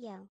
Yo.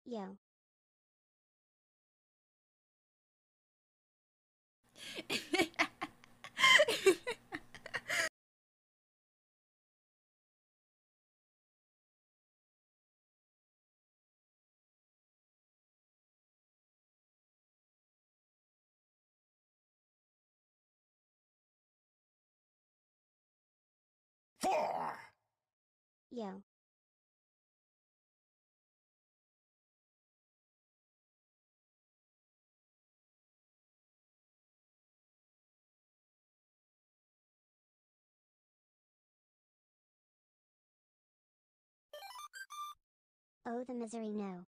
Yo. Yo. Oh, the misery, no.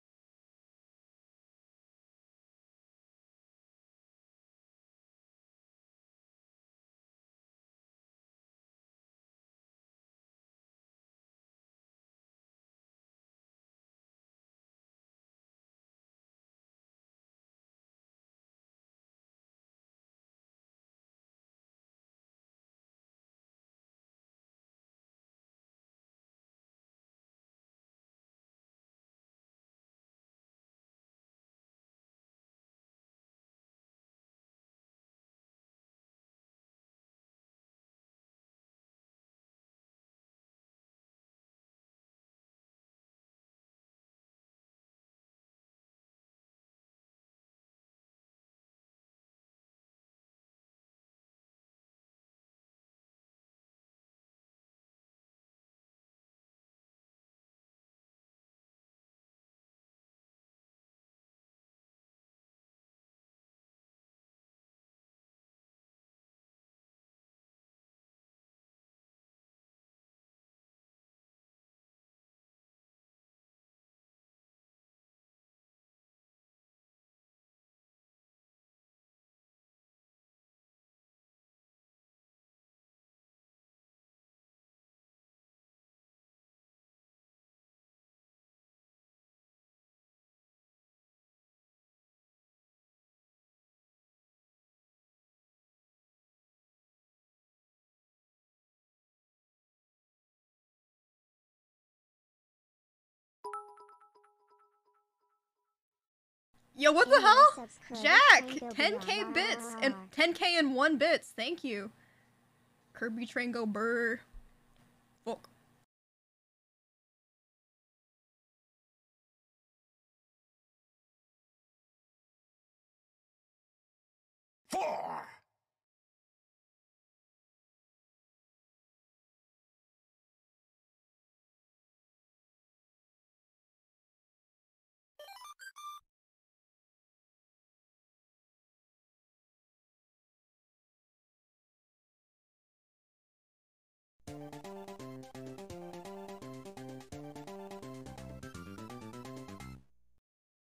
Yo, what the Hey, hell? what's up, Scrub? Jack! Tango 10k BR. bits and 10k and 1 bits. Thank you. Kirby Train go burr. Fuck.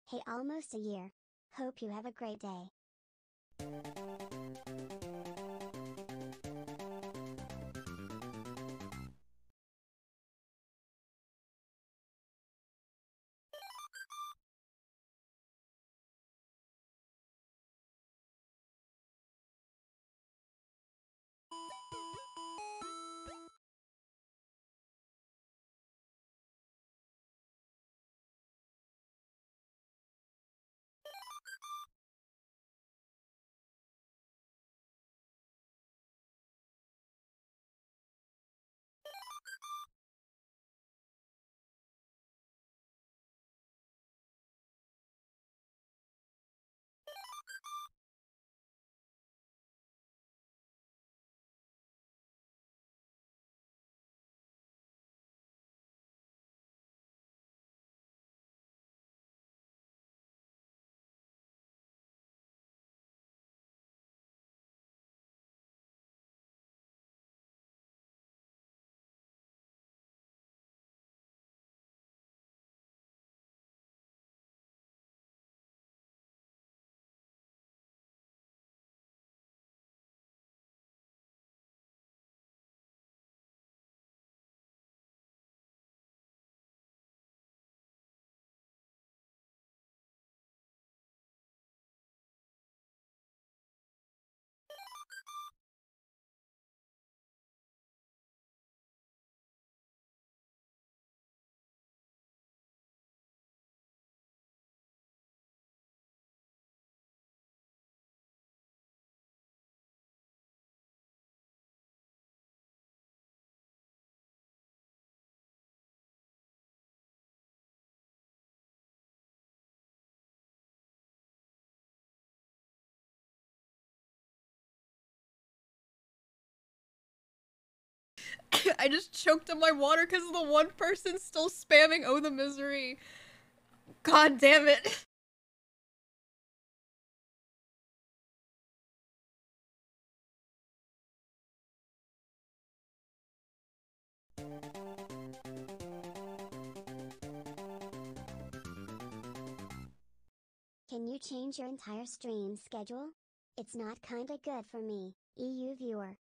Hey, almost a year. Hope you have a great day. I just choked on my water because the one person still spamming "Oh the Misery." God damn it. Can you change your entire stream schedule? It's not kinda good for me, EU viewer.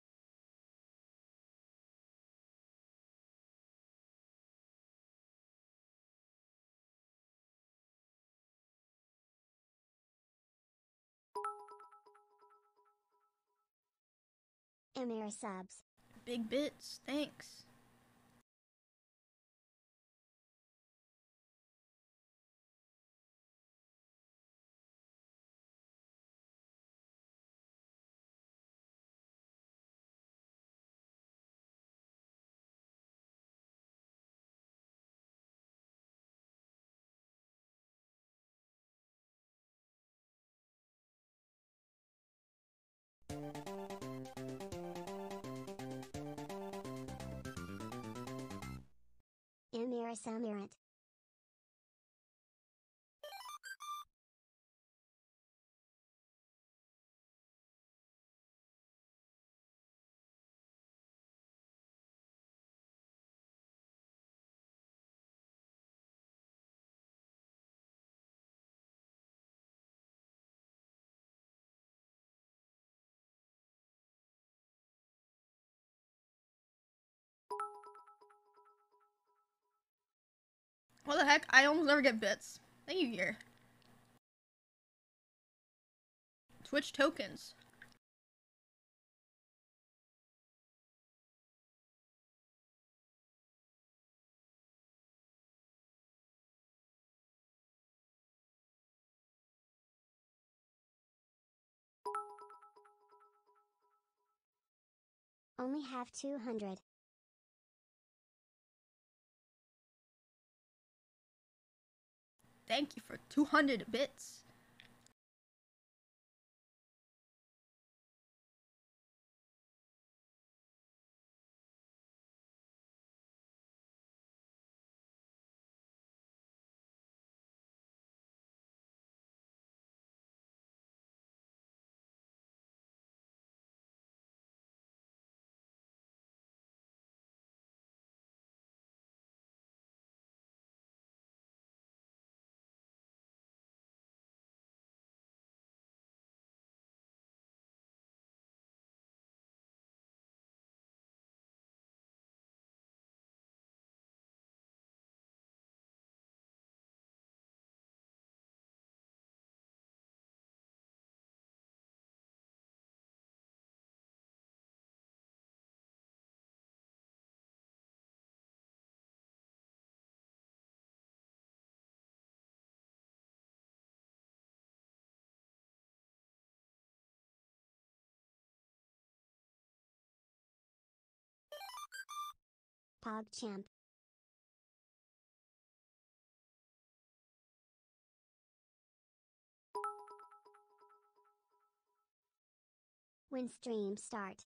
Emiru subs. Big bits, thanks. Emiru Samirat. What the heck? I almost never get bits. Thank you, here. Twitch tokens. Only have 200. Thank you for 200 bits. PogChamp. When stream start.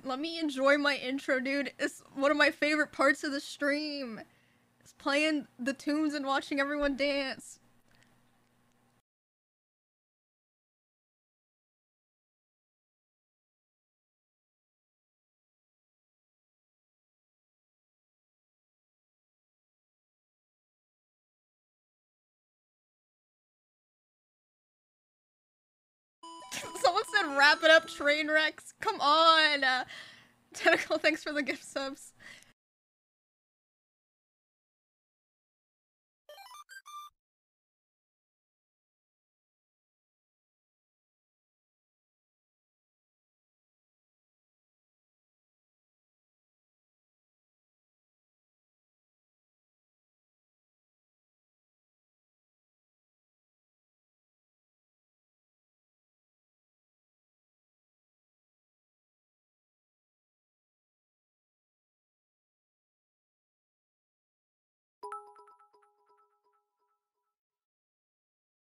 Let me enjoy my intro, dude. It's one of my favorite parts of the stream. It's playing the tunes and watching everyone dance. Someone said wrap it up, train wrecks. Come on! Tentacle, thanks for the gift subs.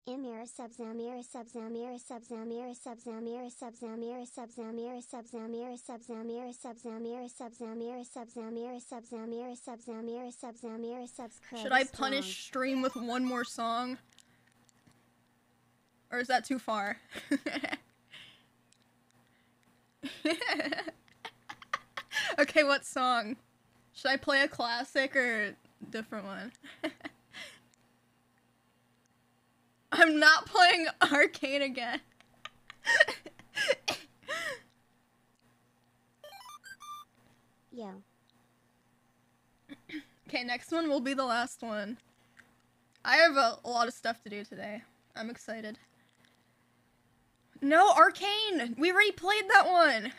Emiru subs Emiru subs Emiru subs Emiru subs Emiru subs Emiru subs Emiru subs Emiru subs Emiru subs Emiru subs Emiru subs Emiru subs Emiru subs Emiru subs Emiru subs. Should I punish stream with one more song? Or is that too far? Okay, what song? Should I play a classic or a different one? I'm not playing Arcane again. Yo. Okay, next one will be the last one. I have a lot of stuff to do today. I'm excited. No, Arcane! We already played that one!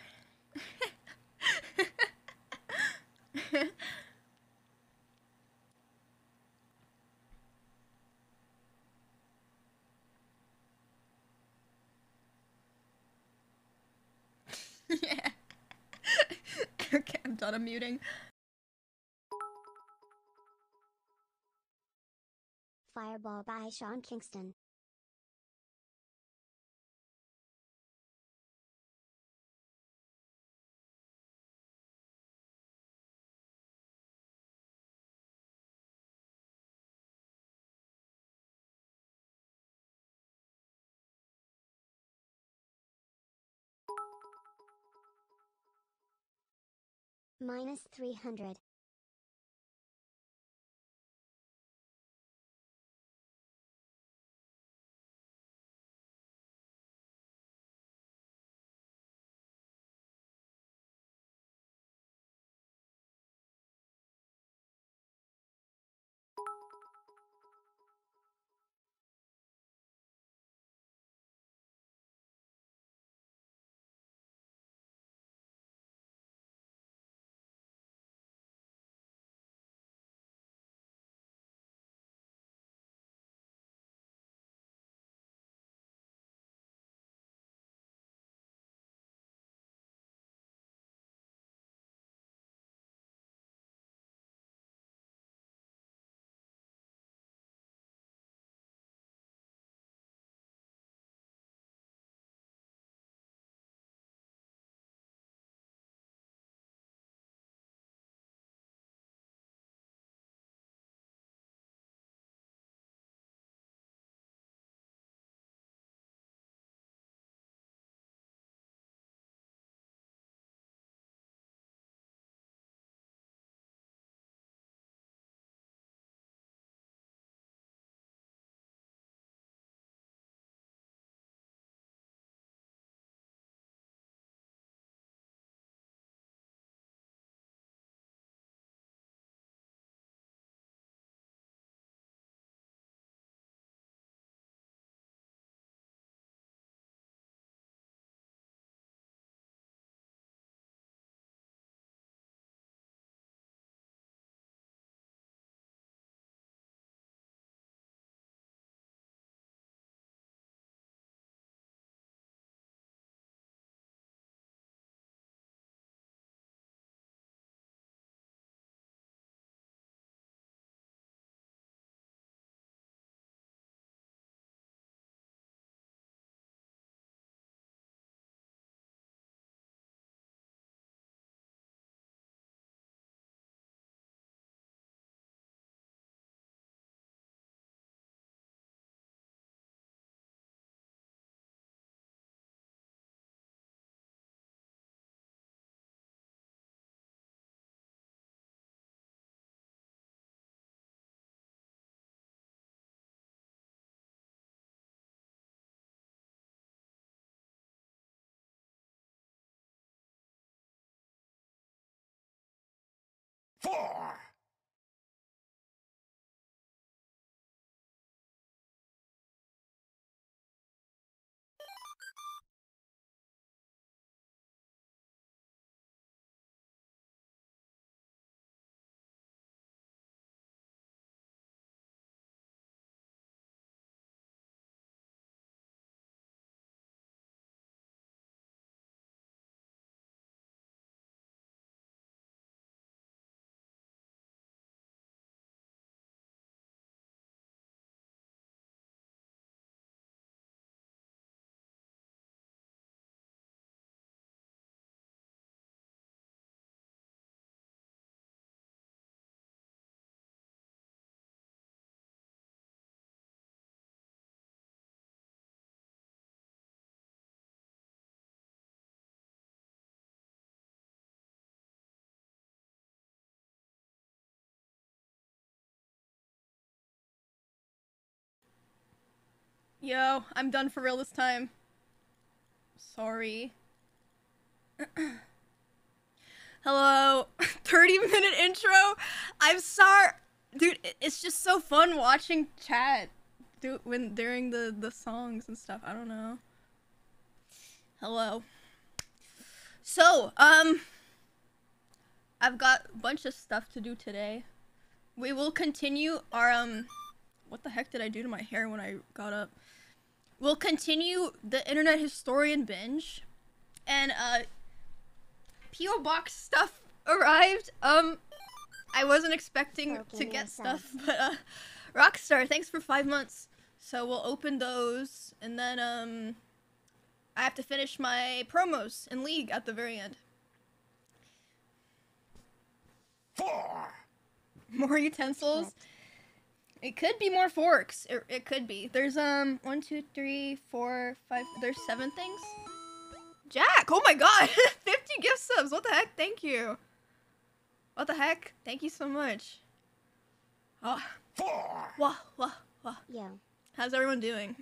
Yeah. Okay, I'm done unmuting. Fireball by Sean Kingston. -300. 4. Yo, I'm done for real this time. Sorry. Hello. 30-minute intro? I'm sorry. Dude, it's just so fun watching chat during the songs and stuff. I don't know. Hello. So, I've got a bunch of stuff to do today. We will continue our, what the heck did I do to my hair when I got up? We'll continue the Internet Historian binge, and P.O. Box stuff arrived. I wasn't expecting to get stuff, but Rockstar, thanks for 5 months. So we'll open those, and then I have to finish my promos in League at the very end. 4. More utensils. It could be more forks. It could be. There's 1, 2, 3, 4, 5. There's 7 things. Jack, oh my god, 50 gift subs. What the heck? Thank you. What the heck? Thank you so much. Oh. 4. Wah, wah, wah. Yo. How's everyone doing?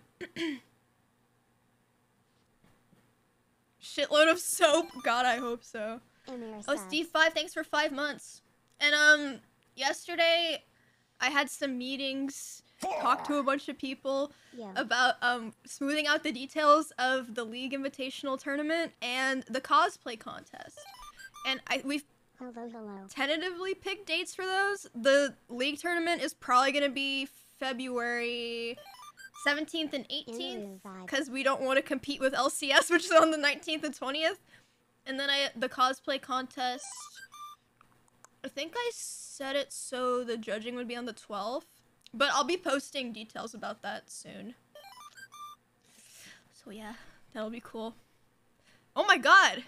Shitload of soap. God, I hope so. Emiru Oh, subs. Steve5, thanks for 5 months. And yesterday I had some meetings, talked to a bunch of people Yo. about smoothing out the details of the League Invitational Tournament and the cosplay contest. And we've Hello. tentatively picked dates for those. The League tournament is probably going to be February 17th and 18th because we don't want to compete with LCS, which is on the 19th and 20th. And then the cosplay contest, I think I set it so the judging would be on the 12th, but I'll be posting details about that soon. So yeah, that'll be cool. Oh my god!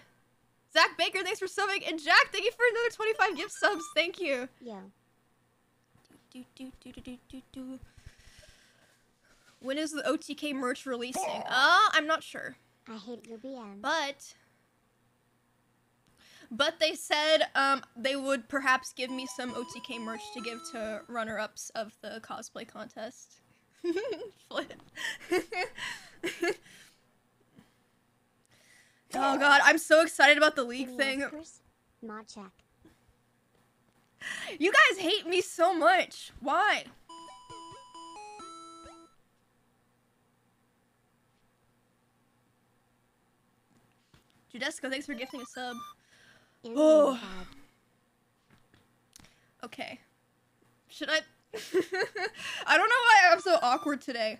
Zach Baker, thanks for subbing, and Jack, thank you for another 25 gift subs. Thank you. Yo. When is the OTK merch releasing? I'm not sure. I hate your BM. But they said they would perhaps give me some OTK merch to give to runner-ups of the cosplay contest. Flip. Oh god, I'm so excited about the League thing. Mod check. You guys hate me so much. Why? Judesco, thanks for gifting a sub. Oh. Okay. Should I? I don't know why I'm so awkward today.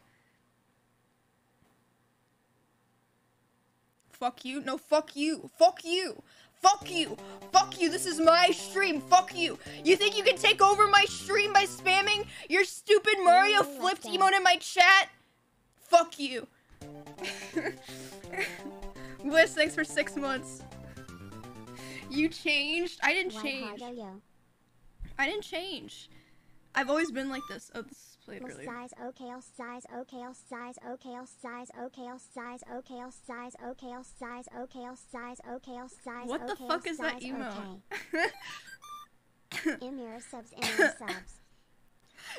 Fuck you. No, fuck you. Fuck you. Fuck you. Fuck you. This is my stream. Fuck you. You think you can take over my stream by spamming your stupid Mario flipped emote in my chat? Fuck you. Bliss, thanks for 6 months. You changed? I didn't change. I didn't change. I've always been like this. Oh, this is played earlier. Size, okay, size, okay, size, okay, size, okay, size, okay, size, okay, size, okay, size, okay, size. What the fuck is that emote? Emiru subs, Emiru subs.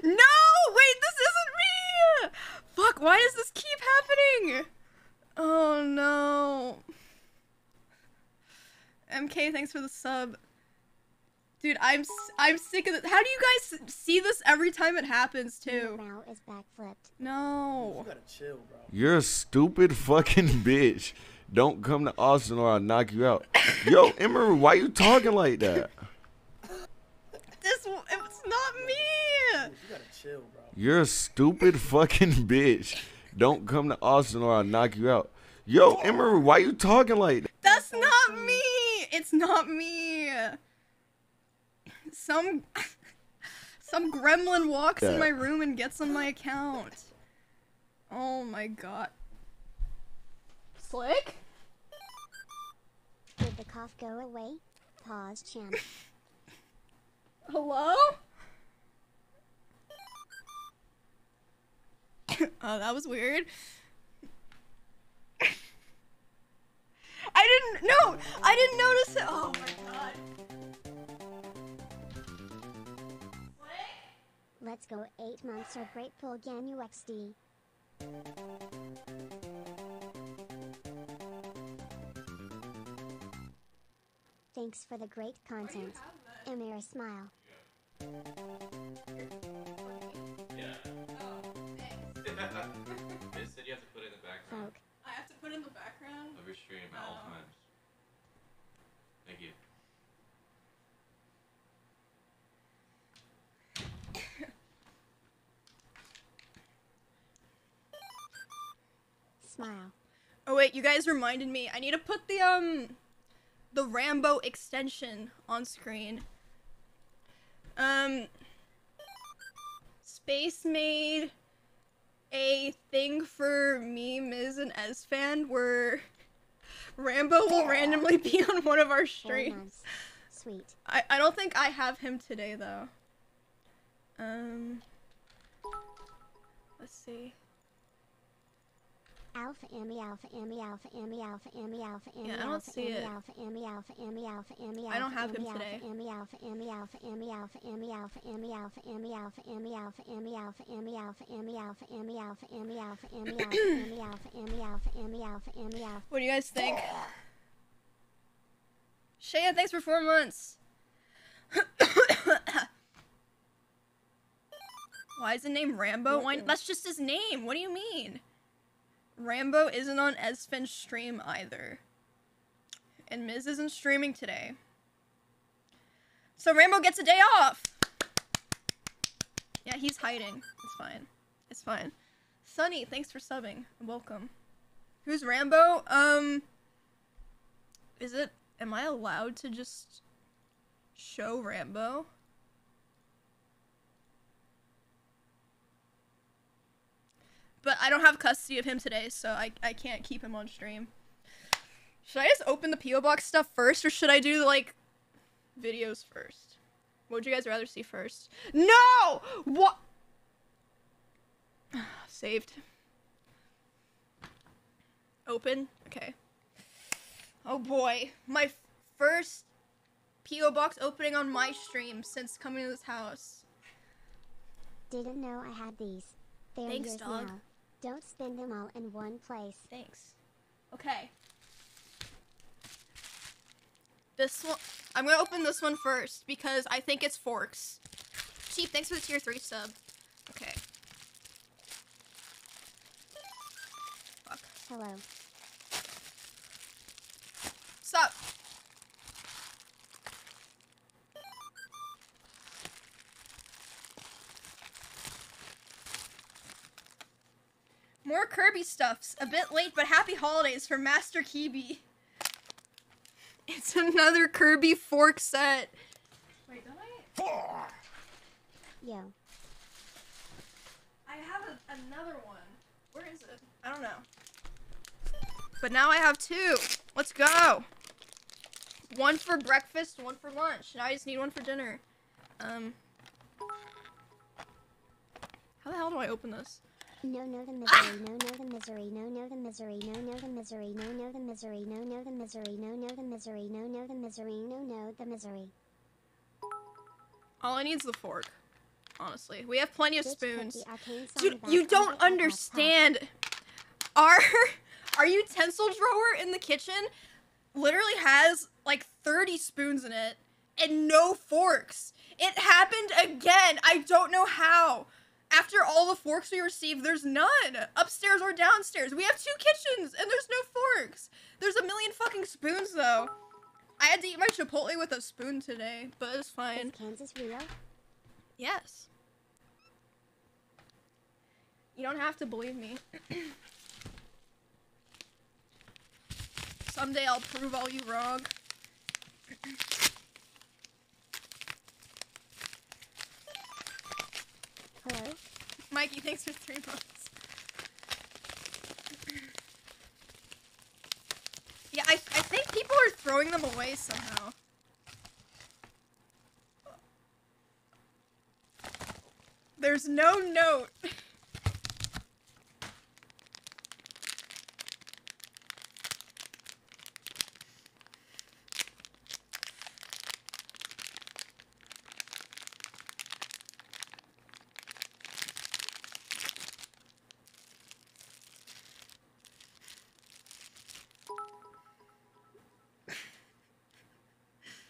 No! Wait, this isn't me! Fuck, why does this keep happening? Oh no. MK, thanks for the sub. Dude, I'm sick of it. How do you guys see this every time it happens too? LMAO is backflipped. No. You gotta chill, bro. You're a stupid fucking bitch. Don't come to Austin or I'll knock you out. Yo, Emiru, why you talking like that? It's not me. You gotta chill, bro. You're a stupid fucking bitch. Don't come to Austin or I'll knock you out. Yo, Emiru, why you talking like that? That's not me. It's not me. Some gremlin walks in my room and gets on my account. Oh my god. Slick? Did the cough go away? Pause chant. Hello? Oh, that was weird. I didn't notice it. Oh my god. Let's go 8 months or grateful Ganu XD. Thanks for the great content. Emiru smile. They said you have to put it in the background Folk. I have to put in the background. of your stream at all times. Thank you. Smile. Oh wait, you guys reminded me. I need to put the Rambo extension on screen. Space made a thing for me, Miz, and Fan where Rambo will randomly be on one of our 4 streams. months. Sweet. I don't think I have him today though. Let's see. Alpha Ami Alpha Ami Alpha Ami Alpha Ami Alpha Ami Yeah, I don't Alpha see Ami it. Alpha Ami Alpha Ami Alpha Ami I don't Alpha have him Ami today. Alpha Ami Alpha Ami Alpha Ami Alpha Ami Alpha Ami Alpha Ami Alpha Ami Alpha Ami Alpha Ami Alpha Ami Alpha Ami Alpha Ami Alpha Ami Alpha Ami Alpha Ami Alpha Ami Alpha Ami Alpha. What do you guys think? Shaya, thanks for 4 months. Why is the name Rambo? Why, that's just his name. What do you mean? Rambo isn't on Esfin's stream either. And Miz isn't streaming today. So Rambo gets a day off! Yeah, he's hiding. It's fine. It's fine. Sunny, thanks for subbing. Welcome. Who's Rambo? Am I allowed to just show Rambo? But I don't have custody of him today, so I can't keep him on stream. Should I just open the P.O. Box stuff first, or should I do, like, videos first? What would you guys rather see first? No! What? Saved. Open? Okay. Oh boy. My first P.O. Box opening on my stream since coming to this house. Didn't know I had these. They're Thanks, yours dog. now. Don't spend them all in one place. Thanks. Okay. This one, I'm gonna open this one first because I think it's Forks. Cheap, thanks for the tier 3 sub. Okay. Fuck. Hello. Sup? More Kirby stuffs. A bit late, but happy holidays from Master Kibi. It's another Kirby fork set. Wait, don't I? 4, Yo. I have another one. Where is it? I don't know. But now I have 2. Let's go. One for breakfast, one for lunch. Now I just need one for dinner. How the hell do I open this? No, the misery, no, the misery, no, the misery, no, the misery, no, the misery, no, the misery, no, the misery, no, the misery, no, the misery. All I need is the fork. Honestly, we have plenty of Bitch, put spoons. the arcane song Dude, back you on don't the understand. Our utensil drawer in the kitchen literally has like 30 spoons in it, and no forks. It happened again. I don't know how. After all the forks we received, there's none. Upstairs or downstairs. We have 2 kitchens and there's no forks. There's a million fucking spoons though. I had to eat my Chipotle with a spoon today, but it's fine. Is Kansas real? Yes. You don't have to believe me. Someday I'll prove all you wrong. Hello? Mikey, thanks for 3 months. Yeah, I think people are throwing them away somehow. There's no note.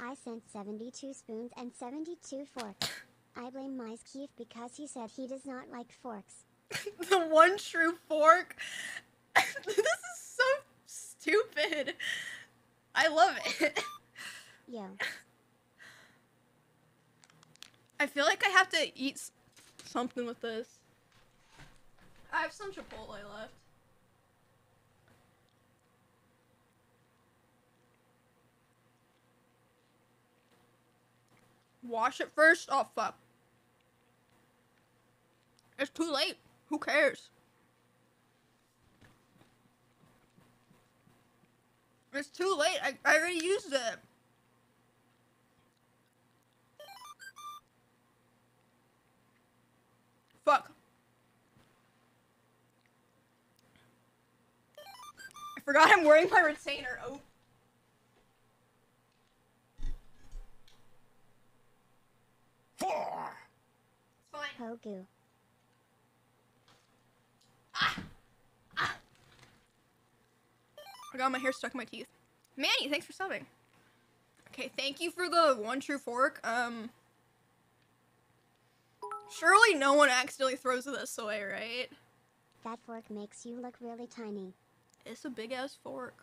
I sent 72 spoons and 72 forks. I blame Mice Keith because he said he does not like forks. The one true fork. This is so stupid. I love it. Yo. I feel like I have to eat something with this. I have some Chipotle left. Wash it first? Oh, fuck. It's too late. Who cares? It's too late. I already used it. Fuck. I forgot I'm wearing my retainer. Oh. Four. It's fine. Pogu. I got my hair stuck in my teeth. Manny, thanks for subbing. Okay, thank you for the one true fork. Surely no one accidentally throws this away, right? That fork makes you look really tiny. It's a big ass fork.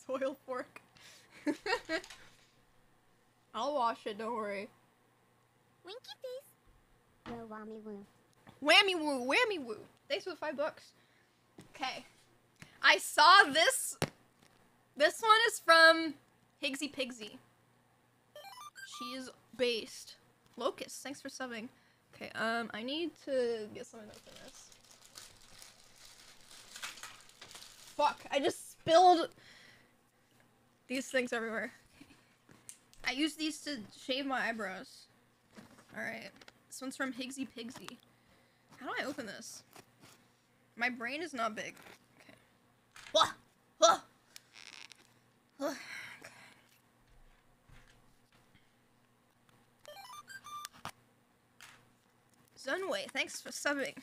Soil fork. I'll wash it, don't worry. Winky face. No whammy woo. Whammy woo, whammy woo. Thanks for the $5. Okay. I saw this. This one is from Higsy Pigsy. She's based. Locust, thanks for subbing. Okay, I need to get something to open this. Fuck, I just spilled these things everywhere. I use these to shave my eyebrows. Alright. This one's from Higsy Pigsy. How do I open this? My brain is not big. Okay. Wah! Wah! Okay. Zunway, thanks for subbing.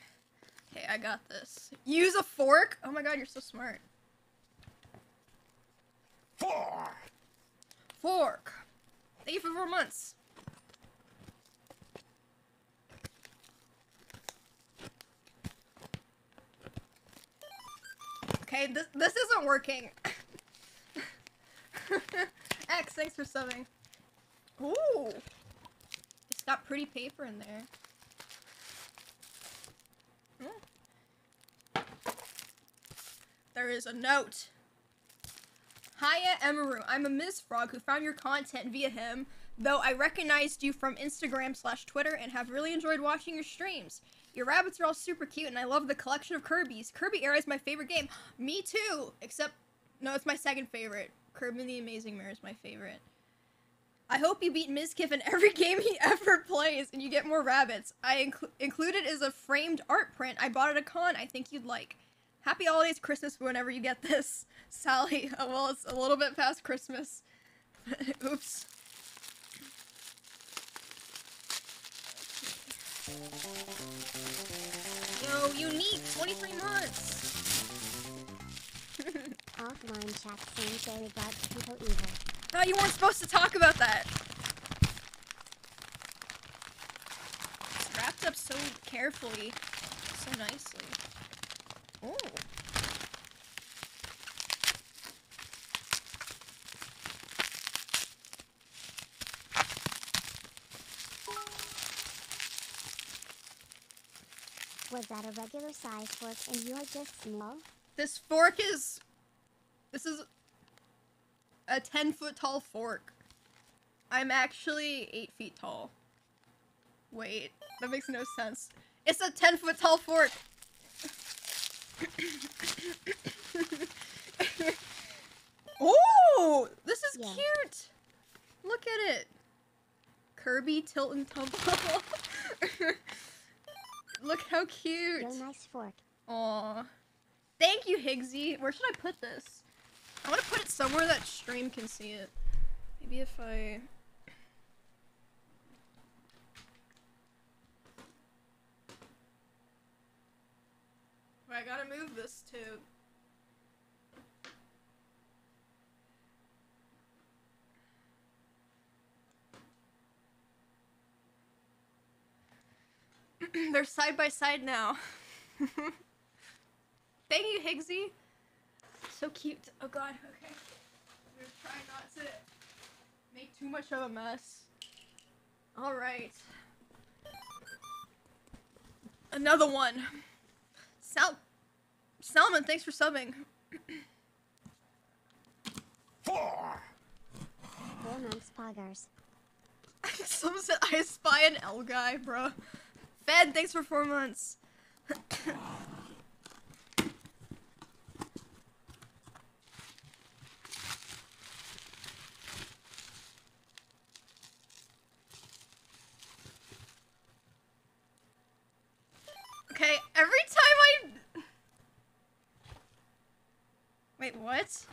Okay, I got this. Use a fork? Oh my god, you're so smart. Four. Fork. Thank you for 4 months. Okay, this isn't working. X, thanks for subbing. Ooh. It's got pretty paper in there. There is a note. Hiya, Emiru. I'm a Ms. Frog who found your content via him, though I recognized you from Instagram/Twitter and have really enjoyed watching your streams. Your rabbits are all super cute, and I love the collection of Kirby's. Kirby Air is my favorite game. Me too! Except, no, it's my second favorite. Kirby the Amazing Mirror is my favorite. I hope you beat Mizkif in every game he ever plays, and you get more rabbits. I included is a framed art print I bought at a con I think you'd like. Happy holidays, Christmas, whenever you get this. Sally. Oh, well, it's a little bit past Christmas. Oops. Yo, unique, 23 months. Awesome line chat saying fairy gods people evil. No, you weren't supposed to talk about that. It's wrapped up so carefully, so nicely. Oh. Was that a regular size fork and you're just small? This fork is... This is a 10-foot tall fork. I'm actually 8 feet tall. Wait, that makes no sense. It's a 10-foot tall fork. Oh, this is Yeah. cute. Look at it. Kirby tilt and tumble. Look how cute. Yo, nice fork. Aw. Thank you, Higgsy. Where should I put this? I want to put it somewhere that stream can see it. Maybe if I... Wait, I gotta move this too. They're side by side now. Thank you, Higgsy. So cute. Oh god, okay. I'm gonna try not to make too much of a mess. Alright. Another one. Salmon, thanks for subbing. 4. 4 months poggers. Someone said I spy an L guy, bro. Fed, thanks for 4 months. Okay, every time I... Wait, what?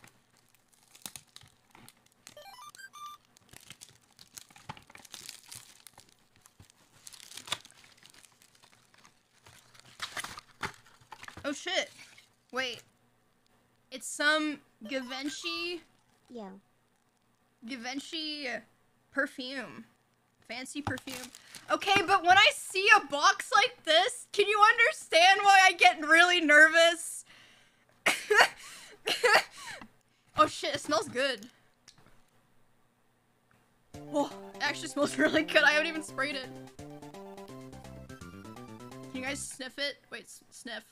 Oh shit. Wait. It's some Givenchy Yo. perfume. Fancy perfume. Okay, but when I see a box like this, can you understand why I get really nervous? Oh shit, it smells good. Oh, it actually smells really good. I haven't even sprayed it. Can you guys sniff it? Wait, sniff.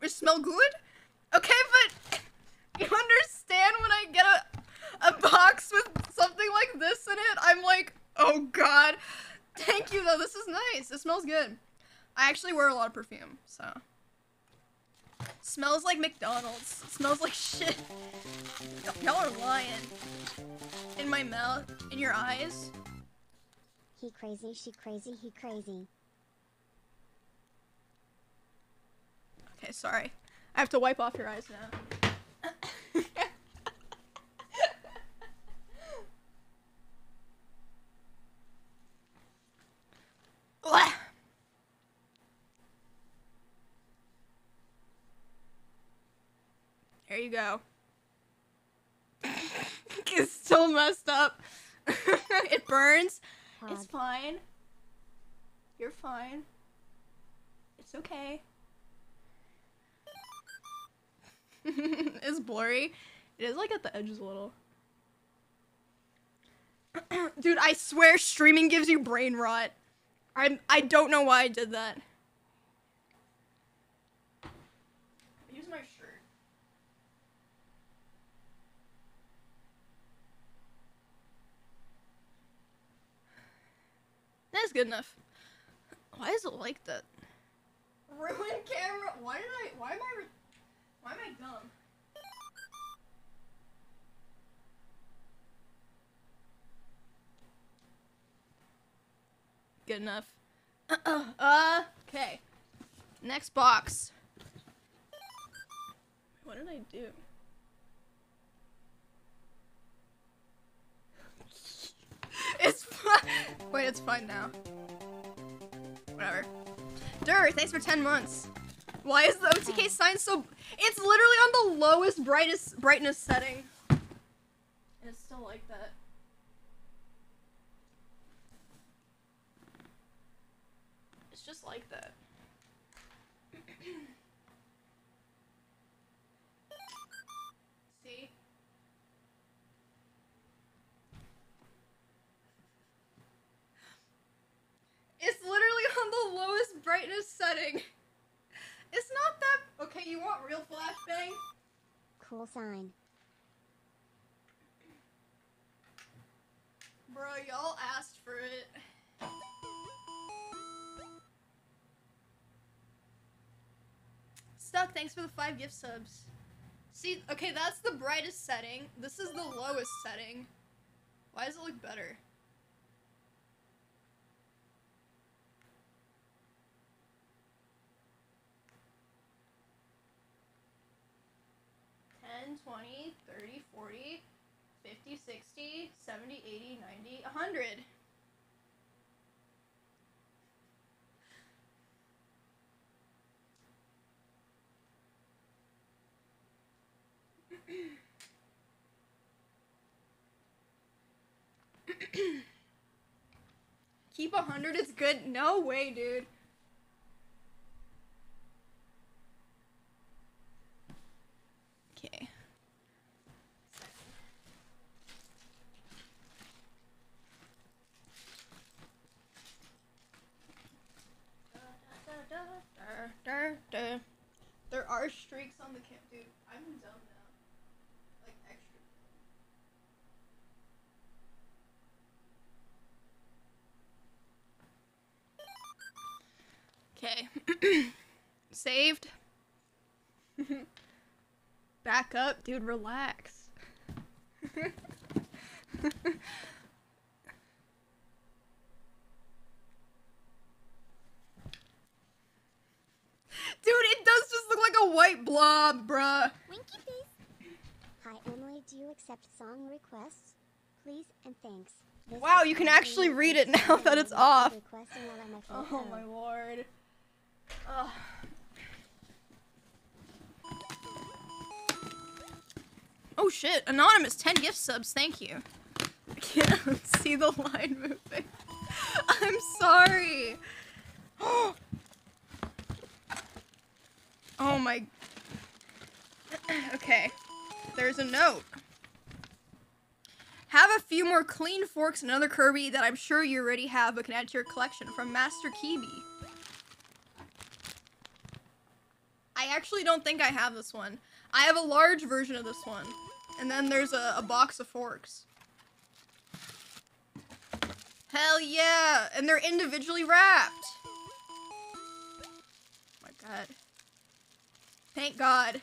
It smell good? Okay, but you understand when I get a box with something like this in it, I'm like, oh god. Thank you though, this is nice. It smells good. I actually wear a lot of perfume, so. Smells like McDonald's. It smells like shit. Y'all are lying. In my mouth, in your eyes. He crazy, she crazy, he crazy. Okay, sorry. I have to wipe off your eyes now. There you go. It's still messed up. It burns. It's Pog. fine. You're fine. It's okay. It's blurry. It is like at the edges a little. Dude, I swear streaming gives you brain rot. I don't know why I did that. Use my shirt. That's good enough. Why is it like that? Ruined camera. Why am I dumb? Good enough. Okay. Next box. What did I do? It's fine. Wait, it's fine now. Whatever. Dur, thanks for 10 months. Why is the OTK sign so... It's literally on the lowest brightness setting. And it's still like that. It's just like that. See? It's literally on the lowest brightness setting. It's not that... Okay, you want real flashbang? Cool sign. Bro, y'all asked for it. Stuck, thanks for the 5 gift subs. See, okay, that's the brightest setting. This is the lowest setting. Why does it look better? $10, $20, $30, $40, $50, $60, $70, $80, $90, $100. Keep 100 is good? No way, dude. Okay. There are streaks on the camp, dude. I'm dumb now. Like, extra. Okay. Saved. Back up, dude, relax. Dude, it does just look like a white blob, bruh. Winky face. Hi Emily, do you accept song requests? Please and thanks. This Wow, is you can Emily actually with read it Winky now Face that it's and off. requesting all of my Oh photos. my lord. Ugh. Oh shit, anonymous 10 gift subs, thank you. I can't see the line moving. I'm sorry. Oh my. Okay. There's a note. Have a few more clean forks and another Kirby that I'm sure you already have but can add to your collection from Master Kibi. I actually don't think I have this one. I have a large version of this one. And then there's a box of forks. Hell yeah! And they're individually wrapped. Oh my god. Thank God.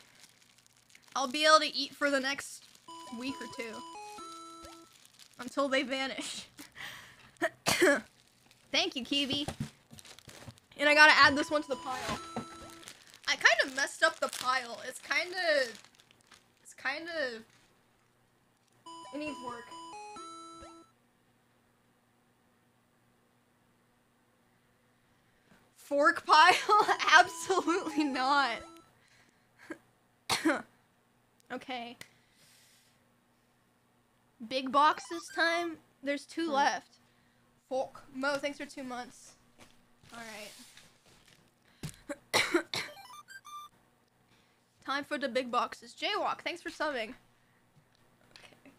I'll be able to eat for the next week or two. Until they vanish. Thank you, Kiwi. And I gotta add this one to the pile. I kind of messed up the pile. It's kind of... It needs work. Fork pile? Absolutely not. Okay. Big box this time? There's 2 left. Fork. Mo, thanks for 2 months. Alright. Time for the big boxes. Jaywalk, thanks for subbing. Okay.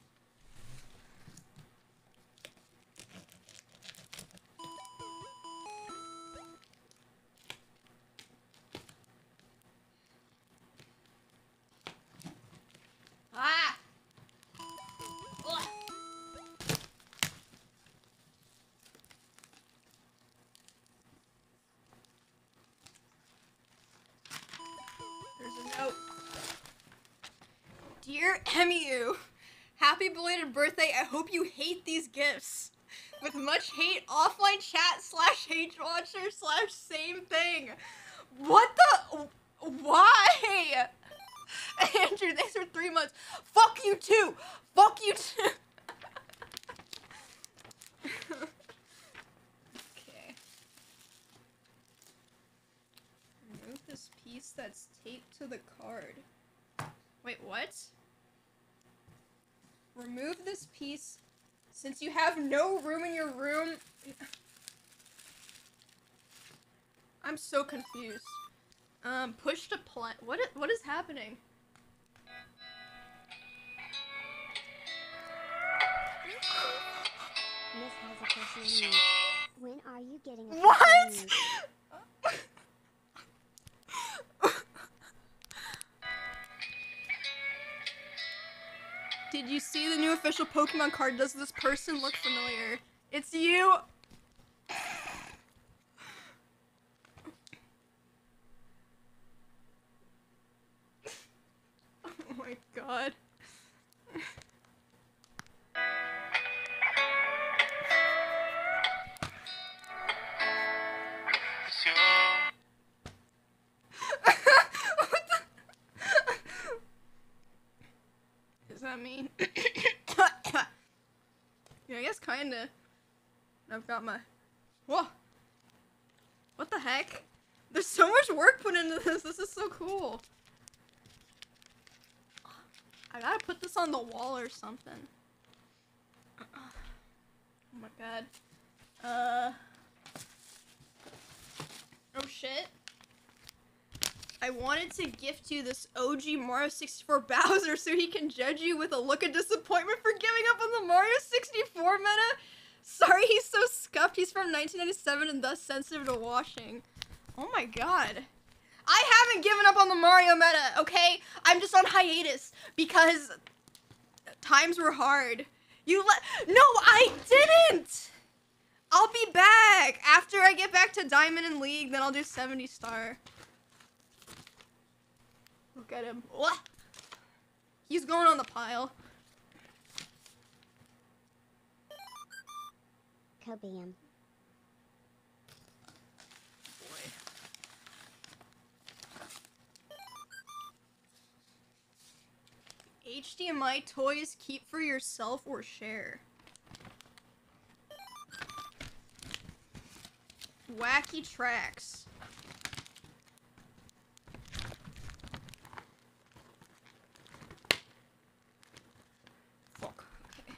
Ah! Ugh. There's a note. Dear Emiru, happy belated birthday. I hope you hate these gifts. With much hate, offline chat / hate watcher / same thing. What the? Why? Andrew, thanks for 3 months. Fuck you too. Fuck you too. Okay. Remove this piece piece that's taped to the card. Wait, what? Remove this piece since you have no room in your room. I'm so confused. Push to play. What is happening? Miss has a question on you. When are you getting a What? question Did you see the new official Pokemon card? Does this person look familiar? It's you! Oh my god. Does that mean? Yeah, I guess kinda. I've got my. Whoa! What the heck? There's so much work put into this. This is so cool. I gotta put this on the wall or something. Oh my god. Oh shit. I wanted to gift you this OG Mario 64 Bowser so he can judge you with a look of disappointment for giving up on the Mario 64 meta. Sorry he's so scuffed. He's from 1997 and thus sensitive to washing. Oh my god. I haven't given up on the Mario meta, okay? I'm just on hiatus because times were hard. No, I didn't! I'll be back! After I get back to Diamond and League, then I'll do 70 star. Look at him. What? He's going on the pile. Cobium. HDMI toys, keep for yourself or share. Wacky tracks. Fuck. Okay.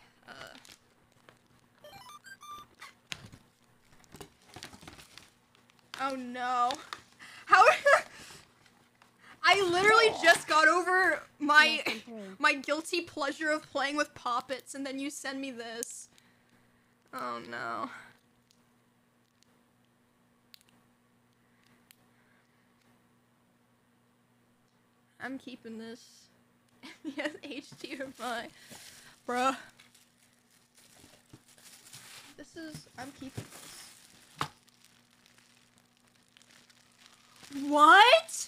Oh no. How? I literally just got over my guilty pleasure of playing with poppets, and then you send me this. Oh no. I'm keeping this. Yes, HDMI. Bruh. I'm keeping this. What?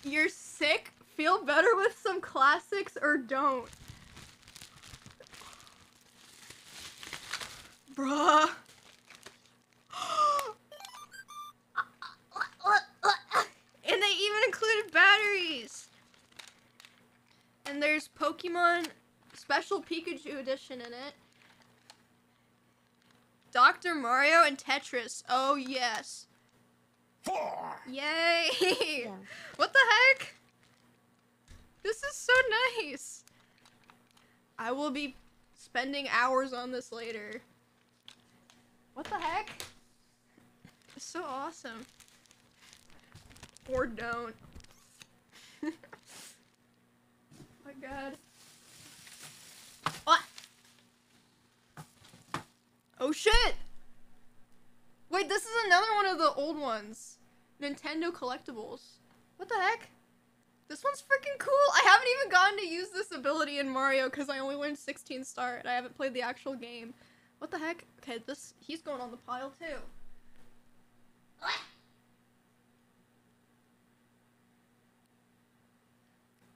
You're sick? Feel better with some classics or don't. Bruh. And they even included batteries. And there's Pokemon Special Pikachu Edition in it. Dr. Mario and Tetris. Oh, yes. 4. Yay! Yeah. What the heck? This is so nice. I will be spending hours on this later. What the heck? It's so awesome. Or don't. Oh my god. What? Oh shit! Wait, this is another one of the old ones. Nintendo collectibles. What the heck? This one's freaking cool. I haven't even gotten to use this ability in Mario because I only learned 16 star and I haven't played the actual game. What the heck? Okay, he's going on the pile too. What?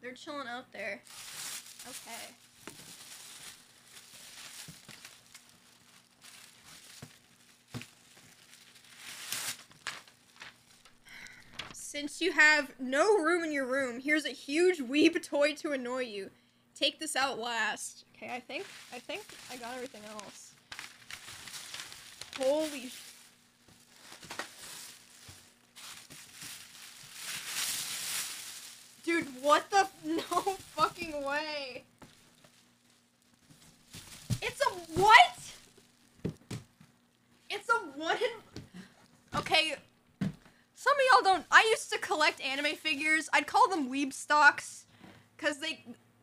They're chilling out there. Okay. Since you have no room in your room, here's a huge weeb toy to annoy you. Take this out last. Okay, I think I got everything else. Holy Okay, some of y'all don't. I used to collect anime figures. I'd call them weeb stocks, cause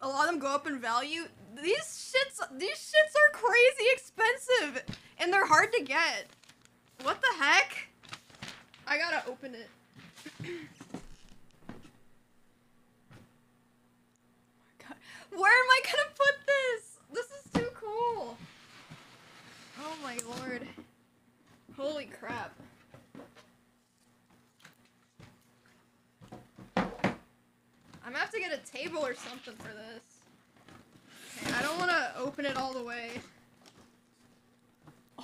a lot of them go up in value. These shits are crazy expensive, and they're hard to get. What the heck? I gotta open it. God. Where am I gonna put this? This is too cool. Oh my lord. Holy crap. I'm gonna have to get a table or something for this. Okay, I don't want to open it all the way.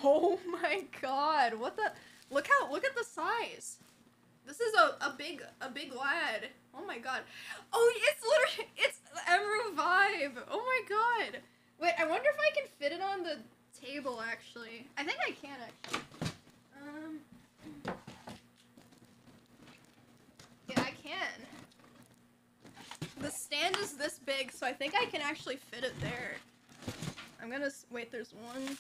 Oh my god, what the? Look at the size. This is a big lad. Oh my god. Oh, it's Emiru vibe. Oh my god. Wait, I wonder if I can fit it on the table actually. I think I can actually. Yeah, I can. The stand is this big, so I think I can actually fit it there. I'm gonna wait, there's one.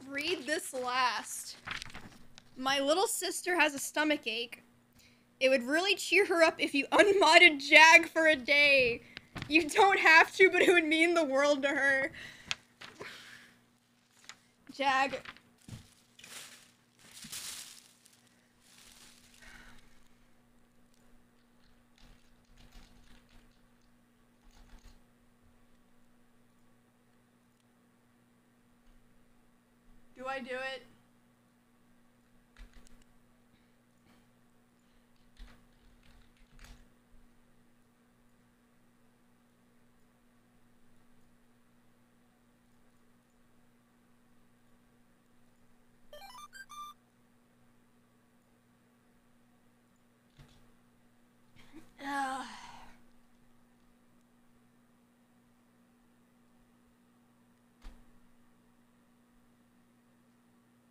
Read this last. My little sister has a stomach ache. It would really cheer her up if you unmodded Jag for a day. You don't have to, but it would mean the world to her. Jag. Do I do it?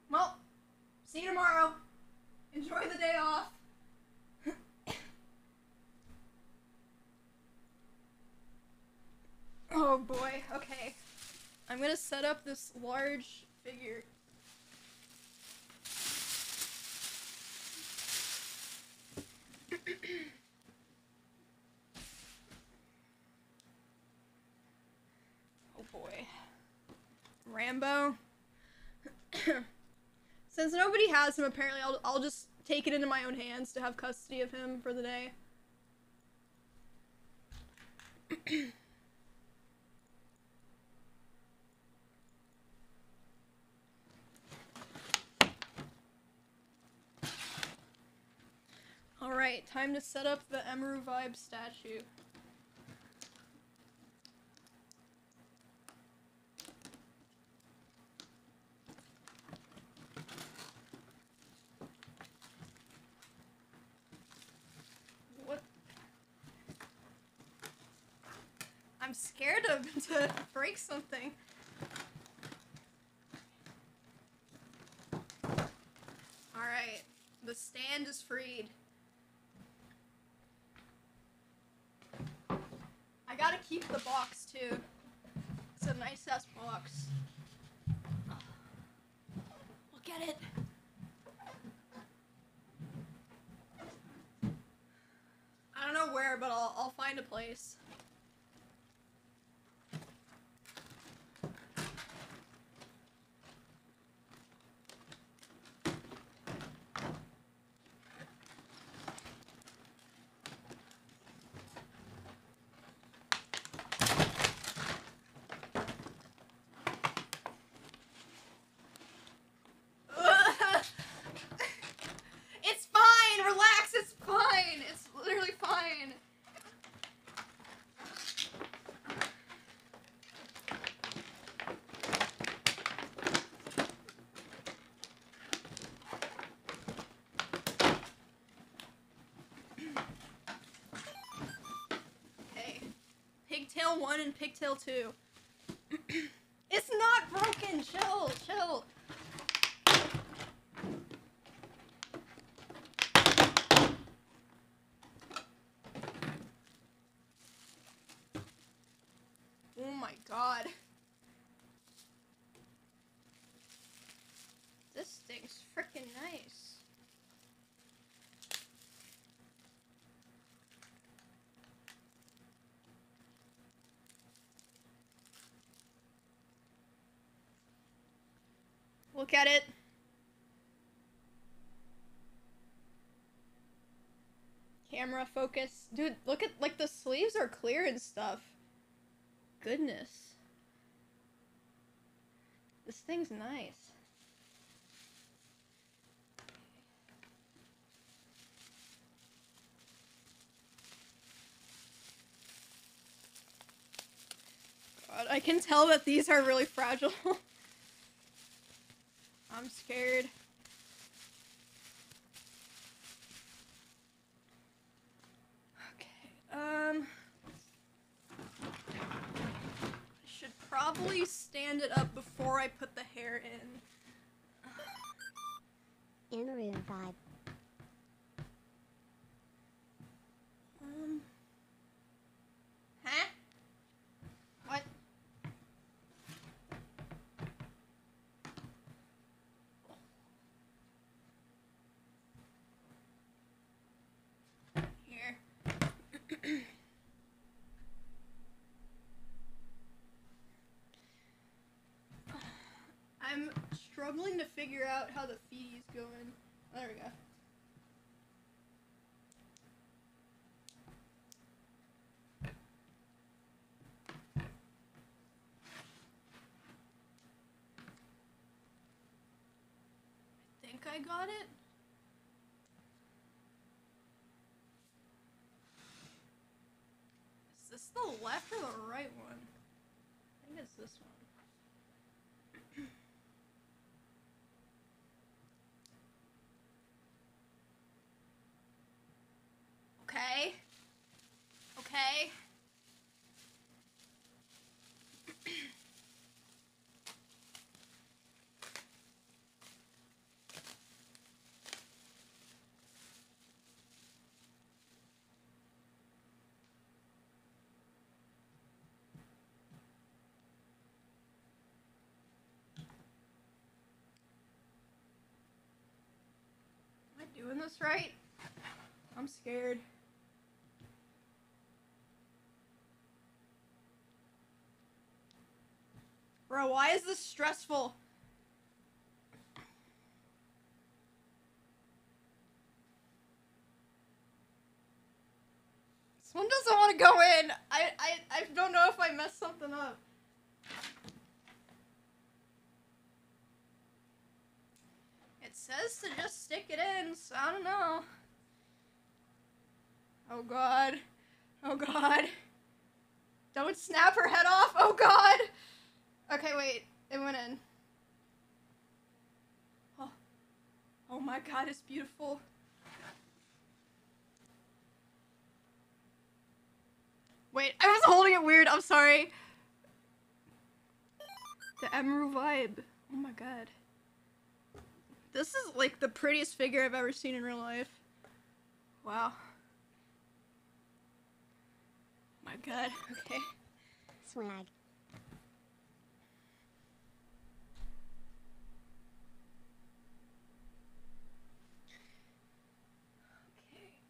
Well, see you tomorrow. Enjoy the day off. Oh boy, okay. I'm gonna set up this large figure. Oh boy. Rambo. Since nobody has him, apparently I'll just take it into my own hands to have custody of him for the day. Alright, time to set up the Emiru Vibe statue. What? I'm scared to break something. Alright, the stand is freed. I gotta keep the box too. It's a nice ass box. Look at it. I don't know where, but I'll find a place. It's fine! Relax, it's fine! It's literally fine. Okay. Pigtail 1 and Pigtail 2. It's not broken! Chill, chill. Oh my God. This thing's freaking nice. Look at it. Camera focus. Dude, look at, like, the sleeves are clear and stuff. Goodness. This thing's nice. God, I can tell that these are really fragile. I'm scared. Okay, I should probably stand it up before I put the hair in. Emiru vibe. Huh? What? Here. I'm struggling to figure out how the feedy's going. Oh, there we go. I think I got it. Is this the left or the right one? I think it's this one. Okay. Okay. Am I doing this right? I'm scared. Bro, why is this stressful? This one doesn't want to go in. I don't know if I messed something up. It says to just stick it in, so I don't know. Oh god. Oh god. Don't snap her head off. Oh god. Okay, wait. It went in. Oh. Oh my god, it's beautiful. Wait, I was holding it weird. I'm sorry. The Emiru vibe. Oh my god. This is like the prettiest figure I've ever seen in real life. Wow. My god. Okay. Swag.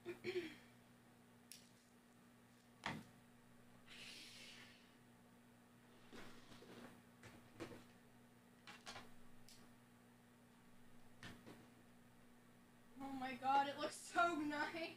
Okay. Oh my god, it looks so nice.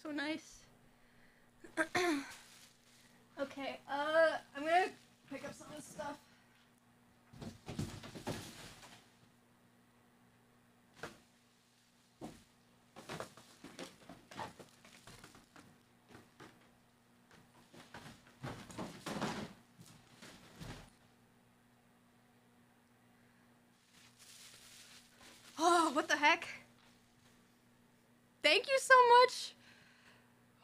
So nice. Okay, I'm gonna pick up some of this stuff. Oh, what the heck? Thank you so much.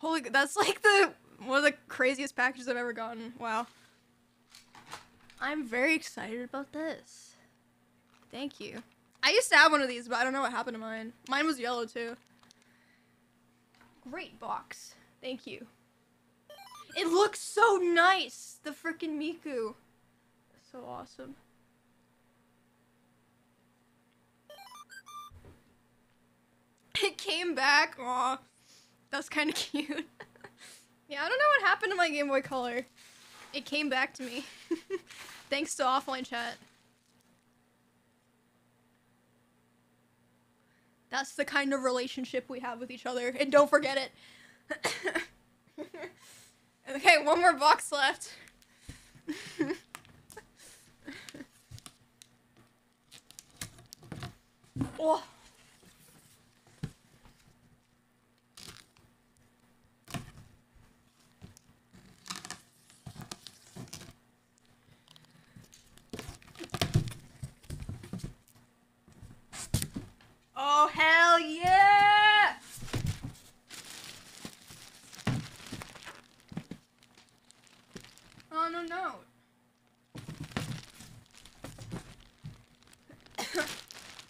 Holy, that's like the one of the craziest packages I've ever gotten. Wow. I'm very excited about this. Thank you. I used to have one of these, but I don't know what happened to mine. Mine was yellow too. Great box. Thank you. It looks so nice. The freaking Miku. So awesome. It came back. Aw. That's kind of cute. Yeah, I don't know what happened to my Game Boy Color. It came back to me. Thanks to offline chat. That's the kind of relationship we have with each other. And don't forget it. Okay, one more box left. Oh. Oh, hell yeah! Oh, no, no.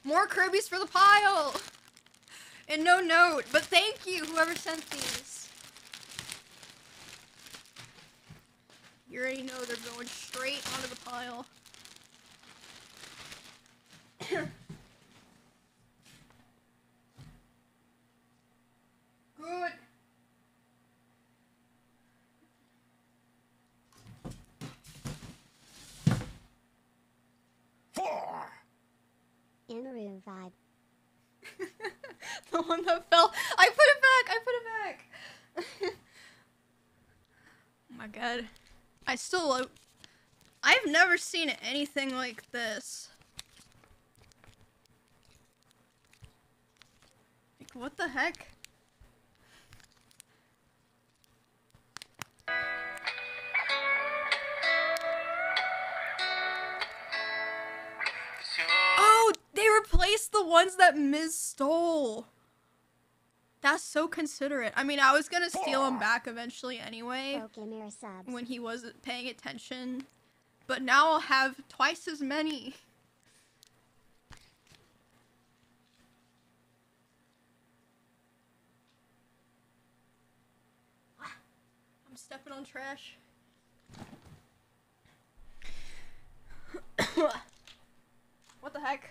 More Kirby's for the pile! And no note, but thank you, whoever sent these. You already know they're going straight onto the pile. Good. Emiru vibe. The one that fell. I put it back. I put it back. Oh my god. I still. I've never seen anything like this. Like, what the heck? Oh, they replaced the ones that Ms. stole. That's so considerate. I mean, I was gonna steal him back eventually anyway, Broke Emiru subs. when he wasn't paying attention. But now I'll have twice as many. I'm stepping on trash. What the heck?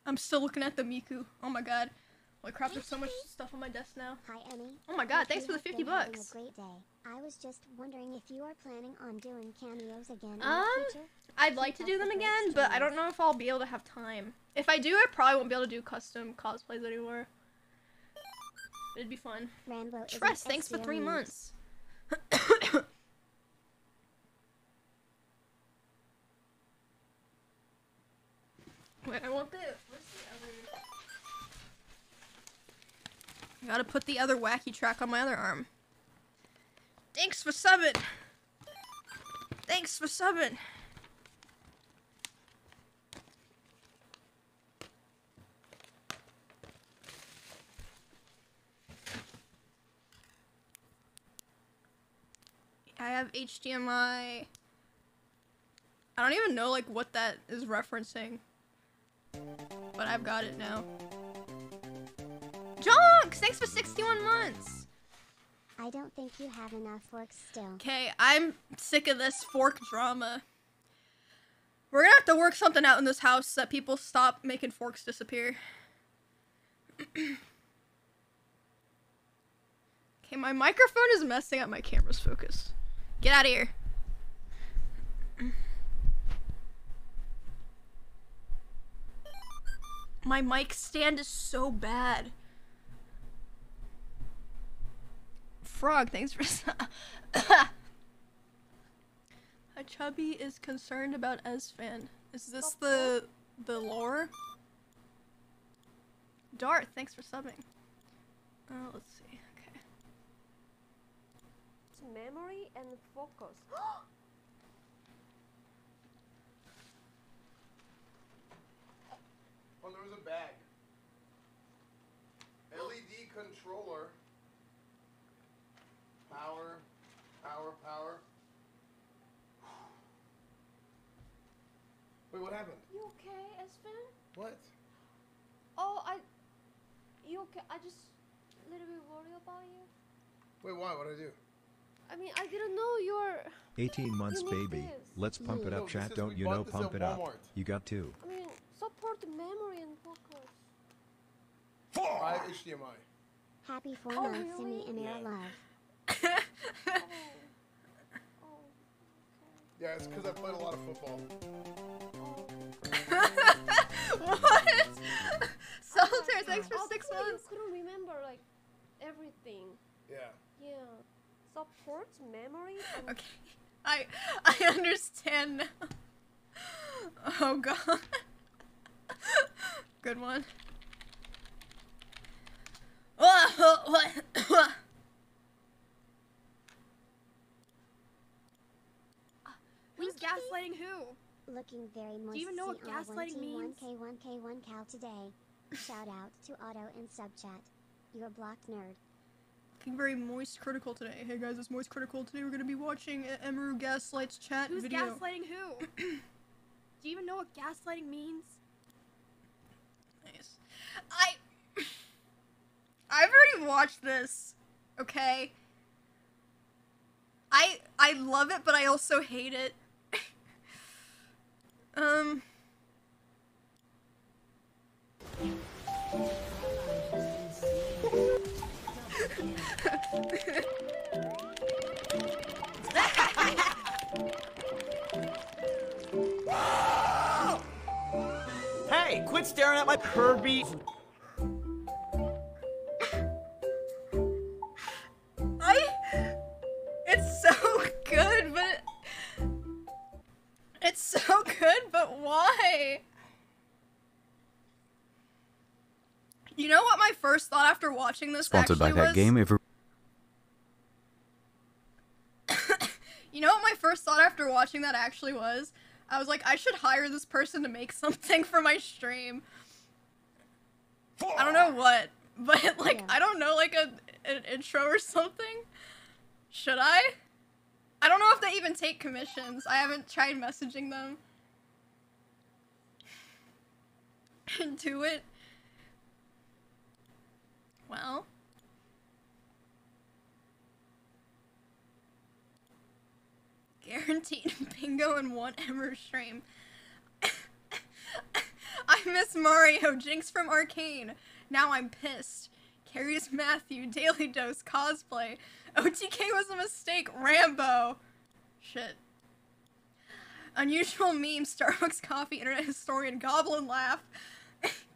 I'm still looking at the Miku. Oh my god. Holy crap, there's so much stuff on my desk now. Hi, Emmy. Oh my god, Hope thanks you for the have 50 been having bucks. A great day. I was just wondering if you are planning on doing cameos again in Um, the future. I'd like to do them again, but I don't know if I'll be able to have time. If I do, I probably won't be able to do custom cosplays anymore. It'd be fun. Rambo is an Tress, thanks for 3 experience. months. Wait, I want the... Where's the other... I gotta put the other wacky track on my other arm. Thanks for subbing! Thanks for subbing! I have HDMI. I don't even know like what that is referencing. But I've got it now. Jonks! Thanks for 61 months! I don't think you have enough work still. Okay, I'm sick of this fork drama. We're gonna have to work something out in this house so that people stop making forks disappear. Okay, my microphone is messing up my camera's focus. Get out of here. My mic stand is so bad. Frog, thanks for... A chubby is concerned about Esfan. Is this the lore? Darth, thanks for subbing. Let's see. Okay. Memory and focus. best friend? What? Oh, you okay? I just a little bit worried about you. Wait, why? What'd I do? I mean, I didn't know you're. 18 months, You need baby. this. Let's pump it No, up, this chat. is- Don't we you bought know? this Pump at it up. Walmart. You got to. I mean, support the memory and focus. I have HDMI. Happy 4 Oh, months, really? Simi Emira Yeah. love. Oh. Oh. Yeah, it's because I played a lot of football. What? Solitaire, thanks for Oh, 6 cool, months. You couldn't remember like everything. Yeah. Yeah. Support memory. And Okay, I understand now. Oh god. Good one. Who's gaslighting who? Looking very moist. you even know what gaslighting means? 1K1K1 Cal today. Shout out to Otto in sub chat. You're blocked, nerd. Looking very moist critical today. Hey guys, it's moist critical. Today we're gonna be watching Emiru Gaslight's chat Who's video. gaslighting who? Do you even know what gaslighting means? Nice. I've already watched this. Okay. I love it, but I also hate it. Hey, quit staring at my Kirby. It's so good, but it's so good, but why? You know what my first thought after watching this Sponsored by actually that was? game. If You know what my first thought after watching that actually was? I was like, I should hire this person to make something for my stream. I don't know what, but like, I don't know, like an intro or something. Should I? I don't know if they even take commissions. I haven't tried messaging them. Do it. Well. Guaranteed bingo in one Emer stream. I miss Mario, Jinx from Arcane. Now I'm pissed. Carries Matthew, Daily Dose, cosplay. OTK was a mistake, Rambo. Shit. Unusual meme, Starbucks coffee, internet historian, goblin laugh.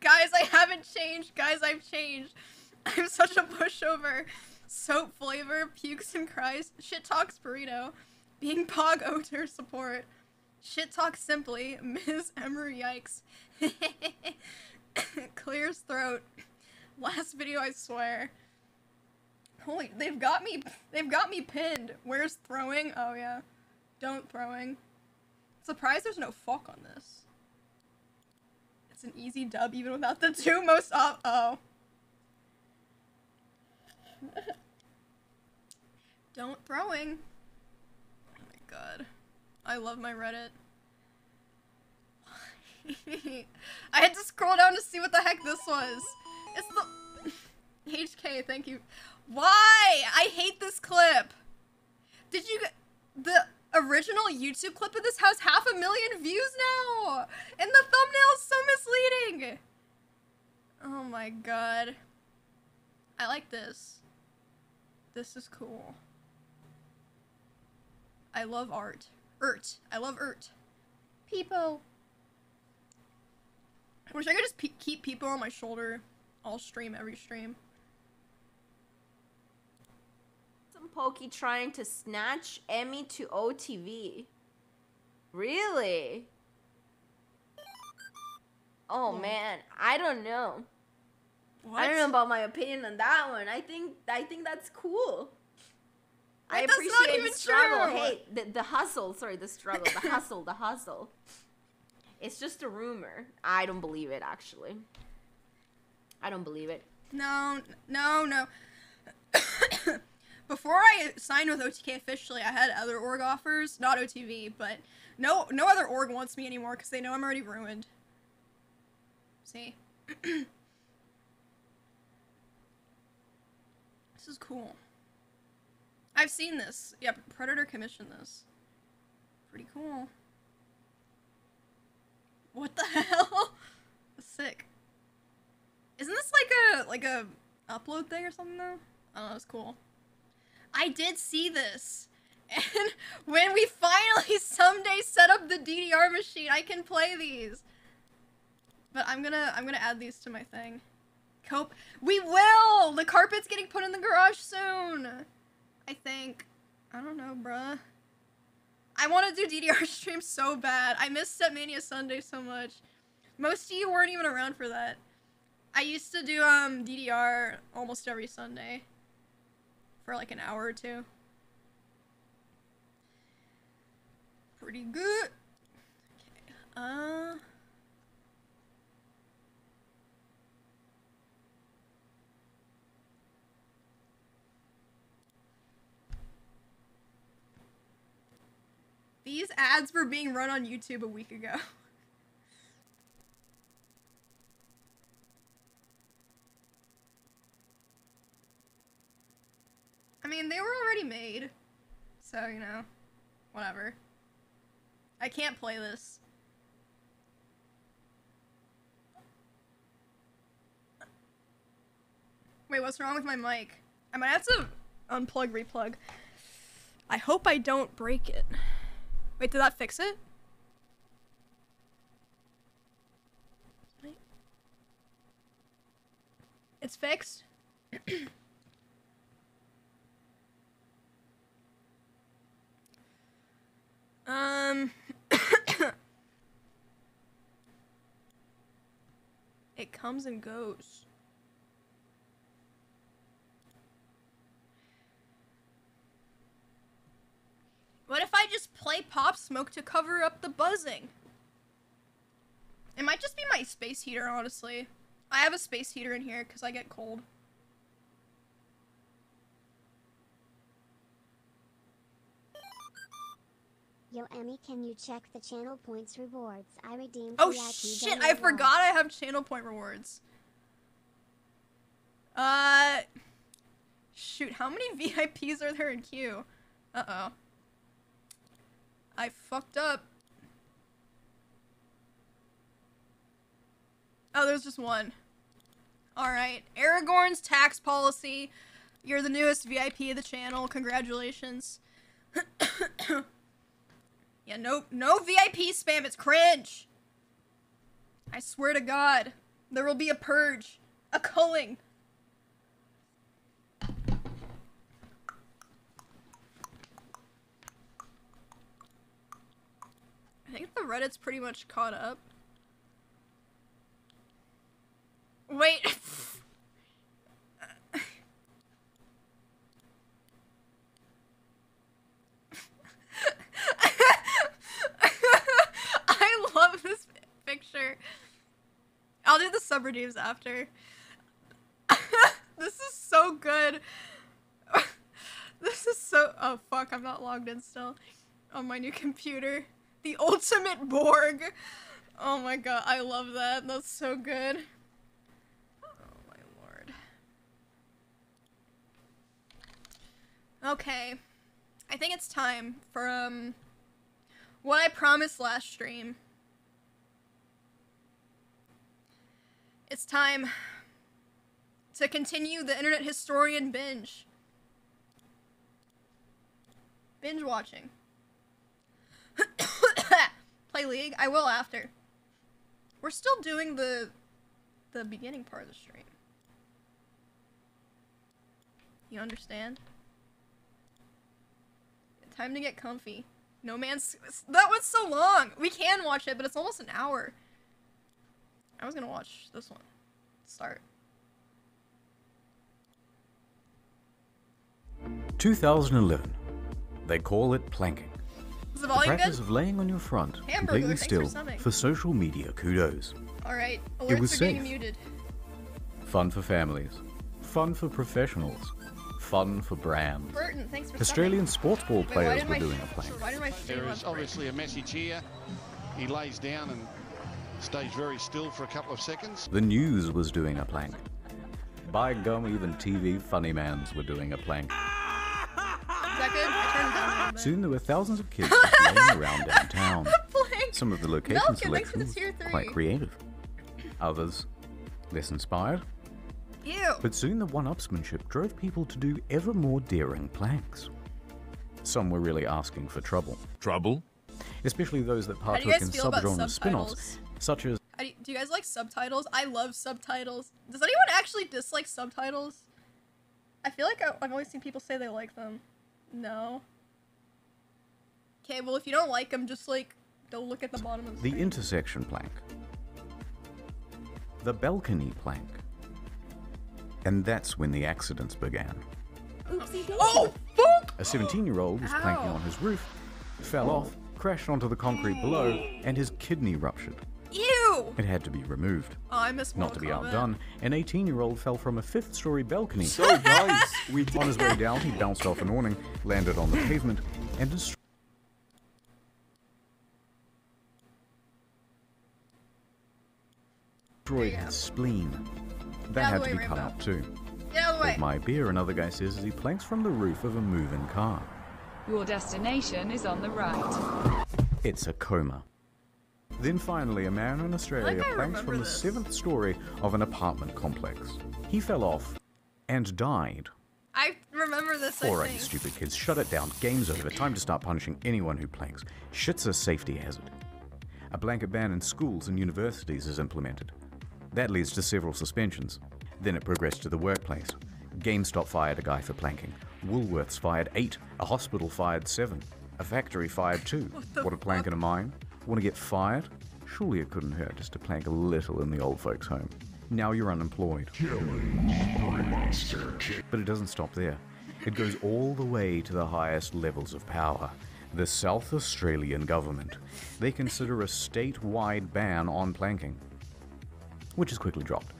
Guys, I haven't changed. Guys, I've changed. I'm such a pushover. Soap flavor, pukes and cries, shit talks burrito. Being Pog Oter support. Shit talk simply. Ms. Emer yikes. Clears throat. Last video, I swear. Holy, they've got me pinned. Where's throwing? Oh yeah. Don't throwing. Surprised there's no fuck on this. It's an easy dub even without the two most oh. Don't throwing. Oh my god. I love my Reddit. I had to scroll down to see what the heck this was. It's the HK, thank you. Why? I hate this clip. Did you get the original YouTube clip of this has 500,000 views now? And the thumbnail is so misleading. Oh my god. I like this. This is cool. I love art. I love Peepo. I wish I could just keep Peepo on my shoulder all stream, every stream. Some pokey trying to snatch Emmy to OTV. Really? Oh man, I don't know. What? I don't know about my opinion on that one. I think that's cool. I That's not appreciate even the struggle. true. Hey, the hustle. Sorry, the struggle. The hustle. The hustle. It's just a rumor. I don't believe it, actually. I don't believe it. No. Before I signed with OTK officially, I had other org offers, not OTV, but no other org wants me anymore because they know I'm already ruined. See? This is cool. I've seen this. Yep, Predator commissioned this. Pretty cool. What the hell? Sick. Isn't this like a upload thing or something though? I don't know, it's cool. I did see this. And when we finally someday set up the DDR machine, I can play these. But I'm gonna add these to my thing. Cope. We will! The carpet's getting put in the garage soon. I think. I don't know, bruh. I want to do DDR streams so bad. I miss Setmania Sunday so much. Most of you weren't even around for that. I used to do DDR almost every Sunday. For like an hour or two. Pretty good. Okay. These ads were being run on YouTube a week ago. I mean, they were already made. So, you know, whatever. I can't play this. Wait, what's wrong with my mic? I might have to unplug, replug. I hope I don't break it. Wait, did that fix it? Wait. It's fixed? It comes and goes. What if I just play Pop Smoke to cover up the buzzing? It might just be my space heater, honestly. I have a space heater in here because I get cold. Yo, Emmy, can you check the channel points rewards I redeemed? Oh VIP shit, download I forgot log. I have channel point rewards. Shoot, how many VIPs are there in queue? Uh-oh. I fucked up. Oh, there's just one. Alright, Aragorn's tax policy. You're the newest VIP of the channel. Congratulations. Yeah, no VIP spam. It's cringe. I swear to God, there will be a purge, a culling. I think the Reddit's pretty much caught up. Wait. I love this picture. I'll do the subredeems after. This is so good. This is so... Oh, fuck. I'm not logged in still on my new computer. The ultimate Borg. Oh my god. I love that. That's so good. Oh my lord. Okay. I think it's time for, what I promised last stream. It's time to continue the Internet Historian binge. Binge watching. Play League? I will after. We're still doing the beginning part of the stream. You understand? Time to get comfy. No Man's... That was so long! We can watch it, but it's almost an hour. I was gonna watch this one. Start. 2011. They call it planking. Is the The volume practice good? of laying on your front, Hamburger, completely thanks still, for subbing. for social media kudos. Alright, It was alerts are getting safe. muted. Fun for families. Fun for professionals. Fun for brands. Burton, thanks for Australian subbing. sports ball Wait, why players did were my doing a plank. Why did my stream There have is break? obviously a message here. He lays down and Stays very still for a couple of seconds. The news was doing a plank. By gum, even TV funny mans were doing a plank. Is that good? I turned it down a little bit. Soon there were thousands of kids playing around downtown. Plank. Some of the location Milk, it makes selection it was a tier 3. quite creative. Others, less inspired. Ew. But soon the one-upsmanship drove people to do ever more daring planks. Some were really asking for trouble. Trouble? Especially those that How do you partook guys in feel about subgenre spin-offs, subtitles? such as Do you guys like subtitles? I love subtitles. Does anyone actually dislike subtitles? I feel like I've always seen people say they like them. No. Okay, well if you don't like them, just like don't look at the bottom of the the screen. intersection plank, the balcony plank. And that's when the accidents began. Oopsie daisy. Oh, fuck! A 17-year-old was planking Ow. on his roof, fell off, crashed onto the concrete below, and his kidney ruptured. Ew! It had to be removed. Oh, I miss Not to be Mortal Kombat. outdone, an 18-year-old fell from a 5th-story balcony. So guys, we On his way down, he bounced off an awning, landed on the pavement, and destroyed his spleen. That out had of to the be way, cut Rainbow. out too. Get out of the way! Hold my beer, another guy says as he planks from the roof of a moving car. Your destination is on the right. It's a coma. Then finally, a man in Australia I planks remember from the this. 7th story of an apartment complex. He fell off and died. I remember this, All I right, you think. stupid kids, shut it down. Game's over. Time to start punishing anyone who planks. Shit's a safety hazard. A blanket ban in schools and universities is implemented. That leads to several suspensions. Then it progressed to the workplace. GameStop fired a guy for planking. Woolworths fired 8. A hospital fired 7. A factory fired 2. What a plank in a mine? Want to get fired? Surely it couldn't hurt just to plank a little in the old folks' home. Now you're unemployed. But it doesn't stop there. It goes all the way to the highest levels of power. The South Australian government. They consider a statewide ban on planking, which is quickly dropped.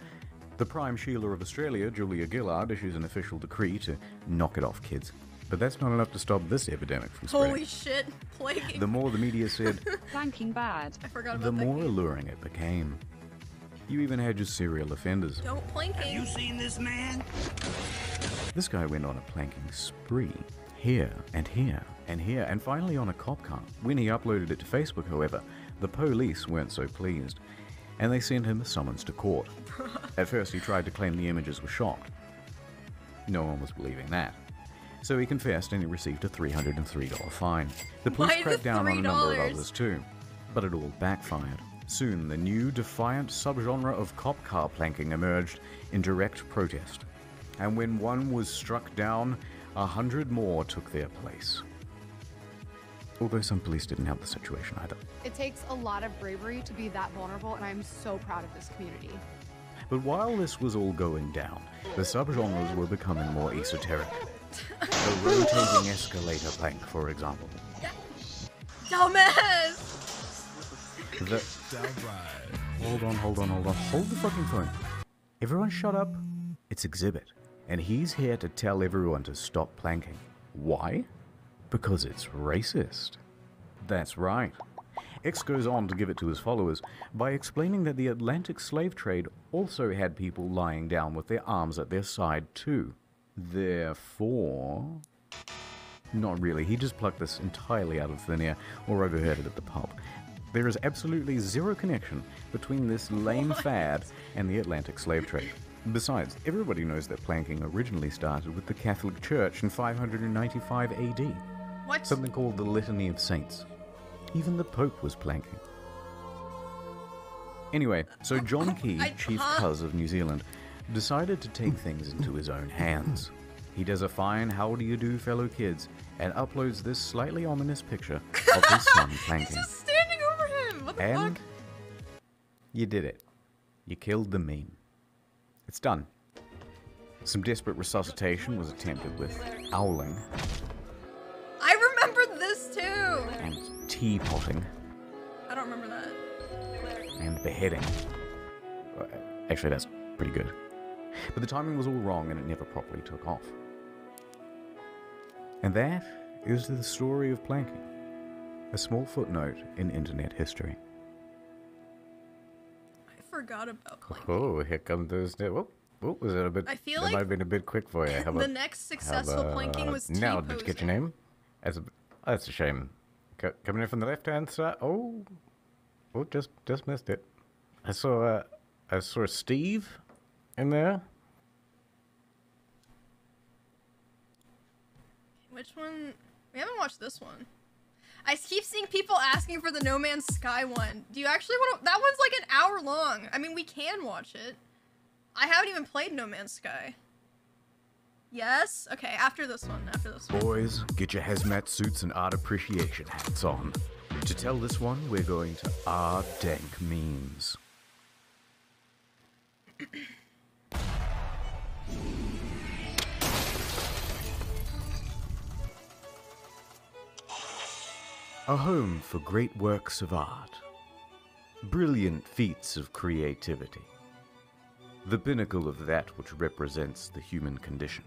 The Prime Sheila of Australia, Julia Gillard, issues an official decree to knock it off, kids. But that's not enough to stop this epidemic from spreading. Holy shit, planking. The more the media said, Planking bad. I forgot about the that more game. alluring it became. You even had your serial offenders. Don't planking. seen this man? This guy went on a planking spree. Here, and here, and here, and finally on a cop car. When he uploaded it to Facebook, however, the police weren't so pleased, and they sent him a summons to court. At first, he tried to claim the images were shocked. No one was believing that. So he confessed and he received a $303 fine. The police Why the cracked down on a number of $3? others too, but it all backfired. Soon, the new defiant subgenre of cop car planking emerged in direct protest. And when one was struck down, 100 more took their place. Although some police didn't help the situation either. It takes a lot of bravery to be that vulnerable, and I'm so proud of this community. But while this was all going down, the subgenres were becoming more esoteric. The rotating escalator plank, for example. Dumbass! The... Hold on. Hold the fucking phone. Everyone shut up. It's Exhibit. And he's here to tell everyone to stop planking. Why? Because it's racist. That's right. X goes on to give it to his followers by explaining that the Atlantic slave trade also had people lying down with their arms at their side too. Therefore... Not really, he just plucked this entirely out of thin air or overheard it at the pub. There is absolutely zero connection between this lame fad and the Atlantic slave trade. Besides, everybody knows that planking originally started with the Catholic Church in 595 AD. What? Something called the Litany of Saints. Even the Pope was planking. Anyway, so John Key, Chief Cuz of New Zealand, decided to take things into his own hands. He does a fine how do you do fellow kids and uploads this slightly ominous picture of his son planking. He's just standing over him! What the And fuck? you did it. You killed the meme. It's done. Some desperate resuscitation was attempted with owling I remember this too! and teapotting I don't remember that. and beheading. Actually, that's pretty good. But the timing was all wrong and it never properly took off. And that is the story of planking. A small footnote in internet history. forgot about planking. Oh, here come those. Oh, was it a bit? I feel that like might have been a bit quick for you. How the about, next successful planking was now. T-posing. Did you get your name? That's a shame. Coming in from the left-hand side. Oh, just missed it. I saw Steve in there. Which one? We haven't watched this one. I keep seeing people asking for the No Man's Sky one. Do you actually want to? That one's like an hour long. I mean, we can watch it. I haven't even played No Man's Sky. Yes? Okay, after this one. Boys, get your hazmat suits and art appreciation hats on. To tell this one, we're going to art dank memes. A home for great works of art, brilliant feats of creativity, the pinnacle of that which represents the human condition.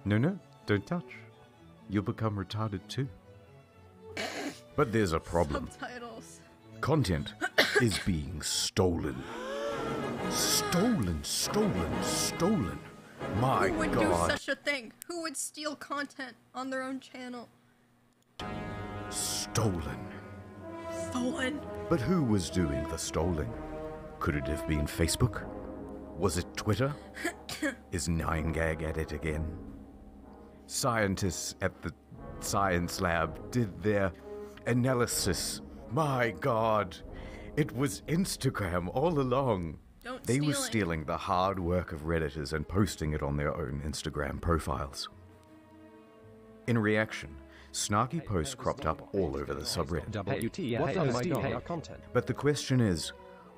No, don't touch. You'll become retarded too. But there's a problem. Subtitles. Content is being stolen. Stolen. My Who would God. do such a thing? Who would steal content on their own channel? Stolen. Stolen. But who was doing the stoling? Could it have been Facebook? Was it Twitter? Is 9gag at it again? Scientists at the science lab did their analysis. My God, it was Instagram all along. They were stealing the hard work of Redditors and posting it on their own Instagram profiles. In reaction, snarky posts cropped up all over the subreddit. But the question is,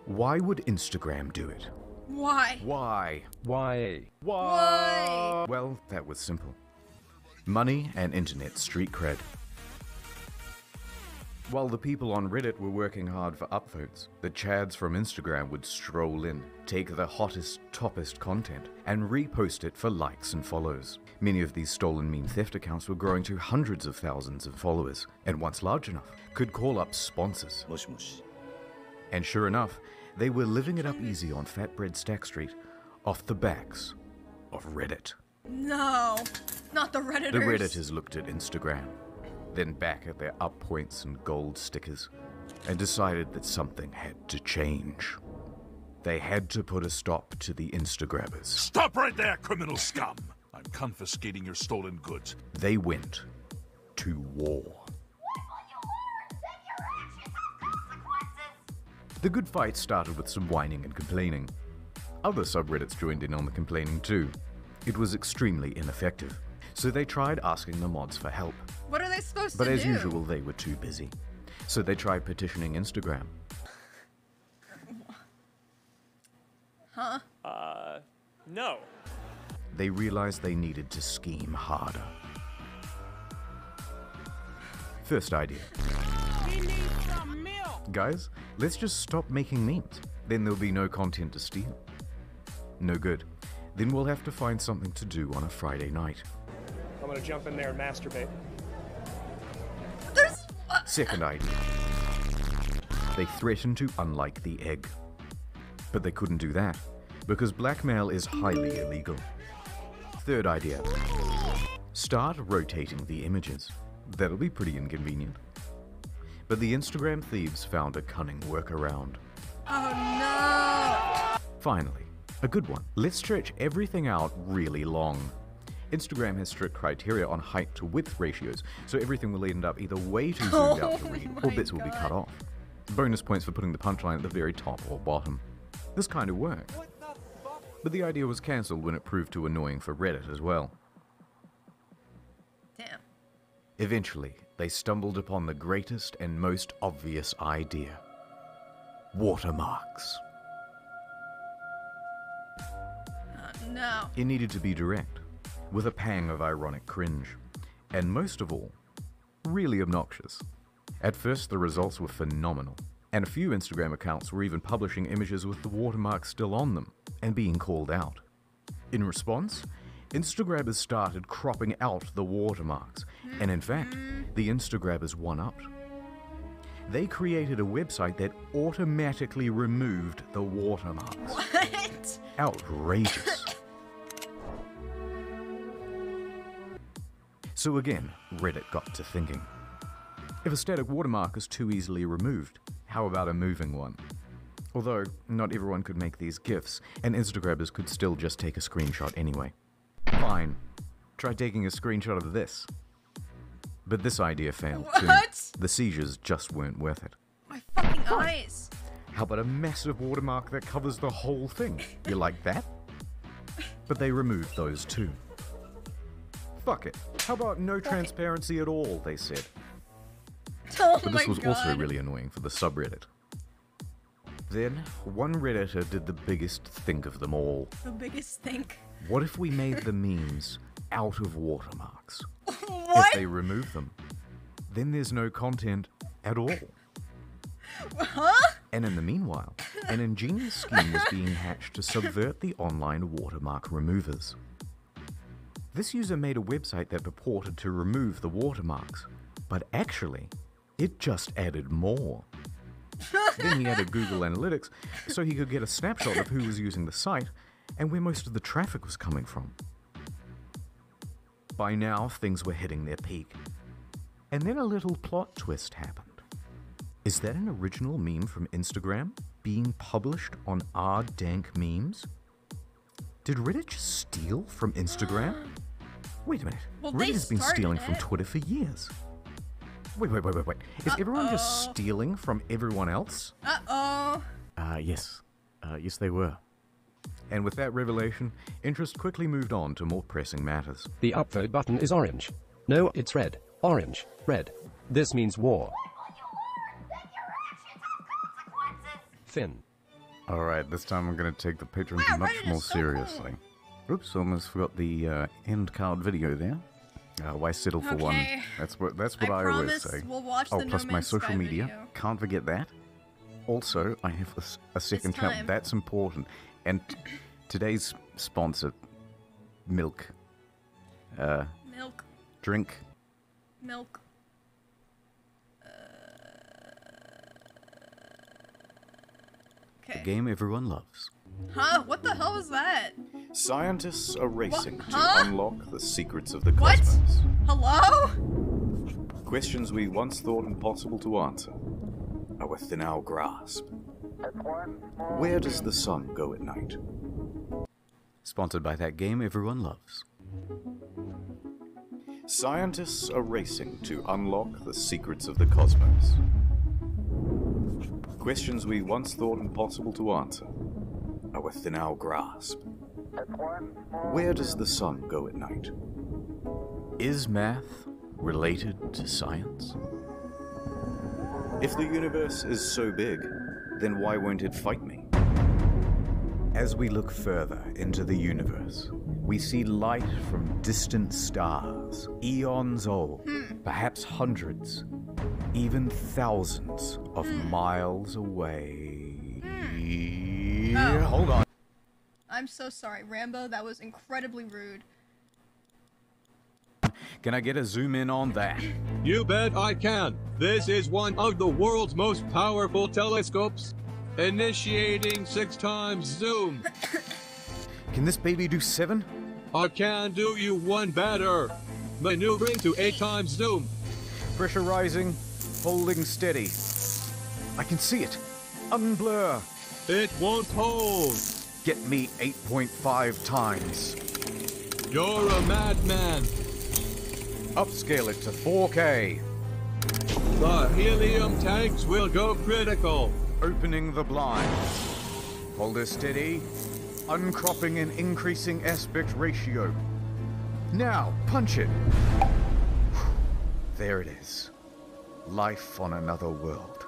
why would Instagram do it? Why? Why? Well, that was simple. Money and internet street cred. While the people on Reddit were working hard for upvotes, the chads from Instagram would stroll in, take the hottest, toppest content, and repost it for likes and follows. Many of these stolen meme theft accounts were growing to hundreds of thousands of followers, and once large enough, could call up sponsors. And sure enough, they were living it up easy on Fatbread Stack Street, off the backs of Reddit. No, not the Redditors. The Redditors looked at Instagram, then back at their up points and gold stickers, and decided that something had to change. They had to put a stop to the Instagrabbers. Stop right there, criminal scum! I'm confiscating your stolen goods. They went to war. The good fight started with some whining and complaining. Other subreddits joined in on the complaining too. It was extremely ineffective, so they tried asking the mods for help. What are they supposed But to do? as usual, they were too busy. So they tried petitioning Instagram. Huh? No. They realized they needed to scheme harder. First idea. We need some milk. Guys, let's just stop making memes. Then there'll be no content to steal. No good. Then we'll have to find something to do on a Friday night. I'm gonna jump in there and masturbate. Second idea. They threatened to unlike the egg. But they couldn't do that, because blackmail is highly illegal. Third idea. Start rotating the images. That'll be pretty inconvenient. But the Instagram thieves found a cunning workaround. Oh no! Finally, a good one. Let's stretch everything out really long. Instagram has strict criteria on height to width ratios, so everything will end up either way too zoomed out to read, or bits will be cut off. Bonus points for putting the punchline at the very top or bottom. This kind of worked. But the idea was cancelled when it proved too annoying for Reddit as well. Damn. Eventually, they stumbled upon the greatest and most obvious idea. Watermarks. No. It needed to be direct, with a pang of ironic cringe, and most of all, really obnoxious. At first, the results were phenomenal, and a few Instagram accounts were even publishing images with the watermark still on them, and being called out. In response, Instagrabbers started cropping out the watermarks, and in fact, the Instagrabbers one-upped. They created a website that automatically removed the watermarks. What? Outrageous. So again, Reddit got to thinking. If a static watermark is too easily removed, how about a moving one? Although, not everyone could make these GIFs, and Instagrammers could still just take a screenshot anyway. Fine. Try taking a screenshot of this. But this idea failed too. What? The seizures just weren't worth it. My fucking eyes. How about a massive watermark that covers the whole thing? You like that? But they removed those too. Fuck it. How about no transparency at all, they said. Oh But this my was God. also really annoying for the subreddit. Then, one Redditor did the biggest think of them all. The biggest think. What if we made the memes out of watermarks? What? If they remove them, then there's no content at all. Huh? And in the meanwhile, an ingenious scheme was being hatched to subvert the online watermark removers. This user made a website that purported to remove the watermarks, but actually, it just added more. Then he added Google Analytics so he could get a snapshot of who was using the site and where most of the traffic was coming from. By now, things were hitting their peak. And then a little plot twist happened. Is that an original meme from Instagram being published on our dank memes? Did Reddit just steal from Instagram? Wait a minute. Well, Reddit they has been started stealing from it. Twitter for years. Wait. Is everyone just stealing from everyone else? Uh-oh. Yes. Yes, they were. And with that revelation, interest quickly moved on to more pressing matters. The upvote button is orange. No, it's red. Orange. Red. This means war. Finn. Alright, this time I'm going to take the patrons much more seriously. Oops, almost forgot the end card video there. Why settle for one? Okay. That's what I always promise say. we'll watch oh, the plus No my Man's social Sky media. video. Can't forget that. Also, I have a second time. channel. That's important. And today's sponsor, milk. Milk. Drink. Milk. The game everyone loves. Huh? What the hell was that? Scientists are racing What? to Huh? unlock the secrets of the What? cosmos. Hello? Questions we once thought impossible to answer are within our grasp. Where does the sun go at night? Sponsored by that game everyone loves. Scientists are racing to unlock the secrets of the cosmos. Questions we once thought impossible to answer are within our grasp. Where does the sun go at night? Is math related to science? If the universe is so big, then why won't it fight me? As we look further into the universe, we see light from distant stars, eons old, perhaps hundreds, even thousands of miles away. Oh. Hold on. I'm so sorry, Rambo. That was incredibly rude. Can I get a zoom in on that? You bet I can. This is one of the world's most powerful telescopes. Initiating 6 times zoom. Can this baby do 7? I can do you one better. Maneuvering to 8 times zoom. Pressure rising, holding steady. I can see it. Unblur. It won't hold. Get me 8.5 times. You're a madman. Upscale it to 4K. The helium tanks will go critical. Opening the blinds. Hold her steady. Uncropping and increasing aspect ratio. Now, punch it. There it is. Life on another world.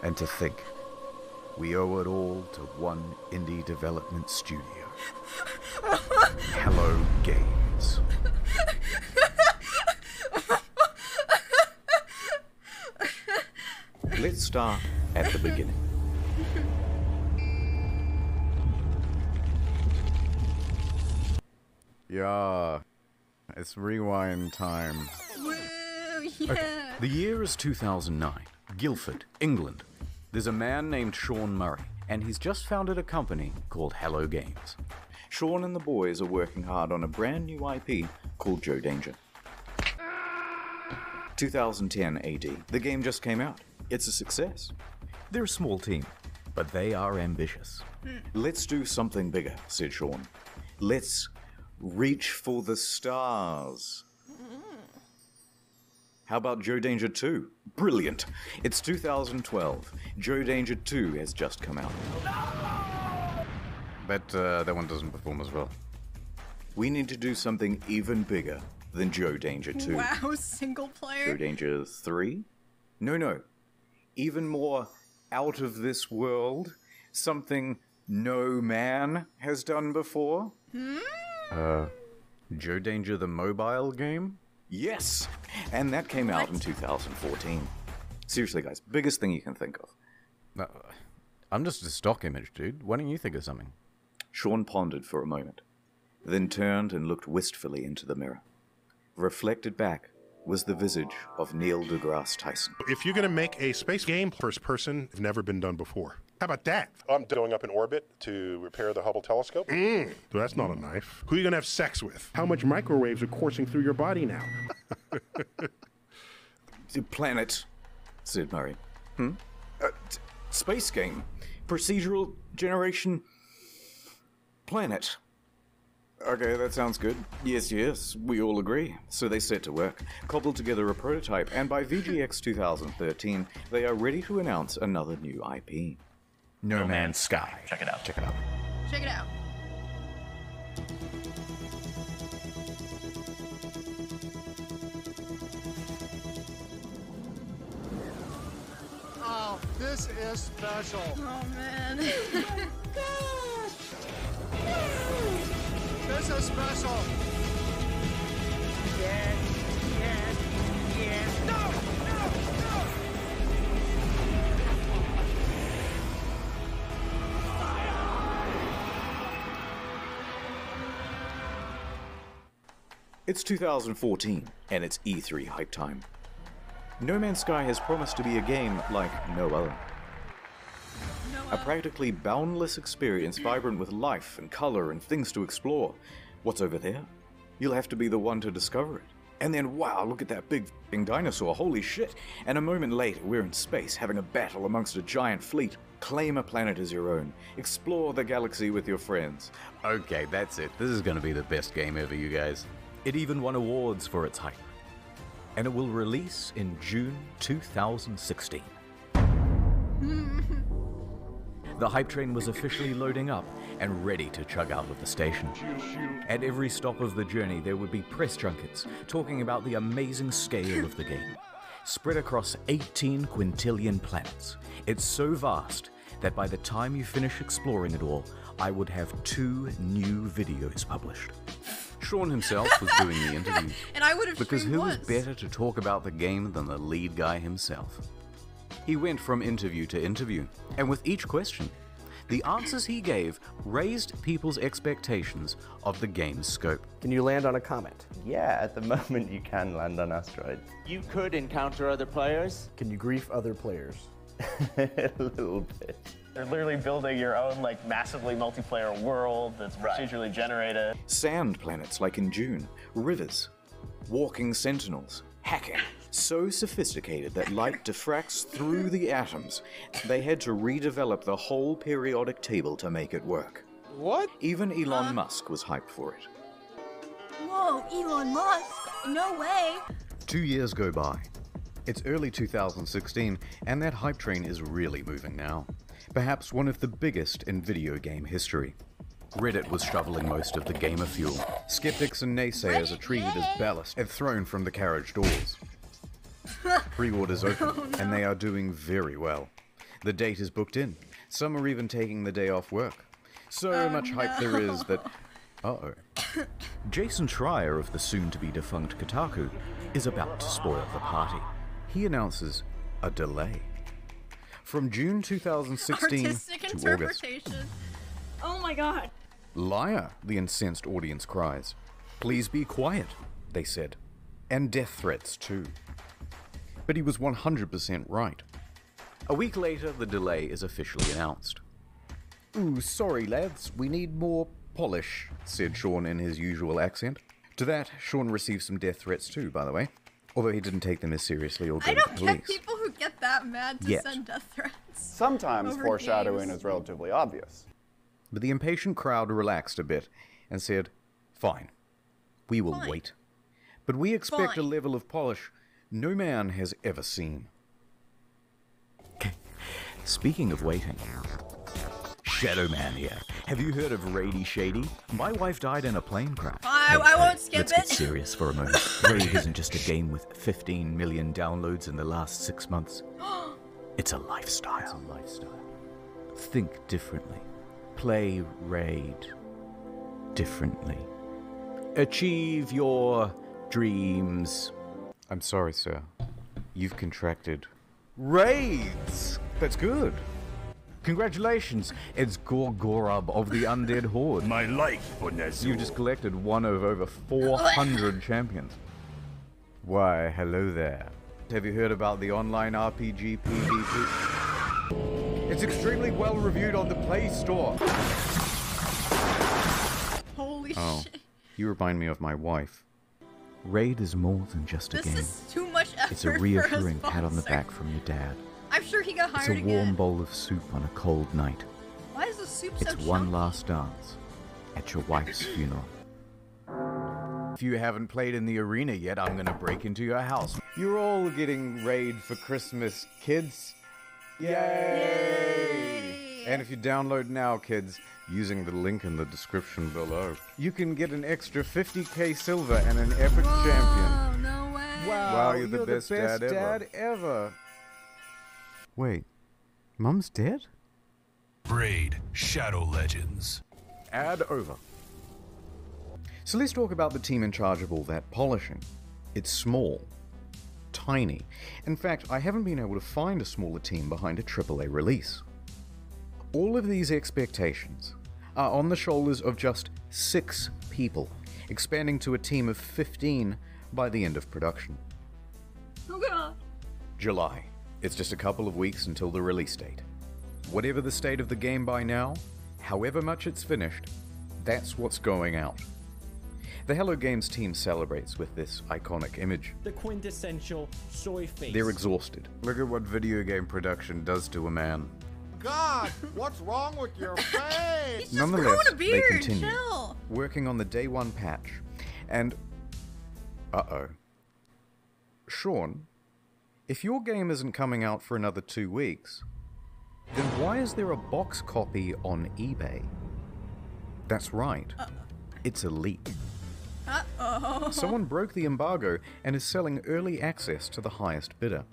And to think, we owe it all to one indie development studio. Hello Games. Let's start at the beginning. Yeah, it's rewind time. Woo, yeah. Okay. The year is 2009. Guildford, England. There's a man named Sean Murray, and he's just founded a company called Hello Games. Sean and the boys are working hard on a brand new IP called Joe Danger. 2010 AD. The game just came out. It's a success. They're a small team, but they are ambitious. Let's do something bigger, said Sean. Let's reach for the stars. How about Joe Danger 2? Brilliant. It's 2012. Joe Danger 2 has just come out. But that one doesn't perform as well. We need to do something even bigger than Joe Danger 2. Wow, single player. Joe Danger 3? No. Even more out of this world. Something no man has done before. Joe Danger the mobile game? Yes! And that came out in 2014. Seriously, guys, biggest thing you can think of. I'm just a stock image, dude. Why don't you think of something? Sean pondered for a moment, then turned and looked wistfully into the mirror. Reflected back was the visage of Neil deGrasse Tyson. If you're going to make a space game, first person, it's never been done before. How about that? I'm going up in orbit to repair the Hubble telescope. That's not a knife. Who are you going to have sex with? How much microwaves are coursing through your body now? The planet, said Murray. Space game. Procedural generation. Planet. Okay, that sounds good. Yes, we all agree. So they set to work, cobbled together a prototype, and by VGX 2013, they are ready to announce another new IP. No Man's Sky. Check it out. Check it out. Check it out. Oh, this is special. Oh, man. This is special. Yes. No. It's 2014, and it's E3 hype time. No Man's Sky has promised to be a game like no other. A practically boundless experience vibrant with life and color and things to explore. What's over there? You'll have to be the one to discover it. And then, wow, look at that big f***ing dinosaur, holy shit. And a moment later, we're in space, having a battle amongst a giant fleet. Claim a planet as your own. Explore the galaxy with your friends. Okay, that's it. This is going to be the best game ever, you guys. It even won awards for its hype. And it will release in June 2016. The hype train was officially loading up and ready to chug out of the station. At every stop of the journey, there would be press junkets talking about the amazing scale of the game. Spread across 18 quintillion planets. It's so vast that by the time you finish exploring it all, I would have 2 new videos published. Sean himself was doing the interviews. And I would have because who was once. better to talk about the game than the lead guy himself? He went from interview to interview, and with each question, the answers he gave raised people's expectations of the game's scope. Can you land on a comet? Yeah, at the moment you can land on asteroids. You could encounter other players. Can you grief other players? A little bit. They're literally building your own, like, massively multiplayer world that's procedurally generated. Sand planets like in Dune, rivers, walking sentinels, hacking. So sophisticated that light diffracts through the atoms, they had to redevelop the whole periodic table to make it work. What? Even Elon Musk was hyped for it. Whoa, Elon Musk? No way. 2 years go by. It's early 2016, and that hype train is really moving now. Perhaps one of the biggest in video game history. Reddit was shoveling most of the gamer fuel. Skeptics and naysayers are treated as ballast and thrown from the carriage doors. Pre-orders open, and they are doing very well. The date is booked in. Some are even taking the day off work. So much hype there is that... Uh-oh. Jason Schreier of the soon-to-be defunct Kotaku is about to spoil the party. He announces a delay. From June 2016 Artistic to August. interpretation. Oh my god. Liar, the incensed audience cries. Please be quiet, they said. And death threats too. But he was 100% right. A week later, the delay is officially announced. "Ooh, sorry lads, we need more polish," said Sean in his usual accent. To that, Sean received some death threats too, by the way, although he didn't take them as seriously or go I to don't the police. get people who get that mad to Yet. send death threats. Sometimes over foreshadowing games. is relatively obvious. But the impatient crowd relaxed a bit and said, "Fine, we will Fine. wait. But we expect a Fine. level of polish no man has ever seen." Speaking of waiting, Shadow Man here. Have you heard of Raidy Shady? My wife died in a plane crash. I won't skip Let's it. get serious for a moment. Raid isn't just a game with 15 million downloads in the last 6 months. It's a lifestyle. Think differently. Play Raid differently. Achieve your dreams. I'm sorry, sir. You've contracted Raids. That's good. Congratulations, it's Gorgorub of the Undead Horde. My life, Bonezu. You just collected one of over 400 champions. Why, hello there. Have you heard about the online RPG PvP? It's extremely well reviewed on the Play Store. Holy shit. You remind me of my wife. Raid is more than just a This game. is too much effort. It's a for reassuring a pat on the sponsor. back from your dad. I'm sure he got It's hired a warm again. bowl of soup on a cold night. Why is the soup so It's one chunky? last dance at your wife's funeral. If you haven't played in the arena yet, I'm gonna break into your house. You're all getting Raid for Christmas, kids. Yay! And if you download now, kids, using the link in the description below, you can get an extra 50k silver and an epic champion. No way. Wow, you're the best dad ever. Wait, Mum's dead? Raid Shadow Legends. Ad over. So let's talk about the team in charge of all that polishing. It's small. Tiny. In fact, I haven't been able to find a smaller team behind a AAA release. All of these expectations are on the shoulders of just 6 people, expanding to a team of 15 by the end of production. Oh god. July. It's just a couple of weeks until the release date. Whatever the state of the game by now, however much it's finished, that's what's going out. The Hello Games team celebrates with this iconic image. The quintessential soy face. They're exhausted. Look at what video game production does to a man. God, what's wrong with your face? Nonetheless, growing a beard, they continue, chill. working on the day 1 patch. And... uh-oh. Sean, if your game isn't coming out for another 2 weeks, then why is there a box copy on eBay? That's right. It's a leak. Uh-oh. Someone broke the embargo and is selling early access to the highest bidder.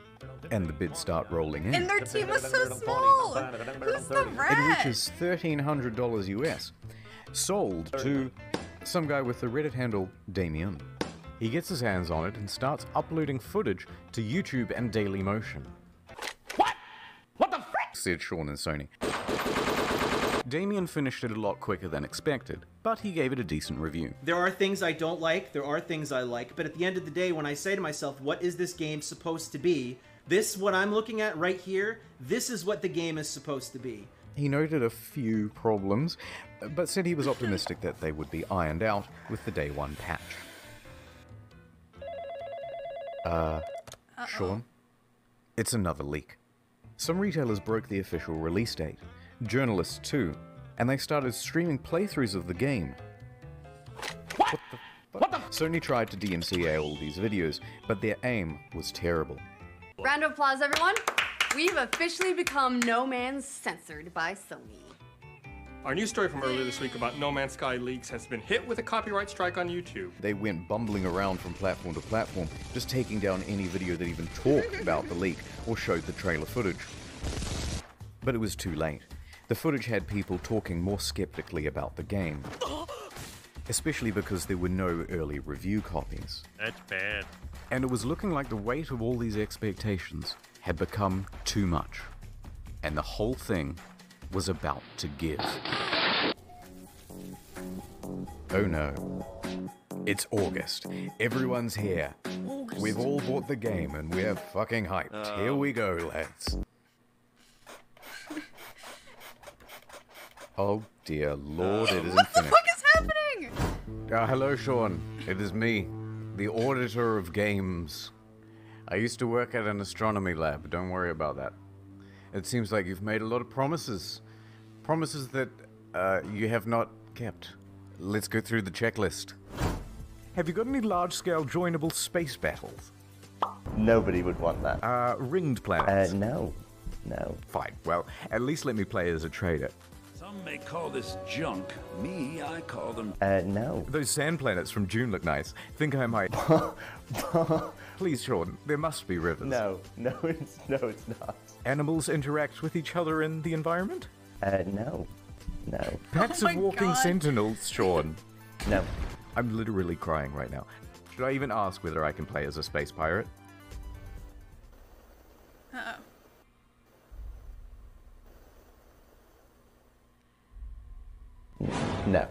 And the bids start rolling in. And their team was so small. Who's the It rat? reaches $1,300 US. Sold to some guy with the Reddit handle Damien. He gets his hands on it and starts uploading footage to YouTube and Dailymotion. What the frick? Said Sean and Sony. Damien finished it a lot quicker than expected, but he gave it a decent review. There are things I don't like, there are things I like, but at the end of the day, when I say to myself, what is this game supposed to be? This, what I'm looking at right here, this is what the game is supposed to be. He noted a few problems, but said he was optimistic that they would be ironed out with the day 1 patch. Sean? It's another leak. Some retailers broke the official release date. Journalists too. And they started streaming playthroughs of the game. What the Sony tried to DMCA all these videos, but their aim was terrible. Round of applause, everyone. We've officially become No Man's censored by Sony. Our news story from earlier this week about No Man's Sky leaks has been hit with a copyright strike on YouTube. They went bumbling around from platform to platform, just taking down any video that even talked about the leak or showed the trailer footage. But it was too late. The footage had people talking more skeptically about the game. Especially because there were no early review copies. That's bad. And it was looking like the weight of all these expectations had become too much. And the whole thing was about to give. Oh no. It's August. Everyone's here. We've all bought the game and we're fucking hyped. Here we go, lads. Oh dear lord, it isn't finished. What is happening? Hello, Sean. It is me, the auditor of games. I used to work at an astronomy lab. Don't worry about that. It seems like you've made a lot of promises. Promises that you have not kept. Let's go through the checklist. Have you got any large-scale joinable space battles? Nobody would want that. Ringed planets? No. No. Fine. Well, at least let me play as a trader. Some may call this junk. Me, I call them... No. Those sand planets from June look nice. Think I might... Please, Sean, there must be rivers. No, it's not. Animals interact with each other in the environment? No. Pets of walking sentinels, Sean. No. I'm literally crying right now. Should I even ask whether I can play as a space pirate? Uh-oh. No.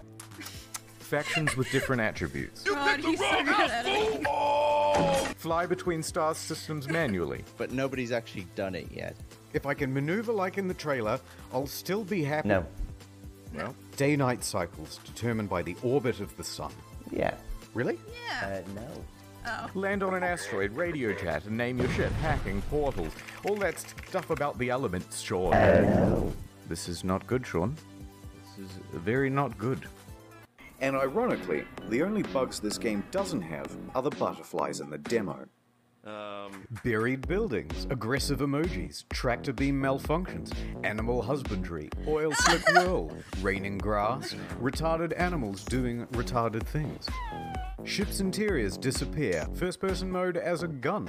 Factions with different attributes. God, he's so good at it. Fly between star systems manually. But nobody's actually done it yet. If I can maneuver like in the trailer, I'll still be happy. No. Well, day-night cycles determined by the orbit of the sun. Yeah. Really? Yeah. No. Oh. Land on an asteroid, radio chat, and name your ship, hacking, portals. All that stuff about the elements, Sean. No. This is not good, Sean. This is very not good. And ironically, the only bugs this game doesn't have are the butterflies in the demo. Buried buildings, aggressive emojis, tractor beam malfunctions, animal husbandry, oil slick whirl, raining grass, retarded animals doing retarded things. Ship's interiors disappear, first person mode as a gun.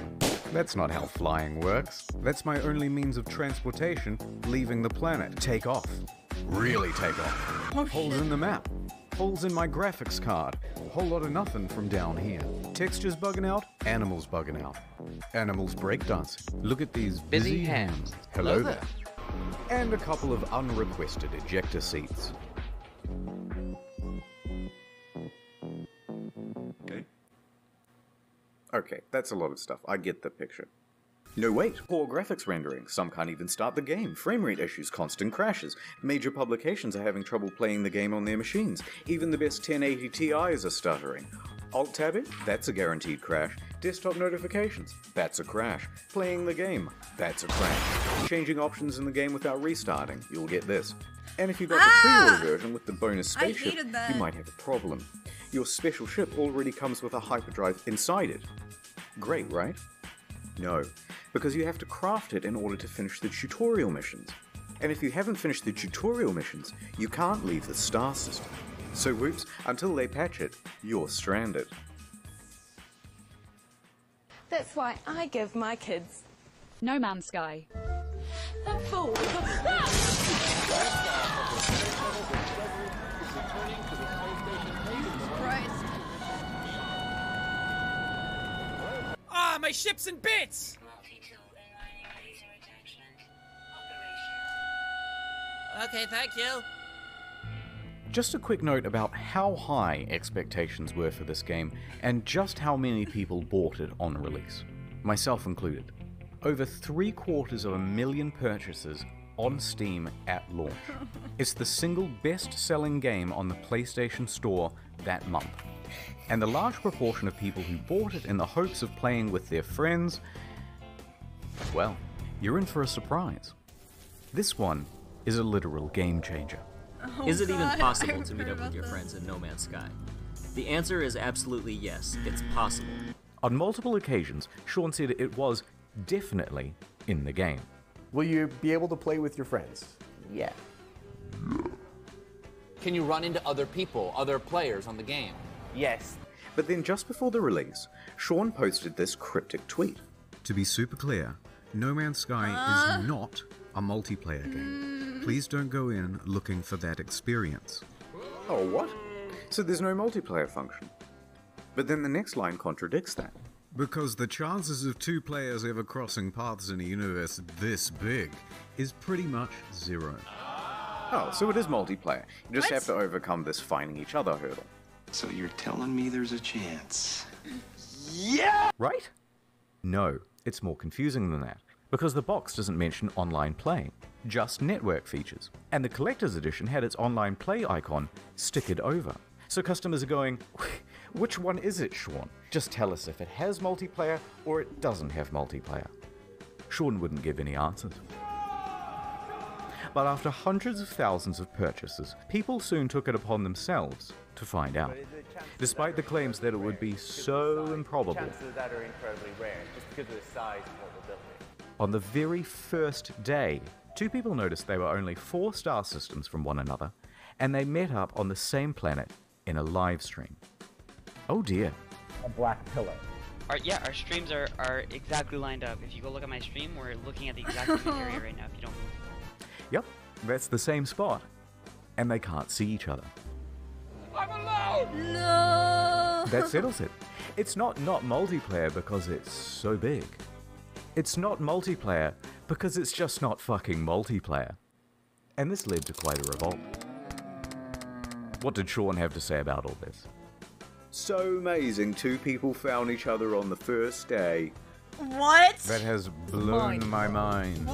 That's not how flying works. That's my only means of transportation, leaving the planet. Take off. Really take off. Oh, Holes shit. in the map. Holes in my graphics card. Whole lot of nothing from down here. Textures bugging out, animals bugging out. Animals breakdancing. Look at these busy hands. Hello there. And a couple of unrequested ejector seats. Okay, that's a lot of stuff. I get the picture. No wait, poor graphics rendering. Some can't even start the game. Frame rate issues, constant crashes. Major publications are having trouble playing the game on their machines. Even the best 1080 Ti's are stuttering. Alt-tabbing? That's a guaranteed crash. Desktop notifications? That's a crash. Playing the game? That's a crash. Changing options in the game without restarting? You'll get this. And if you got the pre-order version with the bonus spaceship, you might have a problem. Your special ship already comes with a hyperdrive inside it. Great, right? No, because you have to craft it in order to finish the tutorial missions. And if you haven't finished the tutorial missions, you can't leave the star system. So whoops, until they patch it, you're stranded. That's why I give my kids No Man's Sky. a fool. Christ. Ah, my ship's in bits! Okay, thank you. Just a quick note about how high expectations were for this game, and just how many people bought it on release, myself included. Over 750,000 purchases on Steam at launch. It's the single best-selling game on the PlayStation Store that month. And the large proportion of people who bought it in the hopes of playing with their friends, well, you're in for a surprise. This one is a literal game changer. Oh, Is it even God, possible I to meet heard up with about your this. friends in No Man's Sky? The answer is absolutely yes, it's possible. On multiple occasions, Sean said it was definitely in the game. Will you be able to play with your friends? Yeah. Can you run into other people, other players on the game? Yes. But then just before the release, Sean posted this cryptic tweet. To be super clear, No Man's Sky is not a multiplayer game. Please don't go in looking for that experience. Oh, what? So there's no multiplayer function. But then the next line contradicts that. Because the chances of two players ever crossing paths in a universe this big is pretty much zero. Oh, so it is multiplayer. You just have to overcome this finding each other hurdle. So you're telling me there's a chance? Yeah! Right? No, it's more confusing than that. Because the box doesn't mention online playing. just network features. And the collector's edition had its online play icon stickered over. So customers are going, which one is it, Sean? Just tell us if it has multiplayer or it doesn't have multiplayer. Sean wouldn't give any answers. But after hundreds of thousands of purchases, people soon took it upon themselves to find out. Despite the claims that it would be so improbable, Chances that are incredibly rare, just because of the size of what we're building. on the very first day, two people noticed they were only 4 star systems from one another, and they met up on the same planet in a live stream. Oh dear. A black pillow. Our streams are exactly lined up. If you go look at my stream, we're looking at the exact same area right now if you don't move. Yep, that's the same spot. And they can't see each other. I'm alone! No! That settles it. It's not multiplayer because it's so big. It's not multiplayer because it's just not fucking multiplayer. And this led to quite a revolt. What did Sean have to say about all this? So amazing, 2 people found each other on the first day. What? That has blown my mind.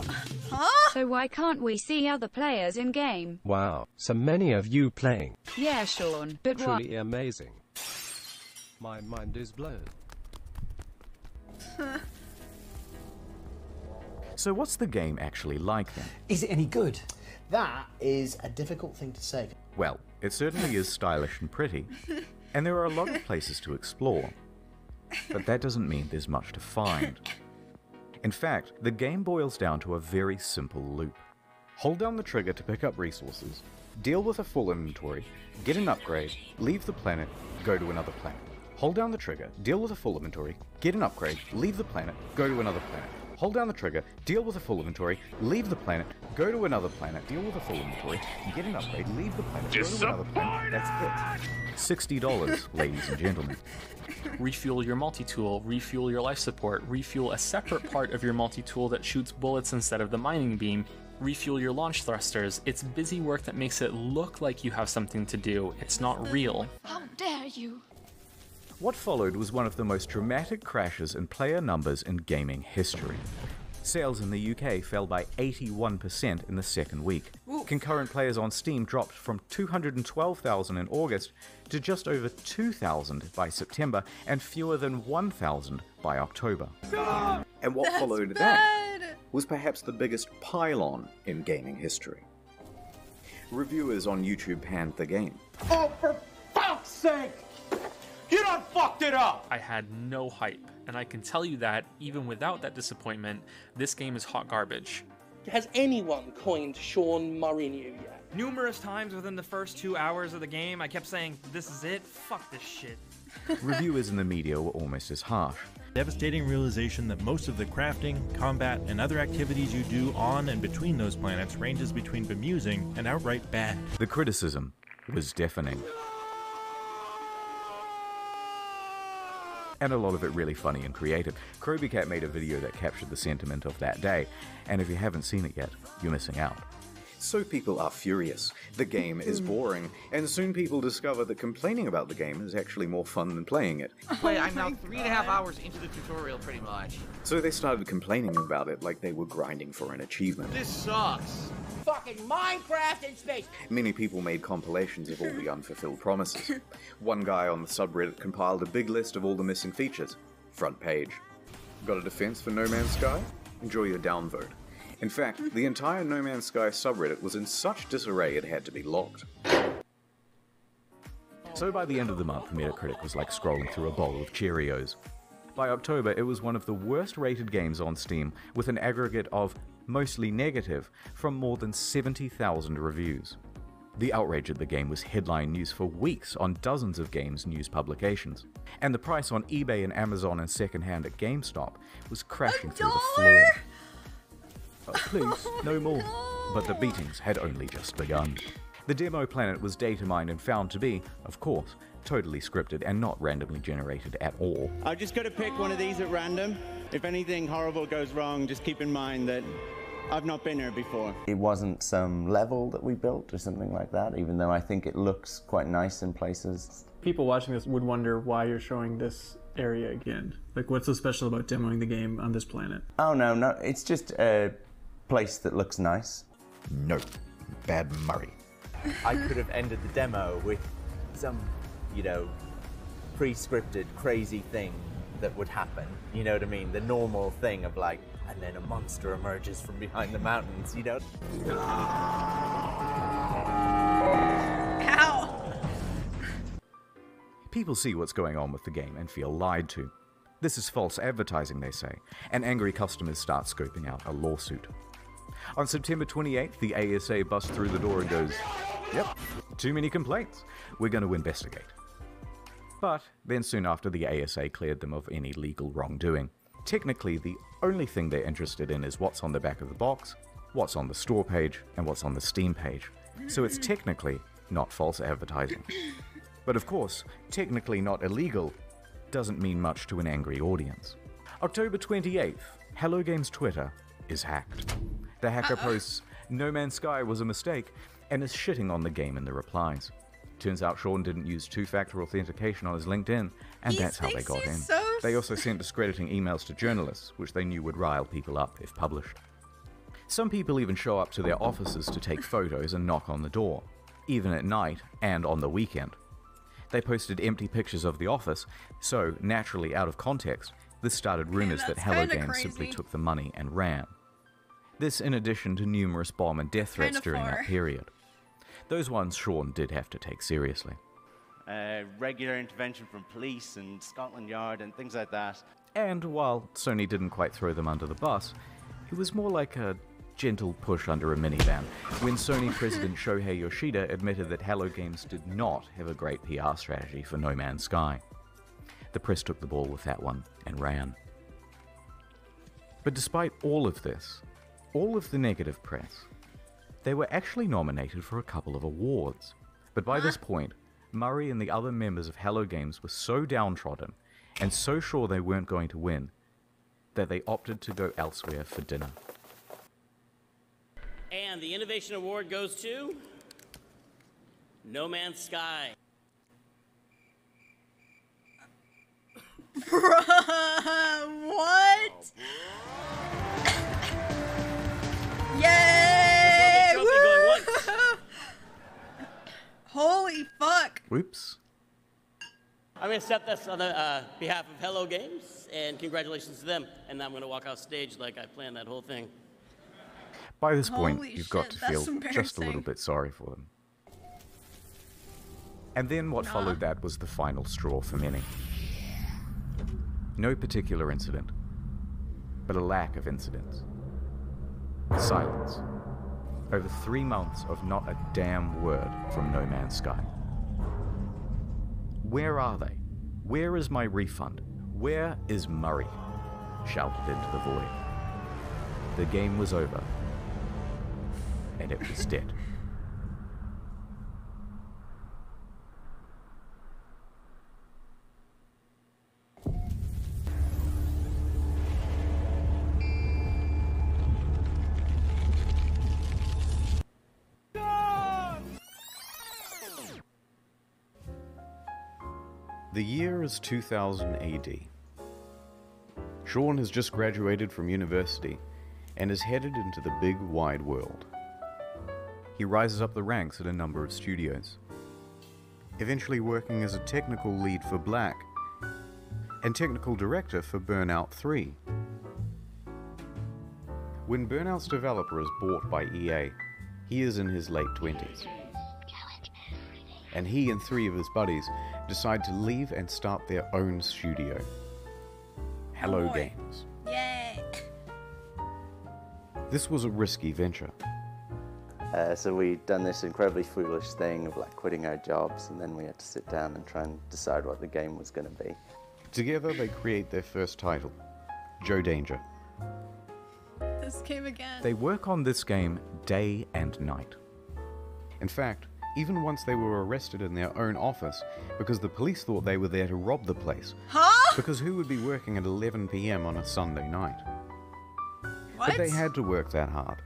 Huh? So why can't we see other players in game? Wow, so many of you playing. Yeah, Sean, but what? Truly amazing. My mind is blown. So what's the game actually like then? Is it any good? That is a difficult thing to say. Well, it certainly is stylish and pretty, and there are a lot of places to explore. But that doesn't mean there's much to find. In fact, the game boils down to a very simple loop. Hold down the trigger to pick up resources, deal with a full inventory, get an upgrade, leave the planet, go to another planet. Hold down the trigger, deal with a full inventory, get an upgrade, leave the planet, go to another planet. Hold down the trigger, deal with a full inventory, leave the planet, go to another planet, deal with a full inventory, get an upgrade, leave the planet, go to another planet. That's it. $60, ladies and gentlemen. Refuel your multi-tool, refuel your life support, refuel a separate part of your multi-tool that shoots bullets instead of the mining beam, refuel your launch thrusters. It's busy work that makes it look like you have something to do. It's not real. How dare you? What followed was one of the most dramatic crashes in player numbers in gaming history. Sales in the UK fell by 81% in the second week. Concurrent players on Steam dropped from 212,000 in August to just over 2,000 by September and fewer than 1,000 by October. And what That's followed bad. that was perhaps the biggest pylon in gaming history. Reviewers on YouTube panned the game. Oh, for fuck's sake! You done fucked it up! I had no hype, and I can tell you that, even without that disappointment, this game is hot garbage. Has anyone coined Sean Mourinho yet? Numerous times within the first 2 hours of the game, I kept saying, this is it? Fuck this shit. Reviewers in the media were almost as harsh. Devastating realization that most of the crafting, combat, and other activities you do on and between those planets ranges between bemusing and outright bad. The criticism was deafening. And a lot of it really funny and creative. Krobycat made a video that captured the sentiment of that day, and if you haven't seen it yet, you're missing out. So people are furious. The game is boring, and soon people discover that complaining about the game is actually more fun than playing it. Wait, I'm now 3.5 hours into the tutorial, pretty much. So they started complaining about it like they were grinding for an achievement. This sucks. Fucking Minecraft in space! Many people made compilations of all the unfulfilled promises. One guy on the subreddit compiled a big list of all the missing features. Front page. Got a defense for No Man's Sky? Enjoy your downvote. In fact, the entire No Man's Sky subreddit was in such disarray it had to be locked. So by the end of the month, Metacritic was like scrolling through a bowl of Cheerios. By October, it was one of the worst rated games on Steam, with an aggregate of mostly negative from more than 70,000 reviews. The outrage at the game was headline news for weeks on dozens of games news publications, and the price on eBay and Amazon and secondhand at GameStop was crashing through the floor. Please, no more. But the beatings had only just begun. The demo planet was data mined and found to be, of course, totally scripted and not randomly generated at all. I've just got to pick one of these at random. If anything horrible goes wrong, just keep in mind that I've not been here before. It wasn't some level that we built or something like that, even though I think it looks quite nice in places. People watching this would wonder why you're showing this area again. Like, what's so special about demoing the game on this planet? Oh, no, it's just a place that looks nice. No. Bad Murray. I could have ended the demo with some, you know, pre-scripted crazy thing that would happen. You know what I mean? The normal thing of like, and then a monster emerges from behind the mountains, you know? Ow! People see what's going on with the game and feel lied to. This is false advertising, they say, and angry customers start scoping out a lawsuit. On September 28th, the ASA busts through the door and goes, "Yep, too many complaints. We're going to investigate." But then soon after, the ASA cleared them of any legal wrongdoing. Technically, the only thing they're interested in is what's on the back of the box, what's on the store page, and what's on the Steam page. So it's technically not false advertising. But of course, technically not illegal doesn't mean much to an angry audience. October 28th, Hello Games Twitter is hacked. The hacker posts, "No Man's Sky was a mistake," and is shitting on the game in the replies. Turns out Sean didn't use two-factor authentication on his LinkedIn, and that's how they got in. They also sent discrediting emails to journalists, which they knew would rile people up if published. Some people even show up to their offices to take photos and knock on the door, even at night and on the weekend. They posted empty pictures of the office, so, naturally out of context, this started rumors that Hello Games simply took the money and ran. This in addition to numerous bomb and death threats during that period. Those ones Sean did have to take seriously. Regular intervention from police and Scotland Yard and things like that. And while Sony didn't quite throw them under the bus, it was more like a gentle push under a minivan when Sony President Shohei Yoshida admitted that Hello Games did not have a great PR strategy for No Man's Sky. The press took the ball with that one and ran. But despite all of this, all of the negative press, they were actually nominated for a couple of awards. But by this point, Murray and the other members of Hello Games were so downtrodden and so sure they weren't going to win that they opted to go elsewhere for dinner. And the Innovation Award goes to No Man's Sky. Bruh, what? Yay! Woo! Holy fuck! Whoops. I'm going to accept this on the behalf of Hello Games, and congratulations to them. And I'm going to walk off stage like I planned that whole thing. By this point, Holy you've got shit, to that's feel just a embarrassing. little bit sorry for them. And then what followed that was the final straw for many. No particular incident, but a lack of incidents. Silence. Over 3 months of not a damn word from No Man's Sky. Where are they? Where is my refund? Where is Murray? Shouted into the void. The game was over. And it was dead. The year is 2000 AD. Sean has just graduated from university and is headed into the big wide world. He rises up the ranks at a number of studios, eventually working as a technical lead for Black and technical director for Burnout 3. When Burnout's developer is bought by EA, he is in his late 20s. And he and 3 of his buddies decide to leave and start their own studio, Hello Games. Yay! This was a risky venture. So we'd done this incredibly foolish thing of like quitting our jobs, and then we had to sit down and try and decide what the game was going to be. Together they create their first title, Joe Danger. This game again. They work on this game day and night. In fact, even once they were arrested in their own office because the police thought they were there to rob the place. Huh? Because who would be working at 11 PM on a Sunday night? What? But they had to work that hard.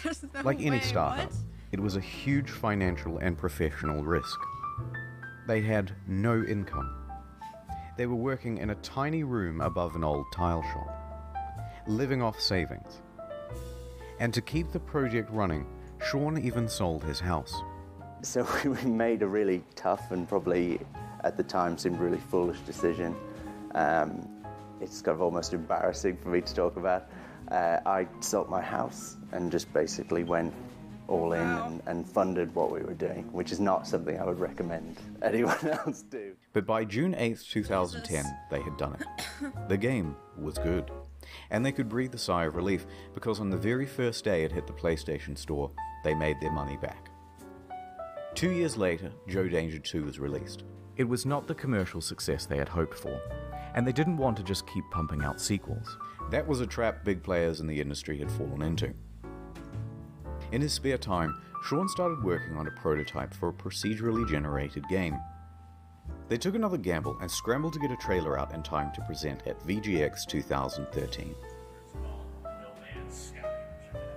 There's no Like any way, startup, what? it was a huge financial and professional risk. They had no income. They were working in a tiny room above an old tile shop, living off savings. And to keep the project running, Sean even sold his house. So we made a really tough and probably at the time seemed really foolish decision. It's kind of almost embarrassing for me to talk about. I sold my house and just basically went all in and funded what we were doing, which is not something I would recommend anyone else do. But by June 8th, 2010, they had done it. The game was good. And they could breathe a sigh of relief because on the very first day it hit the PlayStation Store, they made their money back. 2 years later, Joe Danger 2 was released. It was not the commercial success they had hoped for, and they didn't want to just keep pumping out sequels. That was a trap big players in the industry had fallen into. In his spare time, Sean started working on a prototype for a procedurally generated game. They took another gamble and scrambled to get a trailer out in time to present at VGX 2013.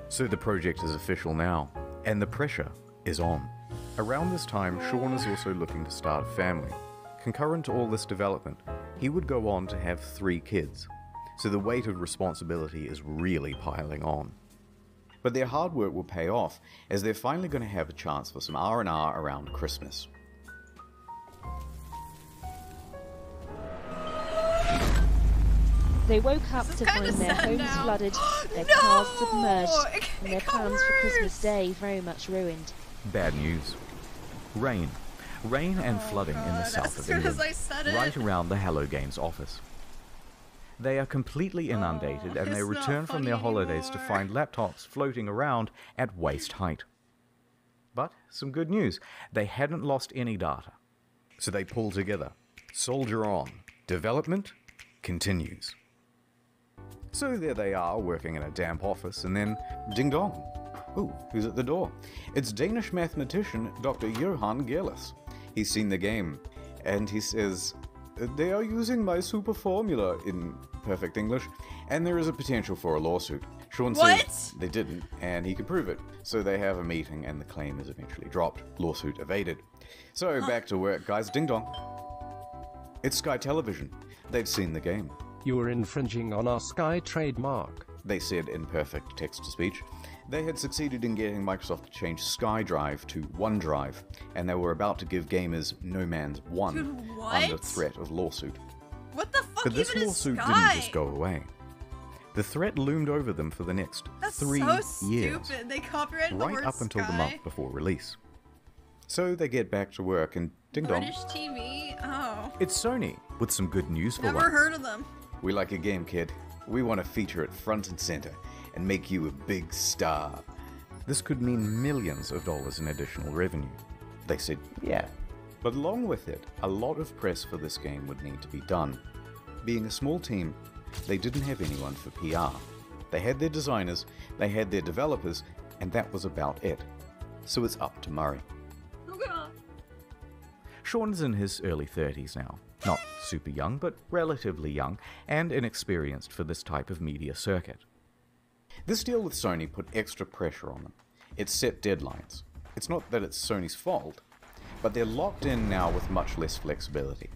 So the project is official now, and the pressure is on. Around this time, Sean is also looking to start a family. Concurrent to all this development, he would go on to have 3 kids, so the weight of responsibility is really piling on. But their hard work will pay off, as they're finally going to have a chance for some R&R around Christmas. They woke up to find their homes flooded, their cars submerged, and their plans for Christmas Day very much ruined. Bad news. Rain. Rain and flooding in the south of England, right around the Hello Games office. They are completely inundated and they return from their holidays to find laptops floating around at waist height. But some good news, they hadn't lost any data. So they pull together. Soldier on. Development continues. So there they are, working in a damp office, and then ding dong. Ooh, who's at the door? It's Danish mathematician Dr. Johan Gerlis. He's seen the game, and he says, "They are using my super formula," in perfect English, and there is a potential for a lawsuit. Sean says they didn't, and he can prove it. So they have a meeting, and the claim is eventually dropped. Lawsuit evaded. So back to work, guys. Ding dong. It's Sky Television. They've seen the game. You are infringing on our Sky trademark, they said in perfect text-to-speech. They had succeeded in getting Microsoft to change SkyDrive to OneDrive, and they were about to give gamers No Man's 1 under threat of lawsuit. What the fuck? But this lawsuit didn't just go away. The threat loomed over them for the next 3 years, stupid. They copyrighted the right word up until the Sky. month before release. So they get back to work, and ding dong. British TV? Oh. It's Sony, with some good news for Never once. heard of them. We like your game, kid. We want to feature it front and center and make you a big star. This could mean millions of dollars in additional revenue. They said, yeah. But along with it, a lot of press for this game would need to be done. Being a small team, they didn't have anyone for PR. They had their designers, they had their developers, and that was about it. So it's up to Murray. Sean is in his early 30s now. Not super young, but relatively young, and inexperienced for this type of media circuit. This deal with Sony put extra pressure on them. It set deadlines. It's not that it's Sony's fault, but they're locked in now with much less flexibility.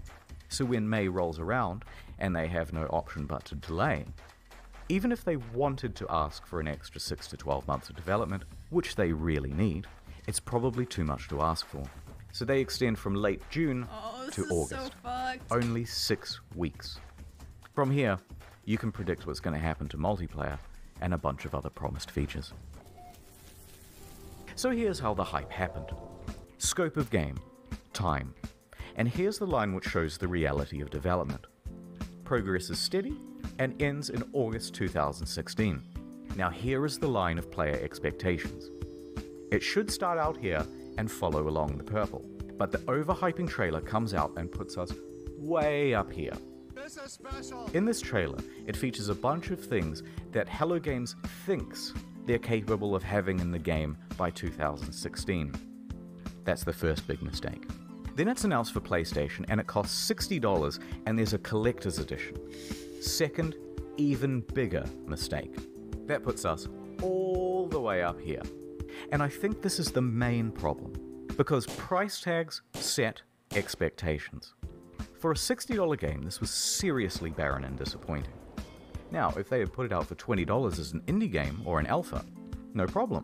So when May rolls around, and they have no option but to delay, even if they wanted to ask for an extra 6 to 12 months of development, which they really need, it's probably too much to ask for. So they extend from late June to August. Only 6 weeks. From here, you can predict what's going to happen to multiplayer and a bunch of other promised features. So here's how the hype happened. Scope of game. Time. And here's the line which shows the reality of development. Progress is steady and ends in August 2016. Now here is the line of player expectations. It should start out here and follow along the purple, but the overhyping trailer comes out and puts us way up here. In this trailer, it features a bunch of things that Hello Games thinks they're capable of having in the game by 2016. That's the first big mistake. Then it's announced for PlayStation and it costs $60 and there's a collector's edition. Second, even bigger mistake. That puts us all the way up here. And I think this is the main problem, because price tags set expectations. For a $60 game, this was seriously barren and disappointing. Now, if they had put it out for $20 as an indie game or an alpha, no problem.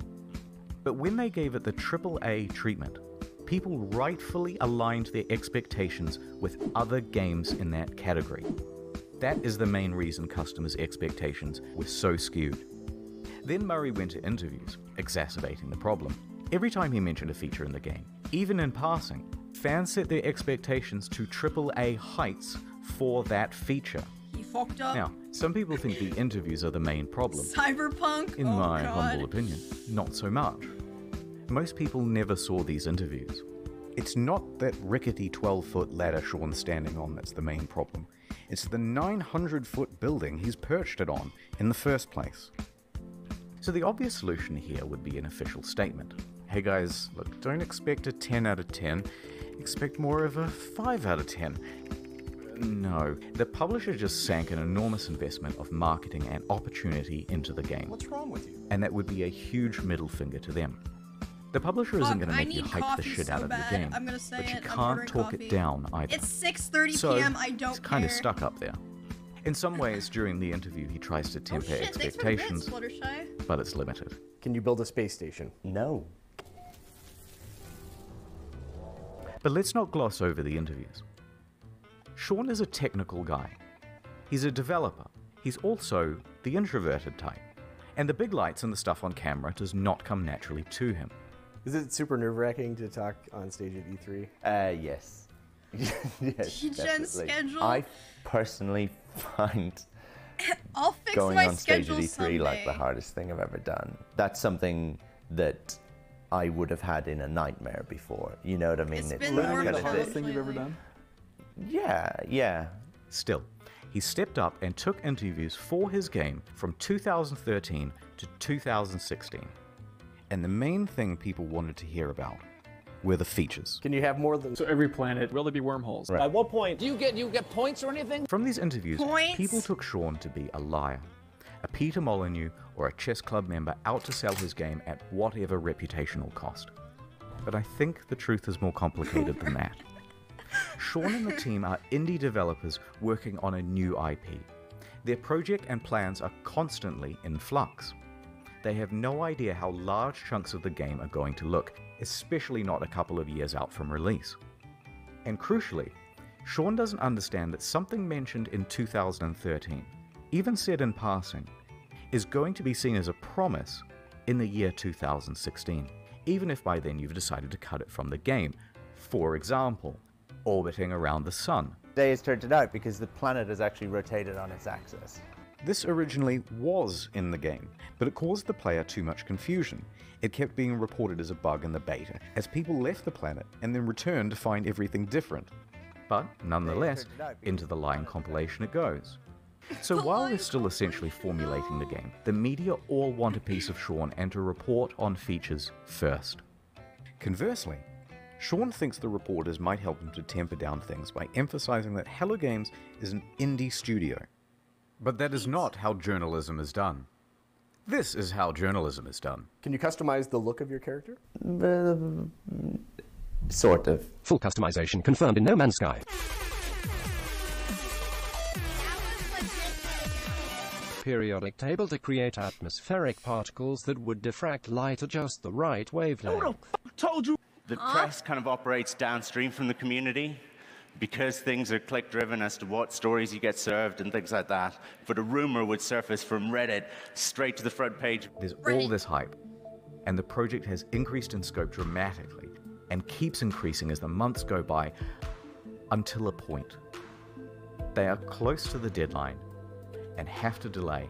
But when they gave it the AAA treatment, people rightfully aligned their expectations with other games in that category. That is the main reason customers' expectations were so skewed. Then Murray went to interviews, exacerbating the problem. Every time he mentioned a feature in the game, even in passing, fans set their expectations to AAA heights for that feature. He fucked up. Now, some people think the interviews are the main problem. Cyberpunk? In Oh, my God. humble opinion, not so much. Most people never saw these interviews. It's not that rickety 12-foot ladder Sean's standing on that's the main problem. It's the 900-foot building he's perched it on in the first place. So the obvious solution here would be an official statement. Hey guys, look, don't expect a 10 out of 10. Expect more of a 5 out of 10. No, the publisher just sank an enormous investment of marketing and opportunity into the game. What's wrong with you? And that would be a huge middle finger to them. The publisher isn't going to make you hype the shit out of the game, I'm gonna say but you it. I'm can't ordering talk coffee. it down either. It's 6:30 So, p.m. I don't it's kind of care. stuck up there. In some ways, during the interview, he tries to temper Shit, thanks for the expectations, bits, Fluttershy. but it's limited. Can you build a space station? No. But let's not gloss over the interviews. Sean is a technical guy. He's a developer. He's also the introverted type. And the big lights and the stuff on camera does not come naturally to him. Is it super nerve-wracking to talk on stage at E3? Yes. Yes, Gen definitely. schedule? I personally find I'll fix going my on stage at schedule E3 like the someday. hardest thing I've ever done. That's something that I would have had in a nightmare before. You know what I mean? It's been that more kind the of hardest thing. thing you've ever done? Yeah. Still, he stepped up and took interviews for his game from 2013 to 2016. And the main thing people wanted to hear about were the features. Can you have more than... So every planet, will there be wormholes? At what point... Do you get points or anything? From these interviews, Points. people took Sean to be a liar, a Peter Molyneux or a chess club member out to sell his game at whatever reputational cost. But I think the truth is more complicated than that. Sean and the team are indie developers working on a new IP. Their project and plans are constantly in flux. They have no idea how large chunks of the game are going to look, especially not a couple of years out from release. And crucially, Sean doesn't understand that something mentioned in 2013, even said in passing, is going to be seen as a promise in the year 2016, even if by then you've decided to cut it from the game. For example, orbiting around the sun. Day has turned it out because the planet has actually rotated on its axis. This originally was in the game, but it caused the player too much confusion. It kept being reported as a bug in the beta, as people left the planet and then returned to find everything different. But nonetheless, into the lying compilation it goes. So while they're still essentially formulating the game, the media all want a piece of Sean and to report on features first. Conversely, Sean thinks the reporters might help him to temper down things by emphasizing that Hello Games is an indie studio. But that is not how journalism is done. This is how journalism is done. Can you customize the look of your character? Sort of. Full customization confirmed in No Man's Sky. Periodic table to create atmospheric particles that would diffract light at just the right wavelength. Told you! The press kind of operates downstream from the community because things are click-driven as to what stories you get served and things like that. But a rumor would surface from Reddit straight to the front page. There's all this hype, and the project has increased in scope dramatically and keeps increasing as the months go by until a point. They are close to the deadline and have to delay,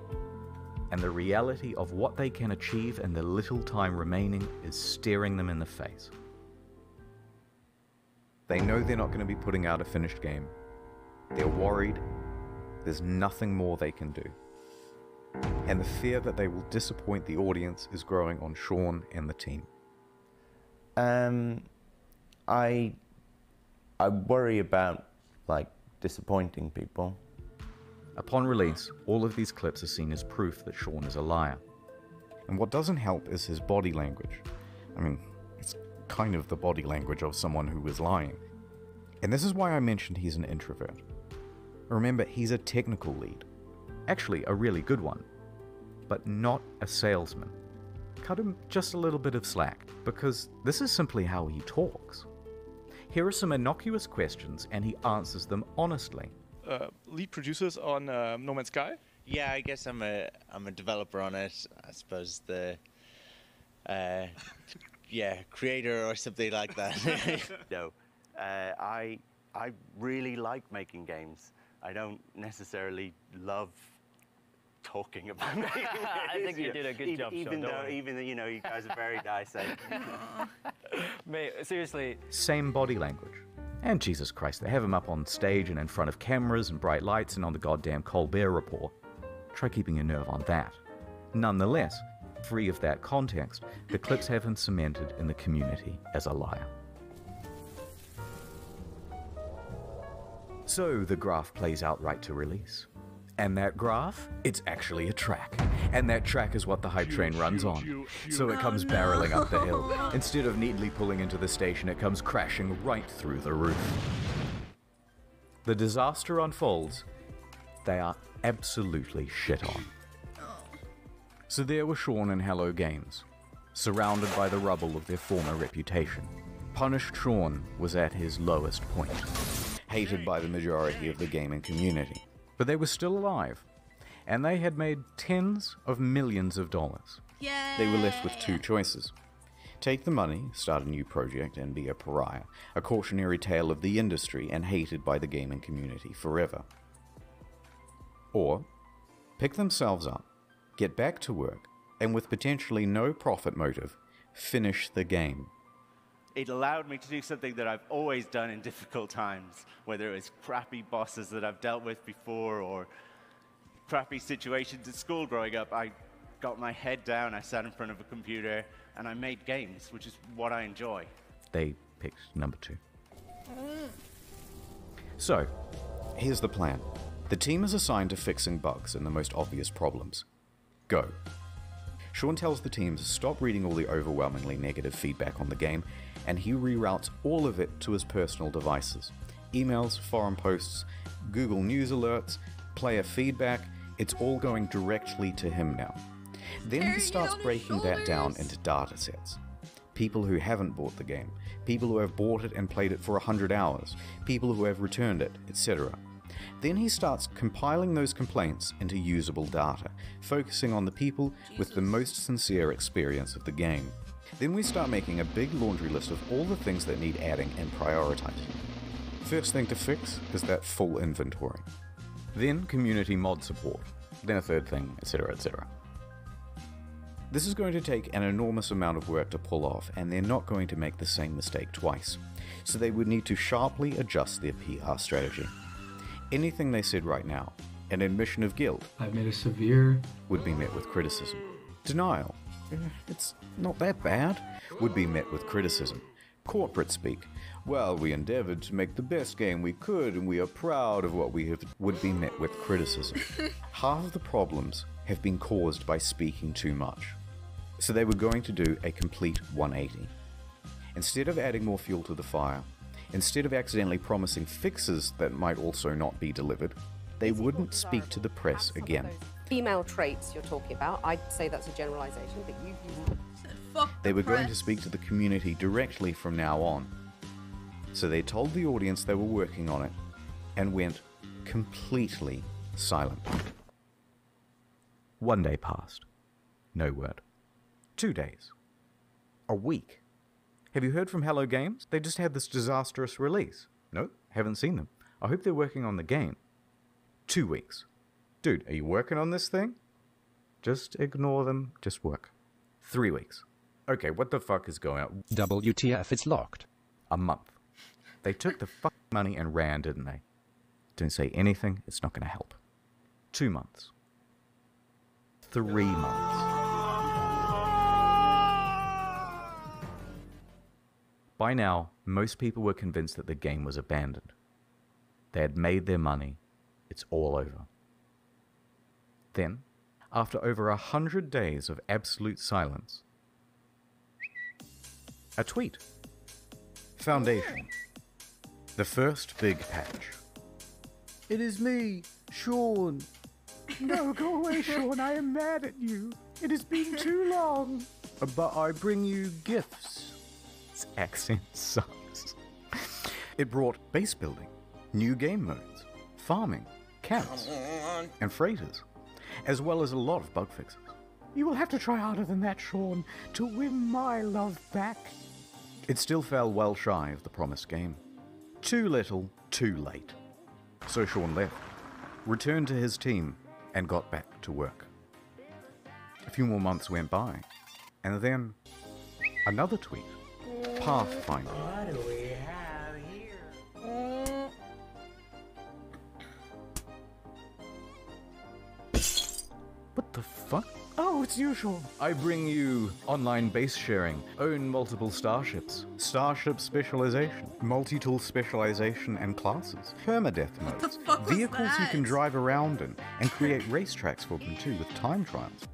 and the reality of what they can achieve in the little time remaining is staring them in the face. They know they're not going to be putting out a finished game. They're worried. There's nothing more they can do. And the fear that they will disappoint the audience is growing on Sean and the team. I worry about, like, disappointing people. Upon release, all of these clips are seen as proof that Sean is a liar. And what doesn't help is his body language. I mean, it's kind of the body language of someone who is lying. And this is why I mentioned he's an introvert. Remember, he's a technical lead. Actually, a really good one. But not a salesman. cut him just a little bit of slack, because this is simply how he talks. Here are some innocuous questions, and he answers them honestly. Lead producers on No Man's Sky? Yeah, I guess I'm a developer on it. I suppose the creator or something like that. No, I really like making games. I don't necessarily love talking about making games. I think you did a good job, even though you know, you guys are very nice. Mate, seriously. Same body language. And Jesus Christ, they have him up on stage and in front of cameras and bright lights and on the goddamn Colbert Report. Try keeping your nerve on that. Nonetheless, free of that context, the clips have him cemented in the community as a liar. So the graph plays out right to release. And that graph, it's actually a track. And that track is what the hype train runs on. So it comes barreling up the hill. Instead of neatly pulling into the station, it comes crashing right through the roof. The disaster unfolds. They are absolutely shit on. So there were Sean and Hello Games, surrounded by the rubble of their former reputation. Punished Sean was at his lowest point, hated by the majority of the gaming community. But they were still alive, and they had made tens of millions of dollars. Yay! They were left with two choices. Take the money, start a new project, and be a pariah, a cautionary tale of the industry and hated by the gaming community forever. Or pick themselves up, get back to work, and with potentially no profit motive, finish the game. It allowed me to do something that I've always done in difficult times, whether it was crappy bosses that I've dealt with before or crappy situations at school growing up. I got my head down, I sat in front of a computer, and I made games, which is what I enjoy. They picked number 2. So, here's the plan. The team is assigned to fixing bugs and the most obvious problems. Go. Sean tells the team to stop reading all the overwhelmingly negative feedback on the game, and he reroutes all of it to his personal devices. Emails, forum posts, Google News alerts, player feedback, it's all going directly to him now. Then he starts breaking that down into data sets. People who haven't bought the game, people who have bought it and played it for 100 hours, people who have returned it, etc. Then he starts compiling those complaints into usable data, focusing on the people with the most sincere experience of the game. Then we start making a big laundry list of all the things that need adding and prioritizing. First thing to fix is that full inventory. Then community mod support. Then a third thing, etc., etc. This is going to take an enormous amount of work to pull off, and they're not going to make the same mistake twice. So they would need to sharply adjust their PR strategy. Anything they said right now, an admission of guilt, I've made a severe, would be met with criticism. Denial, it's not that bad, would be met with criticism. Corporate speak, well, we endeavored to make the best game we could and we are proud of what we have, would be met with criticism. Half of the problems have been caused by speaking too much. So they were going to do a complete 180. Instead of adding more fuel to the fire, instead of accidentally promising fixes that might also not be delivered, they wouldn't speak to the press again. Female traits you're talking about, I'd say that's a generalization, but you They were going to speak to the community directly from now on. So they told the audience they were working on it and went completely silent. 1 day passed. No word. 2 days. A week. Have you heard from Hello Games? They just had this disastrous release. No, haven't seen them. I hope they're working on the game. 2 weeks. Dude, are you working on this thing? Just ignore them. Just work. 3 weeks. Okay, what the fuck is going on? WTF, it's locked. A month. They took the fucking money and ran, didn't they? Don't say anything, it's not going to help. 2 months. 3 months. By now, most people were convinced that the game was abandoned. They had made their money. It's all over. Then, after over 100 days of absolute silence, a tweet. Foundation. The first big patch. It is me, Sean. No, go away, Sean. I am mad at you. It has been too long. but I bring you gifts. Its accent sucks. It brought base building, new game modes, farming, camps, and freighters, as well as a lot of bug fixes. You will have to try harder than that, Sean, to win my love back. It still fell well shy of the promised game. Too little, too late. So Sean left, returned to his team, and got back to work. A few more months went by, and then another tweet. Pathfinder. What do we have here? What the fuck? Oh, it's you, Sean. I bring you online base sharing, own multiple starships, starship specialization, multi-tool specialization and classes, permadeath modes, vehicles you can drive around in, and create racetracks for them too with time trials.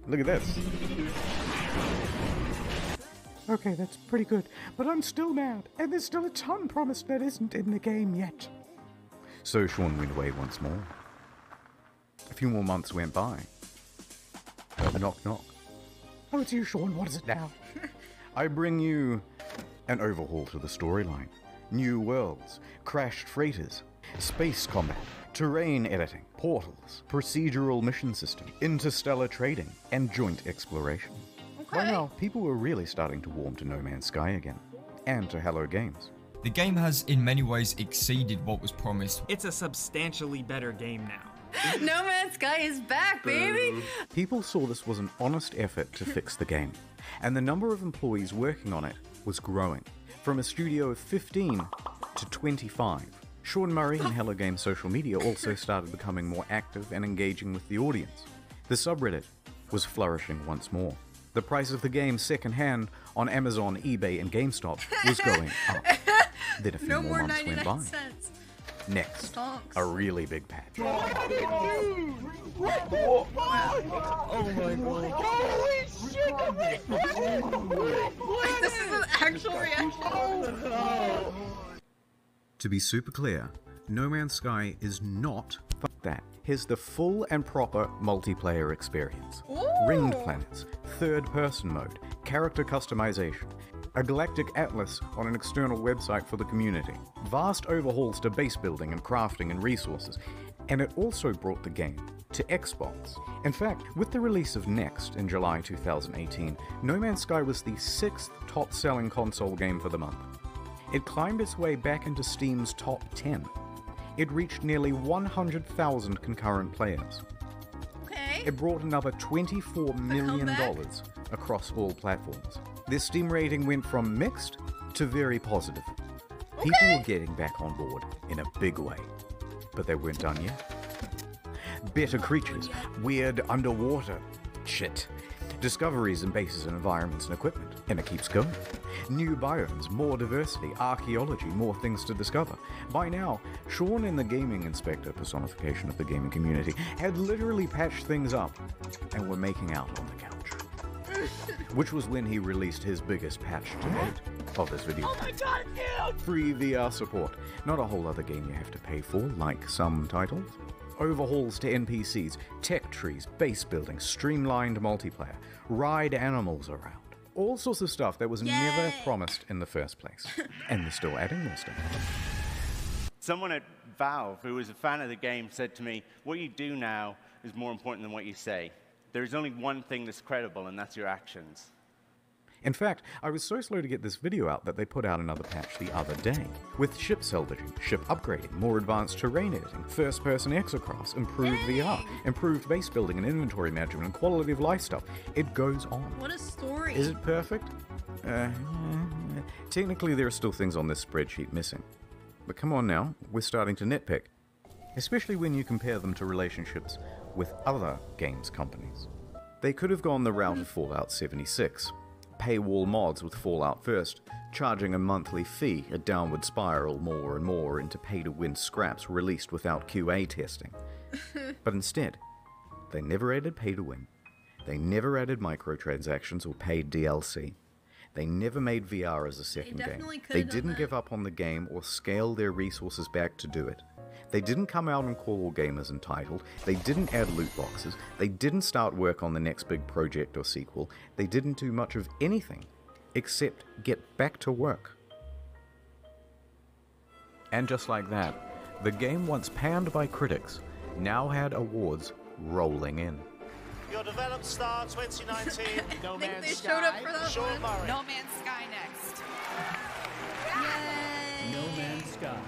Look at this. Okay, that's pretty good, but I'm still mad, and there's still a ton promised that isn't in the game yet. So Sean went away once more. A few more months went by. Knock, knock. Oh, it's you, Sean. What is it now? I bring you an overhaul to the storyline. New worlds, crashed freighters, space combat, terrain editing, portals, procedural mission system, interstellar trading, and joint exploration. By now, people were really starting to warm to No Man's Sky again, and to Hello Games. The game has in many ways exceeded what was promised. It's a substantially better game now. No Man's Sky is back, baby! People saw this was an honest effort to fix the game, and the number of employees working on it was growing, from a studio of 15 to 25. Sean Murray and Hello Games social media also started becoming more active and engaging with the audience. The subreddit was flourishing once more. The price of the game secondhand on Amazon, eBay, and GameStop was going up. Then a few more months went by. Next, a really big patch. Oh my god. Holy shit! This is an actual reaction. To be super clear, No Man's Sky is not fuck that. Here's the full and proper multiplayer experience. Ringed planets, third-person mode, character customization, a galactic atlas on an external website for the community, vast overhauls to base building and crafting and resources, and it also brought the game to Xbox. In fact, with the release of Next in July 2018, No Man's Sky was the 6th top-selling console game for the month. It climbed its way back into Steam's top 10. It reached nearly 100,000 concurrent players. Okay. It brought another $24 million across all platforms. Their Steam rating went from mixed to very positive. People were getting back on board in a big way. But they weren't done yet. Better creatures, weird underwater shit, discoveries in bases and environments and equipment, and it keeps going. New biomes, more diversity, archaeology, more things to discover. By now, Sean and the gaming inspector, personification of the gaming community, had literally patched things up and were making out on the couch. Which was when he released his biggest patch to date of this video. Oh my god, dude! Free VR support, not a whole other game you have to pay for, like some titles. Overhauls to NPCs, tech trees, base building, streamlined multiplayer, ride animals around. All sorts of stuff that was never promised in the first place. And they're still adding more stuff. Someone at Valve, who was a fan of the game, said to me, what you do now is more important than what you say. There's only one thing that's credible, and that's your actions. In fact, I was so slow to get this video out that they put out another patch the other day, with ship salvaging, ship upgrading, more advanced terrain editing, first-person exocrafts, improved VR, improved base building and inventory management, and quality of life stuff. It goes on. What a story. Is it perfect? Technically, there are still things on this spreadsheet missing. But come on now, we're starting to nitpick. Especially when you compare them to relationships with other games companies. They could have gone the route of Fallout 76. Paywall mods with Fallout First, charging a monthly fee, a downward spiral more and more into pay-to-win scraps released without QA testing. But instead, they never added pay-to-win. They never added microtransactions or paid DLC. They never made VR as a second game. They didn't give up on the game or scale their resources back to do it. They didn't come out and call all gamers entitled, they didn't add loot boxes, they didn't start work on the next big project or sequel, they didn't do much of anything except get back to work. And just like that, the game once panned by critics now had awards rolling in. Your developed star 2019, No Man's they Sky, showed up for that Sean one. Murray. No Man's Sky next. Yay! No Man's Sky.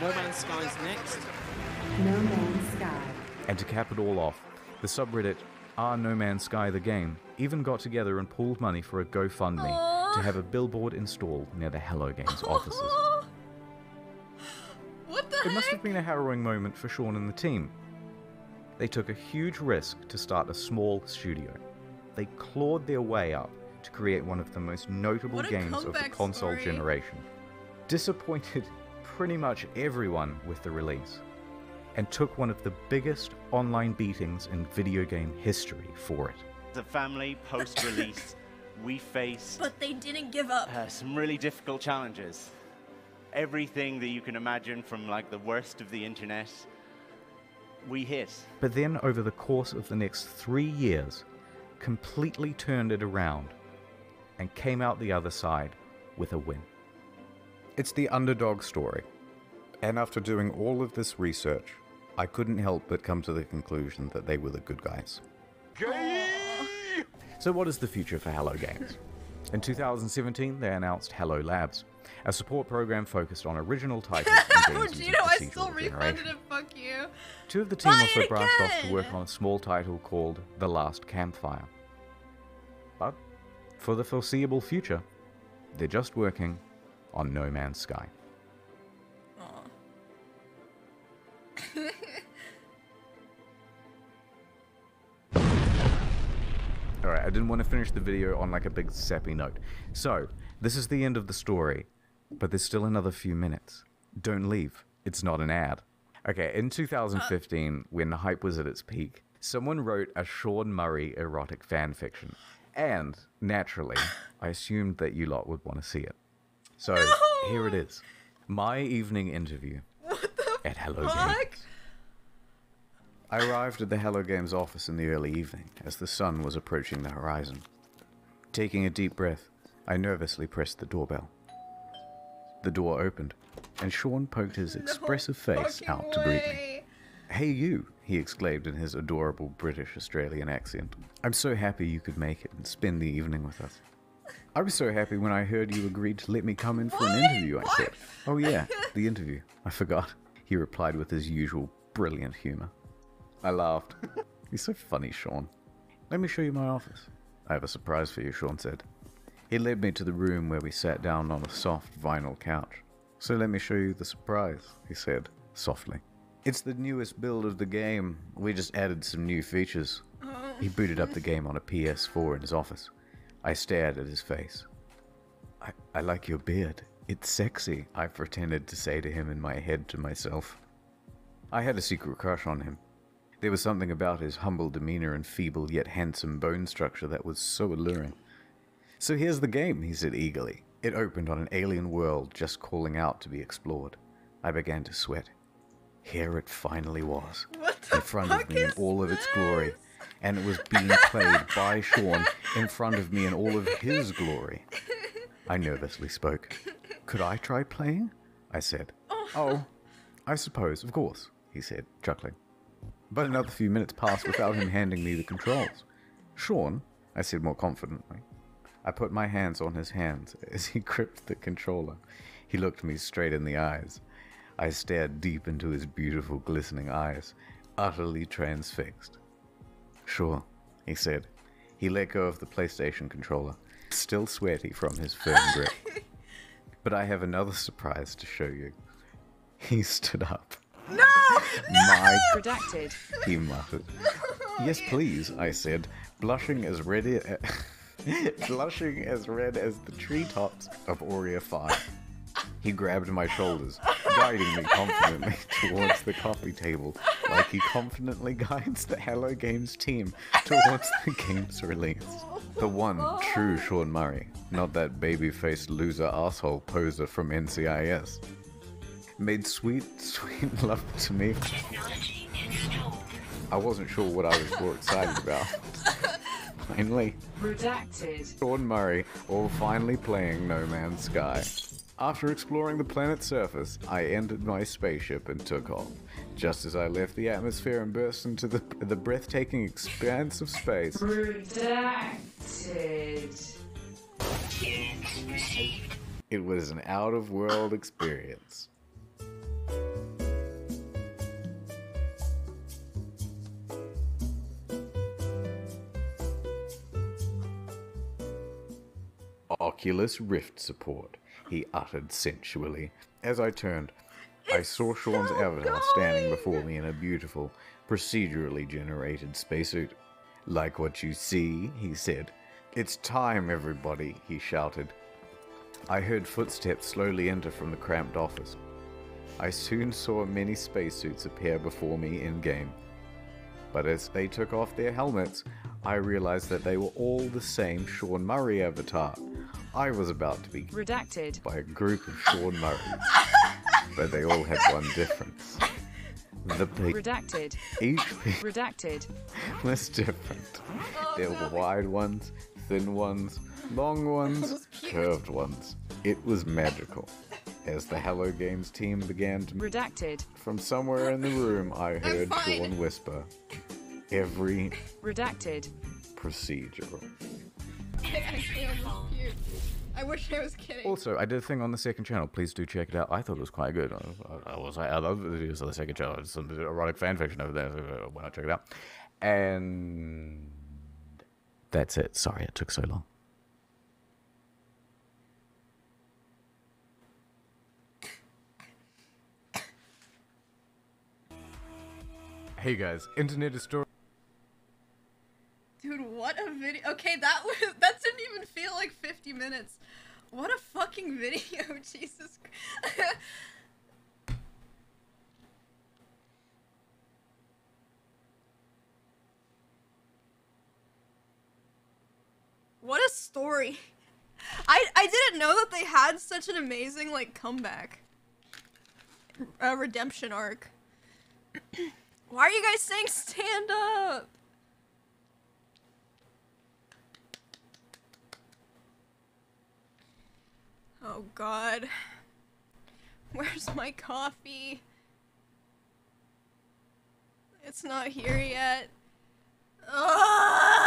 No Man's Sky's next. No Man's Sky. And to cap it all off, the subreddit No Man's Sky the Game even got together and pooled money for a GoFundMe to have a billboard installed near the Hello Games offices. What the It must have been a harrowing moment for Sean and the team. They took a huge risk to start a small studio. They clawed their way up to create one of the most notable games of the console generation. Disappointed pretty much everyone with the release, and took one of the biggest online beatings in video game history for it. As a family, post-release, we faced But they didn't give up. some really difficult challenges. Everything that you can imagine from like the worst of the internet, we hit. But then over the course of the next 3 years, completely turned it around and came out the other side with a win. It's the underdog story. And after doing all of this research, I couldn't help but come to the conclusion that they were the good guys. So what is the future for Hello Games? In 2017, they announced Hello Labs, a support program focused on original titles and games using Gino, I still procedural refunded generation. it, fuck you. Two of the team Buy also it branched off to again! work on a small title called The Last Campfire. But for the foreseeable future, they're just working on No Man's Sky. Alright, I didn't want to finish the video on like a big sappy note. So, this is the end of the story, but there's still another few minutes. Don't leave, it's not an ad. Okay, in 2015, when the hype was at its peak, someone wrote a Sean Murray erotic fanfiction. And, naturally, I assumed that you lot would want to see it. So, here it is. My evening interview at Hello Games. I arrived at the Hello Games office in the early evening, as the sun was approaching the horizon. Taking a deep breath, I nervously pressed the doorbell. The door opened, and Sean poked his expressive face out to greet me. "Hey you," he exclaimed in his adorable British-Australian accent. "I'm so happy you could make it and spend the evening with us." "I was so happy when I heard you agreed to let me come in for an interview," I said. "Oh yeah, the interview. I forgot," he replied with his usual brilliant humor. I laughed. "You're so funny, Sean. Let me show you my office." "I have a surprise for you," Sean said. He led me to the room where we sat down on a soft vinyl couch. "So let me show you the surprise," he said, softly. "It's the newest build of the game. We just added some new features." He booted up the game on a PS4 in his office. I stared at his face. I like your beard. It's sexy," I pretended to say to him in my head to myself. I had a secret crush on him. There was something about his humble demeanor and feeble yet handsome bone structure that was so alluring. "So here's the game," he said eagerly. It opened on an alien world just calling out to be explored. I began to sweat. Here it finally was, in front of me in all of its glory, and it was being played by Sean in front of me in all of his glory. I nervously spoke. "Could I try playing?" I said. "Oh, I suppose, of course," he said, chuckling. But another few minutes passed without him handing me the controls. "Sean," I said more confidently. I put my hands on his hands as he gripped the controller. He looked me straight in the eyes. I stared deep into his beautiful, glistening eyes, utterly transfixed. "Sure," he said. He let go of the PlayStation controller, still sweaty from his firm grip. "But I have another surprise to show you." He stood up. No! "My..." Redacted. He muttered. "Yes, please," I said, blushing as red as the treetops of Aurea 5. He grabbed my shoulders, guiding me confidently towards the coffee table, like he confidently guides the Hello Games team towards the game's release. The one true Sean Murray, not that baby-faced loser asshole poser from NCIS. made sweet love to me. I wasn't sure what I was more excited about. Finally, Redacted. Sean Murray, all finally playing No Man's Sky. After exploring the planet's surface, I entered my spaceship and took off. Just as I left the atmosphere and burst into the breathtaking expanse of space. Redacted. It was an out-of-world experience. Oculus Rift support, he uttered sensually. As I turned, I saw Sean's avatar standing before me in a beautiful, procedurally generated spacesuit. Like what you see, he said. It's time, everybody, he shouted. I heard footsteps slowly enter from the cramped office. I soon saw many spacesuits appear before me in-game. But as they took off their helmets, I realized that they were all the same Sean Murray avatar. I was about to be redacted by a group of Sean Murrays, but they all had one difference. The redacted. Each redacted was different. There were wide ones, thin ones, long ones, curved ones. It was magical. As the Hello Games team began to redacted. From somewhere in the room, I heard Sean whisper, "Every redacted procedural." I wish I was kidding. Also, I did a thing on the second channel. Please do check it out. I thought it was quite good. I love the videos on the second channel. It's some erotic fan fiction over there. So why not check it out? And that's it. Sorry it took so long. Hey guys, internet is story. Dude, what a video. Okay, that didn't even feel like 50 minutes. What a fucking video, Jesus. What a story. I didn't know that they had such an amazing, like, comeback. Redemption arc. Why are you guys saying stand up? Oh god. Where's my coffee? It's not here yet. Ah!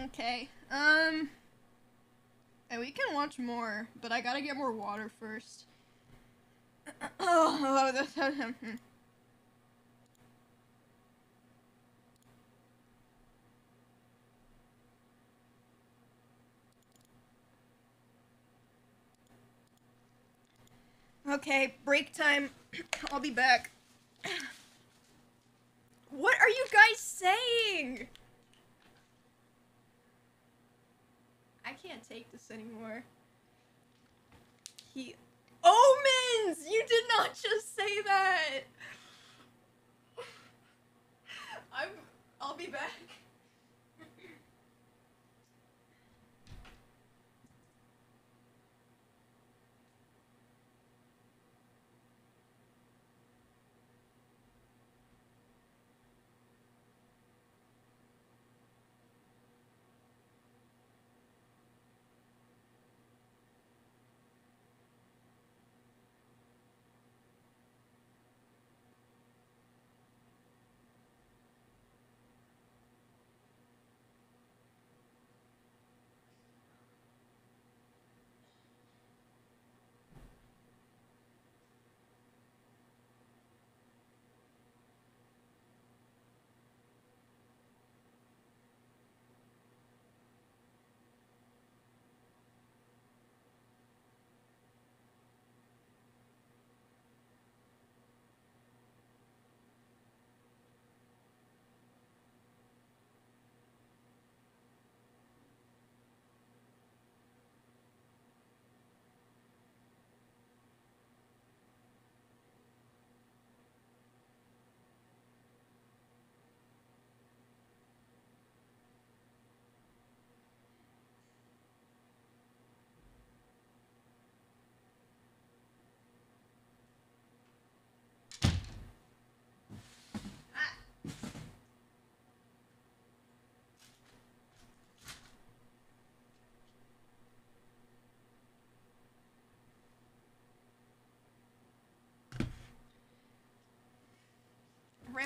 Okay, and we can watch more, but I gotta get more water first. Oh, that's okay, break time. I'll be back. What are you guys saying? I can't take this anymore. Omens! You did not just say that! I'll be back.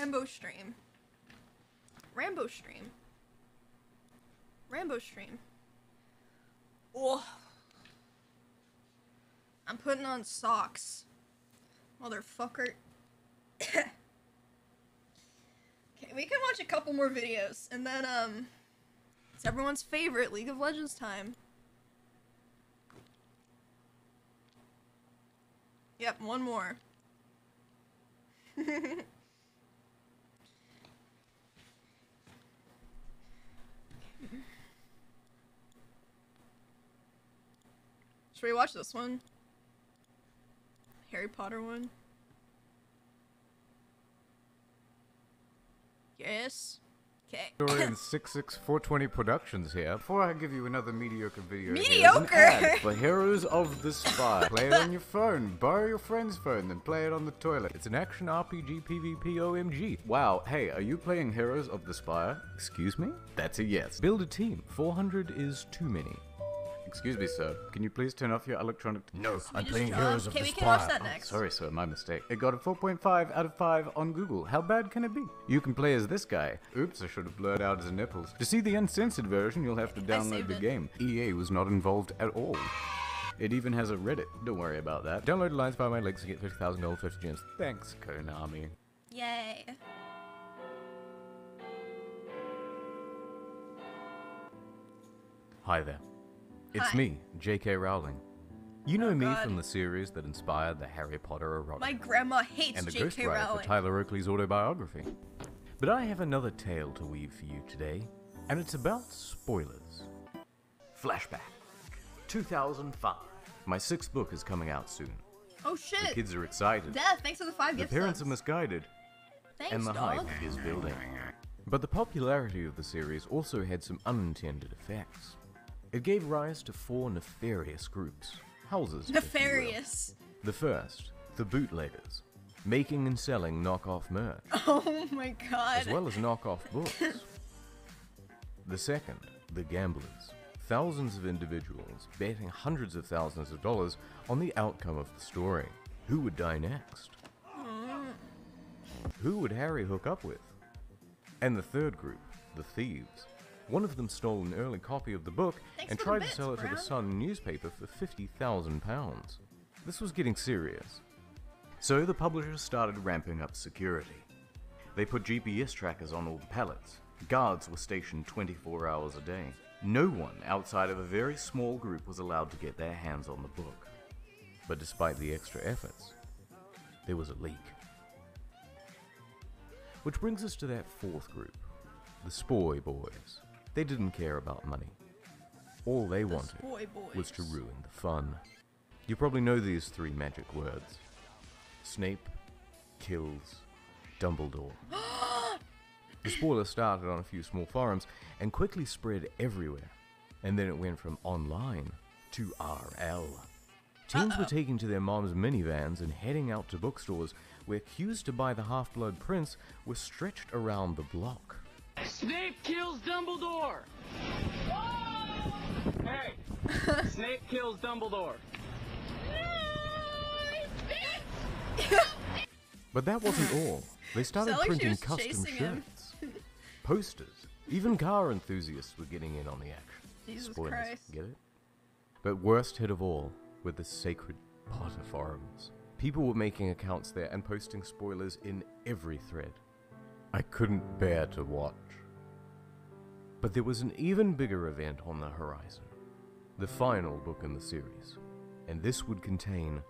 Rambo stream. Rambo stream. Rambo stream. Oh. I'm putting on socks. Motherfucker. Okay, we can watch a couple more videos, and then, it's everyone's favorite League of Legends time. Yep, one more. Should we watch this one? Harry Potter one? Yes. Okay. Historian 66420 Productions here. Before I give you another mediocre video, Mediocre? here's an ad for Heroes of the Spire. Play it on your phone, borrow your friend's phone, then play it on the toilet. It's an action RPG PvP OMG. Wow, hey, are you playing Heroes of the Spire? Excuse me? That's a yes. Build a team. 400 is too many. Excuse me, sir. Can you please turn off your electronic... No, I'm playing Heroes of the Spire. Okay, we can watch that next. Sorry, sir, my mistake. It got a 4.5 out of 5 on Google. How bad can it be? You can play as this guy. Oops, I should have blurred out his nipples. To see the uncensored version, you'll have to download the game. EA was not involved at all. It even has a Reddit. Don't worry about that. Download Lines by My Legs to get $50,000 50 gems. Thanks, Konami. Yay. Hi there. It's Hi. me, J.K. Rowling. You know me God. from the series that inspired the Harry Potter erotica. My grandma hates and the J.K. ghostwriter Rowling. for Tyler Oakley's autobiography. But I have another tale to weave for you today, and it's about spoilers. Flashback. 2005. My 6th book is coming out soon. Oh shit. The kids are excited. Death, thanks for the 5 The gift parents subs. are misguided. Thanks, And the dog. hype is building. But the popularity of the series also had some unintended effects. It gave rise to 4 nefarious groups. Houses, if you will. Nefarious. The first, the bootleggers, making and selling knockoff merch, Oh my god. as well as knockoff books. The second, the gamblers, thousands of individuals betting hundreds of thousands of dollars on the outcome of the story. Who would die next? Who would Harry hook up with? And the third group, the thieves. One of them stole an early copy of the book and for the tried to bits, sell it to Brown. the Sun newspaper for £50,000. This was getting serious. So the publishers started ramping up security. They put GPS trackers on all the pallets. Guards were stationed 24 hours a day. No one outside of a very small group was allowed to get their hands on the book. But despite the extra efforts, there was a leak. Which brings us to that fourth group, the Spoy Boys. They didn't care about money. All they wanted Spoy Boys. was to ruin the fun. You probably know these 3 magic words. Snape kills Dumbledore. The spoiler started on a few small forums and quickly spread everywhere. And then it went from online to RL. Teens were taking to their moms' minivans and heading out to bookstores where queues to buy the Half-Blood Prince were stretched around the block. Snape kills Dumbledore! Hey! Snape kills Dumbledore! But that wasn't all. They started Sounded like she printing was custom chasing him. shirts, posters, even car enthusiasts were getting in on the action. Jesus Spoilers, Christ. get it? But worst hit of all were the sacred Potter forums. People were making accounts there and posting spoilers in every thread. I couldn't bear to watch. But there was an even bigger event on the horizon. The final book in the series. And this would contain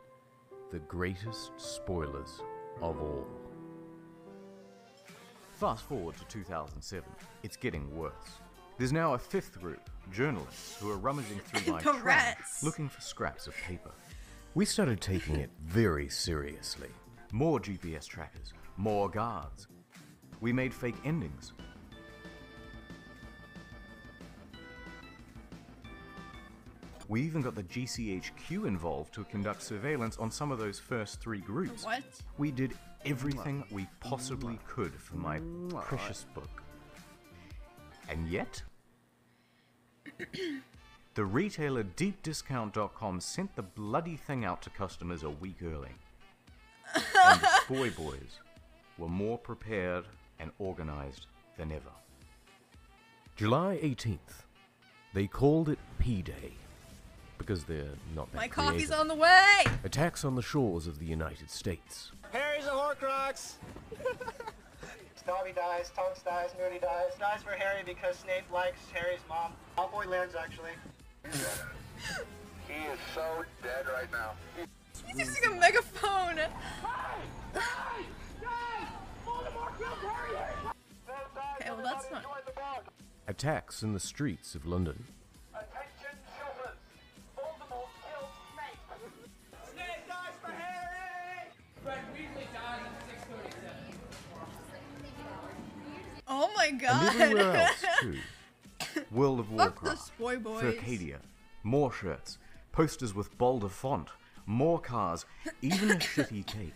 the greatest spoilers of all. Fast forward to 2007. It's getting worse. There's now a 5th group, journalists, who are rummaging through my The trash rats. looking for scraps of paper. We started taking it very seriously. More GPS trackers, more guards. We made fake endings. We even got the GCHQ involved to conduct surveillance on some of those first 3 groups. What? We did everything we possibly could for my precious book. And yet, the retailer DeepDiscount.com sent the bloody thing out to customers a week early. And the Spoy Boys were more prepared and organized than ever. July 18th. They called it P-Day because they're not that My creative. coffee's on the way! Attacks on the shores of the United States. Harry's a Horcrux! Snobby dies, Tonks dies, Moody dies. Dies for Harry because Snape likes Harry's mom. Malfoy lives, actually. He is so dead right now. He's using a megaphone! Okay, well that's not... Attacks in the streets of London. Attention, children! Voldemort killed Snape! Snape dies for Harry! Fred Weasley died in 637. Oh my god! And everywhere else, too. World of Fuck the Warcraft, Spoy Boys. for Arcadia, more shirts, posters with bolder font, more cars, even a shitty cake.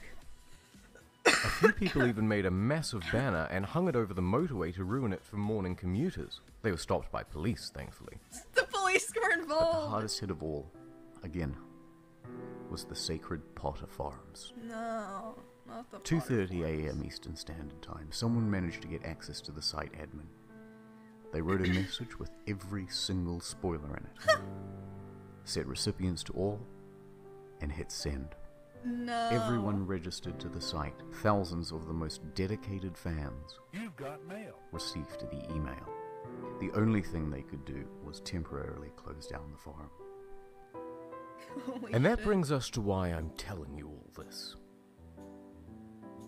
A few people even made a massive banner and hung it over the motorway to ruin it for morning commuters. They were stopped by police, thankfully. The police were But the involved! hardest hit of all, again, was the Sacred Potter Farms. No, not the 2:30 a.m. Eastern Standard Time, someone managed to get access to the site admin. They wrote a message with every single spoiler in it. Set recipients to all, and hit send. No. Everyone registered to the site. Thousands of the most dedicated fans You've got mail. received the email. The only thing they could do was temporarily close down the forum. Holy And that shit. brings us to why I'm telling you all this.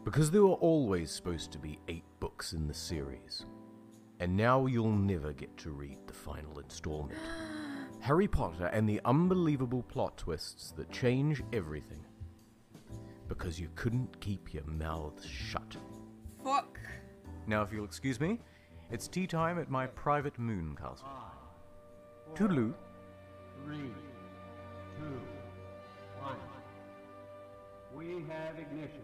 Because there were always supposed to be 8 books in the series. And now you'll never get to read the final installment. Harry Potter and the unbelievable plot twists that change everything. Because you couldn't keep your mouths shut. Fuck. Now, if you'll excuse me, it's tea time at my private moon castle. Toodaloo. 3, 2, 1. We have ignition.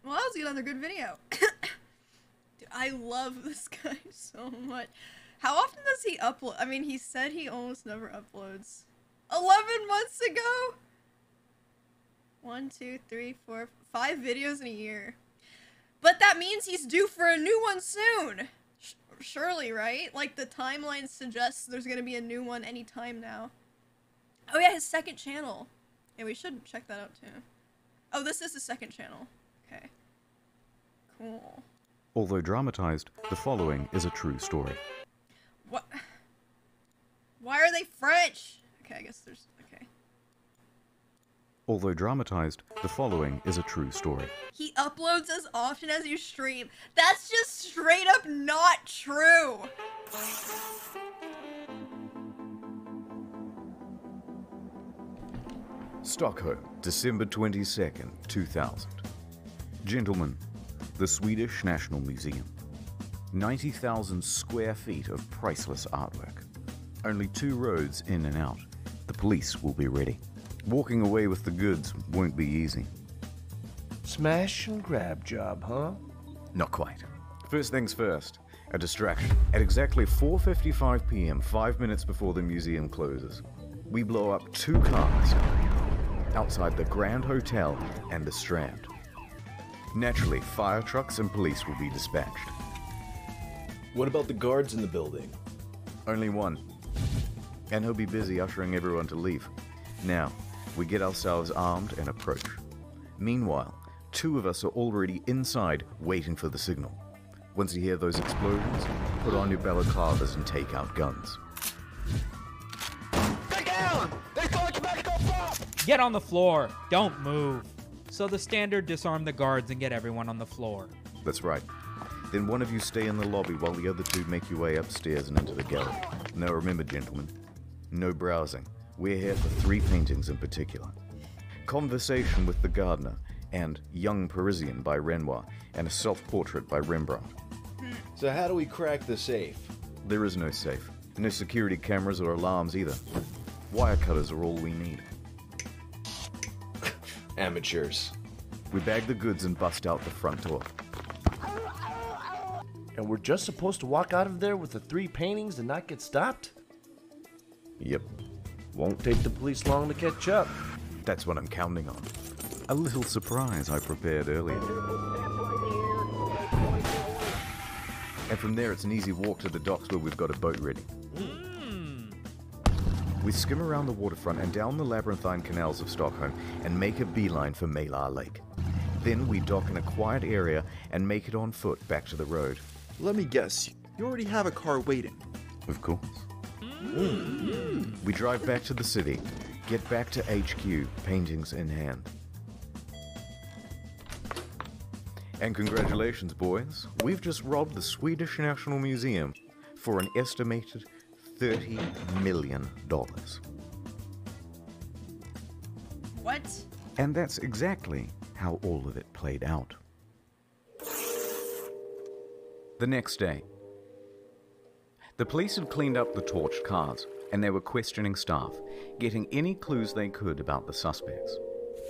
Well, that was another good video. Dude, I love this guy so much. How often does he upload? I mean, he said he almost never uploads. 11 months ago? 1, 2, 3, 4, 5 videos in a year. But that means he's due for a new one soon. Surely, right? Like, the timeline suggests there's gonna be a new one anytime now. Oh yeah, his second channel. Yeah, we should check that out too. Oh, this is his second channel. Okay. Cool. Although dramatized, the following is a true story. What? Why are they French? Okay, I guess there's... Okay. Although dramatized, the following is a true story. He uploads as often as you stream. That's just straight up not true. Stockholm, December 22nd, 2000. Gentlemen, the Swedish National Museum. 90,000 square feet of priceless artwork. Only 2 roads in and out. The police will be ready. Walking away with the goods won't be easy. Smash and grab job, huh? Not quite. First things first, a distraction. At exactly 4:55 p.m., 5 minutes before the museum closes, we blow up 2 cars outside the Grand Hotel and the Strand. Naturally, fire trucks and police will be dispatched. What about the guards in the building? Only one. And he'll be busy ushering everyone to leave. Now, we get ourselves armed and approach. Meanwhile, 2 of us are already inside waiting for the signal. Once you hear those explosions, put on your balaclavas and take out guns. Get on the floor. Don't move. So the standard disarm the guards and get everyone on the floor. That's right. Then one of you stay in the lobby while the other 2 make your way upstairs and into the gallery. Now remember, gentlemen, no browsing. We're here for 3 paintings in particular. Conversation with the Gardener, and Young Parisian by Renoir, and a self-portrait by Rembrandt. So how do we crack the safe? There is no safe. No security cameras or alarms either. Wire cutters are all we need. Amateurs. We bag the goods and bust out the front door. And we're just supposed to walk out of there with the 3 paintings and not get stopped? Yep. Won't take the police long to catch up. That's what I'm counting on. A little surprise I prepared earlier. And from there, it's an easy walk to the docks where we've got a boat ready. We skim around the waterfront and down the labyrinthine canals of Stockholm and make a beeline for Mälar Lake. Then we dock in a quiet area and make it on foot back to the road. Let me guess, you already have a car waiting. Of course. We drive back to the city, get back to HQ, paintings in hand. And congratulations, boys. We've just robbed the Swedish National Museum for an estimated $30 million. What? And that's exactly how all of it played out. The next day, the police had cleaned up the torched cars, and they were questioning staff, getting any clues they could about the suspects.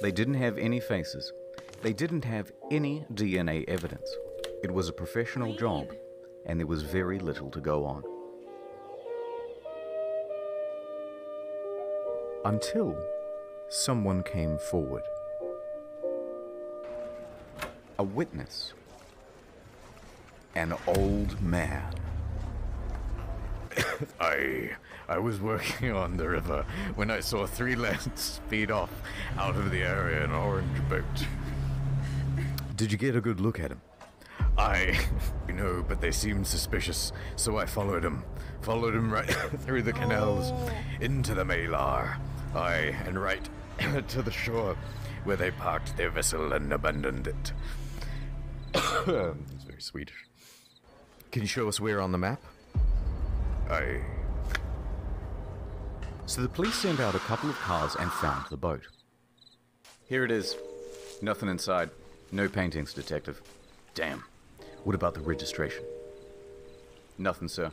They didn't have any faces. They didn't have any DNA evidence. It was a professional job, and there was very little to go on. Until someone came forward. A witness. An old man. I was working on the river when I saw 3 lads speed off out of the area in an orange boat. Did you get a good look at him? No, but they seemed suspicious, so I followed him right through the canals, into the Mälar, and right to the shore, where they parked their vessel and abandoned it. It's very Swedish. Can you show us where on the map? So the police sent out a couple of cars and found the boat. Here it is. Nothing inside. No paintings, detective. Damn. What about the registration? Nothing, sir.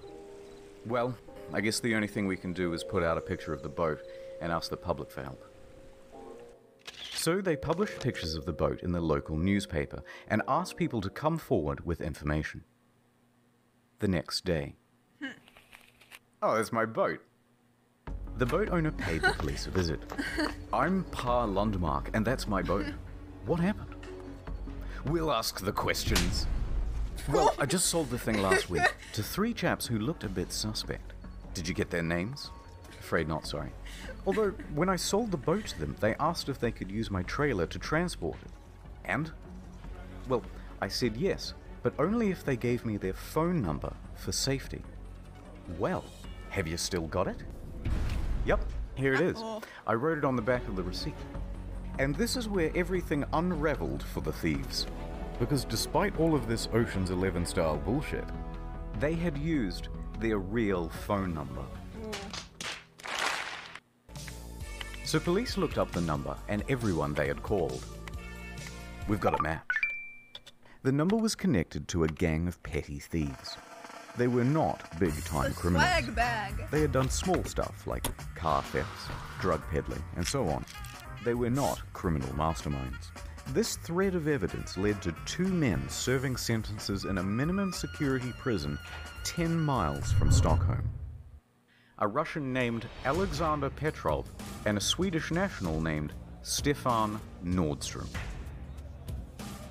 Well, I guess the only thing we can do is put out a picture of the boat and ask the public for help. So they published pictures of the boat in the local newspaper and asked people to come forward with information. The next day. Oh, that's my boat. The boat owner paid the police a visit. I'm Pa Lundmark, and that's my boat. What happened? We'll ask the questions. Well, I just sold the thing last week to 3 chaps who looked a bit suspect. Did you get their names? Afraid not, sorry. Although, when I sold the boat to them, they asked if they could use my trailer to transport it. And? Well, I said yes, but only if they gave me their phone number for safety. Well, have you still got it? Yep, here it is. I wrote it on the back of the receipt. And this is where everything unraveled for the thieves. Because despite all of this Ocean's 11 style bullshit, they had used their real phone number. So police looked up the number and everyone they had called. We've got a match. The number was connected to a gang of petty thieves. They were not big-time criminals. Swag bag. They had done small stuff like car thefts, drug peddling, and so on. They were not criminal masterminds. This thread of evidence led to 2 men serving sentences in a minimum security prison 10 miles from Stockholm. A Russian named Alexander Petrov and a Swedish national named Stefan Nordstrom.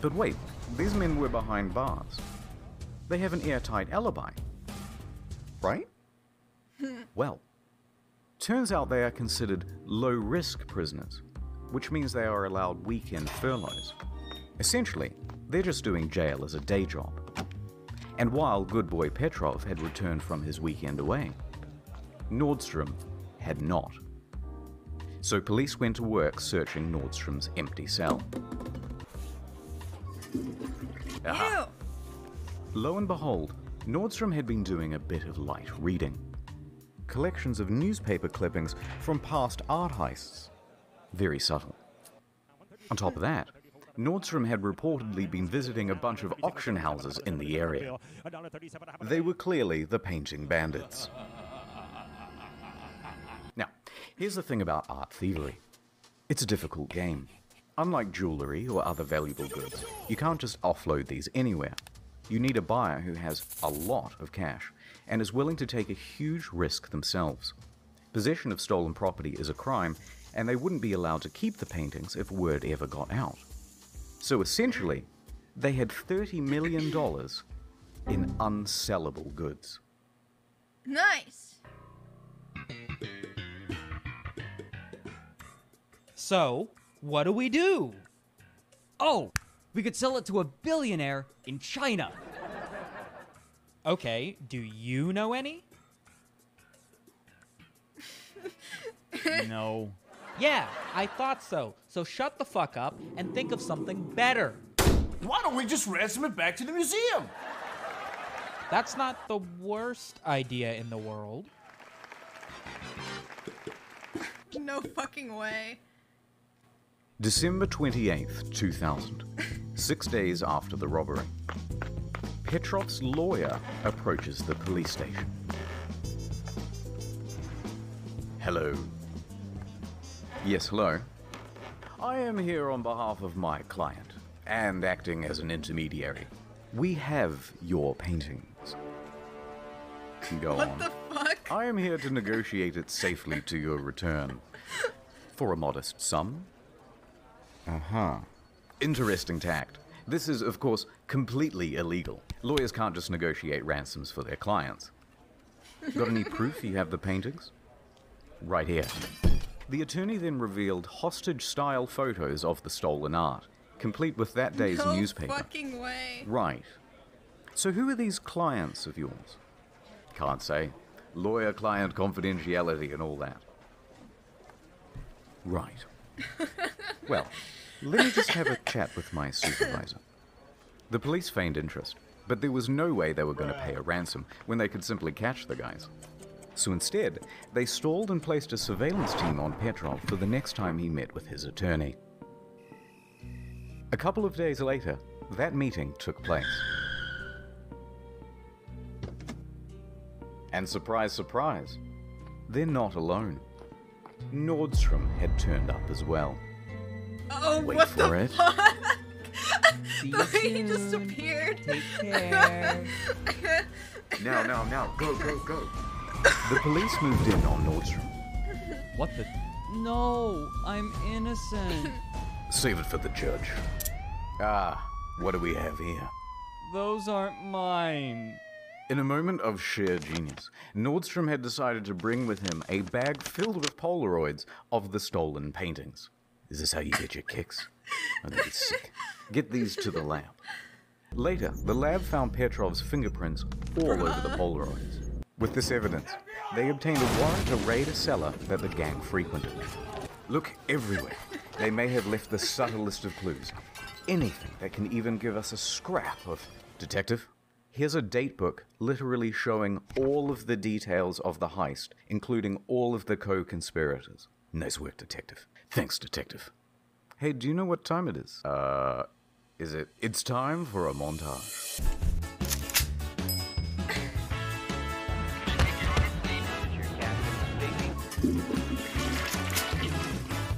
But wait, these men were behind bars. They have an airtight alibi, right? Well, turns out they are considered low-risk prisoners, which means they are allowed weekend furloughs. Essentially, they're just doing jail as a day job. And while good boy Petrov had returned from his weekend away, Nordstrom had not. So police went to work searching Nordstrom's empty cell. Aha. Lo and behold, Nordstrom had been doing a bit of light reading. collections of newspaper clippings from past art heists. Very subtle. On top of that, Nordstrom had reportedly been visiting a bunch of auction houses in the area. They were clearly the painting bandits. Now, here's the thing about art thievery. It's a difficult game. Unlike jewelry or other valuable goods, you can't just offload these anywhere. You need a buyer who has a lot of cash and is willing to take a huge risk themselves. Possession of stolen property is a crime, and they wouldn't be allowed to keep the paintings if word ever got out. So essentially, they had $30 million in unsellable goods. Nice. So, what do we do? Oh, we could sell it to a billionaire in China. Okay, do you know any? No. Yeah, I thought so. So shut the fuck up and think of something better. Why don't we just ransom it back to the museum? That's not the worst idea in the world. No fucking way. December 28th, 2000. 6 days after the robbery. Petrov's lawyer approaches the police station. Hello. Yes, hello. I am here on behalf of my client, and acting as an intermediary. We have your paintings. Go on. What the fuck? I am here to negotiate it safely to your return. For a modest sum. Interesting tact. This is, of course, completely illegal. Lawyers can't just negotiate ransoms for their clients. Got any proof you have the paintings? Right here. The attorney then revealed hostage-style photos of the stolen art, complete with that day's No newspaper. fucking way. Right. So who are these clients of yours? Can't say. Lawyer-client confidentiality and all that. Right. Well, let me just have a chat with my supervisor. The police feigned interest, but there was no way they were going to pay a ransom when they could simply catch the guys. So instead, they stalled and placed a surveillance team on Petrov for the next time he met with his attorney. A couple of days later, that meeting took place. And surprise, surprise, they're not alone. Nordstrom had turned up as well. Oh, Wait what for the it. fuck? The way he just appeared. Take care. Now, go. The police moved in on Nordstrom. What the? No, I'm innocent. Save it for the judge. What do we have here? Those aren't mine. In a moment of sheer genius, Nordstrom had decided to bring with him a bag filled with Polaroids of the stolen paintings. Is this how you get your kicks? I'm gonna be sick. Get these to the lab. Later, the lab found Petrov's fingerprints all over the Polaroids. With this evidence, they obtained a warrant to raid a cellar that the gang frequented. Look everywhere. They may have left the subtlest of clues. Anything that can even give us a scrap of... Detective? Here's a date book literally showing all of the details of the heist, including all of the co-conspirators. Nice work, Detective. Thanks, Detective. Hey, do you know what time it is? Is it? It's time for a montage.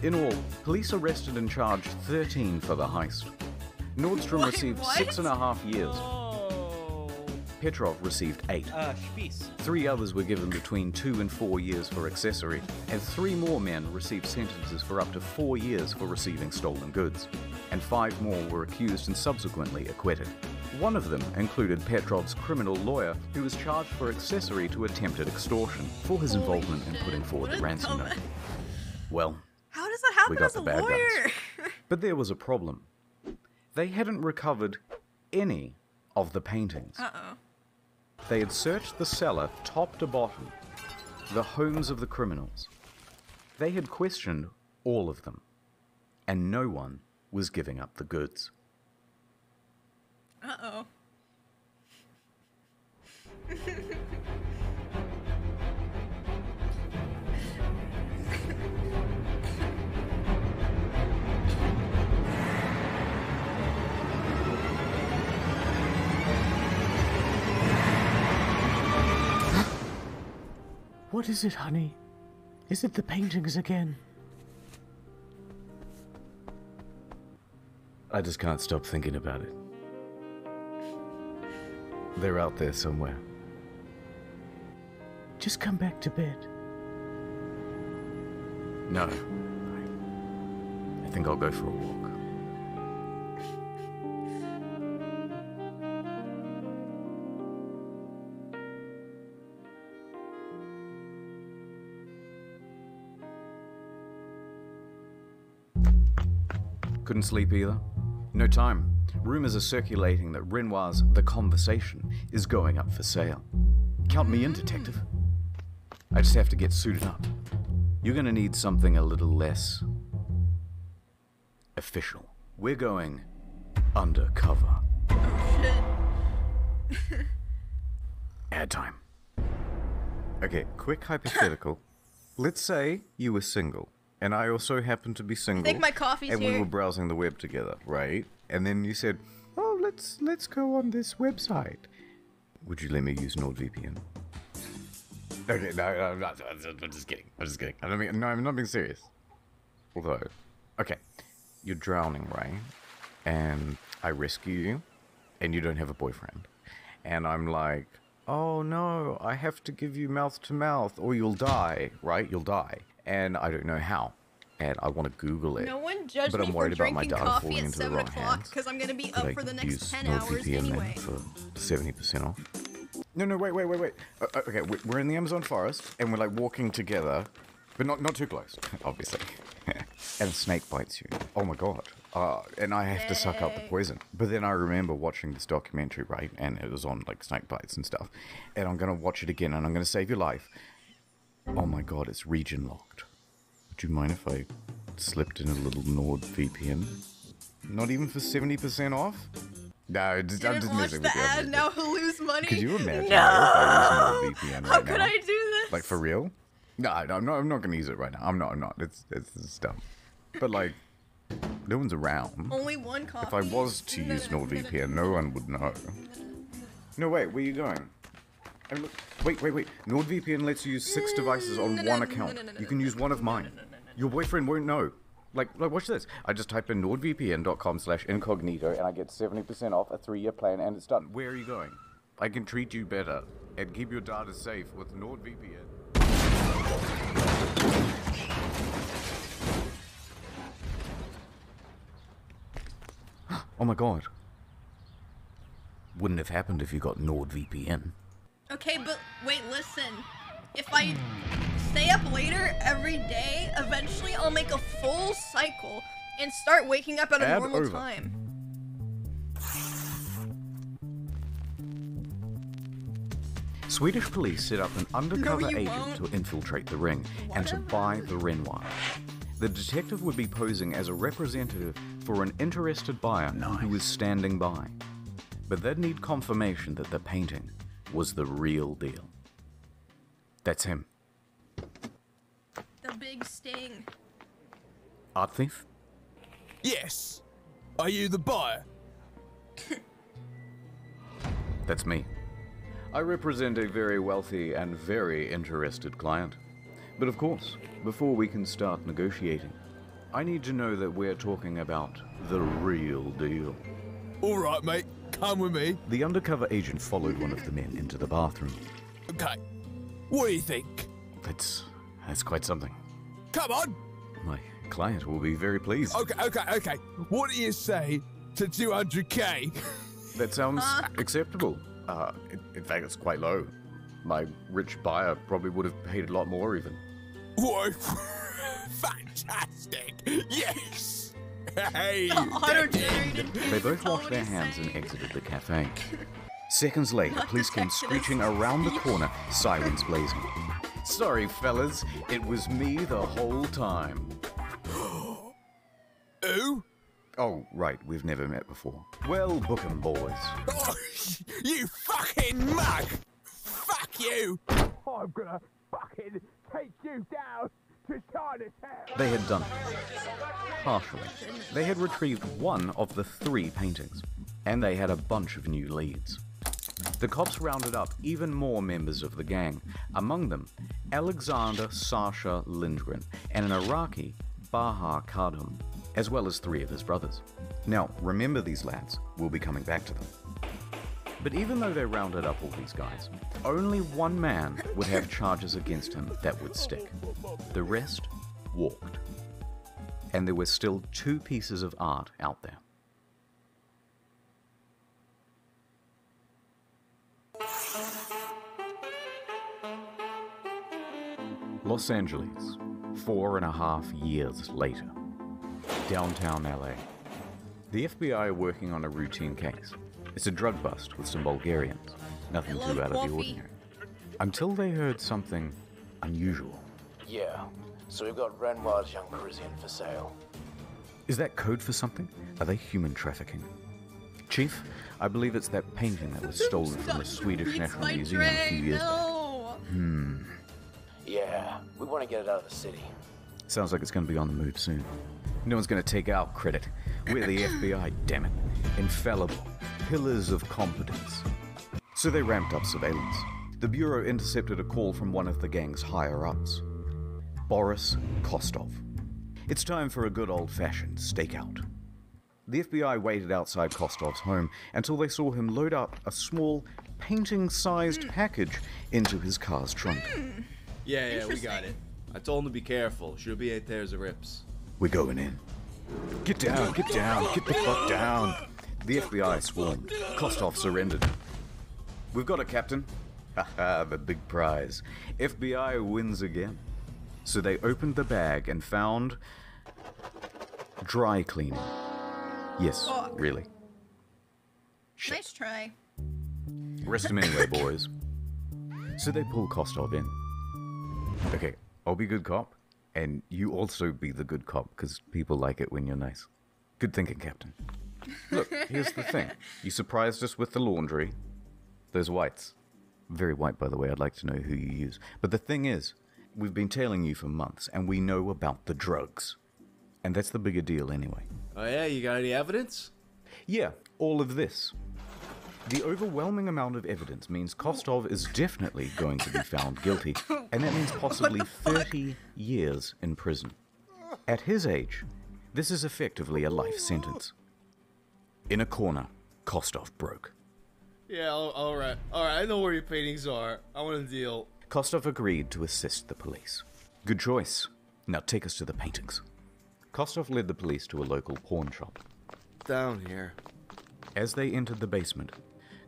In all, police arrested and charged 13 for the heist. Nordstrom received 6.5 years. Petrov received 8. Spieß. 3 others were given between 2 and 4 years for accessory, and 3 more men received sentences for up to 4 years for receiving stolen goods, and 5 more were accused and subsequently acquitted. One of them included Petrov's criminal lawyer, who was charged for accessory to attempted extortion for his involvement in putting forward the ransom note. Well, how does that happen we got as the a bad lawyer? guys. But there was a problem. They hadn't recovered any of the paintings. Uh-oh. They had searched the cellar top to bottom, the homes of the criminals. They had questioned all of them, and no one was giving up the goods. Uh-oh. What is it, honey? Is it the paintings again? I just can't stop thinking about it. They're out there somewhere. Just come back to bed. No. I think I'll go for a walk. Couldn't sleep either. No time. Rumors are circulating that Renoir's The Conversation is going up for sale. Count me in, detective. I just have to get suited up. You're gonna need something a little less official. We're going undercover. Ad time. Okay, quick hypothetical. Let's say you were single, and I also happen to be single. I think my coffee's and here. we were browsing the web together, right? And then you said, "Oh, let's go on this website. Would you let me use NordVPN?" Okay, no, I'm not. I'm just kidding. I'm not being serious. Although, okay, you're drowning, right? And I rescue you, and you don't have a boyfriend. And I'm like, oh no, I have to give you mouth to mouth, or you'll die, right? You'll die. And I don't know how. And I want to Google it. No one judged but me I'm for worried about my drinking data coffee falling at into the 7 wrong o'clock hands. because I'm gonna be Could up I for the next use 10 hours NordVPN anyway. then for 70% off? No, wait. Okay, we're in the Amazon forest, and we're like walking together, but not too close, obviously. And a snake bites you. Oh my god. And I have to suck up the poison. But then I remember watching this documentary, right? And it was on like snake bites and stuff. And I'm gonna watch it again, and I'm gonna save your life. Oh my god, it's region locked. Would you mind if I slipped in a little NordVPN? Not even for 70% off? No, I'm just Didn't watch messing the with you. ad, now he'll lose money. Could you imagine No! if I use NordVPN right How could now? I do this? Like, for real? No, I'm not gonna use it right now. I'm not. It's dumb. But like, no one's around. Only one coffee. If I was to use NordVPN, no one would know. No, wait, where are you going? Wait. NordVPN lets you use 6 devices on one account. You can use one of mine. Your boyfriend won't know. Like, watch this. I just type in nordvpn.com/incognito and I get 70% off a 3-year plan and it's done. Where are you going? I can treat you better and keep your data safe with NordVPN. Oh my god. Wouldn't have happened if you got NordVPN. Okay, but wait, listen. If I stay up later every day, eventually I'll make a full cycle and start waking up at a normal time. Swedish police set up an undercover agent to infiltrate the ring and to buy the Renoir. The detective would be posing as a representative for an interested buyer who was standing by. But they'd need confirmation that the painting was the real deal. That's him. The big sting. Art thief? Yes. Are you the buyer? That's me. I represent a very wealthy and very interested client. But of course, before we can start negotiating, I need to know that we're talking about the real deal. All right, mate. Come with me. The undercover agent followed one of the men into the bathroom. Okay. What do you think? That's quite something. Come on. My client will be very pleased. Okay. What do you say to 200k? That sounds acceptable. In fact, it's quite low. My rich buyer probably would have paid a lot more even. Whoa. Fantastic. Yes. Hey. They both washed their hands and exited the cafe. Seconds later, police came screeching around the corner, sirens blazing. Sorry, fellas, it was me the whole time. Who? Oh, right, we've never met before. Well, book 'em, boys. Oh, you fucking mug! Fuck you! I'm gonna fucking take you down to Chinatown! They had done it. Partially. They had retrieved one of the 3 paintings, and they had a bunch of new leads. The cops rounded up even more members of the gang, among them Alexander Sasha Lindgren and an Iraqi, Baha Kadham, as well as 3 of his brothers. Now, remember these lads, we'll be coming back to them. But even though they rounded up all these guys, only one man would have charges against him that would stick. The rest walked. And there were still 2 pieces of art out there. Los Angeles, 4.5 years later. Downtown LA. The FBI are working on a routine case. It's a drug bust with some Bulgarians. Nothing too out of the ordinary. Until they heard something unusual. Yeah, so we've got Renoir's young Parisian for sale. Is that code for something? Are they human trafficking? Chief, I believe it's that painting that was stolen from the Swedish National Museum a few years back. Yeah, we want to get it out of the city. Sounds like it's going to be on the move soon. No one's going to take our credit. We're the FBI, damn it. Infallible. Pillars of competence. So they ramped up surveillance. The Bureau intercepted a call from one of the gang's higher-ups. Boris Kostov. It's time for a good old-fashioned stakeout. The FBI waited outside Kostov's home until they saw him load up a small, painting-sized package into his car's trunk. Yeah, we got it. I told him to be careful. Should be 8 pairs of rips. We're going in. Get down, get the fuck down. The FBI swarmed. Kostov surrendered. We've got it, Captain. Haha, the big prize. FBI wins again. So they opened the bag and found... dry cleaning. Yes, really. Shit. Nice try. Arrest him anyway, boys. So they pull Kostov in. Okay, I'll be good cop, and you also be the good cop, because people like it when you're nice. Good thinking, Captain. Look, here's the thing. You surprised us with the laundry. Those whites. Very white, by the way. I'd like to know who you use. But the thing is, we've been tailing you for months, and we know about the drugs. And that's the bigger deal anyway. Oh yeah, you got any evidence? Yeah, all of this. The overwhelming amount of evidence means Kostov is definitely going to be found guilty, and that means possibly 30 years in prison. At his age, this is effectively a life sentence. In a corner, Kostov broke. Yeah, alright. Alright, I know where your paintings are. I want a deal. Kostov agreed to assist the police. Good choice. Now take us to the paintings. Kostov led the police to a local pawn shop. Down here. As they entered the basement,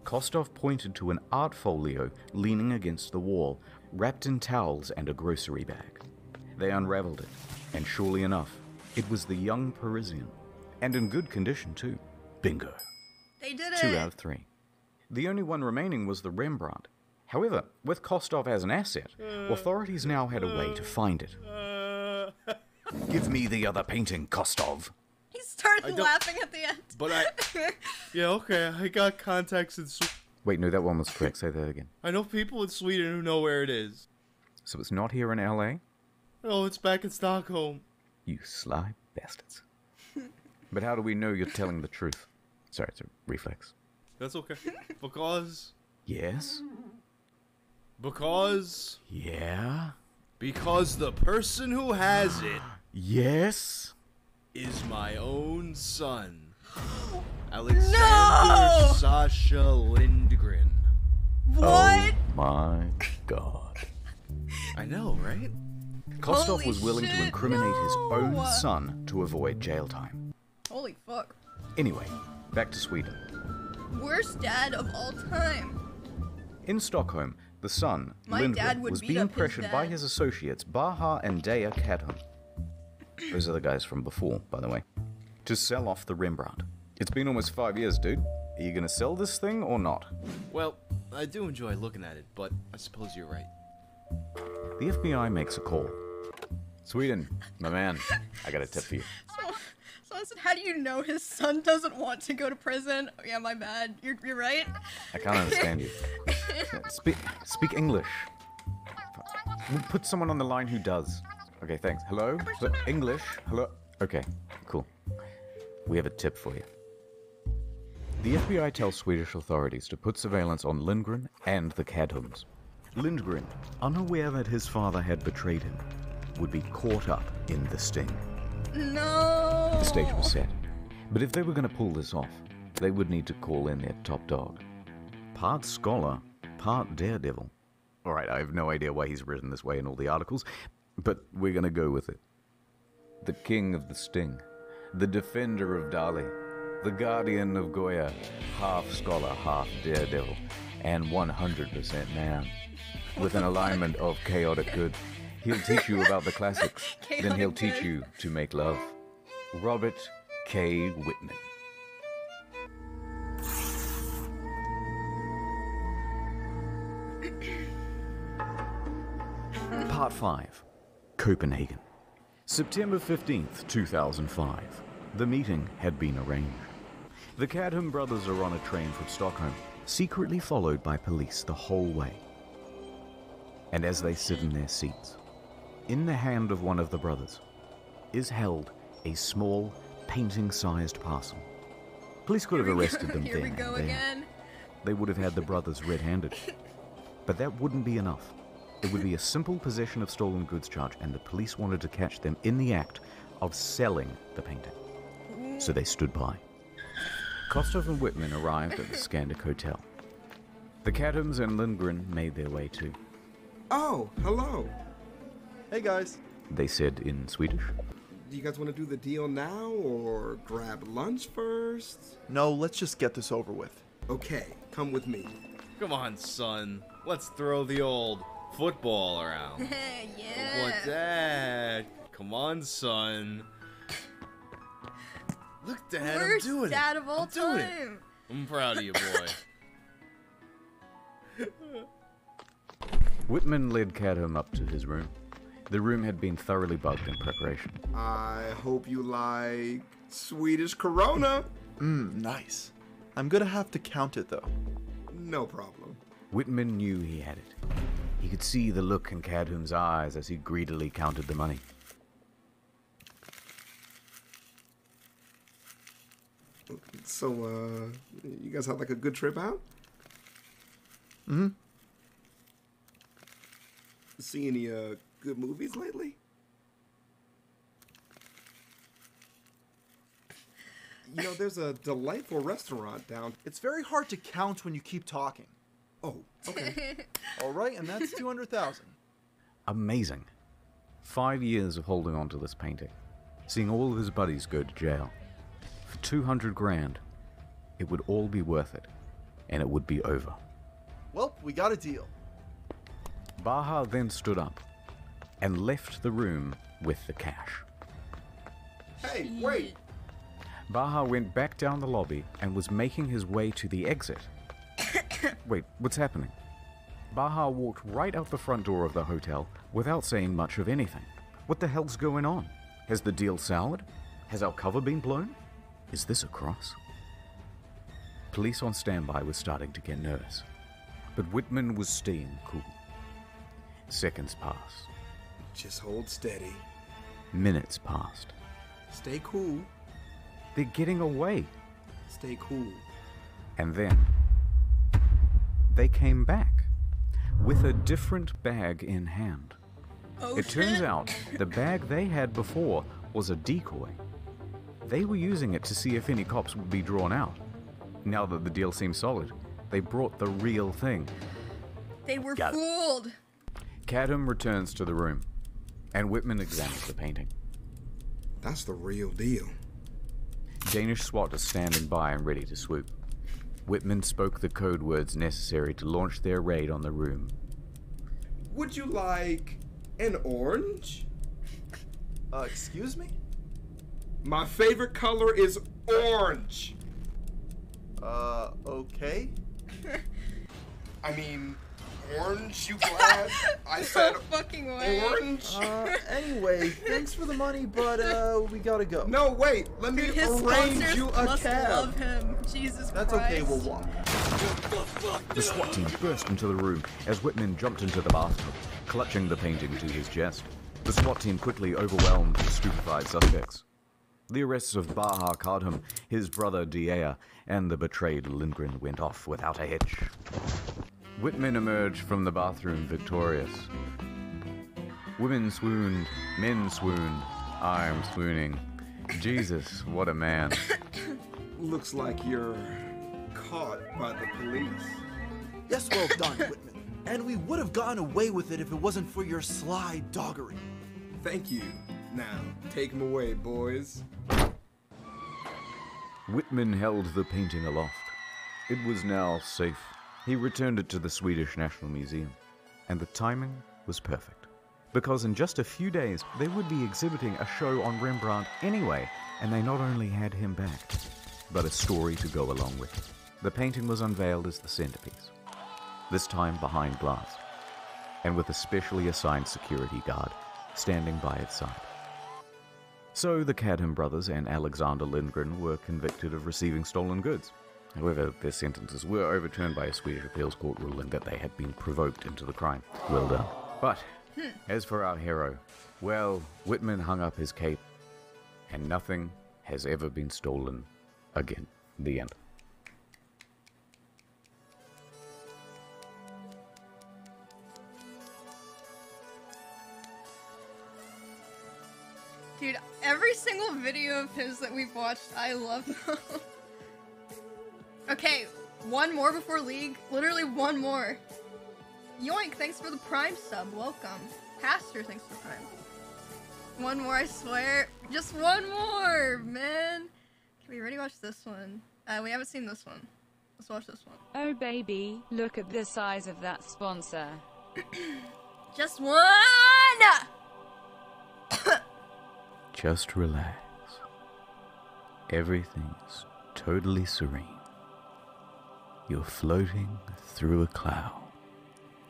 Kostov pointed to an art folio leaning against the wall, wrapped in towels and a grocery bag. They unraveled it, and surely enough, it was the young Parisian. And in good condition, too. Bingo. They did it! 2 out of 3. The only one remaining was the Rembrandt. However, with Kostov as an asset, authorities now had a way to find it. Give me the other painting, Kostov. He started laughing at the end. But yeah, okay, I got contacts in Sweden. Wait, no, that one was correct. Say that again. I know people in Sweden who know where it is. So it's not here in LA? No, it's back in Stockholm. You sly bastards. But how do we know you're telling the truth? Sorry, it's a reflex. That's okay. Because... Yes? Because... Yeah? Because the person who has it... Yes? ...is my own son. Alexander Sasha Lindgren. What? Oh my god. I know, right? Kostov was willing to incriminate his own son to avoid jail time. Holy fuck. Anyway, back to Sweden. Worst dad of all time. In Stockholm, the son, My Lindgren, dad would was beat being up his pressured by dad. his associates, Baha and Daya Kadham. Those are the guys from before, by the way. To sell off the Rembrandt. It's been almost 5 years, dude. Are you gonna sell this thing or not? Well, I do enjoy looking at it, but I suppose you're right. The FBI makes a call. Sweden, my man, I got a tip for you. So I said, how do you know his son doesn't want to go to prison? Oh, yeah, my bad. You're right. I can't understand you. Speak English. We'll put someone on the line who does. Okay, thanks. Hello? English? Hello? Okay, cool. We have a tip for you. The FBI tells Swedish authorities to put surveillance on Lindgren and the Cadhums. Lindgren, unaware that his father had betrayed him, would be caught up in the sting. No! The stage was set. But if they were going to pull this off, they would need to call in their top dog. Part scholar, part daredevil. Alright, I have no idea why he's written this way in all the articles, but we're going to go with it. The king of the sting, the defender of Dali, the guardian of Goya, half scholar, half daredevil, and 100% man. With an alignment of chaotic good, he'll teach you about the classics, then he'll teach you to make love. Robert K. Whitman. Part 5. Copenhagen. September 15th, 2005. The meeting had been arranged. The Cadham brothers are on a train from Stockholm, secretly followed by police the whole way. And as they sit in their seats, in the hand of one of the brothers is held a small, painting-sized parcel. Police could have arrested them Here we then go and there. again. They would have had the brothers red-handed. But that wouldn't be enough. It would be a simple possession of stolen goods charge, and the police wanted to catch them in the act of selling the painting. So they stood by. Kostov and Whitman arrived at the Scandic Hotel. The Cadhams and Lindgren made their way too. Oh, hello. Hey guys. They said in Swedish. Do you guys want to do the deal now or grab lunch first? No, let's just get this over with. Okay, come with me. Come on, son. Let's throw the old football around. Yeah. What's that? Come on, son. Look, Dad, Worst I'm doing dad it. of all I'm doing it. time. I'm proud of you, boy. Whitman led Cadham up to his room. The room had been thoroughly bugged in preparation. I hope you like Swedish Corona. Nice. I'm gonna have to count it though. No problem. Whitman knew he had it. He could see the look in Cadham's eyes as he greedily counted the money. So, you guys had like a good trip out? Mm-hmm. See any good movies lately? You know, there's a delightful restaurant down. It's very hard to count when you keep talking. Oh, okay. All right, and that's 200,000. Amazing. 5 years of holding on to this painting. Seeing all of his buddies go to jail. For 200 grand, it would all be worth it. And it would be over. Well, we got a deal. Baha then stood up and left the room with the cash. Hey, wait! Baha went back down the lobby and was making his way to the exit. Wait, what's happening? Baha walked right out the front door of the hotel without saying much of anything. What the hell's going on? Has the deal soured? Has our cover been blown? Is this a cross? Police on standby were starting to get nervous, but Whitman was staying cool. Seconds passed. Just hold steady. Minutes passed. Stay cool. They're getting away. Stay cool. And then they came back with a different bag in hand. Oh, it turns out the bag they had before was a decoy. They were using it to see if any cops would be drawn out. Now that the deal seemed solid, they brought the real thing. They were Got it. fooled. Cadham returns to the room, and Whitman examines the painting. That's the real deal. Danish SWAT is standing by and ready to swoop. Whitman spoke the code words necessary to launch their raid on the room. Would you like an orange? Excuse me? My favorite color is orange. Okay. I mean, orange, you glad? I said No fucking way. orange. Anyway, thanks for the money, but we gotta go. No, wait. Let me Dude, his arrange sponsors you a must cab. love him. Jesus That's Christ. okay, we'll walk. The SWAT team burst into the room as Whitman jumped into the bathtub, clutching the painting to his chest. The SWAT team quickly overwhelmed the stupefied suspects. The arrests of Baha Kadham, his brother Diea, and the betrayed Lindgren went off without a hitch. Whitman emerged from the bathroom victorious. Women swooned, men swooned, I'm swooning. Jesus, what a man. Looks like you're caught by the police. Yes, well done, Whitman. And we would have gotten away with it if it wasn't for your sly doggery. Thank you. Now, take him away, boys. Whitman held the painting aloft. It was now safe. He returned it to the Swedish National Museum. And the timing was perfect. Because in just a few days, they would be exhibiting a show on Rembrandt anyway, and they not only had him back, but a story to go along with it. The painting was unveiled as the centerpiece, this time behind glass, and with a specially assigned security guard standing by its side. So the Kadham brothers and Alexander Lindgren were convicted of receiving stolen goods. However, their sentences were overturned by a Swedish appeals court ruling that they had been provoked into the crime. Well done. But as for our hero, well, Whitman hung up his cape, and nothing has ever been stolen again. The end. Dude, every single video of his that we've watched, I love them. Okay, one more before League. Literally one more. Yoink, thanks for the Prime sub. Welcome. Pastor, thanks for Prime. One more, I swear. Just one more, man. Okay, we already watched this one. We haven't seen this one. Let's watch this one. Oh baby, look at the size of that sponsor. Just one! Just relax. Everything's totally serene. You're floating through a cloud.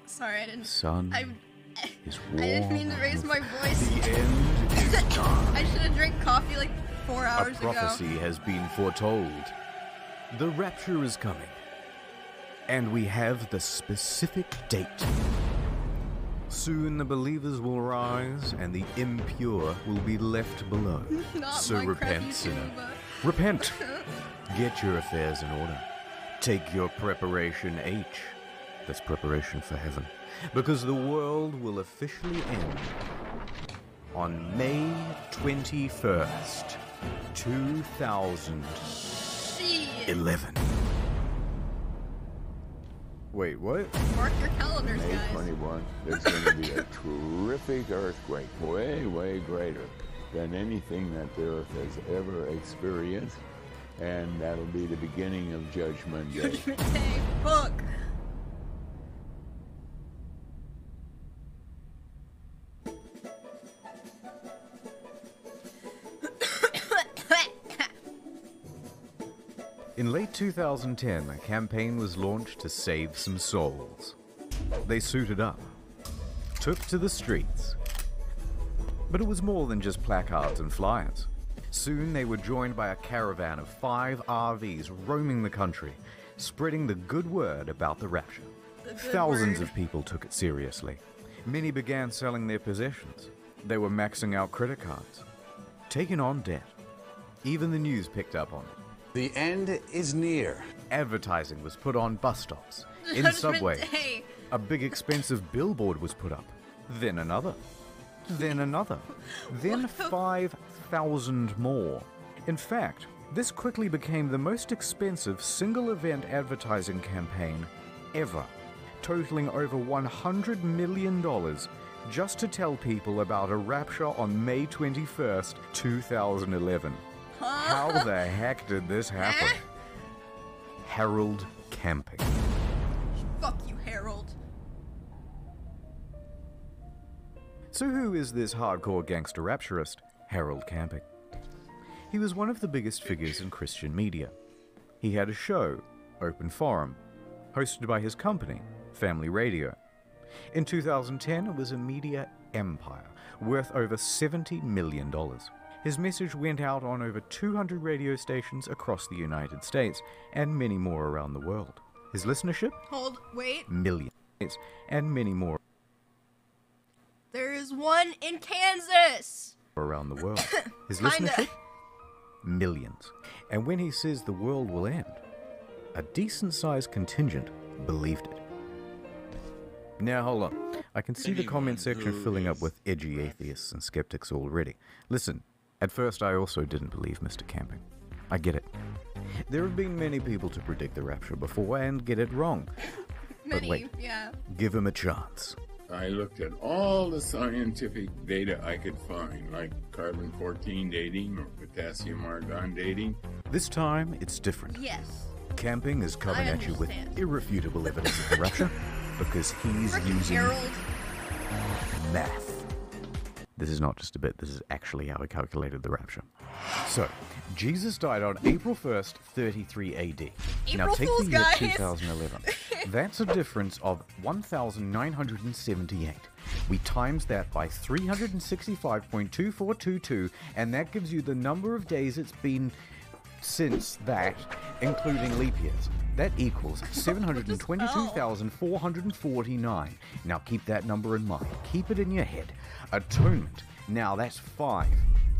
Sorry, I didn't. Sun is warm. I didn't mean to raise my voice. The end is nigh. I should have drank coffee like 4 hours ago. A prophecy has been foretold. The rapture is coming. And we have the specific date. Soon the believers will rise and the impure will be left below. So repent, sinner. Repent! Get your affairs in order. Take your preparation H. That's preparation for heaven. Because the world will officially end on May 21st, 2011. Wait, what? Mark your calendars, May guys. 21, there's going to be a terrific earthquake, way, way greater than anything that the Earth has ever experienced, and that'll be the beginning of Judgment Day. Judgment Day, fuck. In late 2010, a campaign was launched to save some souls. They suited up, took to the streets. But it was more than just placards and flyers. Soon they were joined by a caravan of 5 RVs roaming the country, spreading the good word about the rapture. Thousands of people took it seriously. Many began selling their possessions. They were maxing out credit cards, taking on debt. Even the news picked up on it. The end is near. Advertising was put on bus stops, in Judgment subways. Day. A big expensive billboard was put up. Then another. Then another. Then 5,000 more. In fact, this quickly became the most expensive single-event advertising campaign ever, totaling over $100 million just to tell people about a rapture on May 21st, 2011. How the heck did this happen? Harold Camping. Fuck you, Harold. So who is this hardcore gangster rapturist, Harold Camping? He was one of the biggest figures in Christian media. He had a show, Open Forum, hosted by his company, Family Radio. In 2010, it was a media empire, worth over $70 million. His message went out on over 200 radio stations across the United States, and many more around the world. His listenership? Hold, wait. Millions. And many more There is one in Kansas. around the world. His Kinda. listenership? millions. And when he says the world will end, a decent-sized contingent believed it. Now hold on, I can see the comment section filling up with edgy atheists and skeptics already. Listen, at first I also didn't believe Mr. Camping. I get it. There have been many people to predict the rapture before and get it wrong. But wait, give him a chance. I looked at all the scientific data I could find, like carbon-14 dating or potassium-argon dating. This time, it's different. Yes. Camping is coming at you with irrefutable evidence of the rapture because he's using math. This is not just a bit, this is actually how he calculated the rapture. So, Jesus died on April 1st, 33 AD. Now take the year 2011. That's a difference of 1,978. We times that by 365.2422, and that gives you the number of days it's been since that, including leap years. That equals 722,449. Now keep that number in mind. Keep it in your head. Atonement. Now that's 5.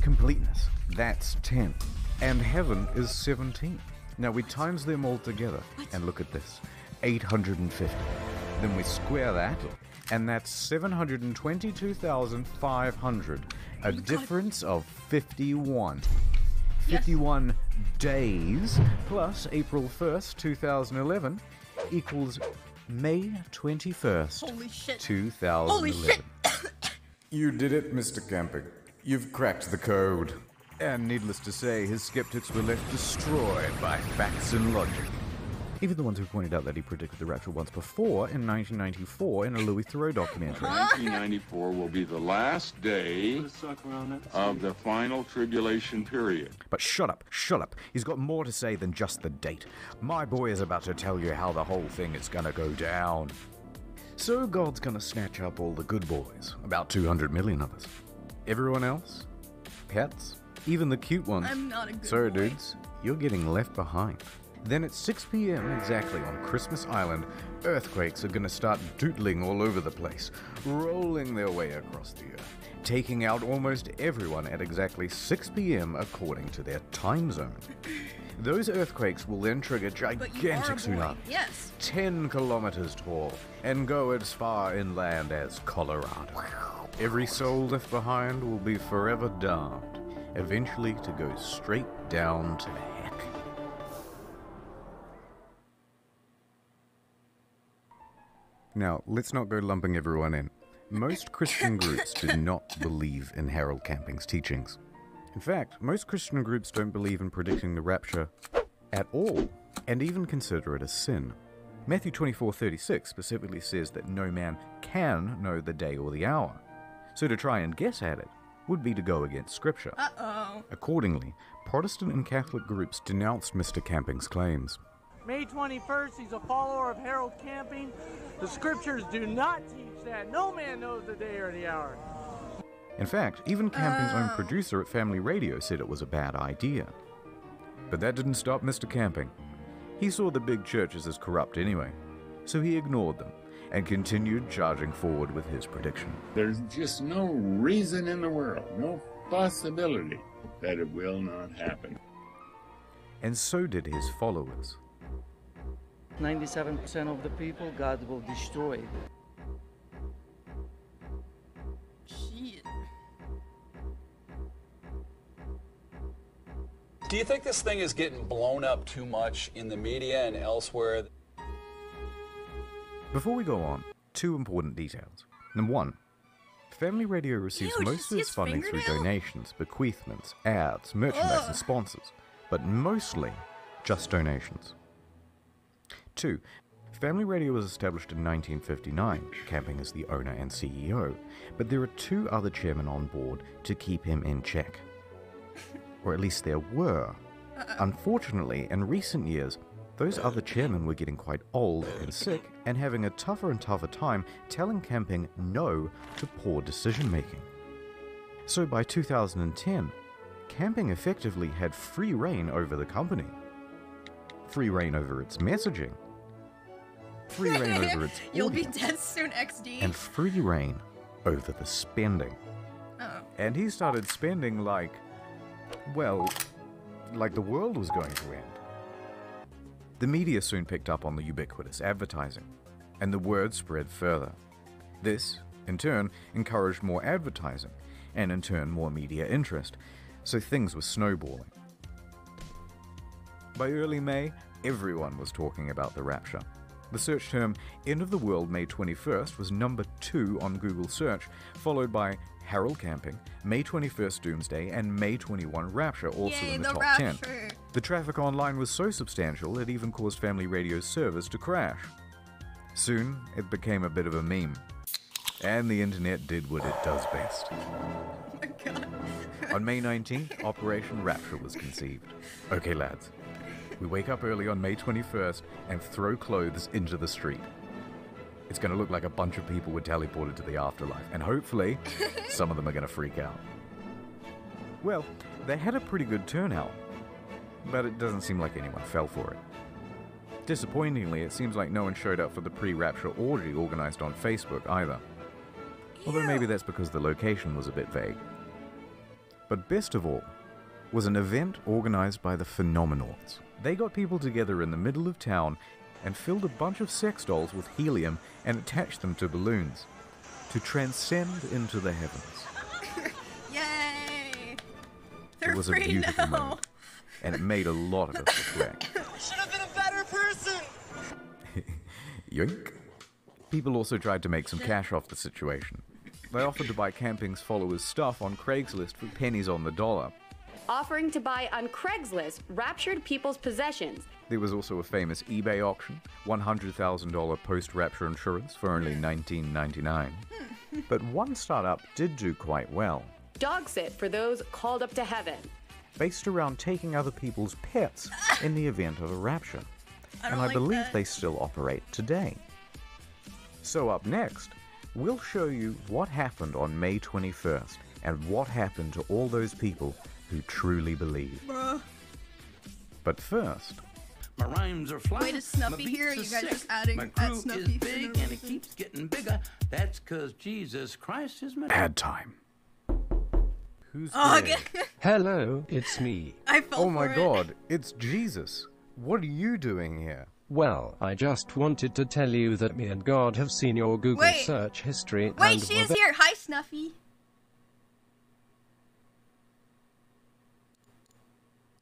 Completeness. That's 10. And heaven is 17. Now we times them all together. And look at this. 850. Then we square that. And that's 722,500. A difference of 51. 51 days plus April 1st, 2011 equals May 21st, Holy shit. 2011. Holy shit. You did it, Mr. Camping. You've cracked the code. And needless to say, his skeptics were left destroyed by facts and logic. Even the ones who pointed out that he predicted the rapture once before in 1994 in a Louis Theroux documentary. 1994 will be the last day of the final tribulation period. But shut up, shut up. He's got more to say than just the date. My boy is about to tell you how the whole thing is gonna go down. So God's gonna snatch up all the good boys, about 200 million of us. Everyone else? Pets? Even the cute ones. I'm not a good So boy. dudes, you're getting left behind. Then at 6 p.m. exactly on Christmas Island, earthquakes are gonna start doodling all over the place, rolling their way across the earth, taking out almost everyone at exactly 6 p.m. according to their time zone. Those earthquakes will then trigger gigantic tsunamis, Yes. 10 kilometers tall, and go as far inland as Colorado. Every soul left behind will be forever damned, eventually to go straight down to heck. Now, let's not go lumping everyone in. Most Christian groups do not believe in Harold Camping's teachings. In fact, most Christian groups don't believe in predicting the rapture at all, and even consider it a sin. Matthew 24:36 specifically says that no man can know the day or the hour. So to try and guess at it would be to go against Scripture. Uh-oh. Accordingly, Protestant and Catholic groups denounced Mr. Camping's claims. May 21st, he's a follower of Harold Camping. The scriptures do not teach that. No man knows the day or the hour. In fact, even Camping's own producer at Family Radio said it was a bad idea. But that didn't stop Mr. Camping. He saw the big churches as corrupt anyway, so he ignored them and continued charging forward with his prediction. There's just no reason in the world, no possibility that it will not happen. And so did his followers. 97% of the people God will destroy. Shit. Do you think this thing is getting blown up too much in the media and elsewhere? Before we go on, 2 important details. Number 1, Family Radio receives most of its funding through donations, bequeathments, ads, merchandise, and sponsors, but mostly just donations. 2, Family Radio was established in 1959, Camping is the owner and CEO, but there are 2 other chairmen on board to keep him in check. Or at least there were. Unfortunately, in recent years, those other chairmen were getting quite old and sick and having a tougher and tougher time telling Camping no to poor decision making. So by 2010, Camping effectively had free reign over the company. Free reign over its messaging. Free reign over its You'll be audience, dead soon, XD. and free reign over the spending. Uh-oh. And he started spending like, well, like the world was going to end. The media soon picked up on the ubiquitous advertising, and the word spread further. This, in turn, encouraged more advertising, and in turn more media interest, so things were snowballing. By early May, everyone was talking about the rapture. The search term End of the World May 21st was number 2 on Google search, followed by Harold Camping, May 21st Doomsday, and May 21 Rapture, also in the top 10. The traffic online was so substantial it even caused Family Radio's servers to crash. Soon, it became a bit of a meme. And the internet did what it does best. Oh my god. On May 19th, Operation Rapture was conceived. Okay, lads. We wake up early on May 21st and throw clothes into the street. It's going to look like a bunch of people were teleported to the afterlife, and hopefully, some of them are going to freak out. Well, they had a pretty good turnout, but it doesn't seem like anyone fell for it. Disappointingly, it seems like no one showed up for the pre-rapture orgy organized on Facebook either. Although maybe that's because the location was a bit vague. But best of all was an event organized by the Phenomenauts. They got people together in the middle of town and filled a bunch of sex dolls with helium and attached them to balloons to transcend into the heavens. Yay! It was a beautiful moment, and it made a lot of us reflect. Should have been a better person. Yoink. People also tried to make some cash off the situation. They offered to buy Camping's followers' stuff on Craigslist for pennies on the dollar. Offering to buy on Craigslist raptured people's possessions. There was also a famous eBay auction, $100,000 post-rapture insurance for only $19.99. But one startup did do quite well. Dog sit for those called up to heaven. Based around taking other people's pets in the event of a rapture. And I believe they still operate today. So up next, we'll show you what happened on May 21st and what happened to all those people who truly believe. Bruh. But first, my rhymes are fly. Wait, is Snuffy here? You guys just adding my crew Snuffy is big and it keeps getting bigger. That's because Jesus Christ is my ad time. Who's there? Hello, it's me. I fell Oh my for it. god, it's Jesus. What are you doing here? Well, I just wanted to tell you that me and God have seen your Google Wait. search history Wait, and she were is here. Hi, Snuffy.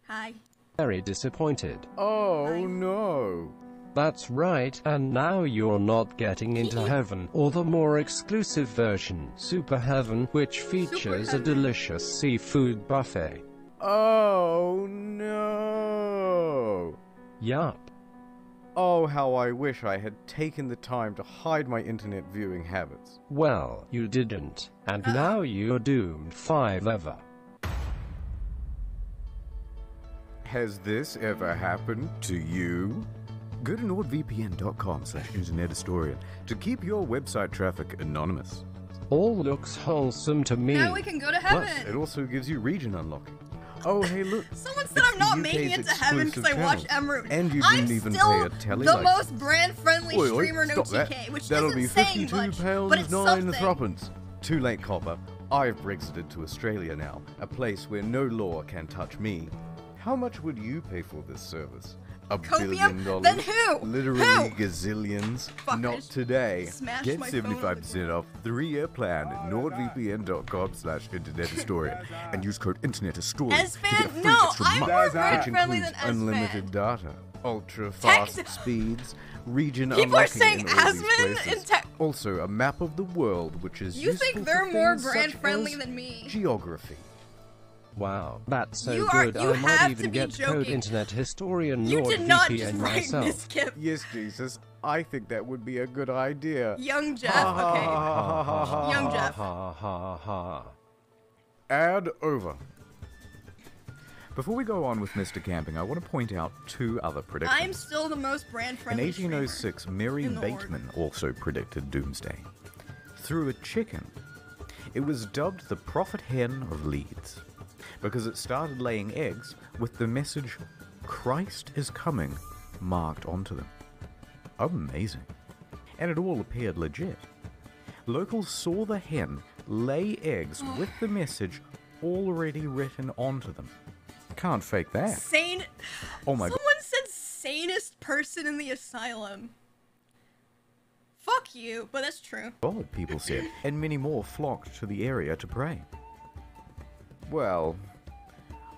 Hi. very disappointed. Oh no. That's right, and now you're not getting into heaven, or the more exclusive version, Super Heaven, which features a delicious seafood buffet. Oh no. Yup. Oh, how I wish I had taken the time to hide my internet viewing habits. Well, you didn't, and now you're doomed forever. Has this ever happened to you? Go to nordvpn.com/internethistorian to keep your website traffic anonymous. All looks wholesome to me. Now we can go to heaven. Plus, it also gives you region unlocking. Oh, hey, look. Someone said I'm not making it to heaven because I watch Emiru. And you I'm didn't even still pay a telly the license. most brand-friendly Oi, oi, streamer, no stop that. TK, which That'll isn't be saying much, but it's £52.09 something. threepence. Too late, copper. I've Brexited to Australia now, a place where no law can touch me. How much would you pay for this service? $1 billion? Then who? Literally Who? gazillions? Fuckers. Not today. Smash Get my phone 75% off 3-year plan at nordvpn.com/internethistorian and use code internethistorian to get a free no, extra I'm month, more which brand-friendly includes than unlimited data, ultra fast speeds, region People are unlocking saying in all these Asmon places. and tech. Also, a map of the world, which is You useful think they're for more things such brand-friendly as than me? geography. Wow, that's so You good. you I might have even to be get code joking. internet historian You did not just NordVPN write myself. this, Kip. Yes, Jesus, I think that would be a good idea. Young Jeff, okay. Young Jeff. Ad over. Before we go on with Mr. Camping, I want to point out two other predictions. I'm still the most In brand-friendly 1806, Mary in the Bateman also predicted doomsday. Through a chicken. It was dubbed the prophet hen of Leeds, because it started laying eggs with the message, Christ is coming, marked onto them. Amazing. And it all appeared legit. Locals saw the hen lay eggs with the message already written onto them. can't fake that. Sane. Oh my god. Someone said sanest person in the asylum. Fuck you, but that's true. God, people said, and many more flocked to the area to pray. Well,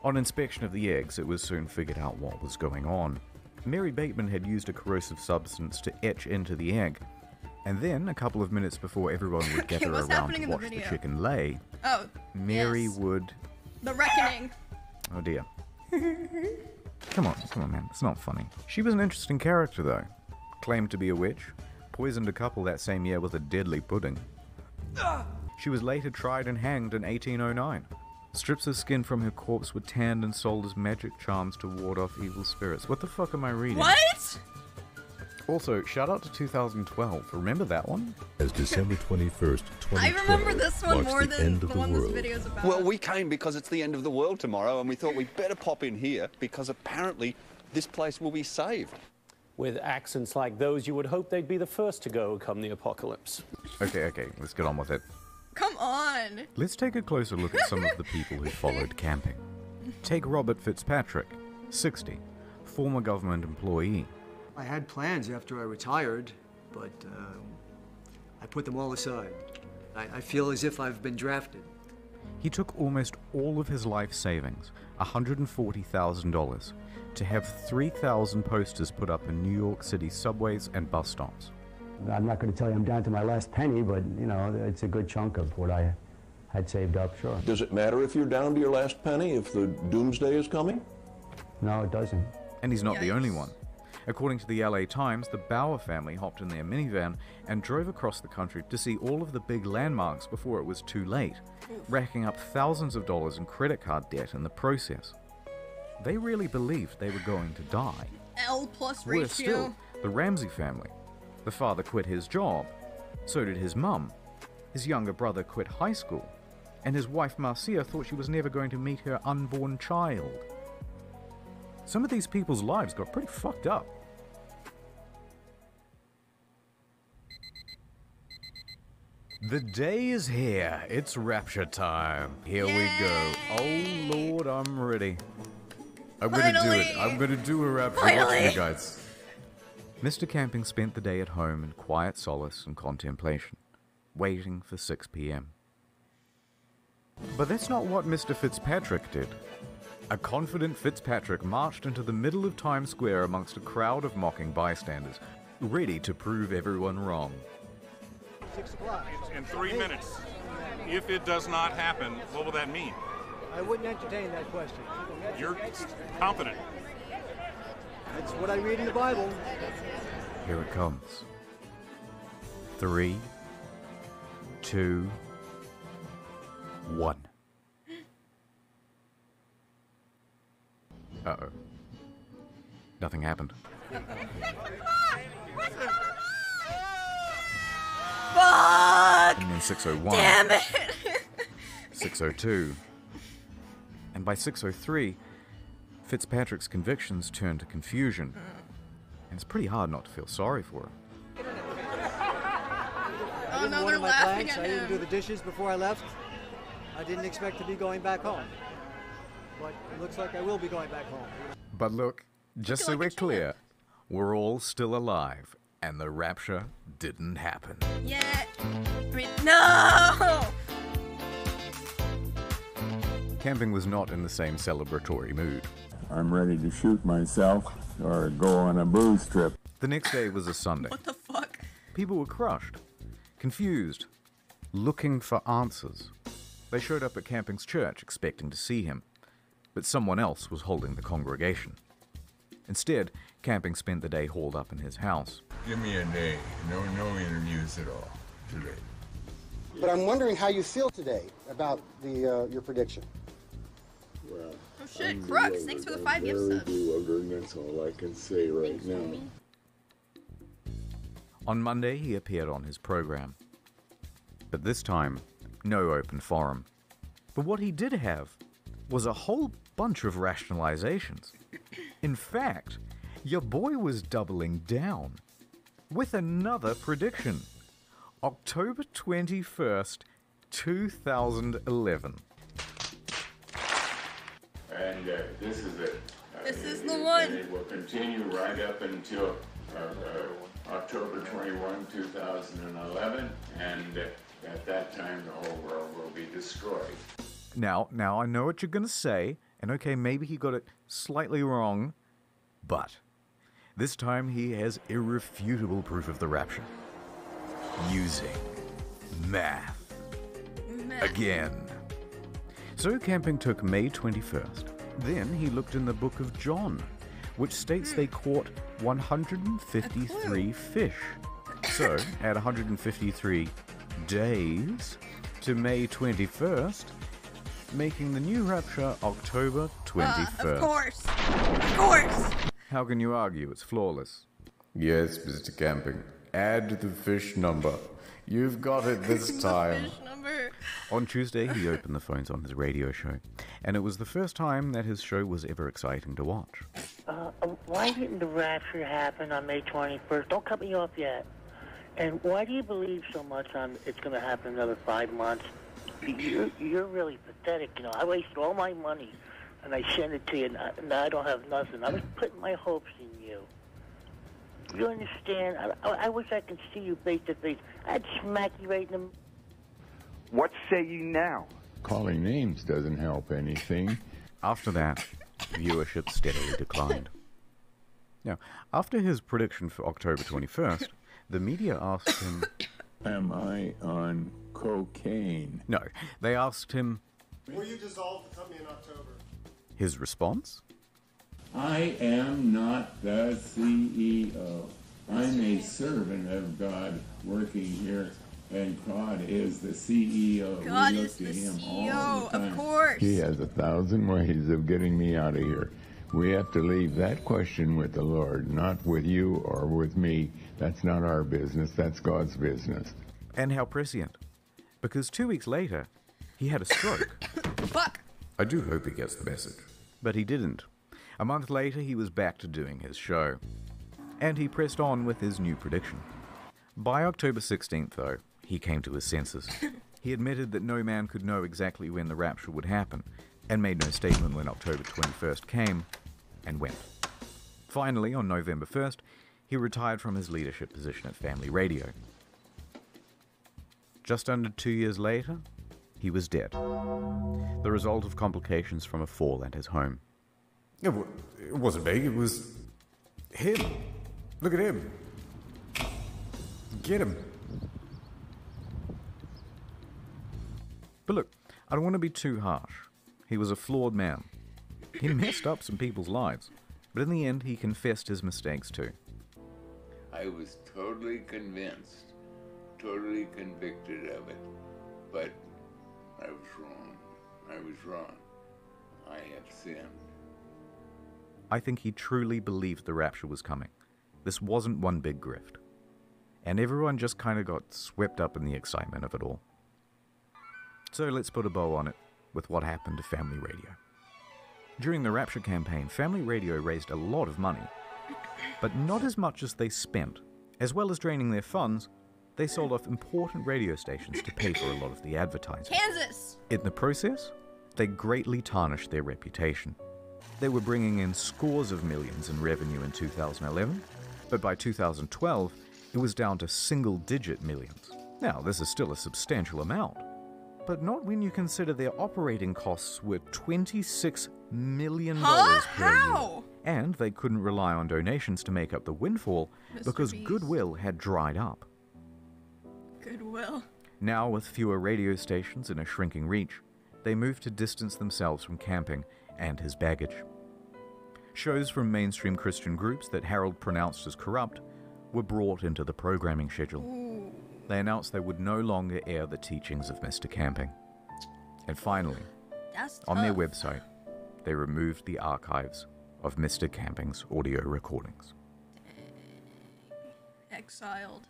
on inspection of the eggs, it was soon figured out what was going on. Mary Bateman had used a corrosive substance to etch into the egg, and then, a couple of minutes before everyone would gather around to watch the chicken lay, Mary would... The reckoning. Oh dear. Come on, man, it's not funny. She was an interesting character, though. Claimed to be a witch, poisoned a couple that same year with a deadly pudding. She was later tried and hanged in 1809. Strips of skin from her corpse were tanned and sold as magic charms to ward off evil spirits. What the fuck am I reading? What? Also, shout out to 2012. Remember that one? As December 21st, 2012 I remember this one more than the one this world. video's about. Well, we came because it's the end of the world tomorrow, and we thought we'd better pop in here because apparently this place will be saved. With accents like those, you would hope they'd be the first to go come the apocalypse. Okay, let's get on with it. Come on. Let's take a closer look at some of the people who followed camping. Take Robert Fitzpatrick, 60, former government employee. I had plans after I retired, but I put them all aside. I feel as if I've been drafted. He took almost all of his life savings, $140,000, to have 3,000 posters put up in New York City subways and bus stops. I'm not going to tell you I'm down to my last penny, but, you know, it's a good chunk of what I had saved up, sure. Does it matter if you're down to your last penny, if the doomsday is coming? No, it doesn't. And he's not the only one. According to the LA Times, the Bauer family hopped in their minivan and drove across the country to see all of the big landmarks before it was too late, racking up thousands of dollars in credit card debt in the process. They really believed they were going to die. L plus ratio. Worse still, the Ramsey family. The father quit his job. So did his mum. His younger brother quit high school. And his wife Marcia thought she was never going to meet her unborn child. Some of these people's lives got pretty fucked up. The day is here. It's rapture time. Here we go. Oh Lord, I'm ready. I'm gonna do it. I'm gonna do a rapture. Watch me, guys. Mr. Camping spent the day at home in quiet solace and contemplation, waiting for 6 p.m. But that's not what Mr. Fitzpatrick did. A confident Fitzpatrick marched into the middle of Times Square amongst a crowd of mocking bystanders, ready to prove everyone wrong. 6 o'clock. In 3 minutes. If it does not happen, what will that mean? I wouldn't entertain that question. You're confident. That's what I read in the Bible. Here it comes. 3, 2, 1. Uh-oh. Nothing happened. Fuck! And then 6:01. Damn it! 6:02. And by 6:03, Fitzpatrick's convictions turned to confusion. And it's pretty hard not to feel sorry for him. I didn't order my planks. I didn't do the dishes before I left. I didn't expect to be going back home. But it looks like I will be going back home. But look, just so we're clear, we're all still alive, and the rapture didn't happen. Yeah. I mean, no! Camping was not in the same celebratory mood. I'm ready to shoot myself or go on a booze trip. The next day was a Sunday. What the fuck? People were crushed, confused, looking for answers. They showed up at Camping's church expecting to see him, but someone else was holding the congregation. Instead, Camping spent the day holed up in his house. Give me a day. No interviews at all today. But I'm wondering how you feel today about your prediction. Well, oh shit, Crux, thanks for the 5 gift subs. Bewildered, that's all I can say right now. On Monday, he appeared on his program. But this time, no open forum. But what he did have was a whole bunch of rationalizations. In fact, your boy was doubling down with another prediction. October 21st, 2011. And this is it. This is the one. And it will continue right up until October 21, 2011, and at that time the whole world will be destroyed. Now I know what you're going to say, and okay, maybe he got it slightly wrong, but this time he has irrefutable proof of the rapture. Using math. Again. So camping took May 21st. Then he looked in the book of John, which states they caught 153 fish. So, add 153 days to May 21st, making the new rapture October 21st. Of course. Of course. How can you argue? It's flawless. Yes, Mr. Camping. Add the fish number. You've got it this time. Fish number. On Tuesday, he opened the phones on his radio show, and it was the first time that his show was ever exciting to watch. Why didn't the rapture happen on May 21st? Don't cut me off yet. And why do you believe so much on it's going to happen another 5 months? You're really pathetic. You know, I wasted all my money, and I sent it to you, and I don't have nothing. I was putting my hopes in you. You understand? I wish I could see you face to face. I'd smack you right in the... What say you now? Calling names doesn't help anything. After that, viewership steadily declined. Now, after his prediction for October 21st, the media asked him... Am I on cocaine? No, they asked him... Will you dissolve the company in October? His response? I am not the CEO. I'm a servant of God working here, and God is the CEO. God we look is to the him CEO, all the time. of course. He has 1,000 ways of getting me out of here. We have to leave that question with the Lord, not with you or with me. That's not our business. That's God's business. And how prescient. Because 2 weeks later, he had a stroke. Fuck. I do hope he gets the message. But he didn't. A month later, he was back to doing his show. And he pressed on with his new prediction. By October 16th, though, he came to his senses. He admitted that no man could know exactly when the rapture would happen, and made no statement when October 21st came and went. Finally, on November 1st, he retired from his leadership position at Family Radio. Just under 2 years later, he was dead. The result of complications from a fall at his home. It wasn't me, it was him. Look at him. Get him. But look, I don't want to be too harsh. He was a flawed man. He messed up some people's lives. But in the end, he confessed his mistakes too. I was totally convinced, totally convicted of it, but I was wrong. I was wrong. I have sinned. I think he truly believed the rapture was coming. This wasn't one big grift. And everyone just kind of got swept up in the excitement of it all. So let's put a bow on it with what happened to Family Radio. During the Rapture campaign, Family Radio raised a lot of money, but not as much as they spent. As well as draining their funds, they sold off important radio stations to pay for a lot of the advertising. Kansas! In the process, they greatly tarnished their reputation. They were bringing in scores of millions in revenue in 2011, but by 2012, it was down to single-digit millions. Now, this is still a substantial amount, but not when you consider their operating costs were $26 million per year. And they couldn't rely on donations to make up the windfall because goodwill had dried up. Goodwill. Now, with fewer radio stations and a shrinking reach, they moved to distance themselves from camping and his baggage. Shows from mainstream Christian groups that Harold pronounced as corrupt were brought into the programming schedule. Ooh. They announced they would no longer air the teachings of Mr. Camping. And finally, on their website, they removed the archives of Mr. Camping's audio recordings. Exiled.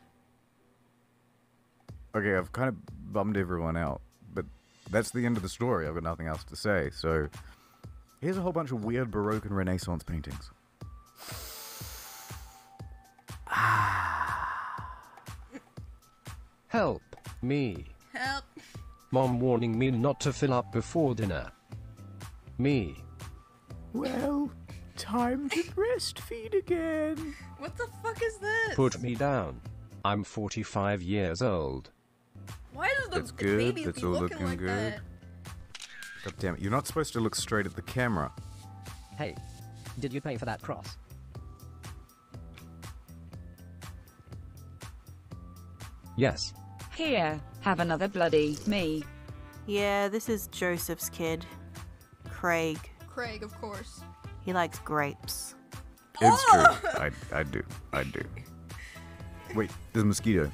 Okay, I've kind of bummed everyone out, but that's the end of the story. I've got nothing else to say, so here's a whole bunch of weird Baroque and Renaissance paintings. Help me. Help. Mom warning me not to fill up before dinner. Me. Well, time to breastfeed again. What the fuck is this? Put me down. I'm 45 years old. Why does the That's good. baby That's be all looking looking like good. that? God damn it! You're not supposed to look straight at the camera. Hey, did you pay for that cross? Yes. Here, have another bloody me. Yeah, this is Joseph's kid. Craig. Craig, of course. He likes grapes. It's true. I do. Wait, there's a mosquito.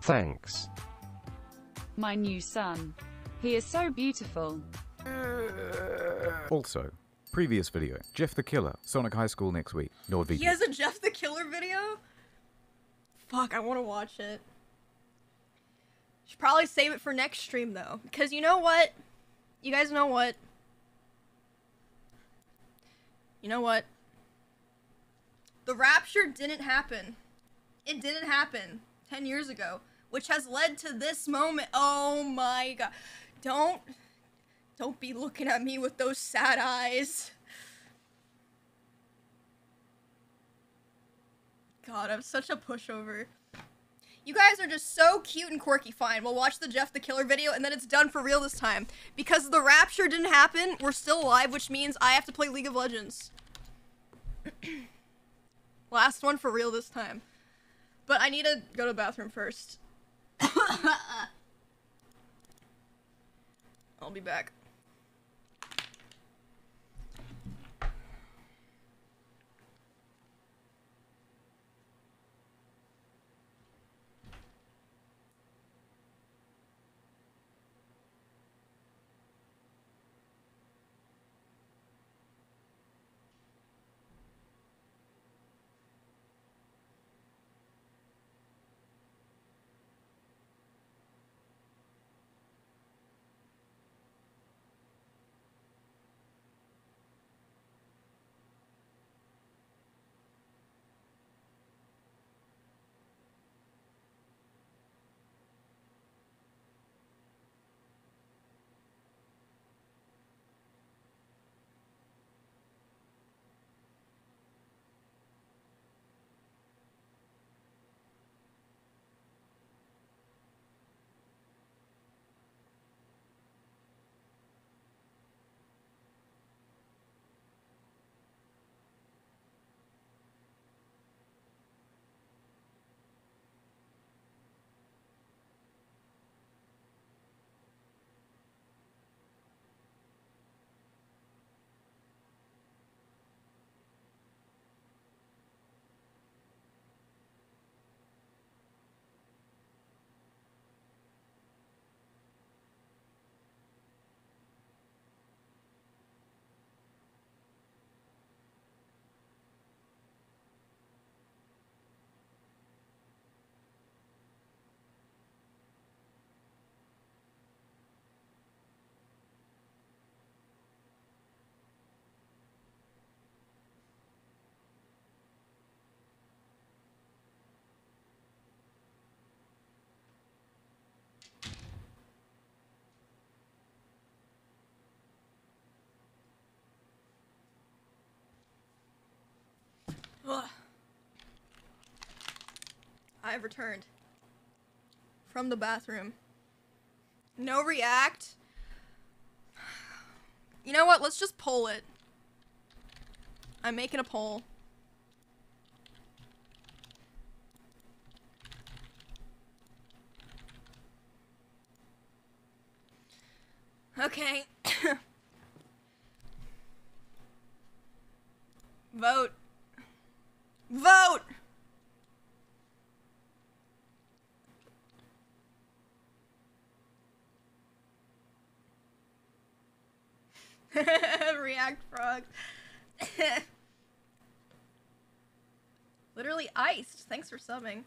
Thanks. My new son. He is so beautiful. Also, previous video, Jeff the Killer, Sonic High School next week. NordVPN. He has a Jeff the Killer video? Fuck, I want to watch it. Should probably save it for next stream though, because you know what? You guys know what? You know what? The rapture didn't happen. It didn't happen 10 years ago, which has led to this moment. Oh my god. Don't be looking at me with those sad eyes. God, I'm such a pushover. You guys are just so cute and quirky. Fine, we'll watch the Jeff the Killer video and then it's done for real this time. Because the rapture didn't happen, we're still alive, which means I have to play League of Legends. Last one for real this time. But I need to go to the bathroom first. I'll be back. Ugh. I have returned from the bathroom. No react. You know what? Let's just poll it. I'm making a poll. Okay. Vote. Vote! React frog. Literally iced. Thanks for subbing.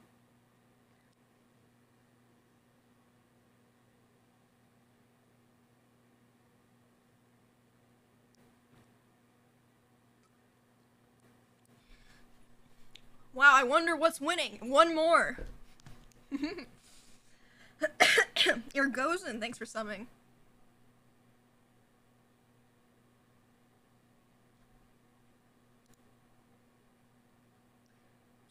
Wow, I wonder what's winning. One more. You're Gozen, thanks for subbing.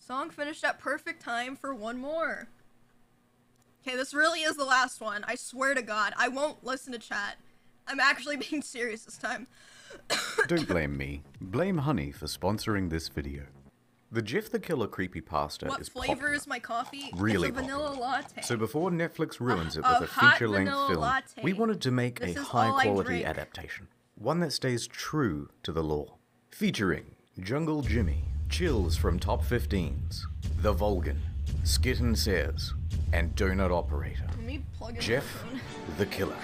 Song finished at perfect time for one more. Okay, this really is the last one. I swear to God, I won't listen to chat. I'm actually being serious this time. Don't blame me. Blame Honey for sponsoring this video. The Jeff the Killer creepypasta What is flavor popular. is my coffee? Really it's a vanilla latte. So before Netflix ruins it A with a hot feature-length vanilla film, latte. we wanted to make This a is all I high-quality drink. adaptation. One that stays true to the lore. Featuring Jungle Jimmy, Chills from Top 15s, The Vulcan, Skit and Says, and Donut Operator. Let me plug in my Jeff phone. the Killer.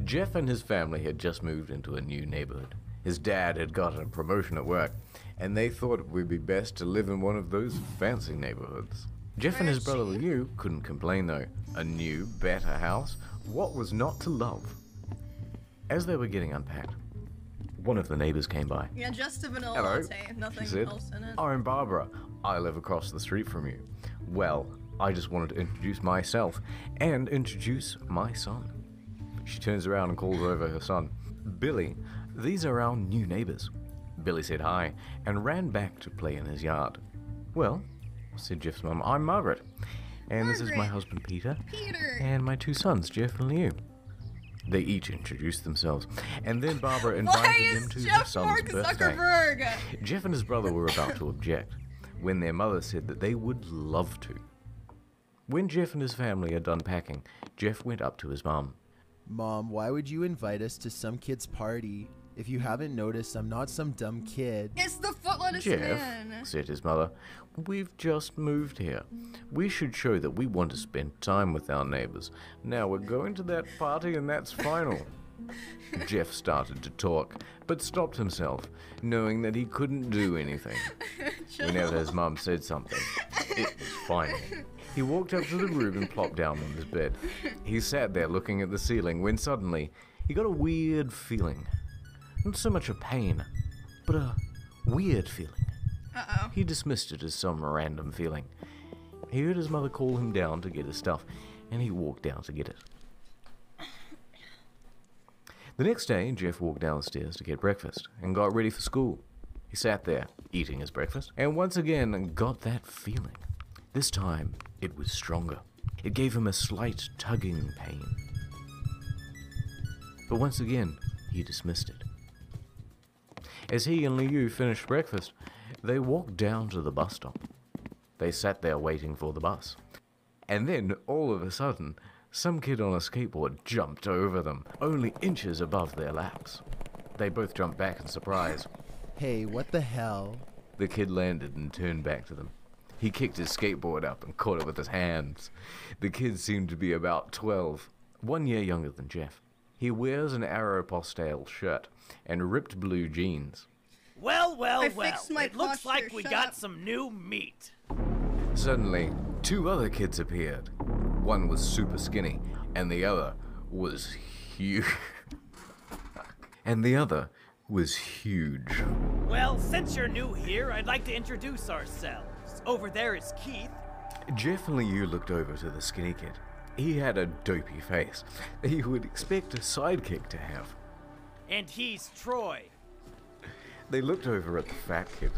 Jeff and his family had just moved into a new neighborhood. His dad had gotten a promotion at work, and they thought it would be best to live in one of those fancy neighborhoods. Jeff and his brother Liu couldn't complain though. A new, better house? What was not to love? As they were getting unpacked, one of the neighbors came by. Yeah, just a vanilla Hello, latte. Nothing she said. else in it. I'm Barbara. I live across the street from you. Well, I just wanted to introduce myself and introduce my son. She turns around and calls over her son. Billy, these are our new neighbors. Billy said hi and ran back to play in his yard. Well, said Jeff's mum, I'm Margaret. And this is my husband Peter. And my two sons, Jeff and Liu. They each introduced themselves, and then Barbara invited them to their son's birthday. Jeff and his brother were about to object, when their mother said that they would love to. When Jeff and his family had done packing, Jeff went up to his mum. Mom, why would you invite us to some kid's party? If you haven't noticed, I'm not some dumb kid. It's the foot lettuce Jeff, man. said his mother, we've just moved here. We should show that we want to spend time with our neighbors. Now we're going to that party and that's final. Jeff started to talk, but stopped himself, knowing that he couldn't do anything. Whenever his mum said something, it was final. He walked up to the room and plopped down on his bed. He sat there looking at the ceiling when suddenly he got a weird feeling. Not so much a pain, but a weird feeling. Uh-oh. He dismissed it as some random feeling. He heard his mother call him down to get his stuff, and he walked down to get it. The next day, Jeff walked downstairs to get breakfast and got ready for school. He sat there, eating his breakfast, and once again got that feeling. This time, it was stronger. It gave him a slight tugging pain. But once again, he dismissed it. As he and Liu finished breakfast, they walked down to the bus stop. They sat there waiting for the bus. And then, all of a sudden, some kid on a skateboard jumped over them, only inches above their laps. They both jumped back in surprise. Hey, what the hell? The kid landed and turned back to them. He kicked his skateboard up and caught it with his hands. The kid seemed to be about 12, 1 year younger than Jeff. He wears an Aeropostale shirt and ripped blue jeans. Well, I fixed my it looks like posture, we shut got up. some new meat. Suddenly, two other kids appeared. One was super skinny, and the other was huge. Well, since you're new here, I'd like to introduce ourselves. Over there is Keith. Jeff and Liu looked over to the skinny kid. He had a dopey face that you would expect a sidekick to have. And he's Troy. They looked over at the fat kid.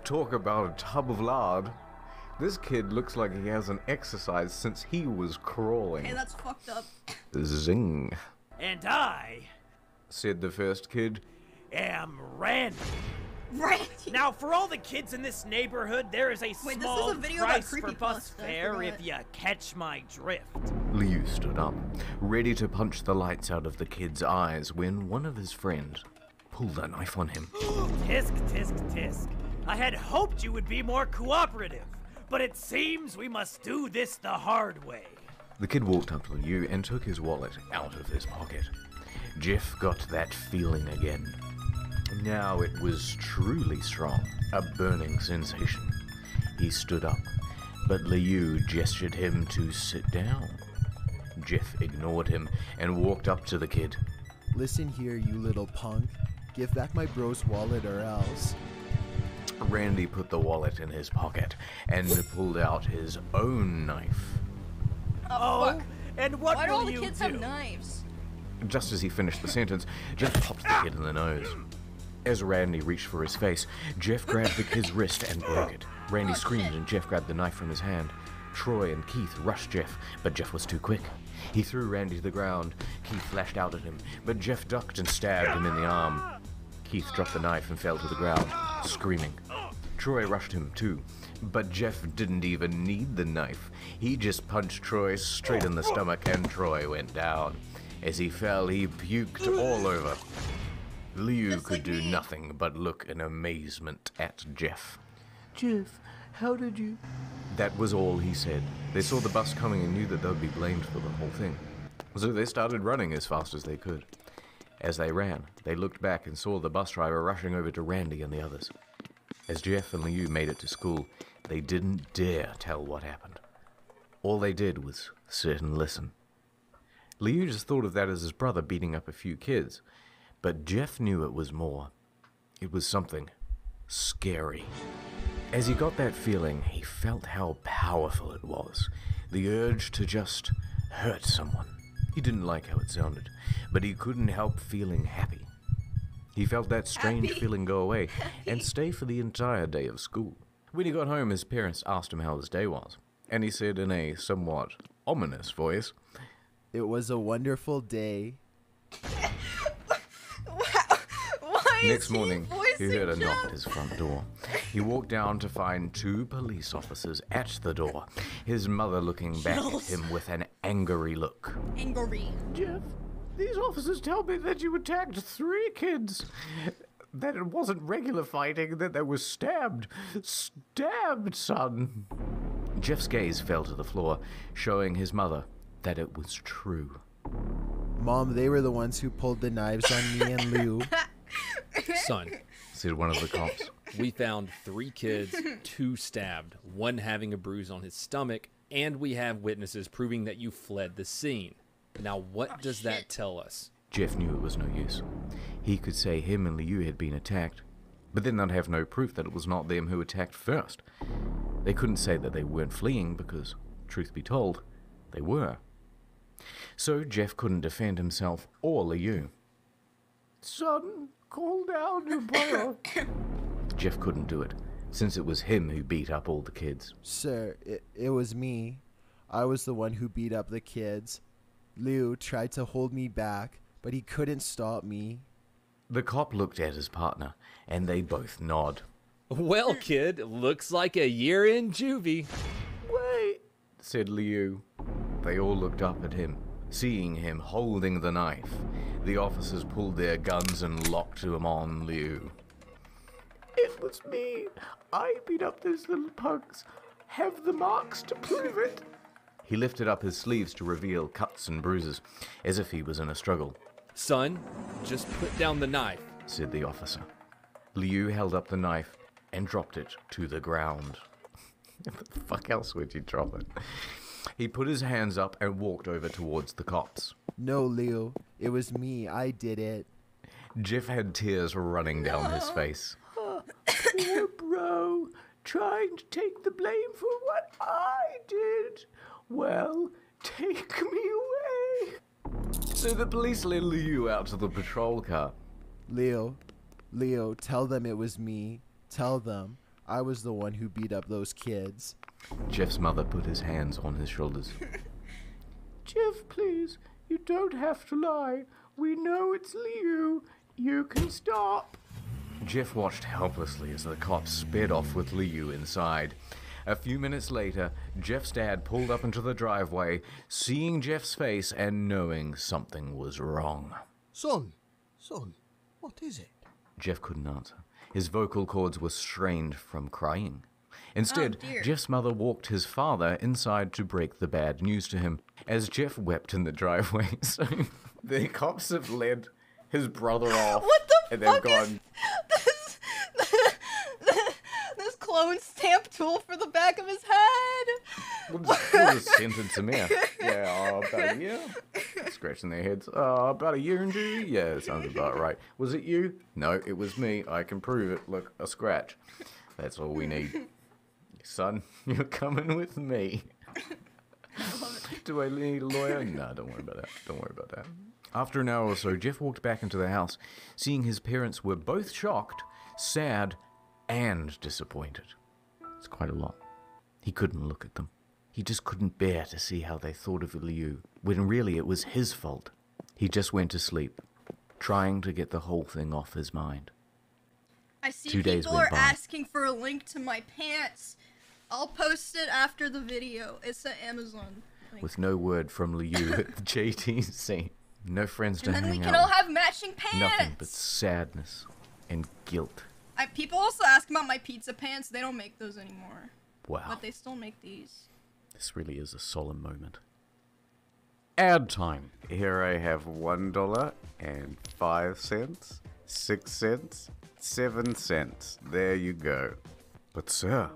Talk about a tub of lard. This kid looks like he hasn't exercised since he was crawling. Hey, that's fucked up. Zing, And I said the first kid. am Randy. Randy. Now, for all the kids in this neighborhood, there is a Wait, small this is a video about price for creepypasta, bus I fare if forgot. you catch my drift. Liu stood up, ready to punch the lights out of the kid's eyes when one of his friends pulled a knife on him. Tisk, tisk, tisk. I had hoped you would be more cooperative, but it seems we must do this the hard way. The kid walked up to Liu and took his wallet out of his pocket. Jeff got that feeling again. Now it was truly strong, a burning sensation. He stood up, but Liu gestured him to sit down. Jeff ignored him and walked up to the kid. Listen here, you little punk. Give back my bro's wallet or else. Randy put the wallet in his pocket and pulled out his own knife. Oh, fuck. and what Why do will all the you kids do? have knives? Just as he finished the sentence, Jeff popped the kid in the nose. As Randy reached for his face, Jeff grabbed the kid's wrist and broke it. Randy screamed and Jeff grabbed the knife from his hand. Troy and Keith rushed Jeff, but Jeff was too quick. He threw Randy to the ground. Keith lashed out at him, but Jeff ducked and stabbed him in the arm. Keith dropped the knife and fell to the ground, screaming. Troy rushed him too, but Jeff didn't even need the knife. He just punched Troy straight in the stomach and Troy went down. As he fell, he puked all over. Liu could do nothing but look in amazement at Jeff. Jeff, how did you... That was all he said. They saw the bus coming and knew that they would be blamed for the whole thing. So they started running as fast as they could. As they ran, they looked back and saw the bus driver rushing over to Randy and the others. As Jeff and Liu made it to school, they didn't dare tell what happened. All they did was sit and listen. Liu just thought of that as his brother beating up a few kids, but Jeff knew it was more. It was something scary. As he got that feeling, he felt how powerful it was. The urge to just hurt someone. He didn't like how it sounded, but he couldn't help feeling happy. He felt that strange feeling go away and stay for the entire day of school. When he got home, his parents asked him how his day was, and he said in a somewhat ominous voice, "It was a wonderful day." Next morning, he heard a knock at his front door. He walked down to find 2 police officers at the door, his mother looking back at him with an angry look. Angry. Jeff, these officers tell me that you attacked 3 kids. That it wasn't regular fighting, that they were stabbed. Stabbed, son. Jeff's gaze fell to the floor, showing his mother that it was true. Mom, they were the ones who pulled the knives on me and Liu. Son, said one of the cops, we found 3 kids, 2 stabbed, 1 having a bruise on his stomach, and we have witnesses proving that you fled the scene. Now, what does that tell us? Jeff knew it was no use. He could say him and Liu had been attacked, but then they'd have no proof that it was not them who attacked first. They couldn't say that they weren't fleeing because, truth be told, they were. So Jeff couldn't defend himself or Liu. Son, call down your brother. Jeff couldn't do it, since it was him who beat up all the kids. Sir, it was me. I was the one who beat up the kids. Liu tried to hold me back, but he couldn't stop me. The cop looked at his partner, and they both nod. Well, kid, looks like a year in juvie. Wait, said Liu. They all looked up at him, seeing him holding the knife. The officers pulled their guns and locked them on Liu. It was me. I beat up those little pugs. Have the marks to prove it. He lifted up his sleeves to reveal cuts and bruises, as if he was in a struggle. Son, just put down the knife, said the officer. Liu held up the knife and dropped it to the ground. The fuck else would you drop it? He put his hands up and walked over towards the cops. No, Liu, it was me. I did it. Jeff had tears running down his face. Poor bro, trying to take the blame for what I did. Well, take me away. So the police led Liu out to the patrol car. Leo, tell them it was me. Tell them I was the one who beat up those kids. Jeff's mother put his hands on his shoulders. Jeff, please, you don't have to lie. We know it's Liu. You can stop. Jeff watched helplessly as the cops sped off with Liu inside. A few minutes later, Jeff's dad pulled up into the driveway, seeing Jeff's face and knowing something was wrong. Son, what is it? Jeff couldn't answer. His vocal cords were strained from crying. Instead, Jeff's mother walked his father inside to break the bad news to him. As Jeff wept in the driveway, so the cops have led his brother off. What the and fuck they've gone, this clone stamp tool for the back of his head? We'll just sentence him here. Yeah, about a year. Scratching their heads. About a year in juvie? Yeah, sounds about right. Was it you? No, it was me. I can prove it. Look, a scratch. That's all we need. Son, you're coming with me. Do I need a lawyer? No, don't worry about that. Don't worry about that. After an hour or so, Jeff walked back into the house, seeing his parents were both shocked, sad, and disappointed. It's quite a lot. He couldn't look at them. He just couldn't bear to see how they thought of Liu, when really it was his fault. He just went to sleep, trying to get the whole thing off his mind. I see 2 days people went are by. asking for a link to my pants. I'll post it after the video. It's an Amazon link. With no word from Liu at the JTC. No friends to And then hang we out can all with. have matching pants. Nothing but sadness and guilt. People also ask about my pizza pants. They don't make those anymore. Wow. But they still make these. This really is a solemn moment. Ad time. Here I have $1 and 5 cents, 6 cents, 7 cents. There you go. But sir,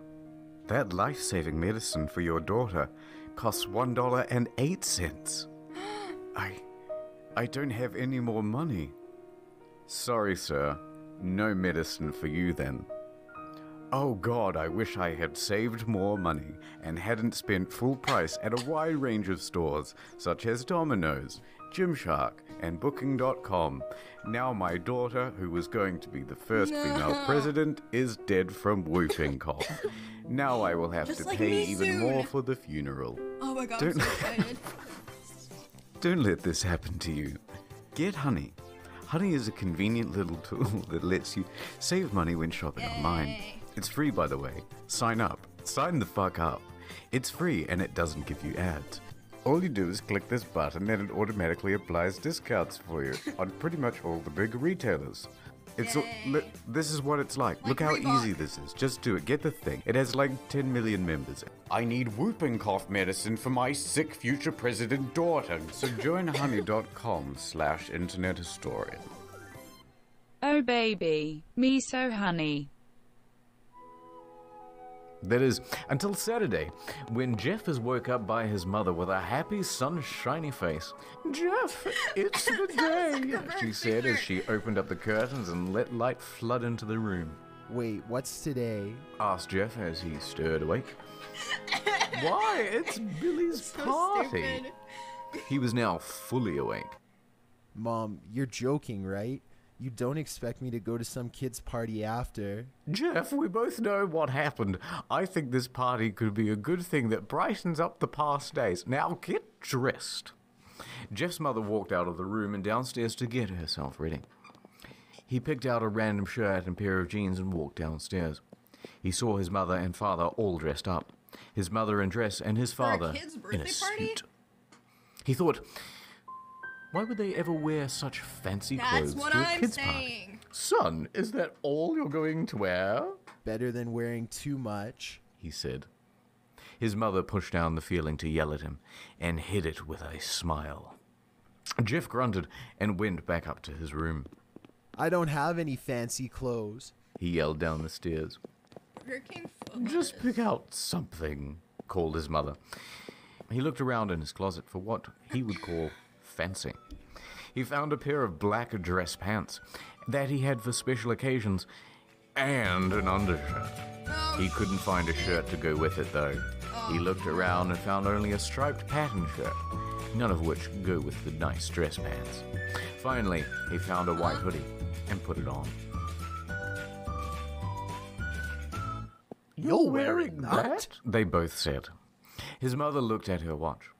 that life-saving medicine for your daughter costs $1 and 8 cents. I don't have any more money. Sorry, sir. No medicine for you then. Oh God, I wish I had saved more money and hadn't spent full price at a wide range of stores such as Domino's, Gymshark, and Booking.com. Now my daughter, who was going to be the first female president, is dead from whooping cough. Now I will have to pay even more for the funeral. Oh my God, I'm so excited. Don't let this happen to you. Get Honey. Honey is a convenient little tool that lets you save money when shopping online. It's free, by the way. Sign up. Sign the fuck up. It's free and it doesn't give you ads. All you do is click this button and it automatically applies discounts for you on pretty much all the big retailers. This is what it's like. Look how easy this is. Just do it. Get the thing. It has like 10 million members. I need whooping cough medicine for my sick future president daughter. So join honey.com/internet historian. Oh baby, me so honey. That is, until Saturday, when Jeff is woke up by his mother with a happy, sunshiny face. Jeff, it's the day, she said as she opened up the curtains and let light flood into the room. Wait, what's today? Asked Jeff as he stirred awake. Why, it's Billy's party. Stupid. He was now fully awake. Mom, you're joking, right? You don't expect me to go to some kid's party after. Jeff, we both know what happened. I think this party could be a good thing that brightens up the past days. Now get dressed. Jeff's mother walked out of the room and downstairs to get herself ready. He picked out a random shirt and pair of jeans and walked downstairs. He saw his mother and father all dressed up. His mother in dress and his father in a suit. He thought, why would they ever wear such fancy clothes to a kid's party? Son, is that all you're going to wear? Better than wearing too much, he said. His mother pushed down the feeling to yell at him and hid it with a smile. Jeff grunted and went back up to his room. I don't have any fancy clothes, he yelled down the stairs. Just pick out something, called his mother. He looked around in his closet for what he would call fancy. He found a pair of black dress pants that he had for special occasions and an undershirt. He couldn't find a shirt to go with it though. He looked around and found only a striped pattern shirt, none of which could go with the nice dress pants. Finally, he found a white hoodie and put it on. You're wearing that? They both said. His mother looked at her watch.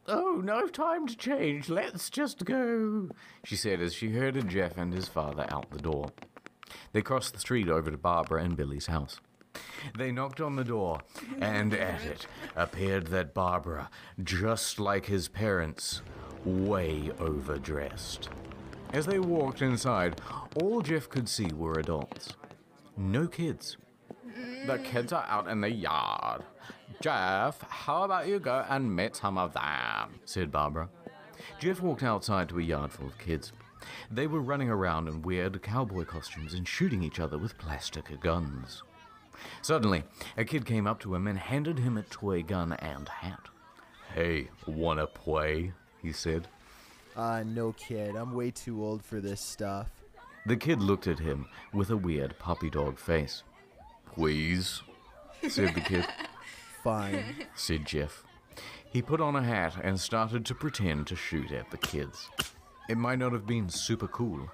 Oh, no time to change. Let's just go, she said as she herded Jeff and his father out the door. They crossed the street over to Barbara and Billy's house. They knocked on the door, and at it appeared that Barbara, just like his parents, way overdressed. As they walked inside, all Jeff could see were adults. No kids. The kids are out in the yard. Jeff, how about you go and meet some of them, said Barbara. Jeff walked outside to a yard full of kids. They were running around in weird cowboy costumes and shooting each other with plastic guns. Suddenly, a kid came up to him and handed him a toy gun and hat. Hey, wanna play? He said. No kid, I'm way too old for this stuff. The kid looked at him with a weird puppy dog face. Please, said the kid. Fine, said Jeff. He put on a hat and started to pretend to shoot at the kids. It might not have been super cool,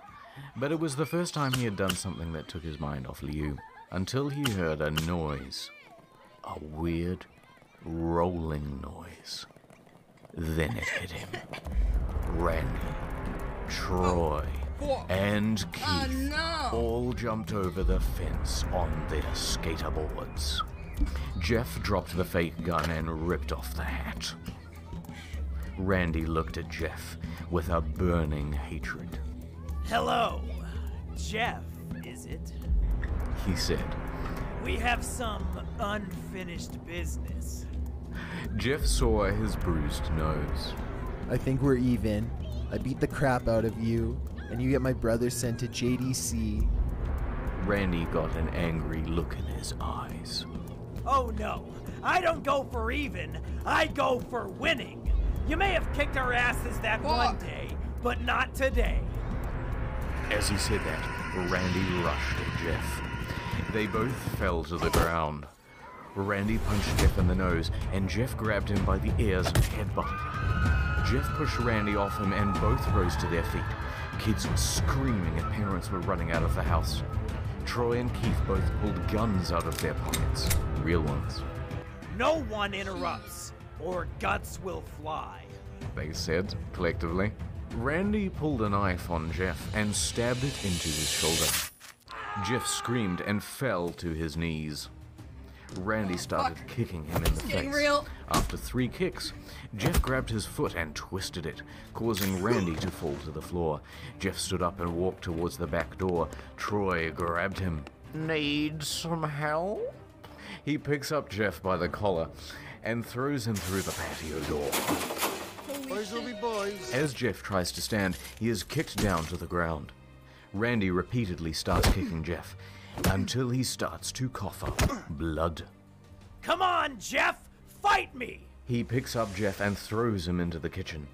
but it was the first time he had done something that took his mind off Liu, until he heard a noise. A weird, rolling noise. Then it hit him. Randy, Troy, and Keith all jumped over the fence on their skaterboards. Jeff dropped the fake gun and ripped off the hat. Randy looked at Jeff with a burning hatred. Hello, Jeff, is it? He said. We have some unfinished business. Jeff saw his bruised nose. I think we're even. I beat the crap out of you, and you get my brother sent to JDC. Randy got an angry look in his eyes. Oh no, I don't go for even, I go for winning. You may have kicked our asses that one day, but not today. As he said that, Randy rushed at Jeff. They both fell to the ground. Randy punched Jeff in the nose, and Jeff grabbed him by the ears and headbutted him. Jeff pushed Randy off him, and both rose to their feet. Kids were screaming, and parents were running out of the house. Troy and Keith both pulled guns out of their pockets. Real ones. No one interrupts, or guts will fly, they said, collectively. Randy pulled a knife on Jeff and stabbed it into his shoulder. Jeff screamed and fell to his knees. Randy started kicking him in the face. After 3 kicks, Jeff grabbed his foot and twisted it, causing Randy to fall to the floor. Jeff stood up and walked towards the back door. Troy grabbed him. Need some help? He picks up Jeff by the collar and throws him through the patio door. Boys will be boys. As Jeff tries to stand, he is kicked down to the ground. Randy repeatedly starts kicking Jeff until he starts to cough up blood. Come on, Jeff! Fight me! He picks up Jeff and throws him into the kitchen.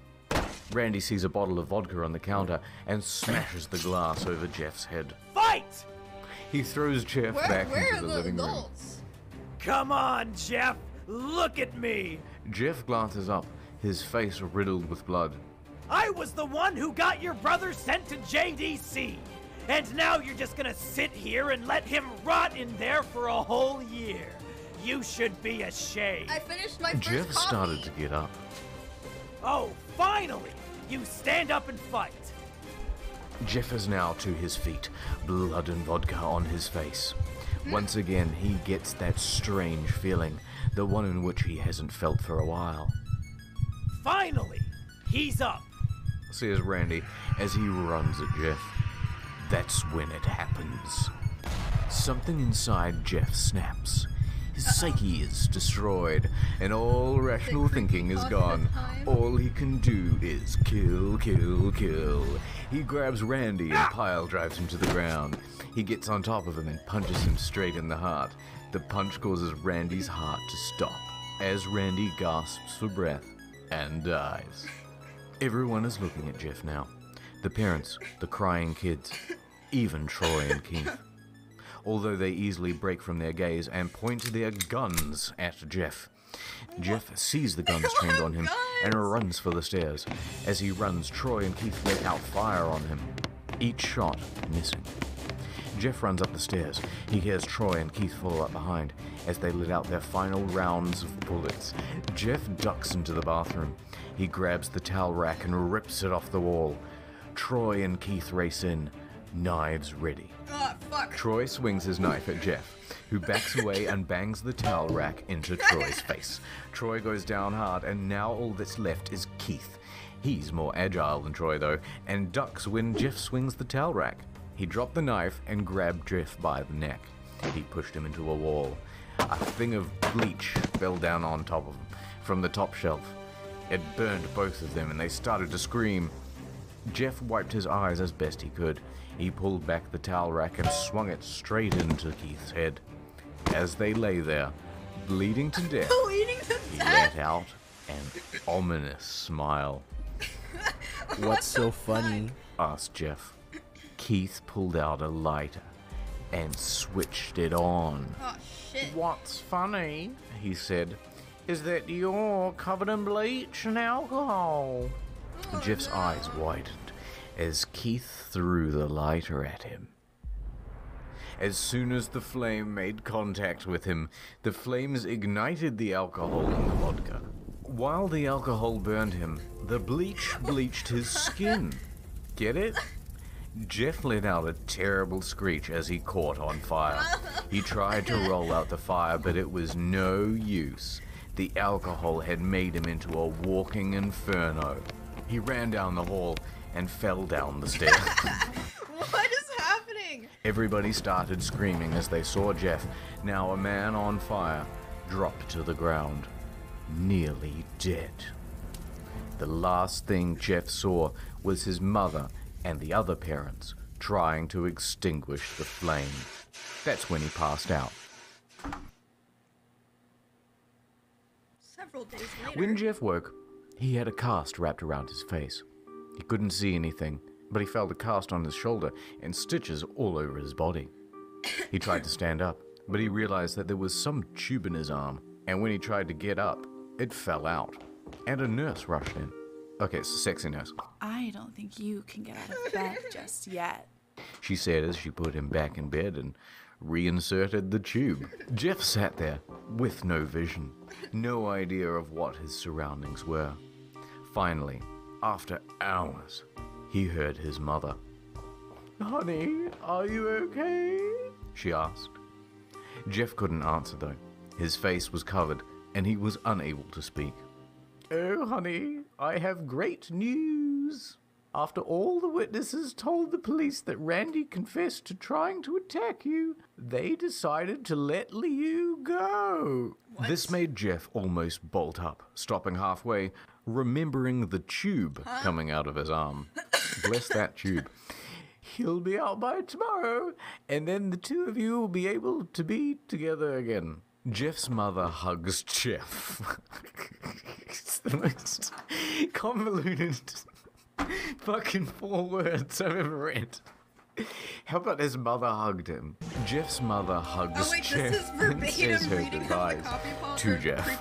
Randy sees a bottle of vodka on the counter and smashes the glass over Jeff's head. Fight! He throws Jeff back into the living room. Come on, Jeff! Look at me! Jeff glances up, his face riddled with blood. I was the one who got your brother sent to JDC. And now you're just gonna sit here and let him rot in there for a whole year. You should be ashamed. I finished my first Jeff coffee. started to get up. Oh, finally! You stand up and fight. Jeff is now to his feet, blood and vodka on his face. Once again, he gets that strange feeling, the one in which he hasn't felt for a while. Finally, he's up, says Randy as he runs at Jeff. That's when it happens. Something inside Jeff snaps. His psyche is destroyed, and all rational thinking is gone. All he can do is kill, kill, kill. He grabs Randy and pile drives him to the ground. He gets on top of him and punches him straight in the heart. The punch causes Randy's heart to stop, as Randy gasps for breath and dies. Everyone is looking at Jeff now. The parents, the crying kids, even Troy and Keith. Although they easily break from their gaze and point their guns at Jeff. Jeff sees the guns trained on him and runs for the stairs. As he runs, Troy and Keith let out fire on him, each shot missing. Jeff runs up the stairs. He hears Troy and Keith follow up behind as they let out their final rounds of bullets. Jeff ducks into the bathroom. He grabs the towel rack and rips it off the wall. Troy and Keith race in, knives ready. Troy swings his knife at Jeff, who backs away and bangs the towel rack into Troy's face. Troy goes down hard, and now all that's left is Keith. He's more agile than Troy, though, and ducks when Jeff swings the towel rack. He dropped the knife and grabbed Jeff by the neck. He pushed him into a wall. A thing of bleach fell down on top of him from the top shelf. It burned both of them, and they started to scream. Jeff wiped his eyes as best he could. He pulled back the towel rack and swung it straight into Keith's head. As they lay there, bleeding to death, he let out an ominous smile. What's so funny? Asked Jeff. Keith pulled out a lighter and switched it on. Oh, shit. What's funny, he said, is that you're covered in bleach and alcohol. Jeff's eyes widened. as Keith threw the lighter at him. As soon as the flame made contact with him, the flames ignited the alcohol in the vodka. While the alcohol burned him, the bleach bleached his skin. Get it? Jeff let out a terrible screech as he caught on fire. He tried to roll out the fire, but it was no use. The alcohol had made him into a walking inferno. He ran down the hall and fell down the stairs. What is happening? Everybody started screaming as they saw Jeff, now a man on fire, drop to the ground, nearly dead. The last thing Jeff saw was his mother and the other parents trying to extinguish the flame. That's when he passed out. Several days later. When Jeff woke, he had a cast wrapped around his face. He couldn't see anything, but he felt a cast on his shoulder and stitches all over his body. He tried to stand up, but he realized that there was some tube in his arm, and when he tried to get up, it fell out, and a nurse rushed in. Okay, it's a sexy nurse. I don't think you can get out of bed just yet. She said as she put him back in bed and reinserted the tube. Jeff sat there with no vision, no idea of what his surroundings were. Finally, after hours, he heard his mother. "Honey, are you okay?" she asked. Jeff couldn't answer though. His face was covered and he was unable to speak. "Oh, honey, I have great news. After all the witnesses told the police that Randy confessed to trying to attack you, they decided to let Liu go." What? This made Jeff almost bolt up, stopping halfway, remembering the tube coming out of his arm. Bless that tube. "He'll be out by tomorrow, and then the two of you will be able to be together again." Jeff's mother hugs Jeff. It's the most convoluted fucking 4 words I've ever read. How about his mother hugged him? Jeff's mother hugs Jeff this is and says her reading goodbyes to Jeff.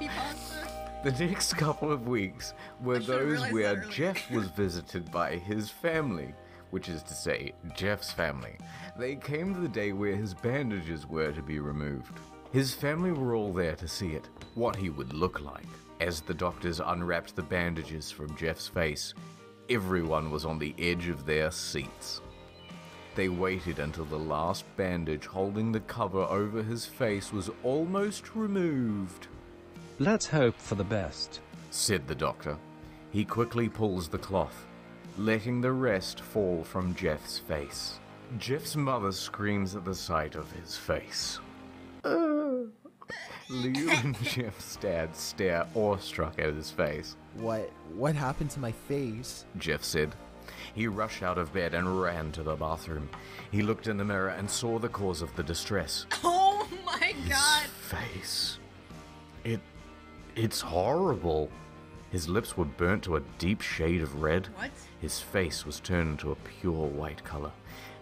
The next couple of weeks were those where Jeff was visited by his family, which is to say, Jeff's family. They came to the day where his bandages were to be removed. His family were all there to see it, what he would look like. As the doctors unwrapped the bandages from Jeff's face, everyone was on the edge of their seats. They waited until the last bandage holding the cover over his face was almost removed. "Let's hope for the best," said the doctor. He quickly pulls the cloth, letting the rest fall from Jeff's face. Jeff's mother screams at the sight of his face. Liu and Jeff's dad stare awestruck at his face. What happened to my face?" Jeff said. He rushed out of bed and ran to the bathroom. He looked in the mirror and saw the cause of the distress. Oh my God. His face. It's horrible. His lips were burnt to a deep shade of red. What? His face was turned into a pure white color,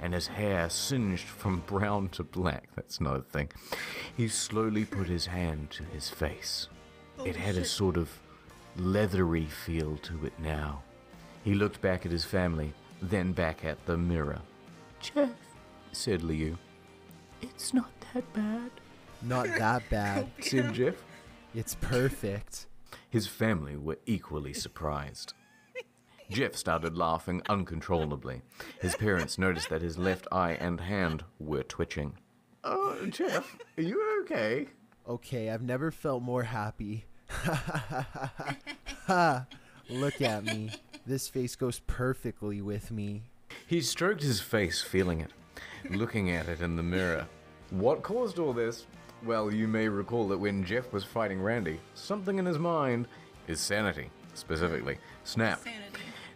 and his hair singed from brown to black. That's not a thing. He slowly put his hand to his face. It had a sort of leathery feel to it now. He looked back at his family, then back at the mirror. "Jeff," said Liu. "It's not that bad." "Not that bad," said Jeff. "It's perfect." His family were equally surprised. Jeff started laughing uncontrollably. His parents noticed that his left eye and hand were twitching. "Oh, Jeff, are you okay?" "Okay, I've never felt more happy." Ha! Look at me. This face goes perfectly with me. He stroked his face, feeling it, looking at it in the mirror. What caused all this? Well, you may recall that when Jeff was fighting Randy, something in his mind, his sanity, specifically, snapped.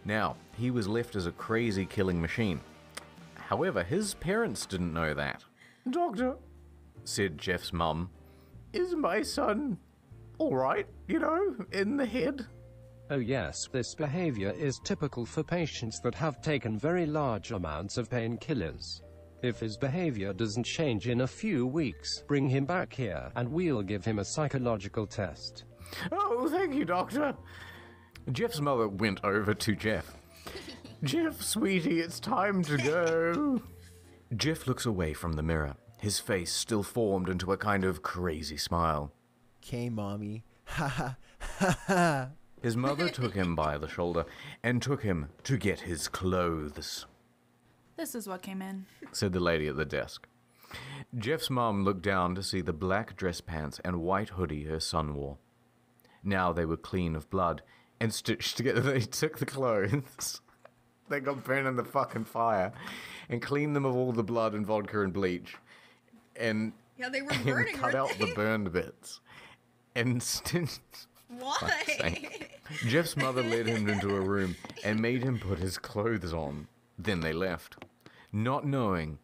Now, he was left as a crazy killing machine. However, his parents didn't know that. "Doctor," said Jeff's mum, "is my son alright, in the head?" "Oh yes, this behavior is typical for patients that have taken very large amounts of painkillers. If his behavior doesn't change in a few weeks, bring him back here and we'll give him a psychological test." "Oh, thank you, doctor." Jeff's mother went over to Jeff. Jeff, sweetie, it's time to go. Jeff looks away from the mirror, his face still formed into a kind of crazy smile. Okay, Mommy. Ha ha ha ha. His mother took him by the shoulder and took him to get his clothes. This is what came in, said the lady at the desk. Jeff's mom looked down to see the black dress pants and white hoodie her son wore. Now they were clean of blood and stitched together. They took the clothes. They got burned in the fucking fire and cleaned them of all the blood and vodka and bleach. And, yeah, they were burning, and cut out the burned bits. And why? Jeff's mother led him into a room and made him put his clothes on. Then they left, not knowing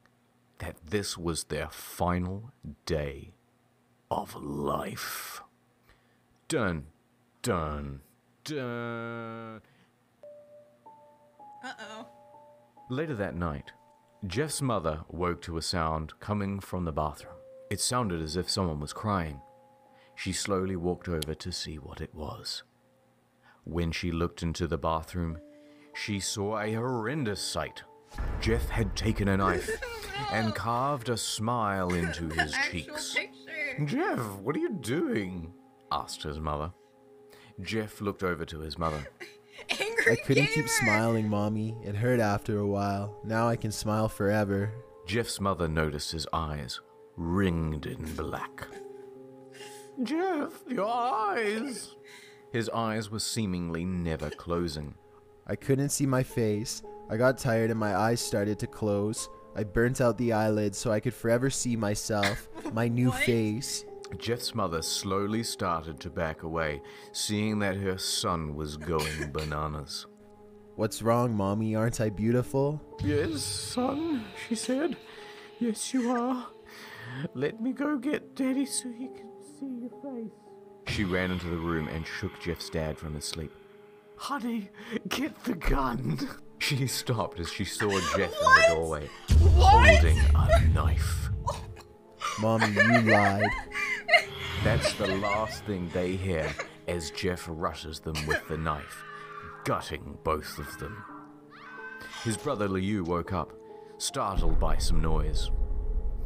that this was their final day of life. Dun, dun, dun. Uh-oh. Later that night, Jeff's mother woke to a sound coming from the bathroom. It sounded as if someone was crying. She slowly walked over to see what it was. When she looked into the bathroom, she saw a horrendous sight. Jeff had taken a knife and carved a smile into his cheeks. Jeff, what are you doing? Asked his mother. Jeff looked over to his mother. I couldn't keep smiling, Mommy. It hurt after a while. Now I can smile forever. Jeff's mother noticed his eyes, ringed in black. Jeff, your eyes! His eyes were seemingly never closing. I couldn't see my face. I got tired and my eyes started to close. I burnt out the eyelids so I could forever see myself, my new face. Jeff's mother slowly started to back away, seeing that her son was going bananas. What's wrong, Mommy? Aren't I beautiful? Yes, son, she said. Yes, you are. Let me go get Daddy so he can see your face. She ran into the room and shook Jeff's dad from his sleep. Honey, get the gun. She stopped as she saw Jeff in the doorway, holding a knife. Mommy, you lied. That's the last thing they hear as Jeff rushes them with the knife, gutting both of them. His brother Liu woke up, startled by some noise.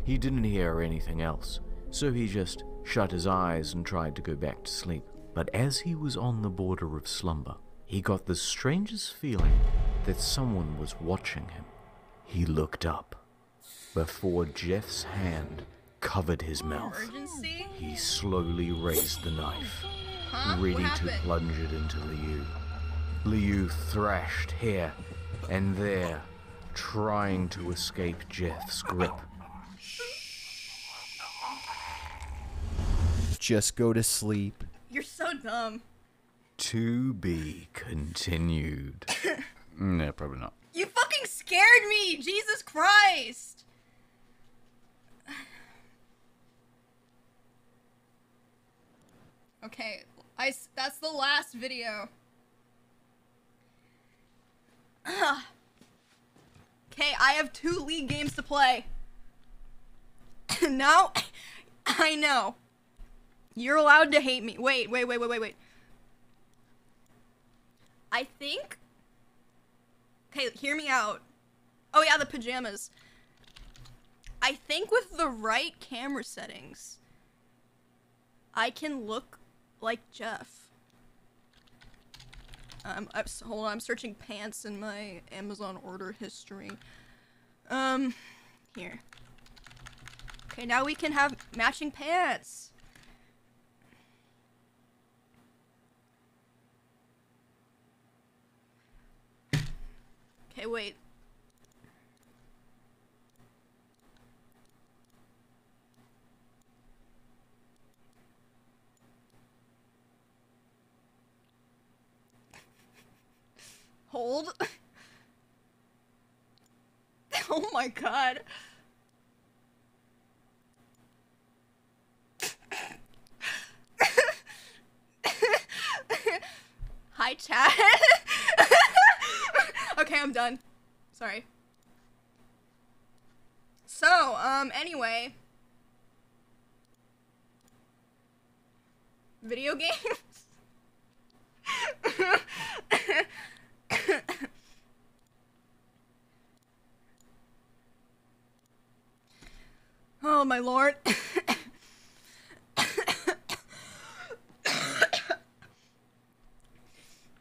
He didn't hear anything else, so he just shut his eyes and tried to go back to sleep. But as he was on the border of slumber, he got the strangest feeling that someone was watching him. He looked up. Before Jeff's hand covered his mouth, he slowly raised the knife, ready to plunge it into Liu. Liu thrashed here and there, trying to escape Jeff's grip. Just go to sleep. You're so dumb. To be continued. No, probably not. You fucking scared me! Jesus Christ! Okay, that's the last video. Okay, I have 2 League games to play. Now, I know. You're allowed to hate me. Wait. I think... Okay, hear me out. Oh yeah, the pajamas. I think with the right camera settings, I can look like Jeff. Hold on, I'm searching pants in my Amazon order history. Here. Okay, now we can have matching pants. Okay, wait. Hold. Oh my god. Hi, chat. Okay, I'm done. Sorry. So, anyway. Video games? my lord.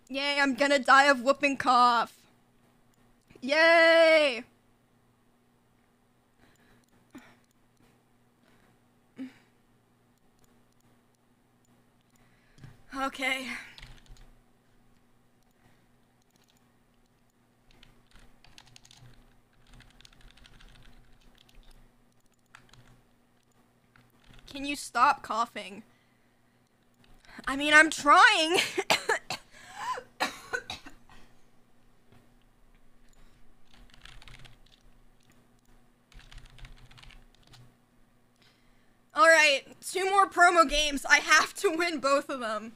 Yay, I'm gonna die of whooping cough. Yay! Okay. Can you stop coughing? I mean, I'm trying. Alright, 2 more promo games. I have to win both of them.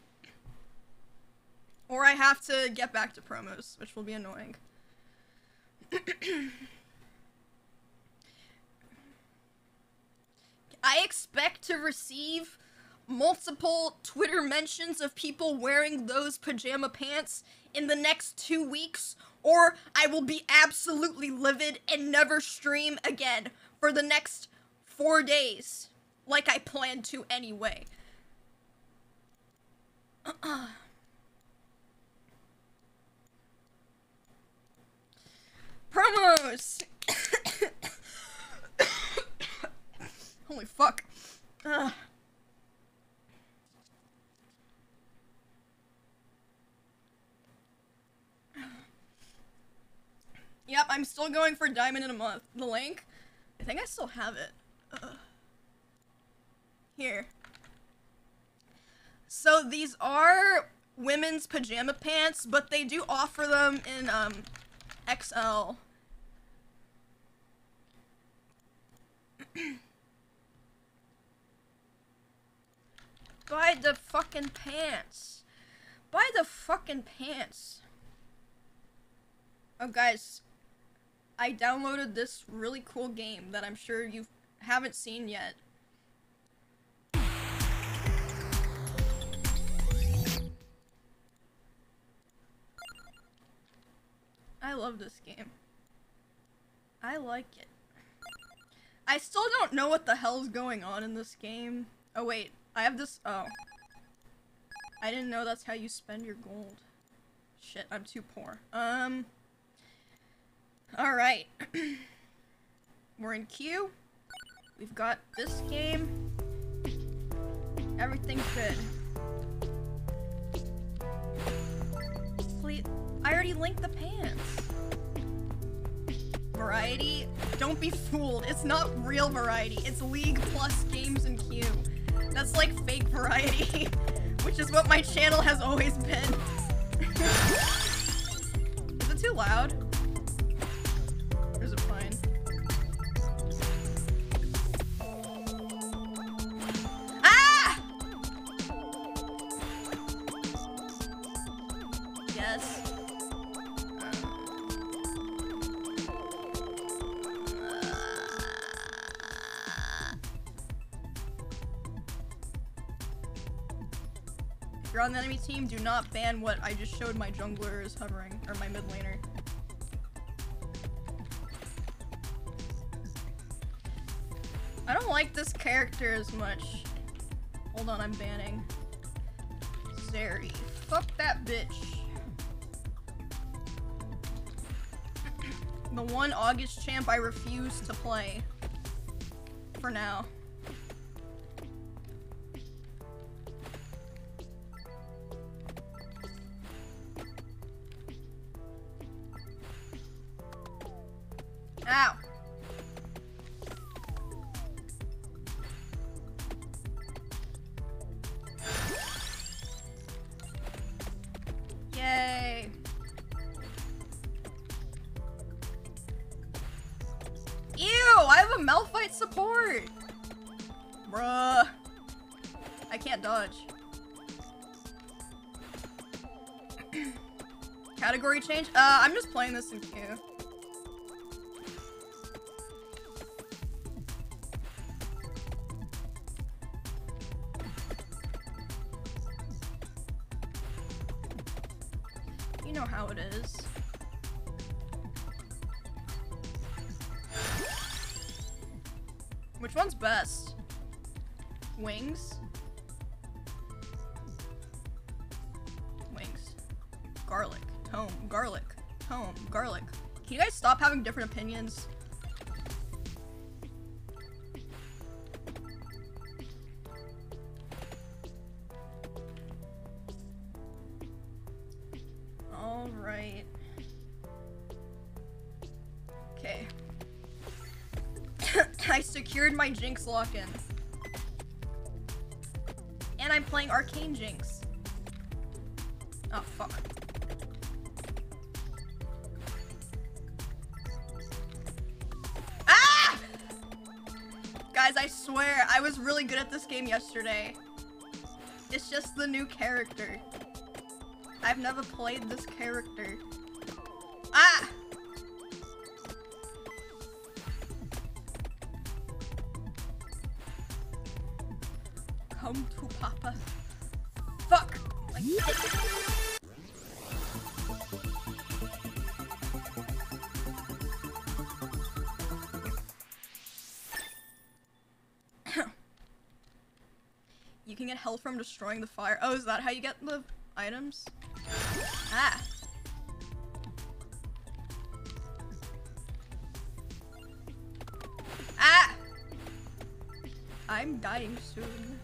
Or I have to get back to promos, which will be annoying. I expect to receive multiple Twitter mentions of people wearing those pajama pants in the next 2 weeks, or I will be absolutely livid and never stream again for the next 4 days, like I planned to anyway. Promos! Holy fuck. Yep, I'm still going for Diamond in a Month. The link? I think I still have it. Here. So these are women's pajama pants, but they do offer them in, XL. Buy the fucking pants. Buy the fucking pants. Oh, guys. I downloaded this really cool game that I'm sure you haven't seen yet. I love this game. I like it. I still don't know what the hell's going on in this game. Oh wait, I have this- oh. I didn't know that's how you spend your gold. Shit, I'm too poor. Alright. We're in queue. We've got this game. Everything's good. Please- I already linked the pants. Variety? Don't be fooled. It's not real variety. It's League plus games and queue. That's like fake variety, which is what my channel has always been. Is it too loud? Or is it fine? Ah! Yes. If you're on the enemy team, do not ban what I just showed my jungler is hovering, or my mid laner. I don't like this character as much. Hold on, I'm banning. Zeri. Fuck that bitch. The one August champ I refuse to play. For now. Ow. Yay. Ew, I have a Malphite support. Bruh. I can't dodge. Category change? I'm just playing this in queue. You know how it is. Which one's best? Wings? Wings. Garlic. Tome. Garlic. Tome. Garlic. Can you guys stop having different opinions? Alright. Okay. I secured my Jinx lock-in. And I'm playing Arcane Jinx. Oh, fuck. Ah! Guys, I swear, I was really good at this game yesterday. It's just the new character. I've never played this character. Ah! Come to Papa. Fuck! Like you can get health from destroying the fire. Oh, is that how you get the items? Ah! Ah! I'm dying soon.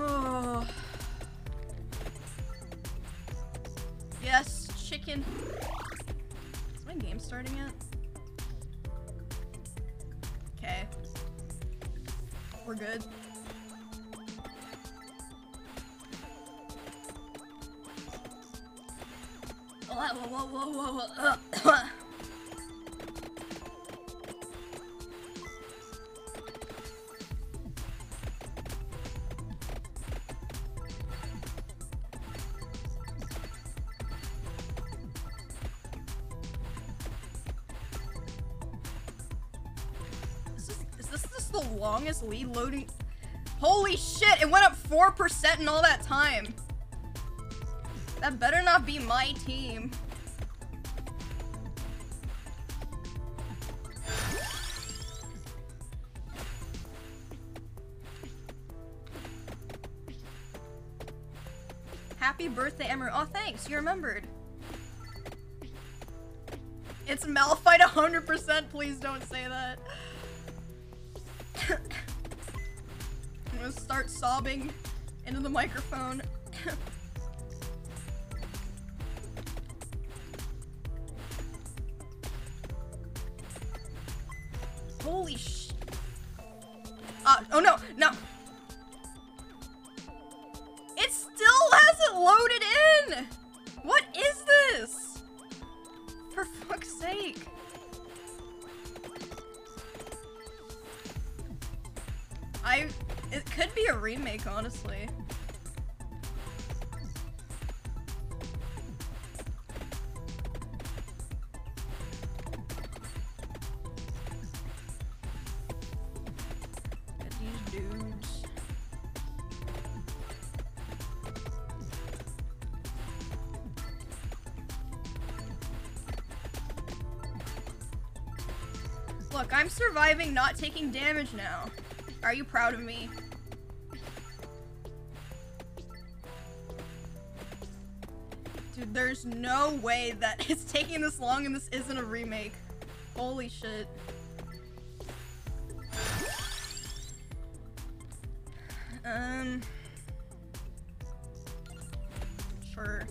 Oh. Yes, chicken. Is my game starting yet? Okay. We're good. Whoa. Is this the longest lead loading? Holy shit, it went up 4% in all that time. That better not be my team. Happy birthday, Emiru. Oh, thanks. You remembered. It's Malphite 100%. Please don't say that. I'm gonna start sobbing into the microphone. Holy sh... oh no, no! It still hasn't loaded in! What is this? For fuck's sake. It could be a remake, honestly. Get these dudes. Look, I'm surviving, not taking damage now. Are you proud of me? Dude, there's no way that it's taking this long and this isn't a remake. Holy shit. Sure.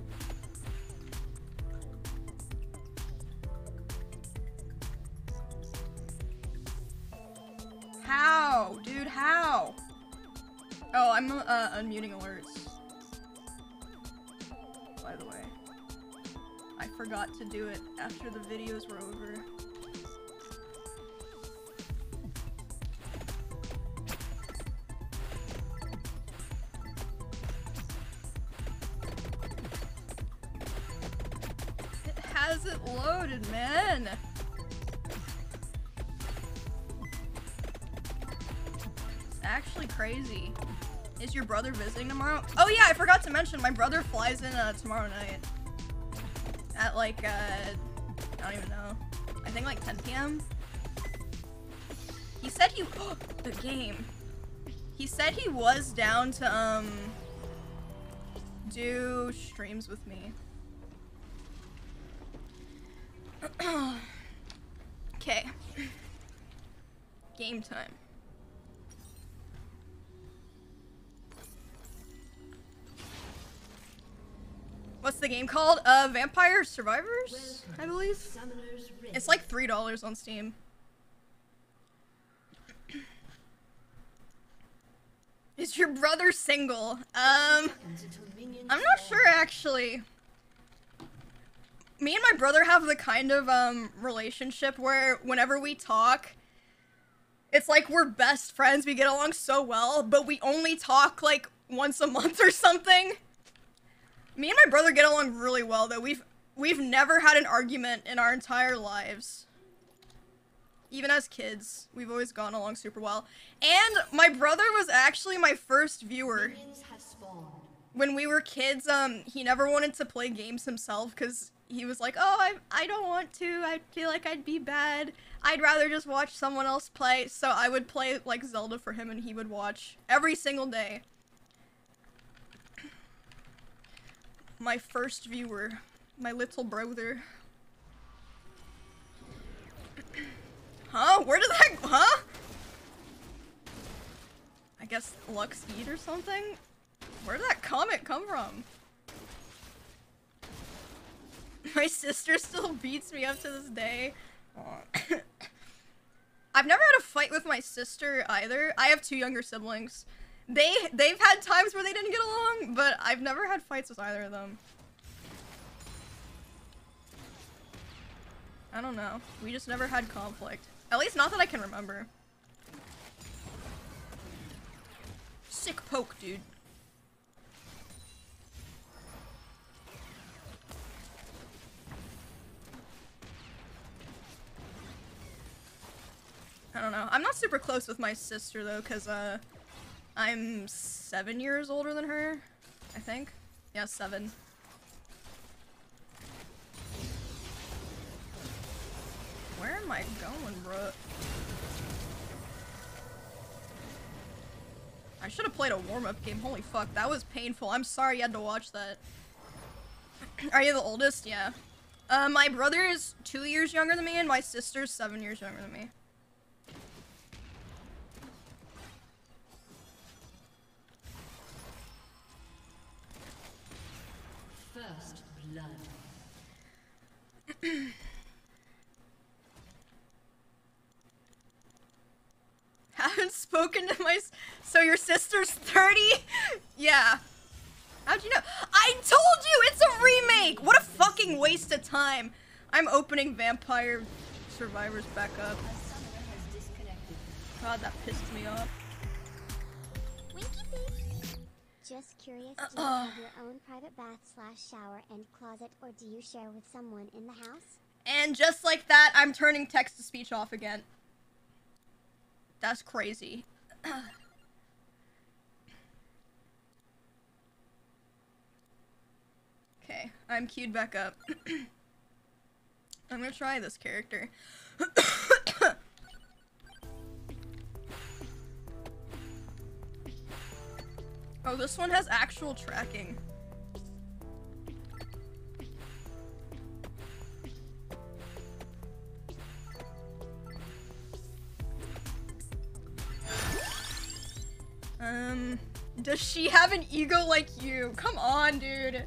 How? Dude, how? Oh, I'm unmuting alerts. By the way. I forgot to do it after the videos were over. It hasn't loaded, man! It's actually crazy. Is your brother visiting tomorrow? Oh yeah, I forgot to mention, my brother flies in tomorrow night. At like, I don't even know. I think like 10 p.m. He said the game. He said he was down to, do streams with me. Okay. Game time. What's the game called? Vampire Survivors, I believe. It's like $3 on Steam. Is your brother single? I'm not sure actually. Me and my brother have the kind of relationship where whenever we talk, it's like we're best friends, we get along so well, but we only talk like once a month or something. Me and my brother get along really well though. We've never had an argument in our entire lives. Even as kids, we've always gone along super well. And my brother was actually my first viewer. When we were kids, he never wanted to play games himself because he was like, oh, I don't want to. I feel like I'd be bad. I'd rather just watch someone else play. So I would play like Zelda for him and he would watch every single day. My first viewer, my little brother. Huh? Where did that, huh? I guess Lux Eat or something? Where did that comment come from? My sister still beats me up to this day. I've never had a fight with my sister either. I have 2 younger siblings. They've had times where they didn't get along, but I've never had fights with either of them. I don't know. We just never had conflict. At least not that I can remember. Sick poke, dude. I don't know. I'm not super close with my sister though, cause I'm 7 years older than her, I think. Yeah, 7. Where am I going, bro? I should have played a warm-up game. Holy fuck, that was painful. I'm sorry you had to watch that. Are you the oldest? Yeah. My brother is 2 years younger than me, and my sister's 7 years younger than me. First blood. Haven't spoken to my so your sister's 30? Yeah. How'd you know? I told you it's a remake! What a fucking waste of time. I'm opening Vampire Survivors back up. God, that pissed me off. Just curious, do you have your own private bath/shower and closet, or do you share with someone in the house? And just like that, I'm turning text-to-speech off again. That's crazy. Okay, I'm queued back up. I'm gonna try this character. Oh, this one has actual tracking. Does she have an ego like you? Come on, dude.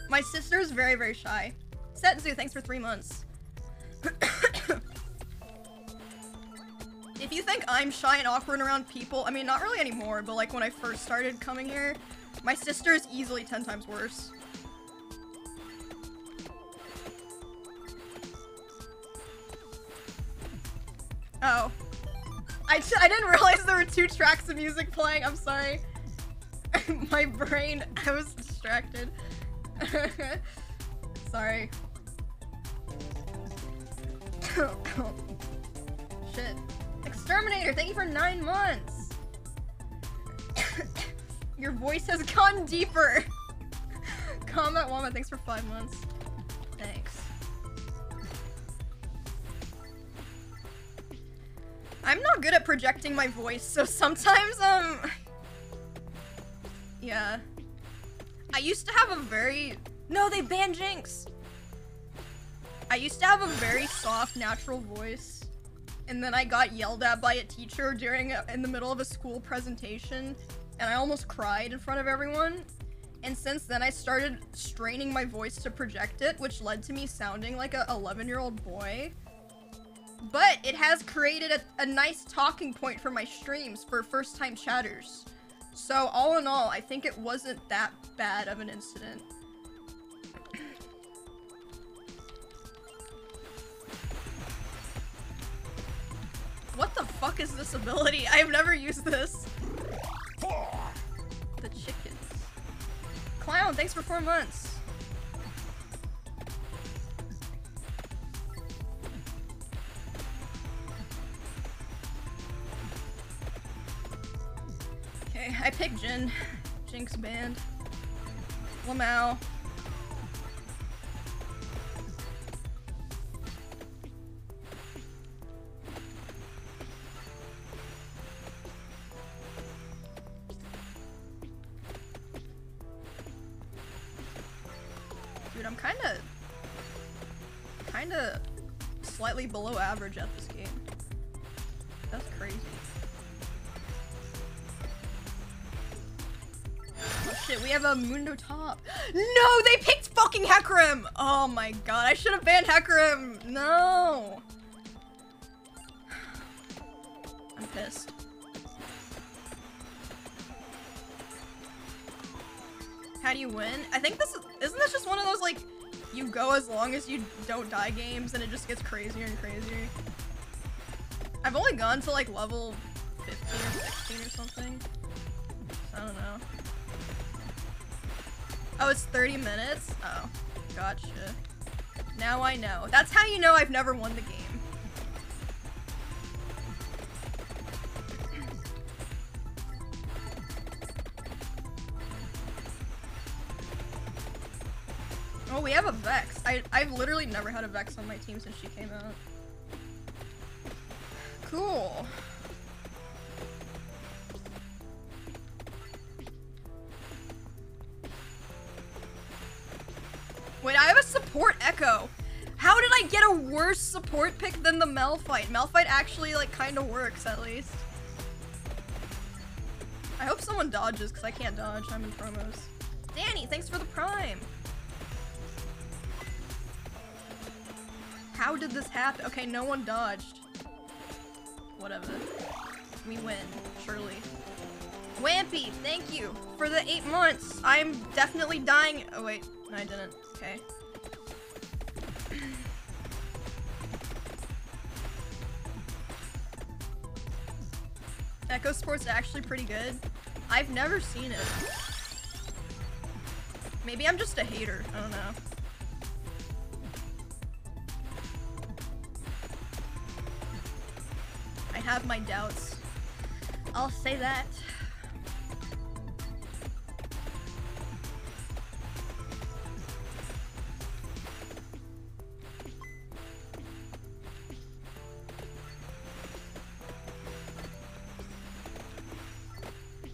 My sister's very, very shy. Setzu, thanks for 3 months. If you think I'm shy and awkward around people, I mean, not really anymore, but like when I first started coming here, my sister is easily 10 times worse. Oh. I didn't realize there were 2 tracks of music playing, I'm sorry. My brain, I was distracted. Sorry. Shit. Exterminator, thank you for 9 months. Your voice has gone deeper. Combat Woman, thanks for 5 months. Thanks. I'm not good at projecting my voice, so sometimes, yeah. I used to have a very... No, they banned Jinx! I used to have a very soft, natural voice. And then I got yelled at by a teacher in the middle of a school presentation. And I almost cried in front of everyone. And since then I started straining my voice to project it, which led to me sounding like a 11-year-old boy. But it has created a nice talking point for my streams for first-time chatters. So all in all, I think it wasn't that bad of an incident. What the fuck is this ability? I have never used this. The chickens. Clown, thanks for 4 months. Okay, I picked Jin. Jinx banned. LMAO. Dude, I'm kinda slightly below average at this game. That's crazy. Oh shit, we have a Mundo top. No, they picked fucking Hecarim! Oh my god, I should have banned Hecarim! No! I'm pissed. How do you win? I think isn't this just one of those, like, you go as long as you don't die games and it just gets crazier and crazier? I've only gone to, like, level 15 or 16 or something. I don't know. Oh, it's 30 minutes? Oh, gotcha. Now I know. That's how you know I've never won the game. Oh, we have a Vex. I've literally never had a Vex on my team since she came out. Cool. Wait, I have a support Echo. How did I get a worse support pick than the Malphite? Malphite actually, like, kind of works, at least. I hope someone dodges, because I can't dodge. I'm in promos. Danny, thanks for the Prime. How did this happen? Okay, no one dodged. Whatever. We win, surely. Wampy, thank you for the 8 months. I'm definitely dying. Oh, wait. No, I didn't. Okay. Echo Sport's actually pretty good. I've never seen it. Maybe I'm just a hater. I don't know. I have my doubts. I'll say that.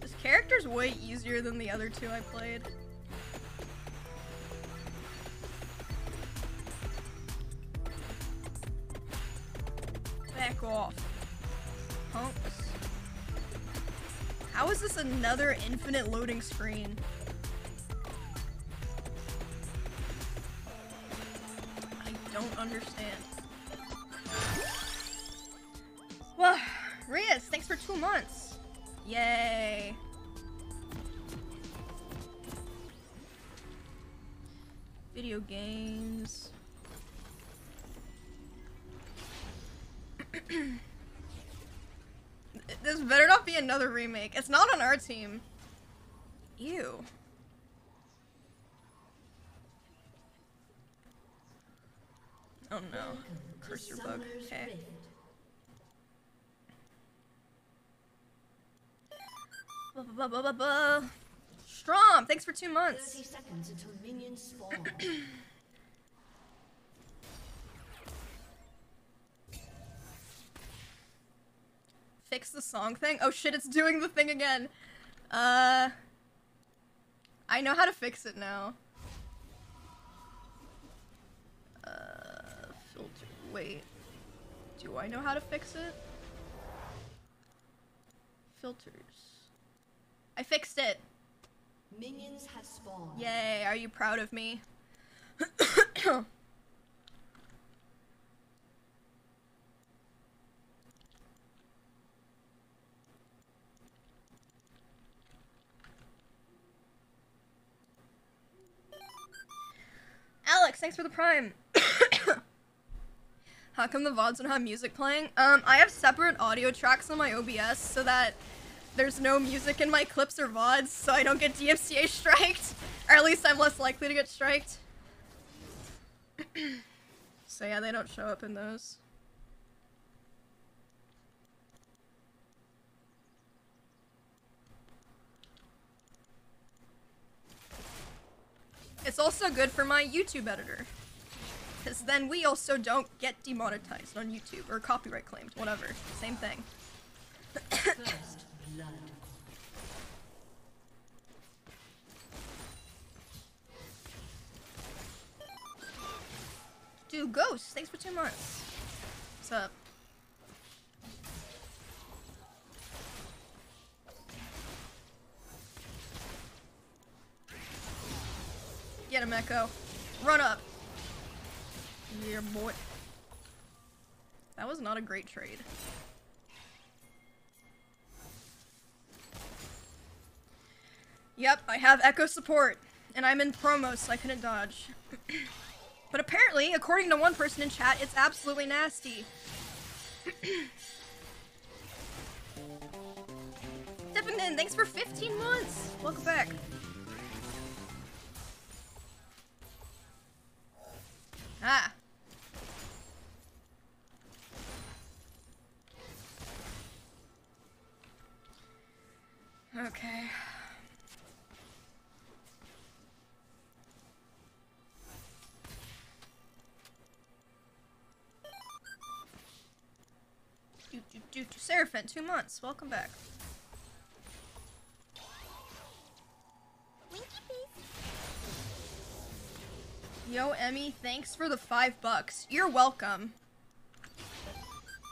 This character's way easier than the other two I played. Back off. Punks. How is this another infinite loading screen? I don't understand. Well, Rias, thanks for 2 months. Yay. Video games. This better not be another remake. It's not on our team. Ew. Oh no. Cursor bug. Okay. Strom, thanks for 2 months. 30 seconds until minions spawn. Fix the song thing? Oh shit, it's doing the thing again. I know how to fix it now. Filter. Wait. Do I know how to fix it? Filters. I fixed it. Minions have spawned. Yay, are you proud of me? Alex, thanks for the prime. How come the VODs don't have music playing? I have separate audio tracks on my OBS so that there's no music in my clips or VODs, so I don't get DMCA striked. Or at least I'm less likely to get striked. So yeah, they don't show up in those. It's also good for my YouTube editor. Because then we also don't get demonetized on YouTube, or copyright claimed, whatever. Same thing. First blood. Dude, Ghost, thanks for 2 months. What's up? Get him, Echo. Run up. Yeah, boy. That was not a great trade. Yep, I have Echo support, and I'm in promo, so I couldn't dodge. But apparently, according to one person in chat, it's absolutely nasty. Dippington, thanks for 15 months! Welcome back. Ah. Okay. Seraphim, 2 months. Welcome back. Yo, Emmy, thanks for the $5. You're welcome.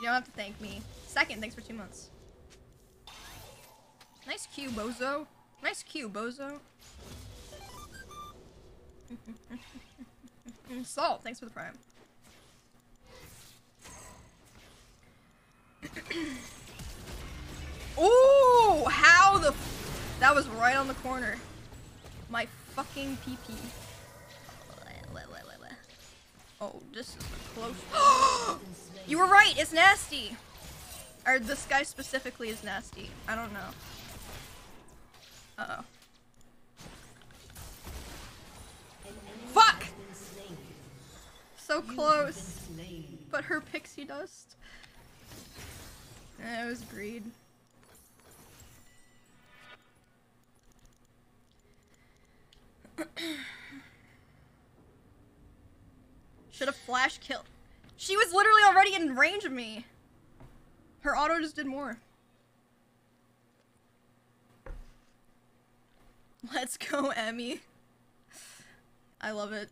You don't have to thank me. Second, thanks for 2 months. Nice cue, bozo. Nice cue, bozo. Salt, thanks for the prime. Ooh, how the that was right on the corner. My fucking pee. Oh, this is close. You were right, it's nasty. Or this guy specifically is nasty. I don't know. Uh-oh. Fuck! So close. But her pixie dust. It was greed. Should have flash killed. She was literally already in range of me. Her auto just did more. Let's go, Emmy. I love it.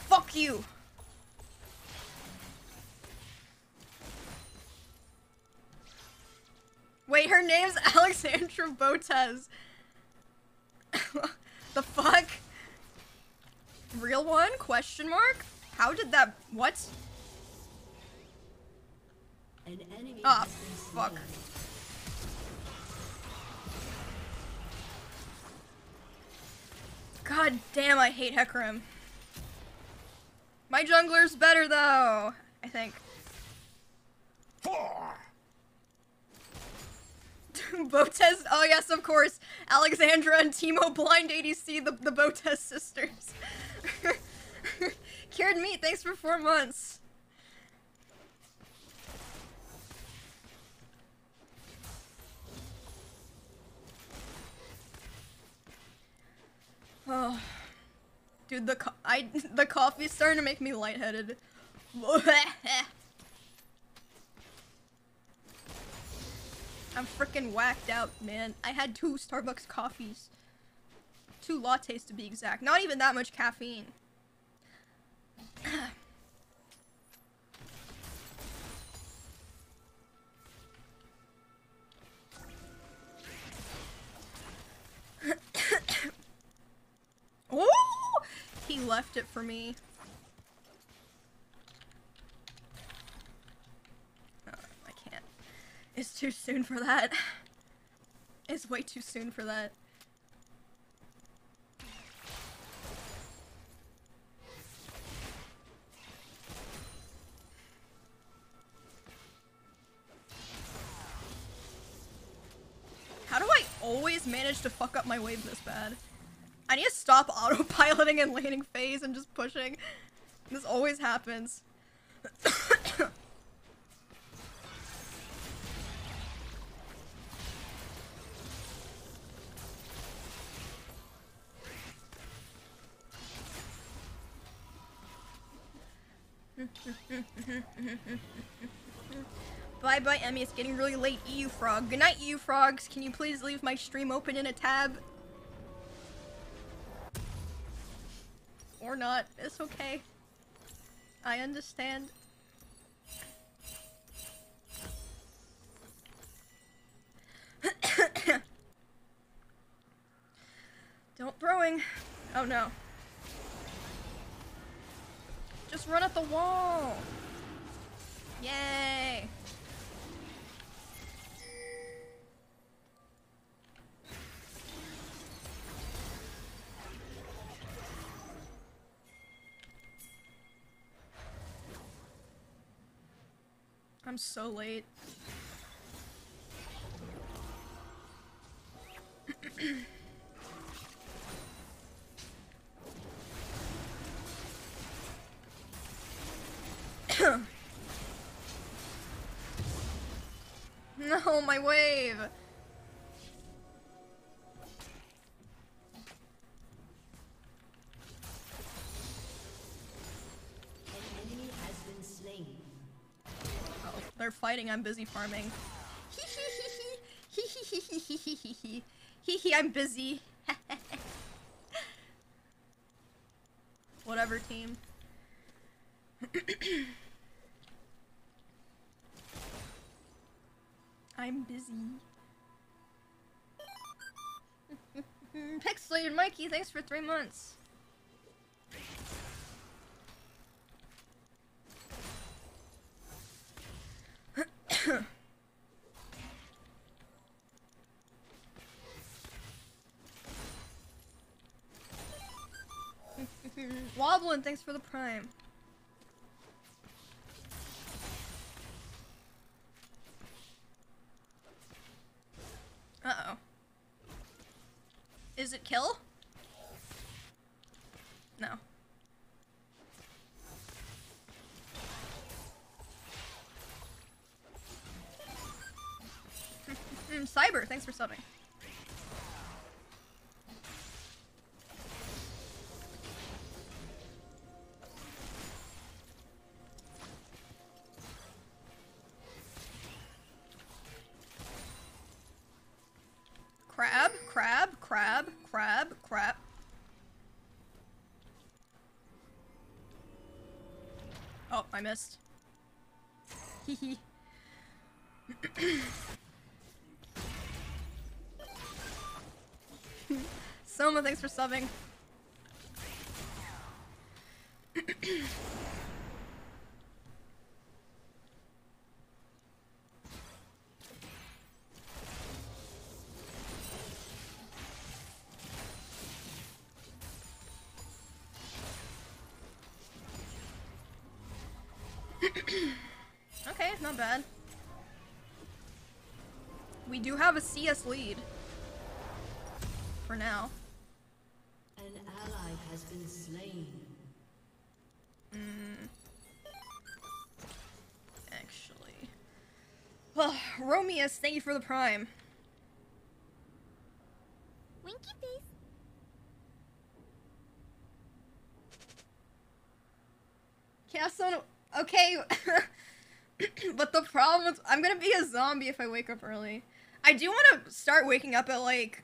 Fuck you! Wait, her name's Alexandra Botez. The fuck? Real one? Question mark? How did that- what? Ah, fuck. God damn, I hate Hecarim. My jungler's better though, I think. Botez, oh yes, of course. Alexandra and Timo blind ADC, the Botez sisters. Cured Meat, thanks for 4 months. Oh, dude, the coffee's starting to make me lightheaded. I'm freaking whacked out, man. I had 2 Starbucks coffees. 2 lattes to be exact. Not even that much caffeine. Oh! He left it for me. Oh, I can't. It's too soon for that. It's way too soon for that. How do I always manage to fuck up my wave this bad? I need to stop autopiloting and laning phase and just pushing. This always happens. Bye bye, Emmy. It's getting really late. EU Frog. Good night, EU Frogs. Can you please leave my stream open in a tab? Or not. It's okay. I understand. Don't throwing. Oh no. Just run at the wall. Yay. I'm so late. No, my wave. An enemy has been slain. Oh, they're fighting. I'm busy farming. I'm busy. Whatever, team. I'm busy. Pixelated Mikey, thanks for 3 months. Woblin, thanks for the prime. Uh-oh. Is it kill? No. Cyber, thanks for subbing. Crab, crab, crab, crab, crab. Oh, I missed. Hee Soma, thanks for subbing. Okay, not bad. We do have a CS lead. For now. An ally has been slain. Actually. Well, Romeus, thank you for the prime. Winky face. Cast on. Okay. But the problem is, I'm gonna be a zombie if I wake up early. I do want to start waking up at like.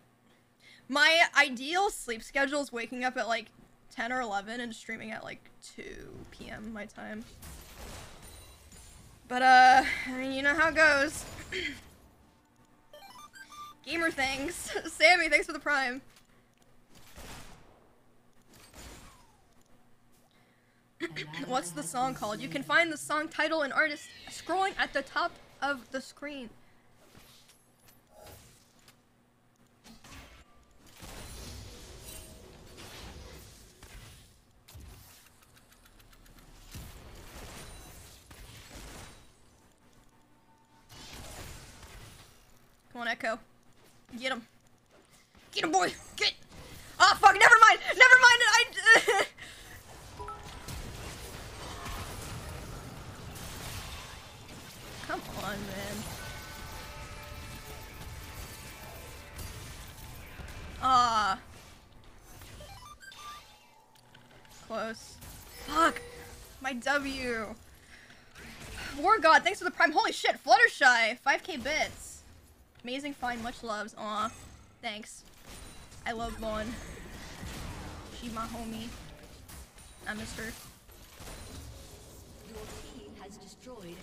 My ideal sleep schedule is waking up at like 10 or 11 and streaming at like 2 p.m. my time. But I mean, you know how it goes. Gamer things. Sammy, thanks for the prime. What's the song called? You can find the song title and artist scrolling at the top of the screen. Come on, Echo. Get him. Get him, boy. Get. Oh, fuck. Never mind. Never mind. Come on, man. Ah. Close. Fuck. My W. War God, thanks for the prime. Holy shit. Fluttershy. 5k bits. Amazing find, much loves. Aw, thanks. I love Vaughn. She my homie. I miss her. Your team has destroyed a turret.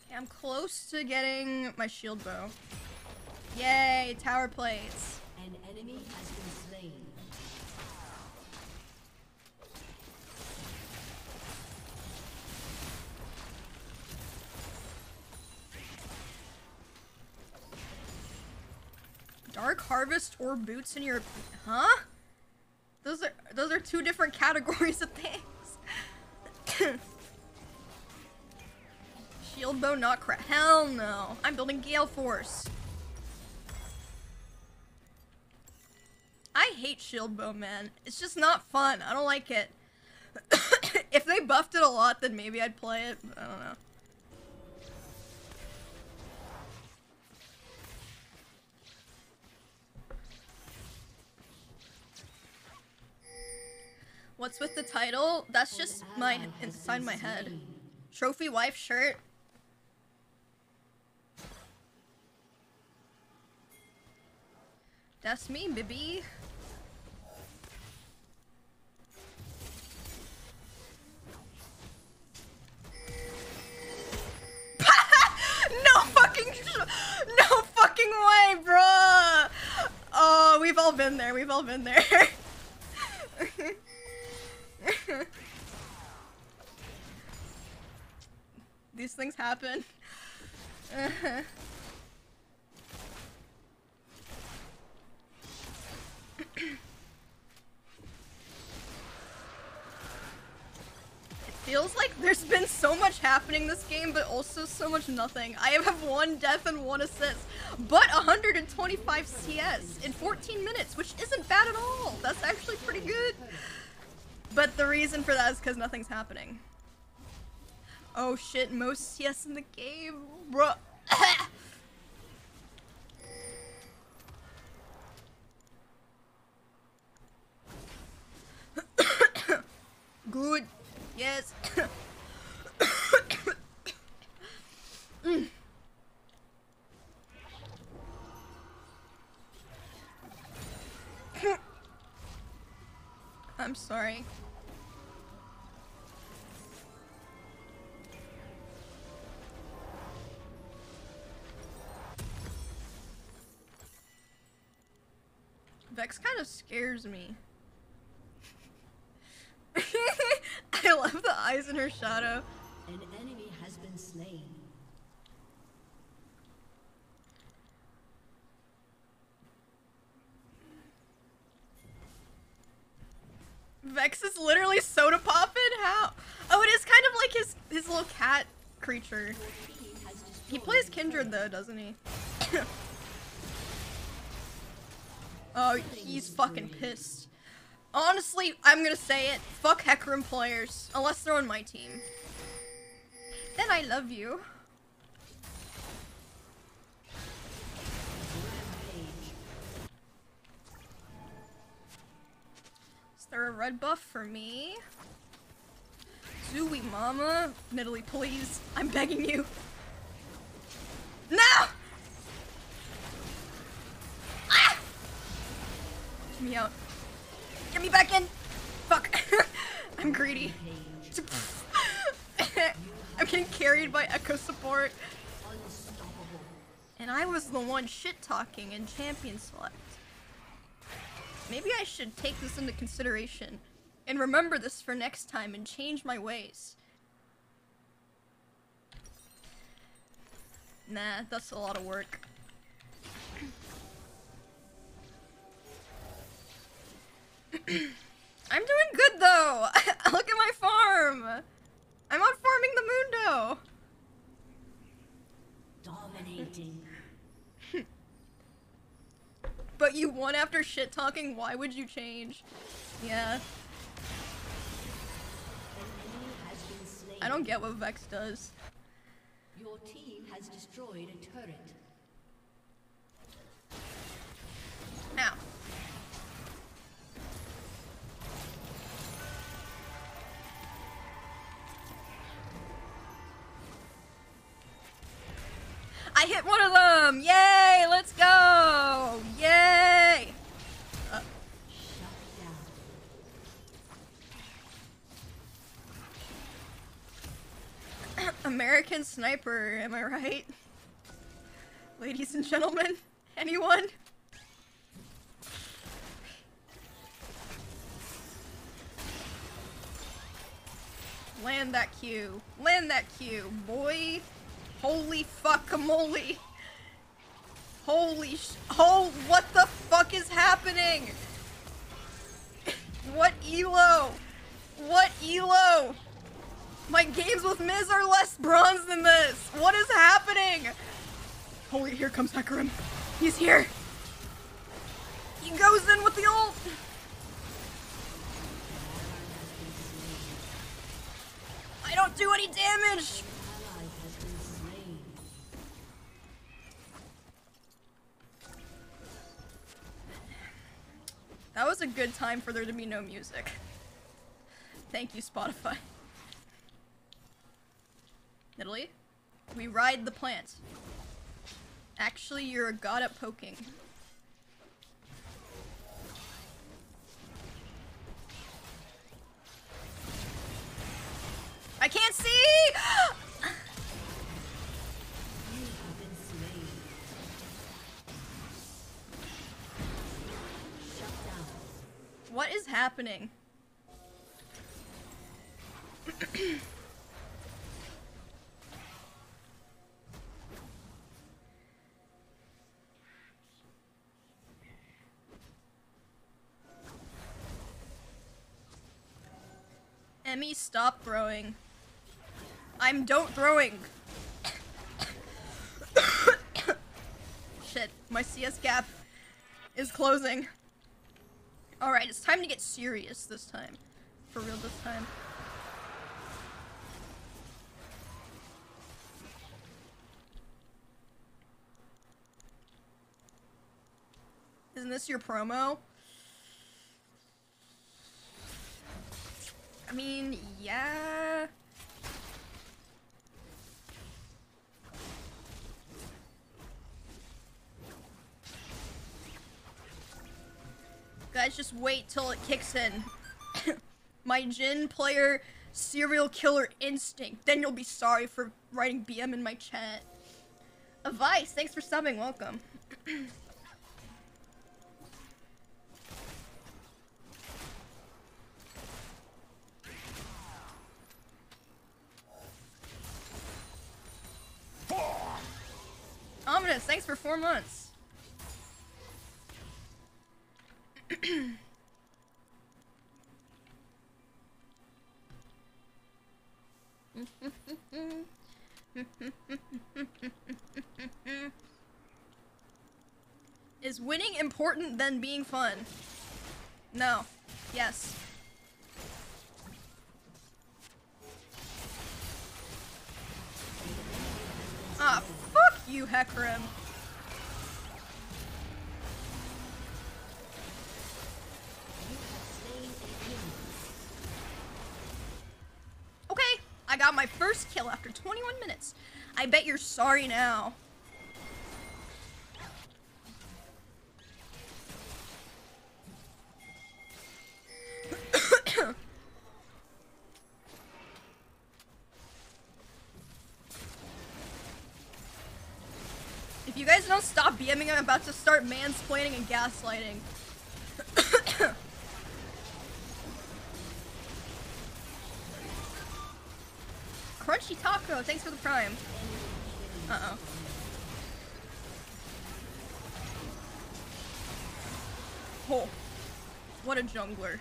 Okay, I'm close to getting my shield bow. Yay, tower plates. An enemy has been slain. Dark Harvest or boots in your... Huh? Those are two different categories of things. Shield bow, not crap. Hell no. I'm building Gale Force. I hate shield bow, man. It's just not fun. I don't like it. If they buffed it a lot, then maybe I'd play it, but I don't know. What's with the title? That's just my inside my head. Trophy wife shirt. That's me, baby. No fucking way, bruh. Oh, we've all been there. We've all been there. These things happen. It feels like there's been so much happening this game, but also so much nothing. I have 1 death and 1 assist, but 125 CS in 14 minutes, which isn't bad at all. That's actually pretty good. But the reason for that is because nothing's happening. Oh shit, most CS in the game, bruh. Good. Yes. I'm sorry. Vex kind of scares me. I love the eyes in her shadow. An enemy has been slain. Vex is literally soda poppin'? How? Oh, it is kind of like his little cat creature. He plays Kindred though, doesn't he? Oh, he's fucking pissed. Honestly, I'm gonna say it. Fuck Hecarim players. Unless they're on my team. Then I love you. Is there a red buff for me? Zooey mama? Nidalee, please. I'm begging you. No! Ah! Get me out. Get me back in! Fuck. I'm greedy. I'm getting carried by echo support. And I was the one shit-talking in champion select. Maybe I should take this into consideration and remember this for next time and change my ways. Nah, that's a lot of work. I'm doing good though! Look at my farm! I'm out farming the Mundo! Dominating. But you won after shit talking, why would you change? Yeah. I don't get what Vex does. Your team has destroyed a turret. Ow. I hit one of them! Yay! Let's go! Yay! American Sniper, am I right? Ladies and gentlemen, anyone? Land that Q. Land that Q, boy. Holy fuck-a-moly. Holy oh, what the fuck is happening? What elo? What elo? My games with Miz are less bronze than this. What is happening? Holy, here comes Hecarim. He's here. He goes in with the ult. I don't do any damage. That was a good time for there to be no music. Thank you, Spotify. Nidalee, we ride the plant. Actually, you're a god at poking. I can't see! What is happening? Emmy, stop throwing. I'm don't throwing. Shit, my CS gap is closing. Alright, it's time to get serious this time. For real this time. Isn't this your promo? I mean, yeah. Guys, just wait till it kicks in. My Jhin player serial killer instinct. Then you'll be sorry for writing BM in my chat. A Vice, thanks for subbing, welcome. Ominous, thanks for 4 months. Is winning important than being fun? No. Yes. Ah, fuck you, Hecarim. Okay, I got my first kill after 21 minutes. I bet you're sorry now. If you guys don't stop BMing, I'm about to start mansplaining and gaslighting. Crunchy Taco, thanks for the prime. Uh-oh. Oh, what a jungler.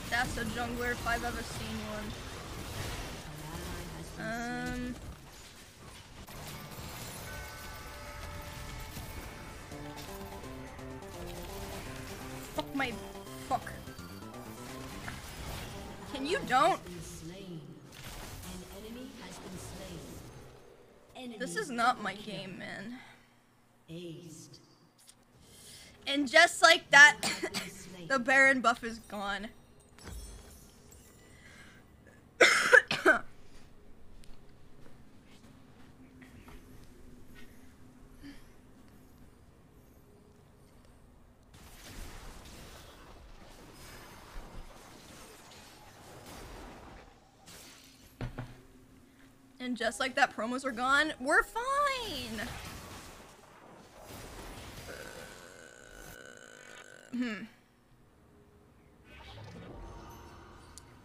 That's a jungler if I've ever seen one. Fuck my... Fuck. Can you don't? This is not my game, man. And just like that, the Baron buff is gone. And just like that, promos are gone. We're fine!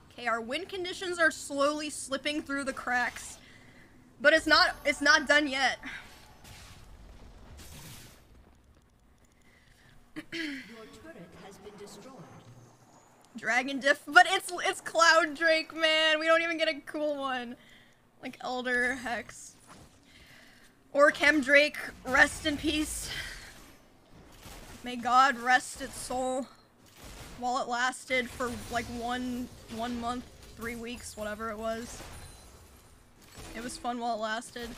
Okay, our win conditions are slowly slipping through the cracks. But it's not done yet. Your turret has been destroyed. Dragon diff, but it's Cloud Drake, man. We don't even get a cool one. Like Elder Hex. Or Chem Drake, rest in peace. May God rest its soul while it lasted for like one month, 3 weeks, whatever it was. It was fun while it lasted.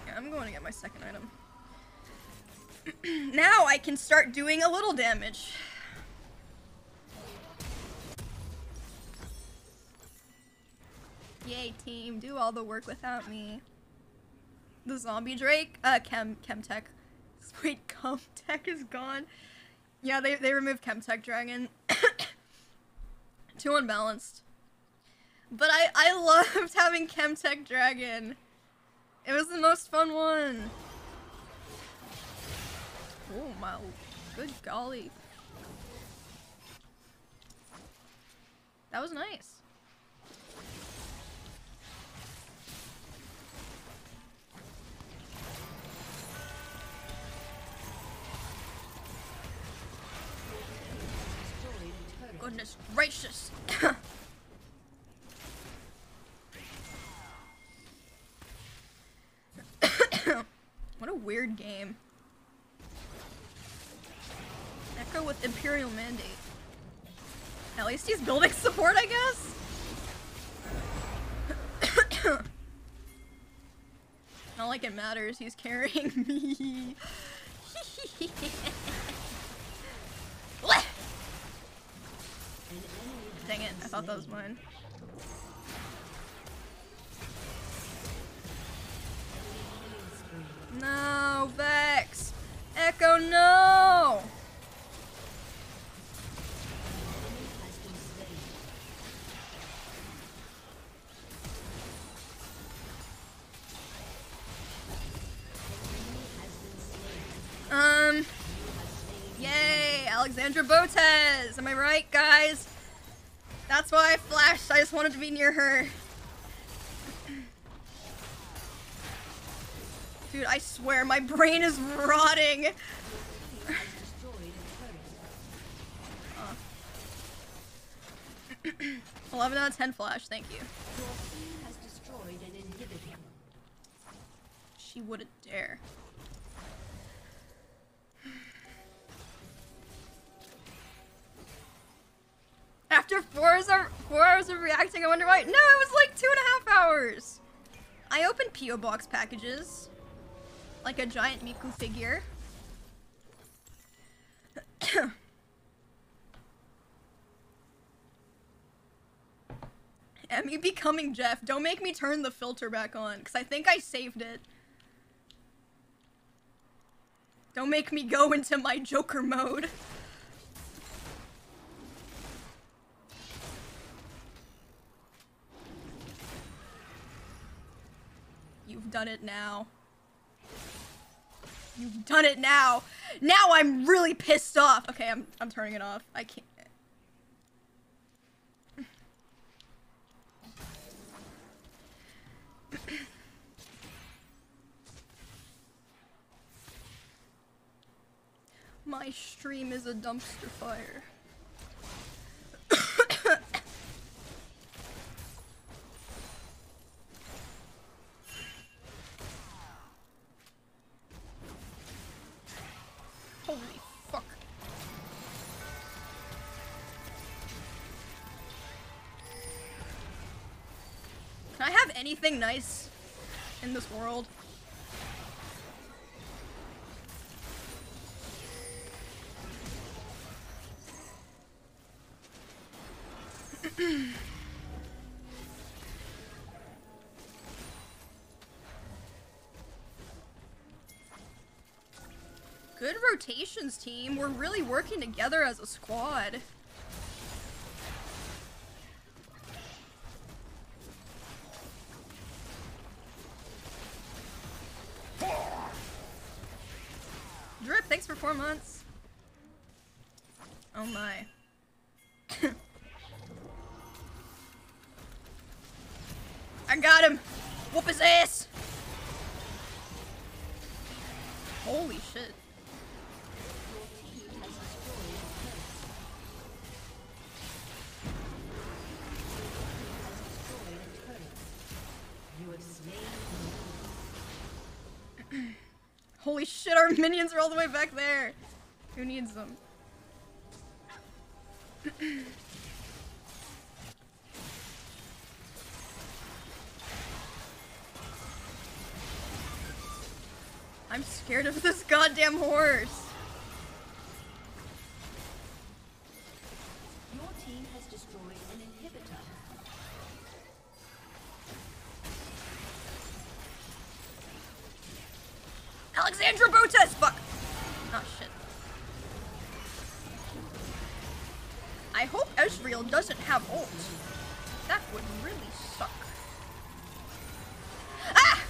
Yeah, I'm going to get my second item. Now I can start doing a little damage. Yay, team, do all the work without me. The zombie Drake? Chemtech. Wait, Chemtech is gone? Yeah, they removed Chemtech Dragon. Too unbalanced. But I loved having Chemtech Dragon. It was the most fun one. Oh my good golly. That was nice. Goodness gracious. What a weird game. Echo with Imperial Mandate. At least he's building support, I guess? Not like it matters, he's carrying me. Dang it, I thought that was mine. No, Vex! Echo, no! Yay, Alexandra Botez! Am I right, guys? That's why I flashed, I just wanted to be near her. Dude, I swear my brain is rotting. 11 out of 10 flash, thank you. She wouldn't dare. After 4 hours of reacting, I wonder why. No, it was like 2.5 hours. I opened P.O. Box packages. Like a giant Miku figure. Emmy becoming Jeff. Don't make me turn the filter back on, because I think I saved it. Don't make me go into my Joker mode. You've done it now. You've done it now. Now I'm really pissed off. Okay, I'm turning it off. I can't. My stream is a dumpster fire. Holy fuck. Can I have anything nice in this world? Good rotations, team. We're really working together as a squad. Drip, thanks for 4 months. Oh my. I got him! Whoop his ass! Holy shit. Holy shit, our minions are all the way back there! Who needs them? I'm scared of this goddamn horse. Your team has destroyed an inhibitor. Alexandra Botas! Fuck! Oh shit. I hope Ezreal doesn't have ult. That would really suck. Ah!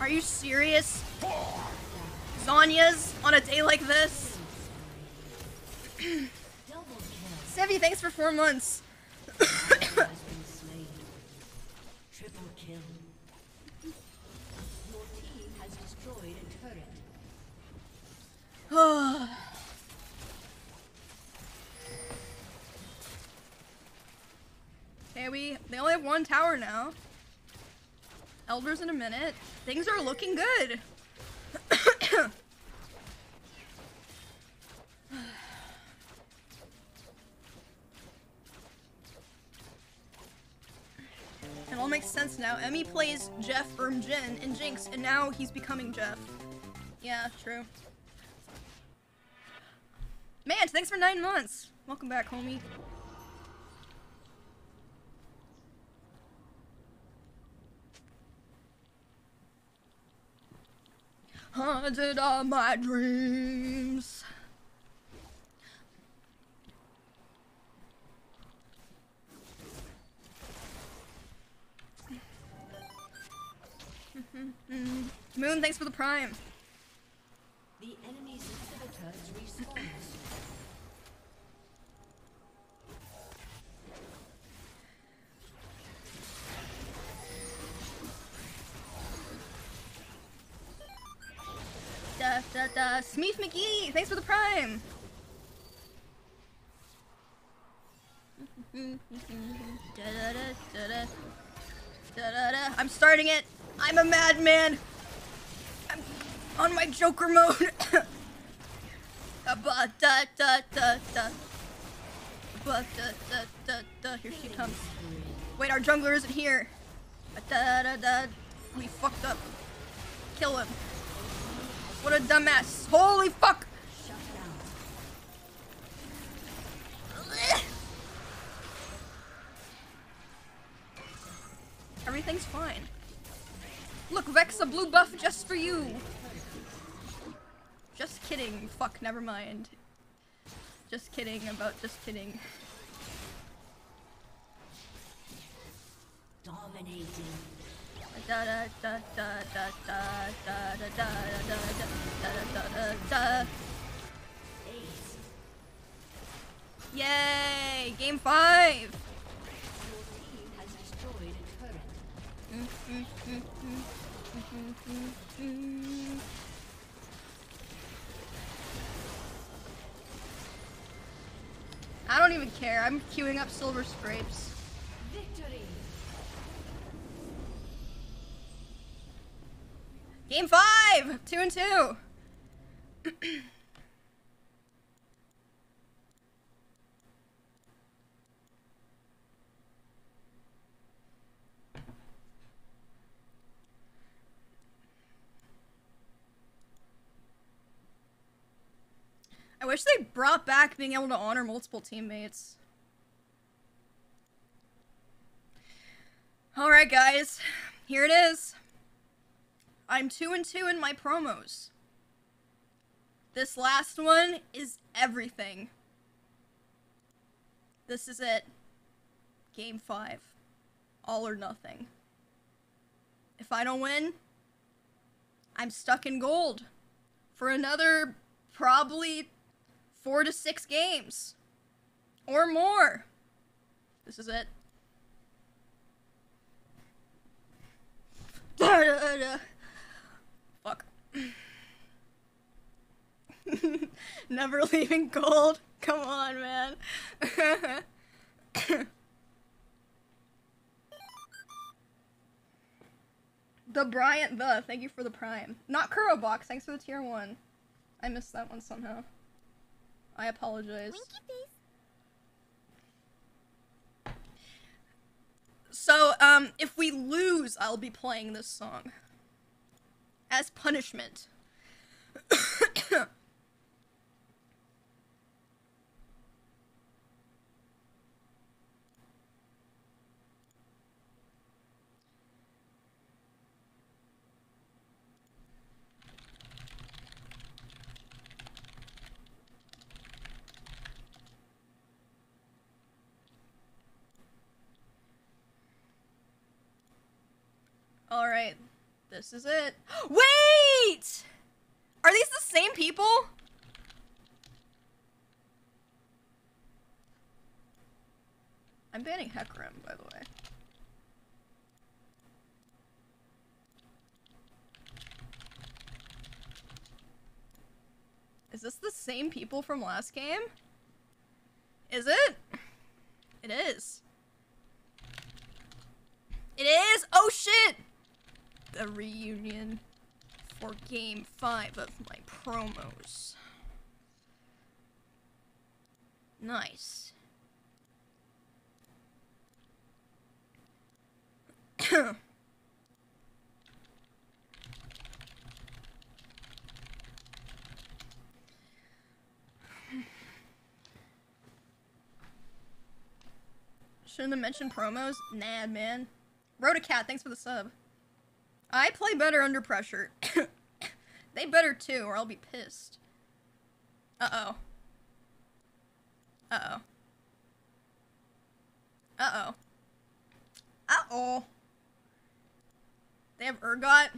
Are you serious? Zonya's on a day like this? Sevi, thanks for 4 months. Triple kill. Your team has destroyed a turret. Okay, they only have 1 tower now. Elders in a minute. Things are looking good. It all makes sense now. Emmy plays Jeff Jin in Jinx, and now he's becoming Jeff. Yeah, true. Man, thanks for 9 months. Welcome back, homie. Haunted are my dreams. Moon, thanks for the prime. The enemy's inhibitor is respawned. Smeef McGee, thanks for the prime. I'm starting it. I'm a madman. I'm on my Joker mode. Here she comes. Wait, our jungler isn't here. We fucked up. Kill him. What a dumbass. Holy fuck! Everything's fine. Look, Vex, a blue buff just for you. Just kidding. Fuck, never mind. Just kidding about just kidding. Dominating. Yay! Game 5! I don't even care. I'm queuing up silver scrapes. Victory. Game 5! 2-2. I wish they brought back being able to honor multiple teammates. Alright guys, here it is. I'm 2-2 in my promos. This last one is everything. This is it. Game 5. All or nothing. If I don't win, I'm stuck in gold for another probably 4 to 6 games. Or more. This is it. Fuck. Never leaving gold. Come on, man. The Bryant the. Thank you for the prime. Not Kurobox. Thanks for the tier 1. I missed that one somehow. I apologize. So, if we lose, I'll be playing this song. As punishment. Alright, this is it. Wait! Are these the same people? I'm banning Hecarim, by the way. Is this the same people from last game? Is it? It is. It is? Oh shit! The reunion for game 5 of my promos. Nice. Shouldn't have mentioned promos? Nah, man. Rotocat, thanks for the sub. I play better under pressure. They better too, or I'll be pissed. Uh-oh. Uh-oh. Uh-oh. Uh-oh. They have Urgot?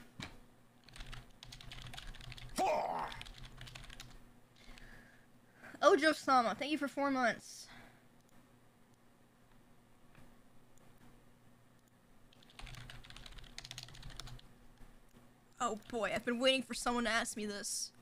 Ojo-sama, thank you for 4 months. Oh boy, I've been waiting for someone to ask me this.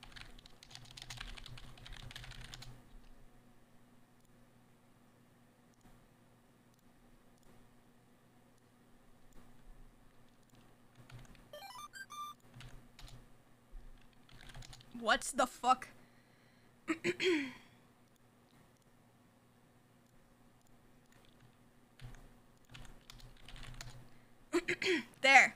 What the fuck? There.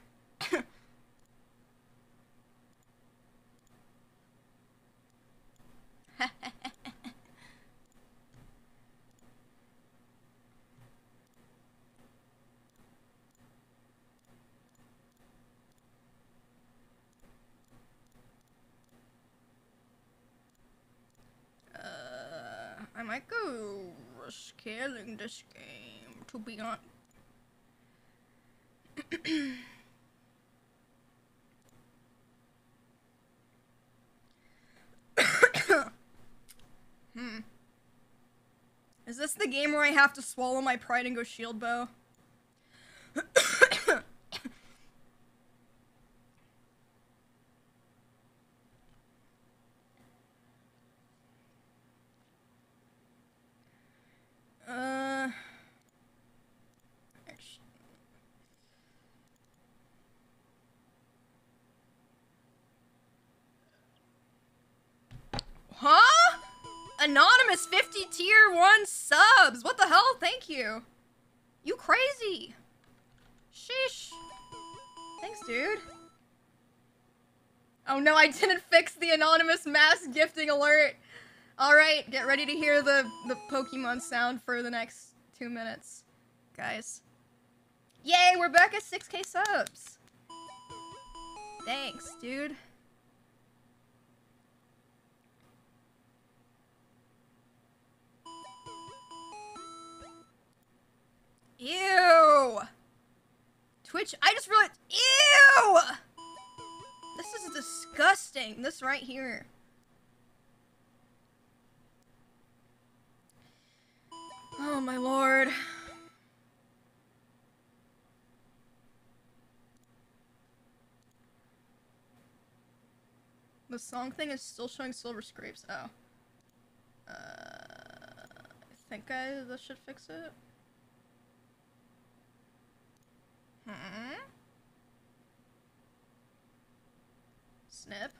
I might go scaling this game, to be honest. Is this the game where I have to swallow my pride and go shield bow? Huh? Anonymous 50 tier 1 subs. What the hell? Thank you. You crazy. Sheesh. Thanks, dude. Oh no, I didn't fix the anonymous mass gifting alert. Alright, get ready to hear the Pokemon sound for the next 2 minutes, guys. Yay, we're back at 6K subs. Thanks, dude. Ew! Twitch, I just realized, ew! This is disgusting, this right here. Oh my lord. The song thing is still showing silver scrapes, oh. I think that should fix it. Snip.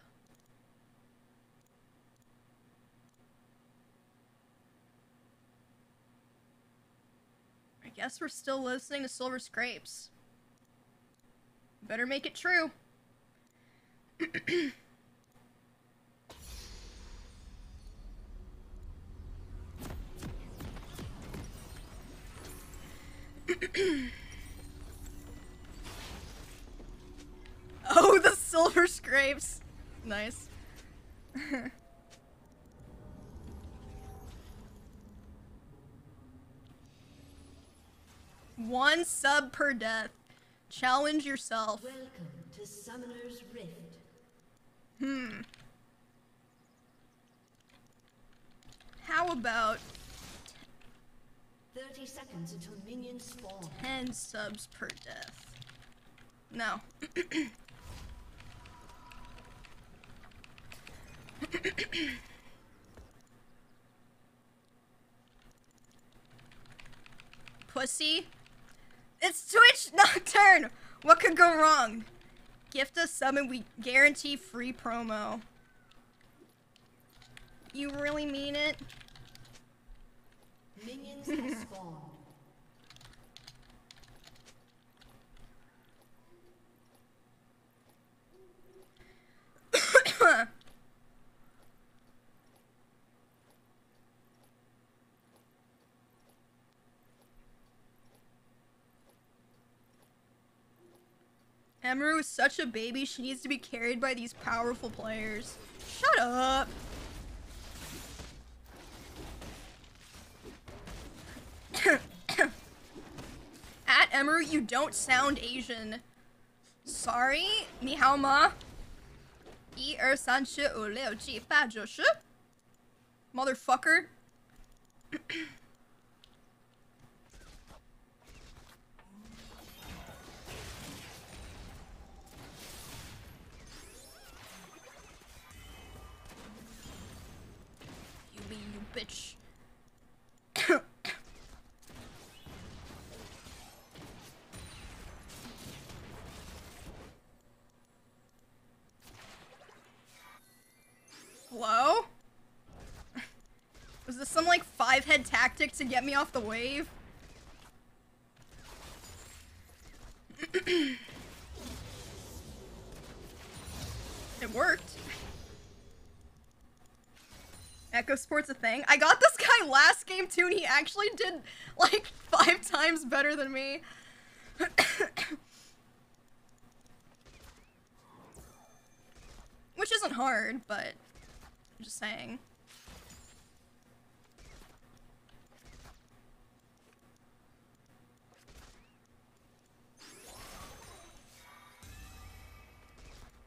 I guess we're still listening to silver scrapes. Better make it true. Oh, the silver scrapes. Nice. One sub per death. Challenge yourself. Welcome to Summoner's Rift. How about 30 seconds until minions spawn. 10 subs per death? No. Pussy? It's Twitch Nocturne! What could go wrong? Gift a sub and we guarantee free promo. You really mean it? Minions have spawned. Emiru is such a baby, she needs to be carried by these powerful players. Shut up! At Emiru, you don't sound Asian. Sorry, 你好吗? 1, 2, 3, 4, 5, 6, 7, 8, 9, 10. Motherfucker. You bitch. Was this some, like, 5-head tactic to get me off the wave? It worked. Echo Sport's a thing. I got this guy last game too, and he actually did like 5 times better than me. Which isn't hard, but I'm just saying.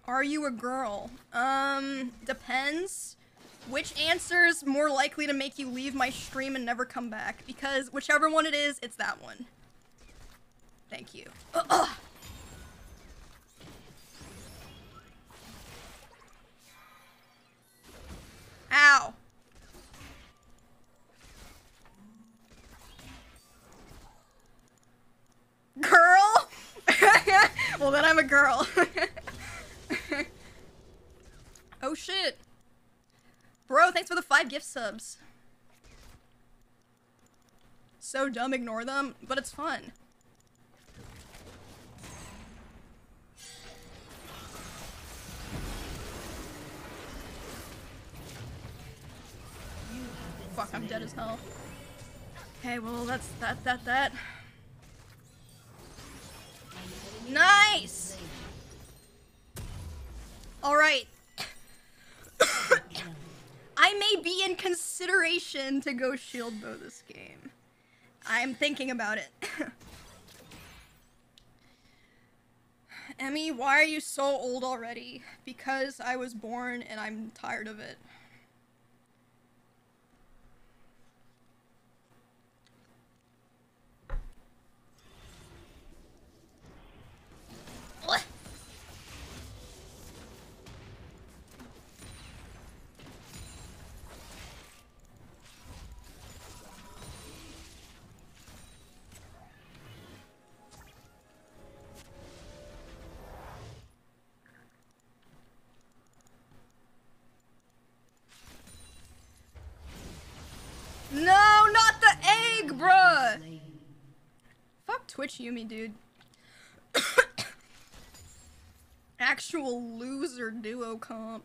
Are you a girl? Depends. Which answer's more likely to make you leave my stream and never come back? Because whichever one it is, it's that one. Thank you. Ugh. Ow. Girl? Well, then I'm a girl. Oh shit. Bro, thanks for the 5 gift subs. So dumb, ignore them, but it's fun. Fuck, I'm dead as hell. Okay, well, that's that. Nice! Alright. I may be in consideration to go shield bow this game. I'm thinking about it. Emmy, why are you so old already? Because I was born and I'm tired of it. What? No, not the egg, bruh! Fuck Twitch Yumi, dude. Actual loser duo comp.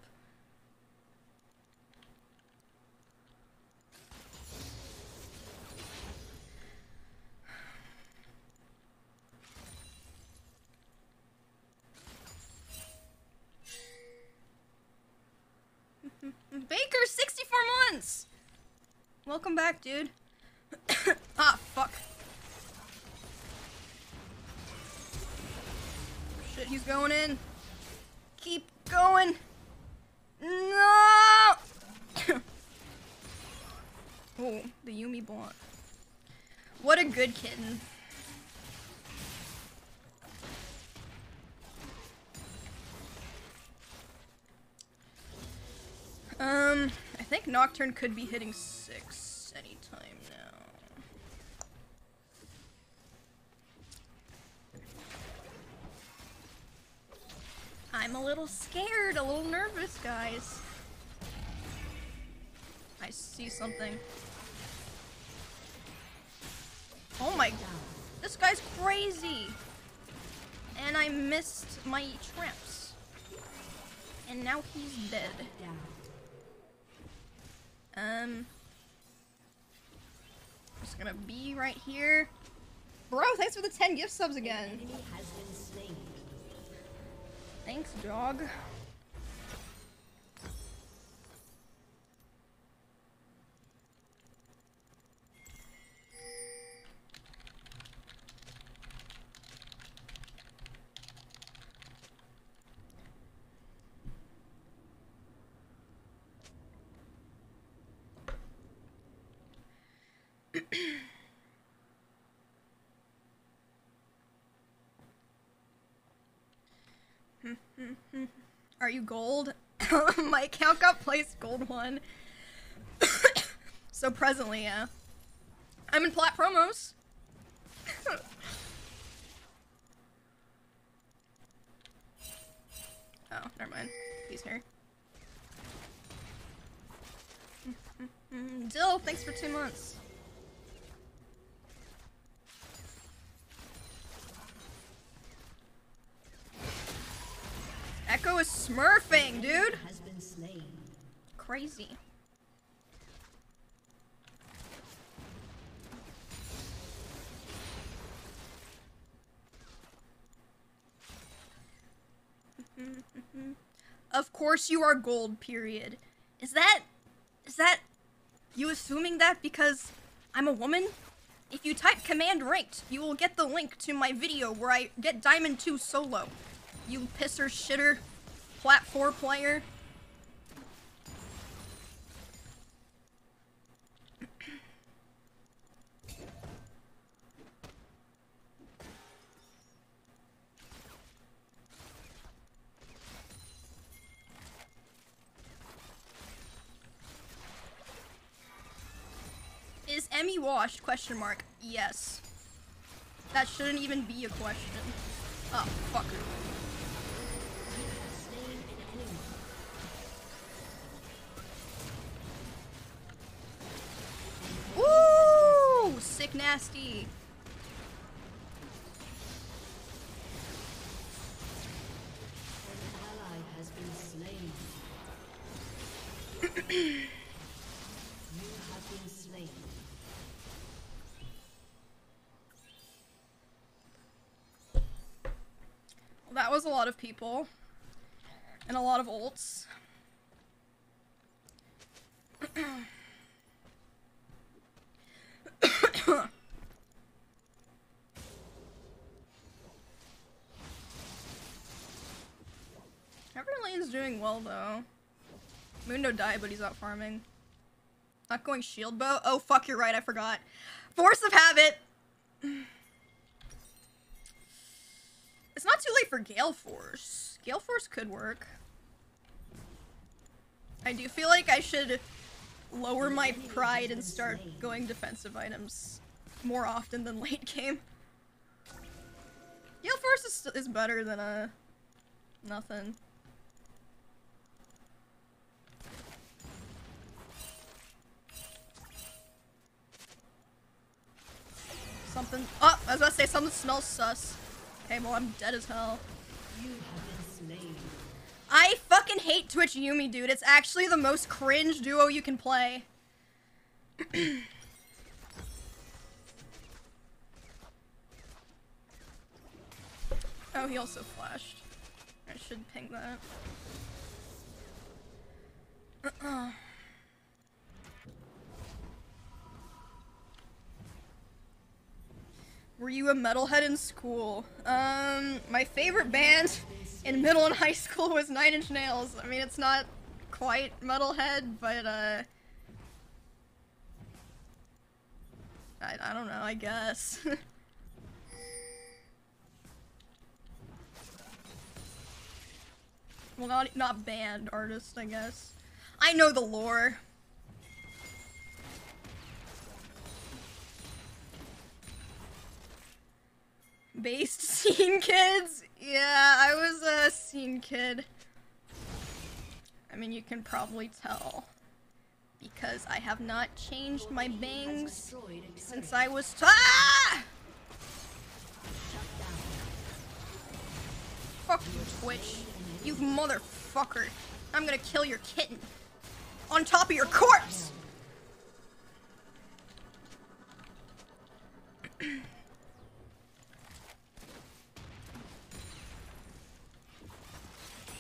Baker, 64 months! Welcome back, dude. Ah, fuck. Shit, he's going in. Keep going. No! Oh, the Yumi Blunt. What a good kitten. I think Nocturne could be hitting 6 anytime now. I'm a little scared, a little nervous, guys. I see something. Oh my god. This guy's crazy. And I missed my traps. And now he's dead. I'm just gonna be right here. Bro, thanks for the 10 gift subs again. Thanks, dog. Are you gold? My account got placed gold 1. So presently, yeah. I'm in plat promos. Oh, never mind. He's here. Dill, thanks for 2 months. Echo is smurfing, dude. Has been slain. Crazy. Of course you are gold, period. Is that you assuming that because I'm a woman? If you type command ranked, you will get the link to my video where I get Diamond 2 solo. You pisser shitter Plat 4 player. Is Emmy washed? Question mark. Yes. That shouldn't even be a question. Oh, fuck. Woo! Sick nasty. An ally has been slain. You have been slain. Well, that was a lot of people. And a lot of ults. Every lane's doing well though. Mundo died, but he's out farming. Not going shield bow? Oh fuck, you're right, I forgot. Force of habit! It's not too late for Gale Force. Gale Force could work. I do feel like I should lower my pride and start going defensive items more often than late game. Gale Force is better than nothing. Something. Oh, I was about to say something smells sus. Okay, well I'm dead as hell. You have been slain. I fucking hate Twitch Yumi, dude. It's actually the most cringe duo you can play. Oh, he also flashed. I should ping that. Were you a metalhead in school? My favorite band in middle and high school was 9 Inch Nails. I mean, it's not quite metalhead, but I don't know, I guess. Well, not band artist, I guess. I know the lore. Based scene kids? Yeah, I was a scene kid. I mean, you can probably tell. Because I have not changed my bangs since I was ah! Fuck you, Twitch. You motherfucker. I'm gonna kill your kitten. On top of your corpse!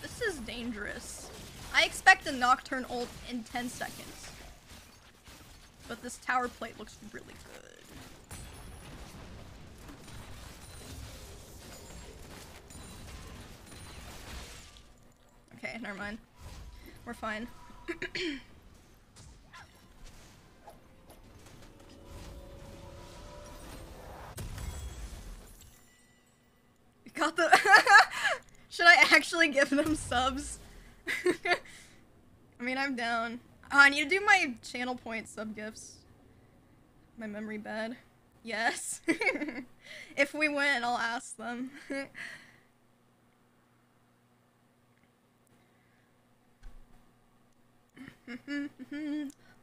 This is dangerous. I expect a Nocturne ult in 10 seconds. But this tower plate looks really good. Okay, never mind. We're fine. We got the... Should I actually give them subs? I mean, I'm down. Oh, I need to do my channel point sub gifts. My memory bed. Yes. If we win, I'll ask them.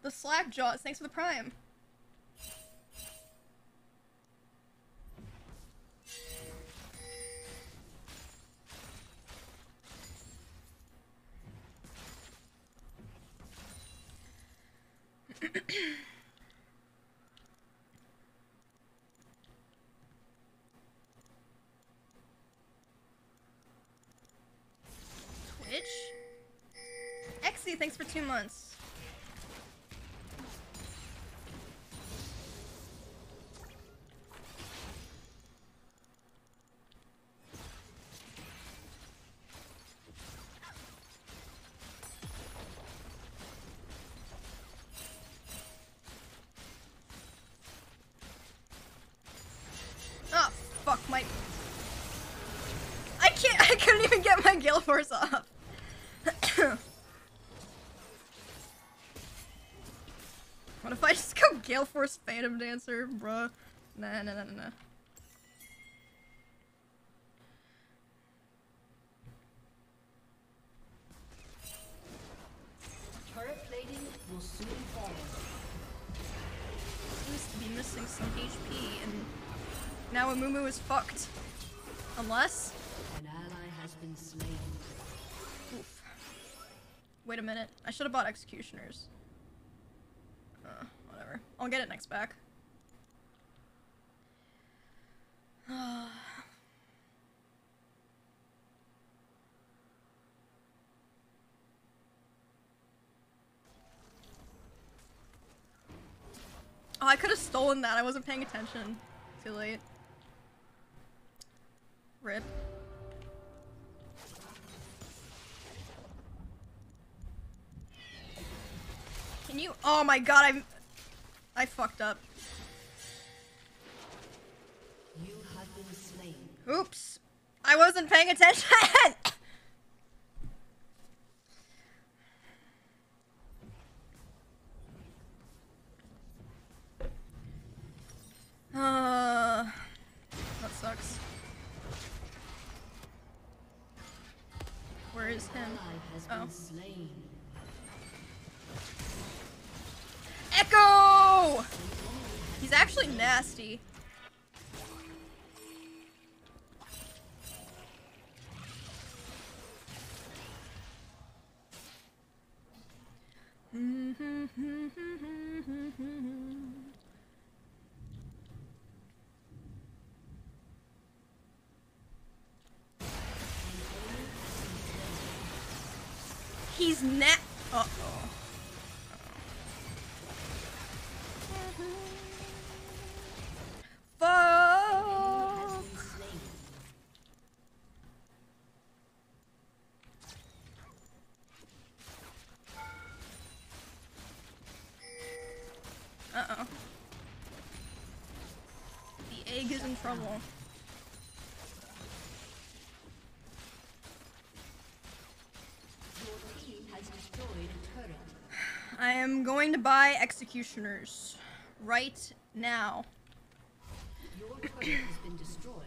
The Slack Jaws, thanks for the prime. Twitch? Exy, thanks for 2 months. Oh, fuck, my... I couldn't even get my Gale Force off. What if I just go Gale Force Phantom Dancer, bruh? Nah. Turret plating will soon fall. Seems to be missing some HP, and now Amumu is fucked. Unless... An ally has been slain. Oof. Wait a minute. I should have bought Executioners. Whatever. I'll get it next back. Oh, I could have stolen that. I wasn't paying attention. Too late. Rip. Can you? Oh my god, I fucked up. You have been slain. Oops. I wasn't paying attention. That sucks. Where is him? Oh. Echo! He's actually nasty. He's uh-oh. Fuck. Uh-oh. The egg is in trouble. I am going to buy Executioners right now. Your turret has been destroyed.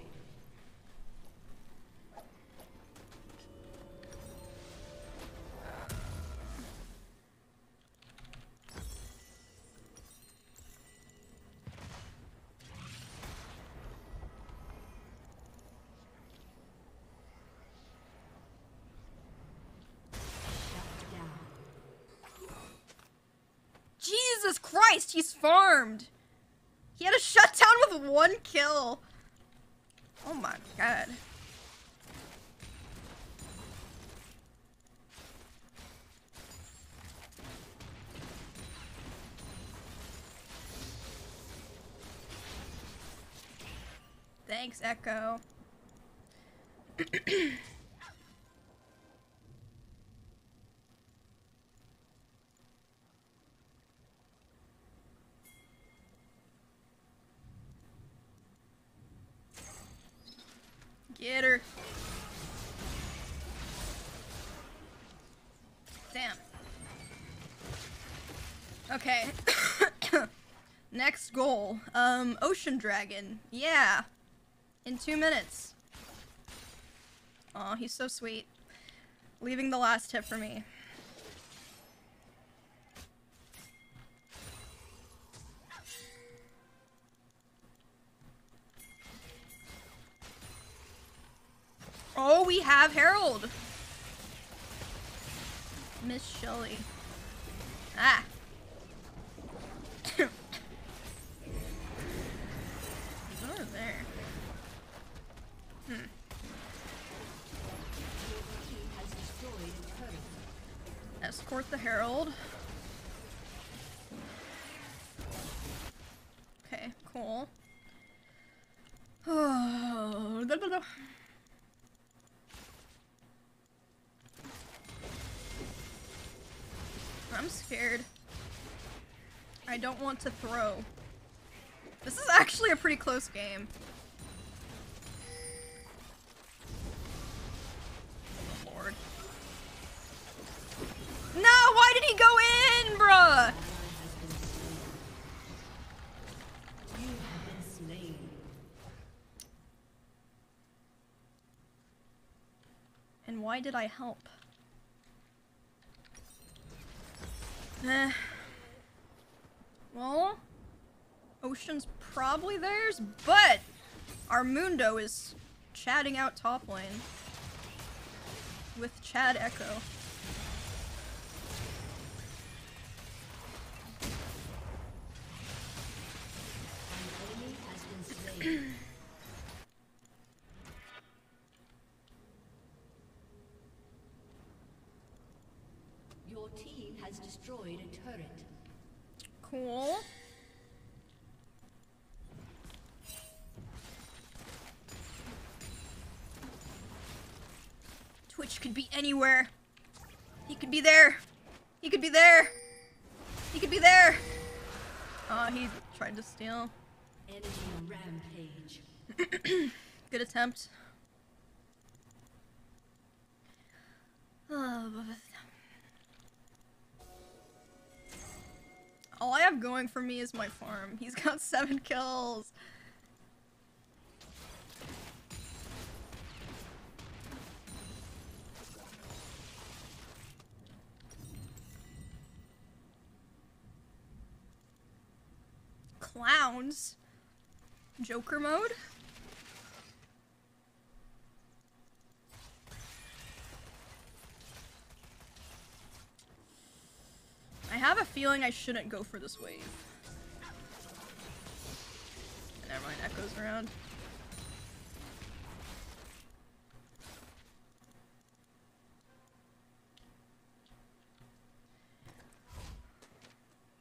Jesus Christ, he's farmed! He had a shutdown with 1 kill. Oh my god. Thanks, Echo. Get her. Damn. Okay. Next goal. Ocean Dragon. Yeah. In 2 minutes. Aw, he's so sweet. Leaving the last tip for me. Oh, we have Harold. Miss Shelley. Ah. Over there. Escort the Herald. Okay, cool. Oh, I'm scared. I don't want to throw. This is actually a pretty close game. Oh, Lord. No, why did he go in, bruh? And why did I help? Well, Ocean's probably theirs, but Armundo is chatting out top lane with Chad Echo. Your team has destroyed a turret. Cool. Twitch could be anywhere. He could be there. He could be there. He could be there. He tried to steal. Enemy rampage. Good attempt. All I have going for me is my farm. He's got 7 kills. Clowns. Joker mode? I have a feeling I shouldn't go for this wave. Never mind, Echo's around.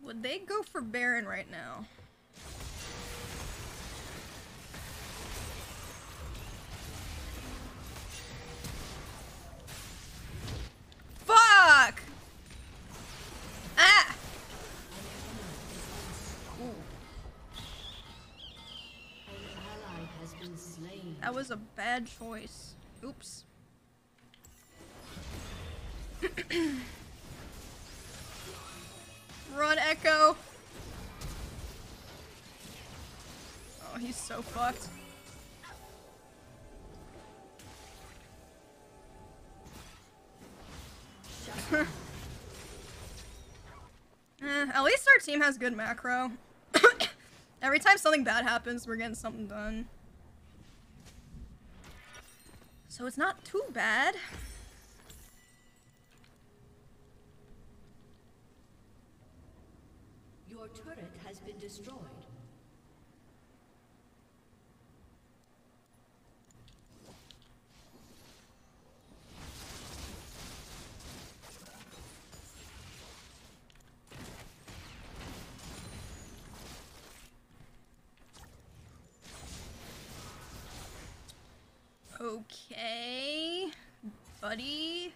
Would they go for Baron right now? Fuck! Ah! That was a bad choice. Oops. Run, Echo! Oh, he's so fucked. At least our team has good macro. Every time something bad happens, we're getting something done. So it's not too bad. Your turret has been destroyed. Okay, buddy.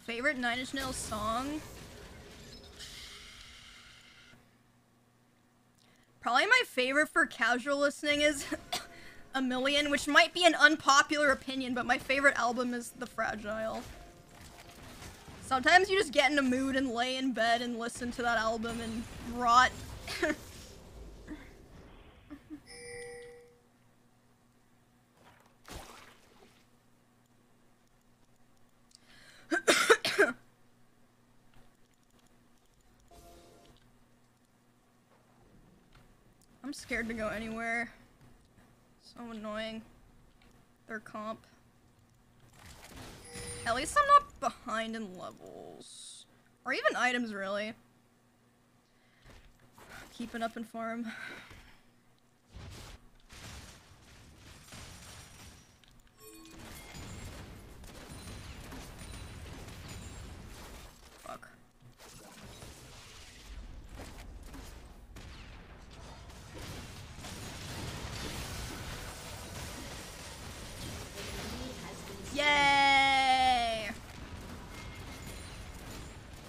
Favorite Nine Inch Nails song? Probably my favorite for casual listening is A Million, which might be an unpopular opinion, but my favorite album is The Fragile. Sometimes you just get in a mood and lay in bed and listen to that album and rot. scared to go anywhere. So annoying. Their comp. At least I'm not behind in levels. Or even items, really. Keeping up in farm. Fuck. Yay!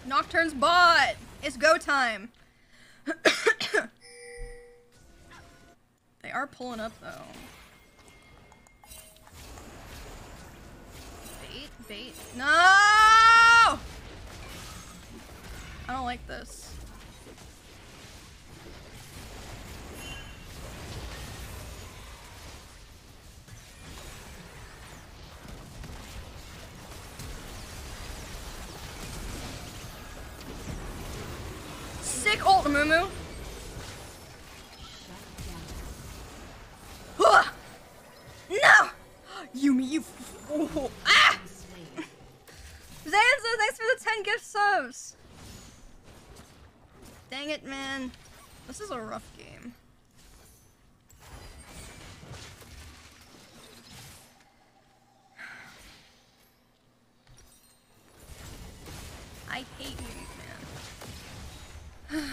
Nocturne's bot! It's go time! They are pulling up though. Bait, bait. No! I don't like this. Sick ult, Mumu. No! Yumi, you fool! Ah! Zanza, thanks for the 10 gift subs! Dang it, man. This is a rough game. I hate Yumi, man.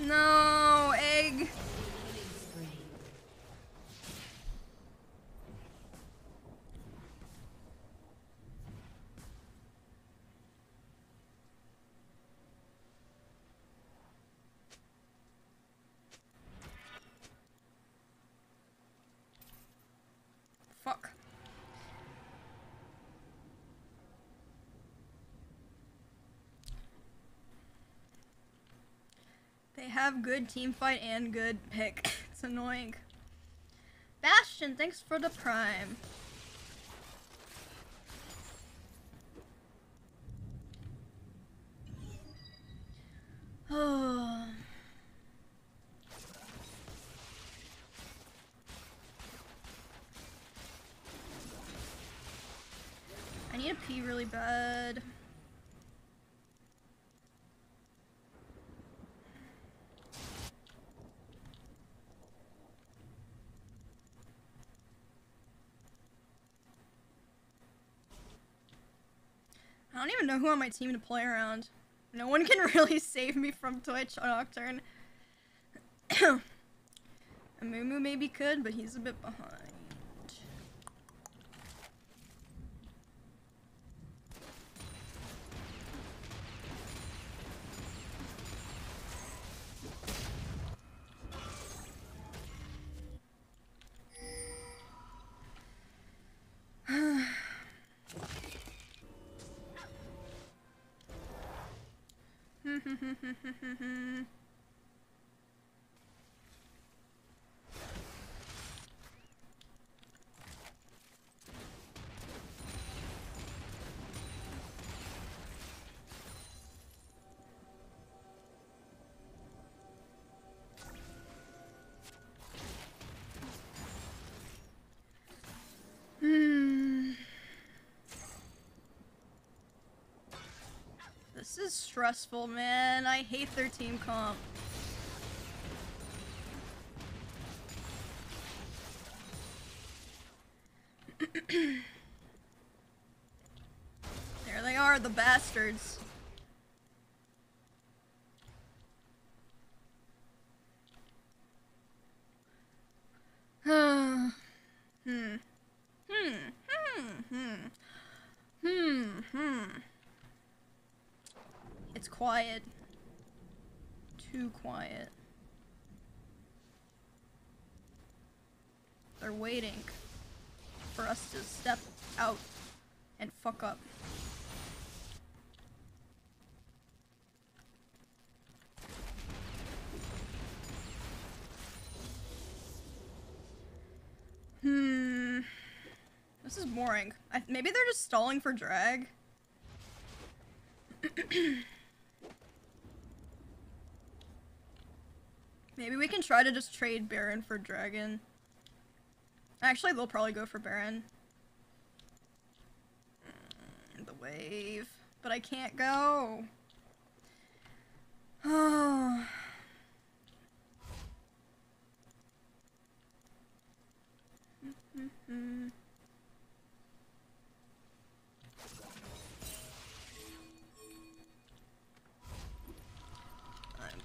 No, egg. Fuck. They have good team fight and good pick. It's annoying. Bastion, thanks for the prime. Oh. I need to pee really bad. I don't even know who on my team to play around. No one can really save me from Twitch on Nocturne. Amumu maybe could, but he's a bit behind. This is stressful, man. I hate their team comp. There they are, the bastards. It's quiet. Too quiet. They're waiting for us to step out and fuck up. This is boring. Maybe they're just stalling for drag. Maybe we can try to just trade Baron for Dragon. Actually, they'll probably go for Baron. The wave. But I can't go. Oh. I'm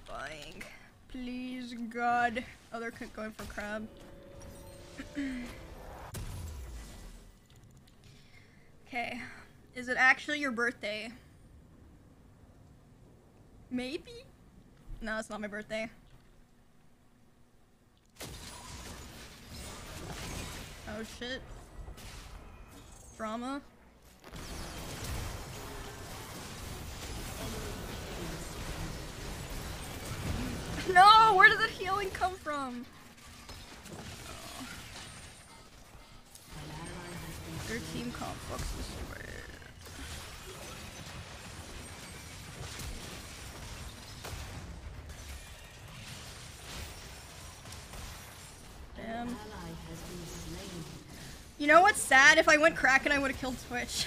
buying. Please, God. Oh, they're going for crab. Okay. Is it actually your birthday? Maybe? No, it's not my birthday. Oh shit. Drama. No! Where did the healing come from? Oh. Their team comp fucks this way. Damn. You know what's sad? If I went Kraken, I would have killed Twitch.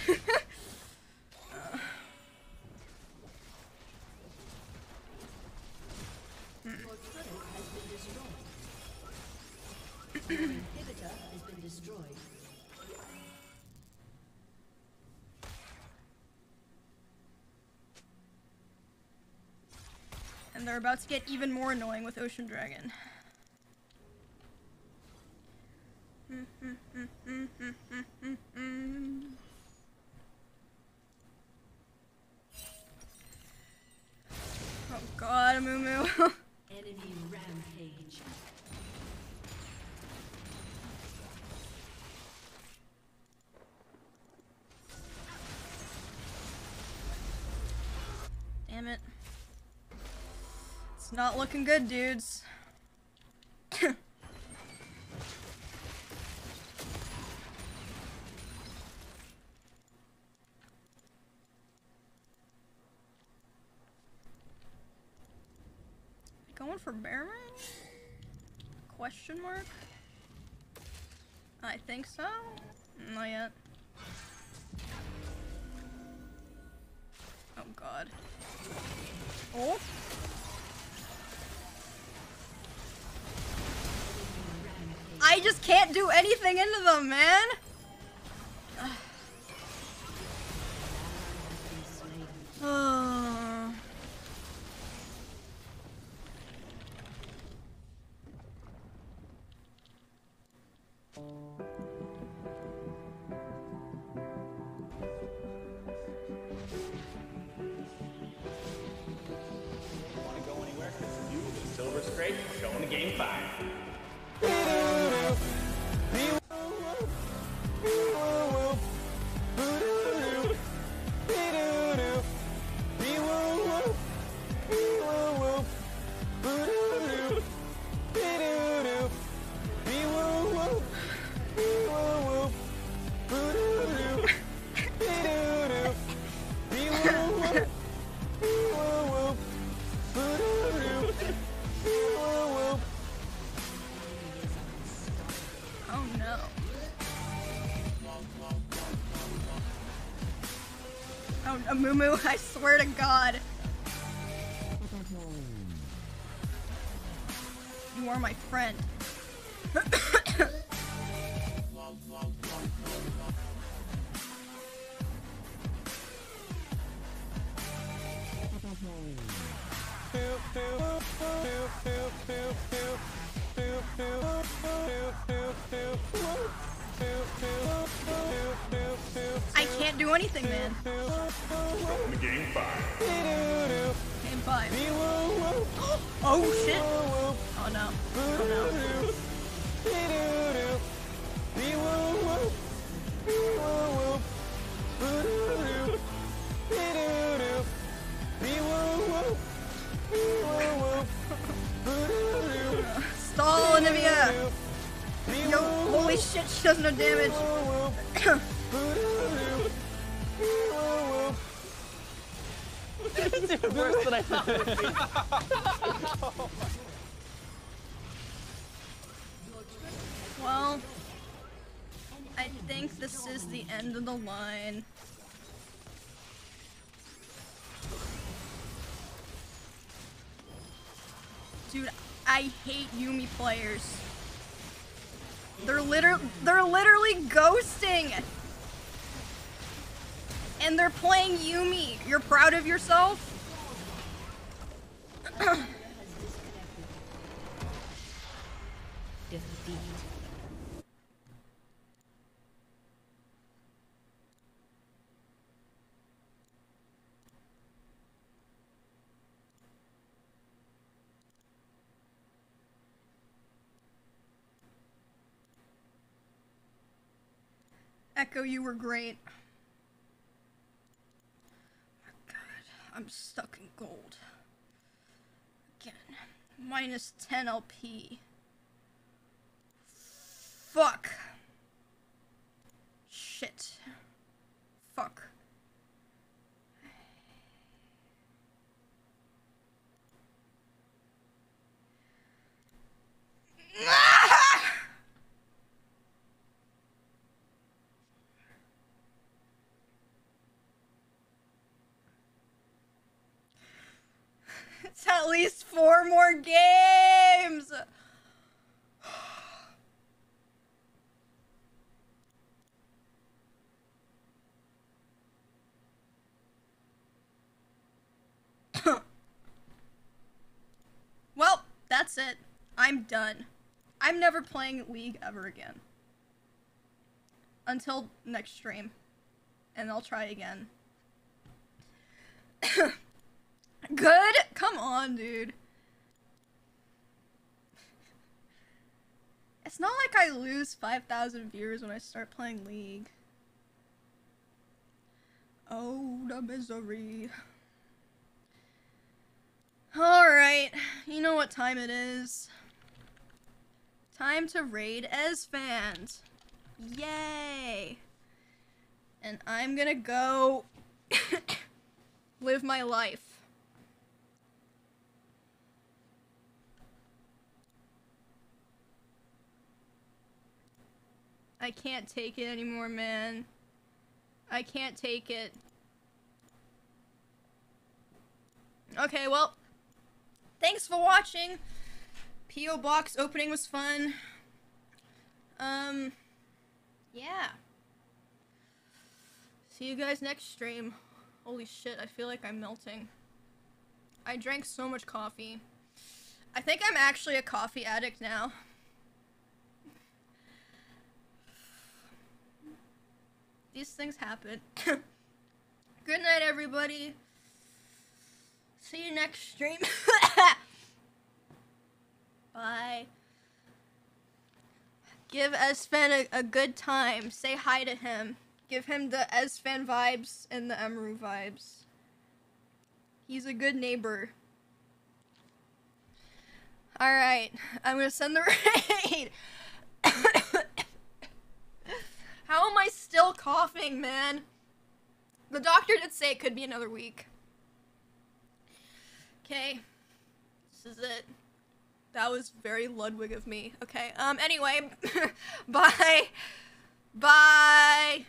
And they're about to get even more annoying with Ocean Dragon. Oh god, Amumu. Enemy rampage. Damn it. It's not looking good, dudes. Going for Baron? Question mark? I think so. Not yet. Oh god. Oh. I just can't do anything into them, man. Want to go anywhere? You, the Silver Scrape, going to Game 5. Oh no. Oh, Amumu, I swear to God. You are my friend. I can't do anything, man. Game 5. Game 5. Oh shit. Oh no. Oh no. Stall, Anivia! Yo, holy shit, she does no damage. This is even worse than I thought it would be. Well, I think this is the end of the line. Dude, I hate Yuumi players. They're literally ghosting. And they're playing Yuumi. You're proud of yourself? Defeat. Echo, you were great. God, I'm stuck in gold. Again. Minus 10 LP. Fuck. Shit. Fuck. It's at least 4 more games! Well, that's it. I'm done. I'm never playing League ever again. Until next stream. And I'll try again. Good? Come on, dude. It's not like I lose 5,000 viewers when I start playing League. Oh, the misery. Alright, you know what time it is. Time to raid as fans. Yay! And I'm gonna go live my life. I can't take it anymore, man. I can't take it. Okay, well, thanks for watching. P.O. Box opening was fun. Yeah. See you guys next stream. Holy shit, I feel like I'm melting. I drank so much coffee. I think I'm actually a coffee addict now. These things happen. Good night, everybody. See you next stream. Bye. Give Esfen a good time. Say hi to him. Give him the Esfen vibes and the Emiru vibes. He's a good neighbor. Alright, I'm gonna send the raid. How am I still coughing, man? The doctor did say it could be another week. Okay. This is it. That was very Ludwig of me. Okay, anyway. Bye. Bye.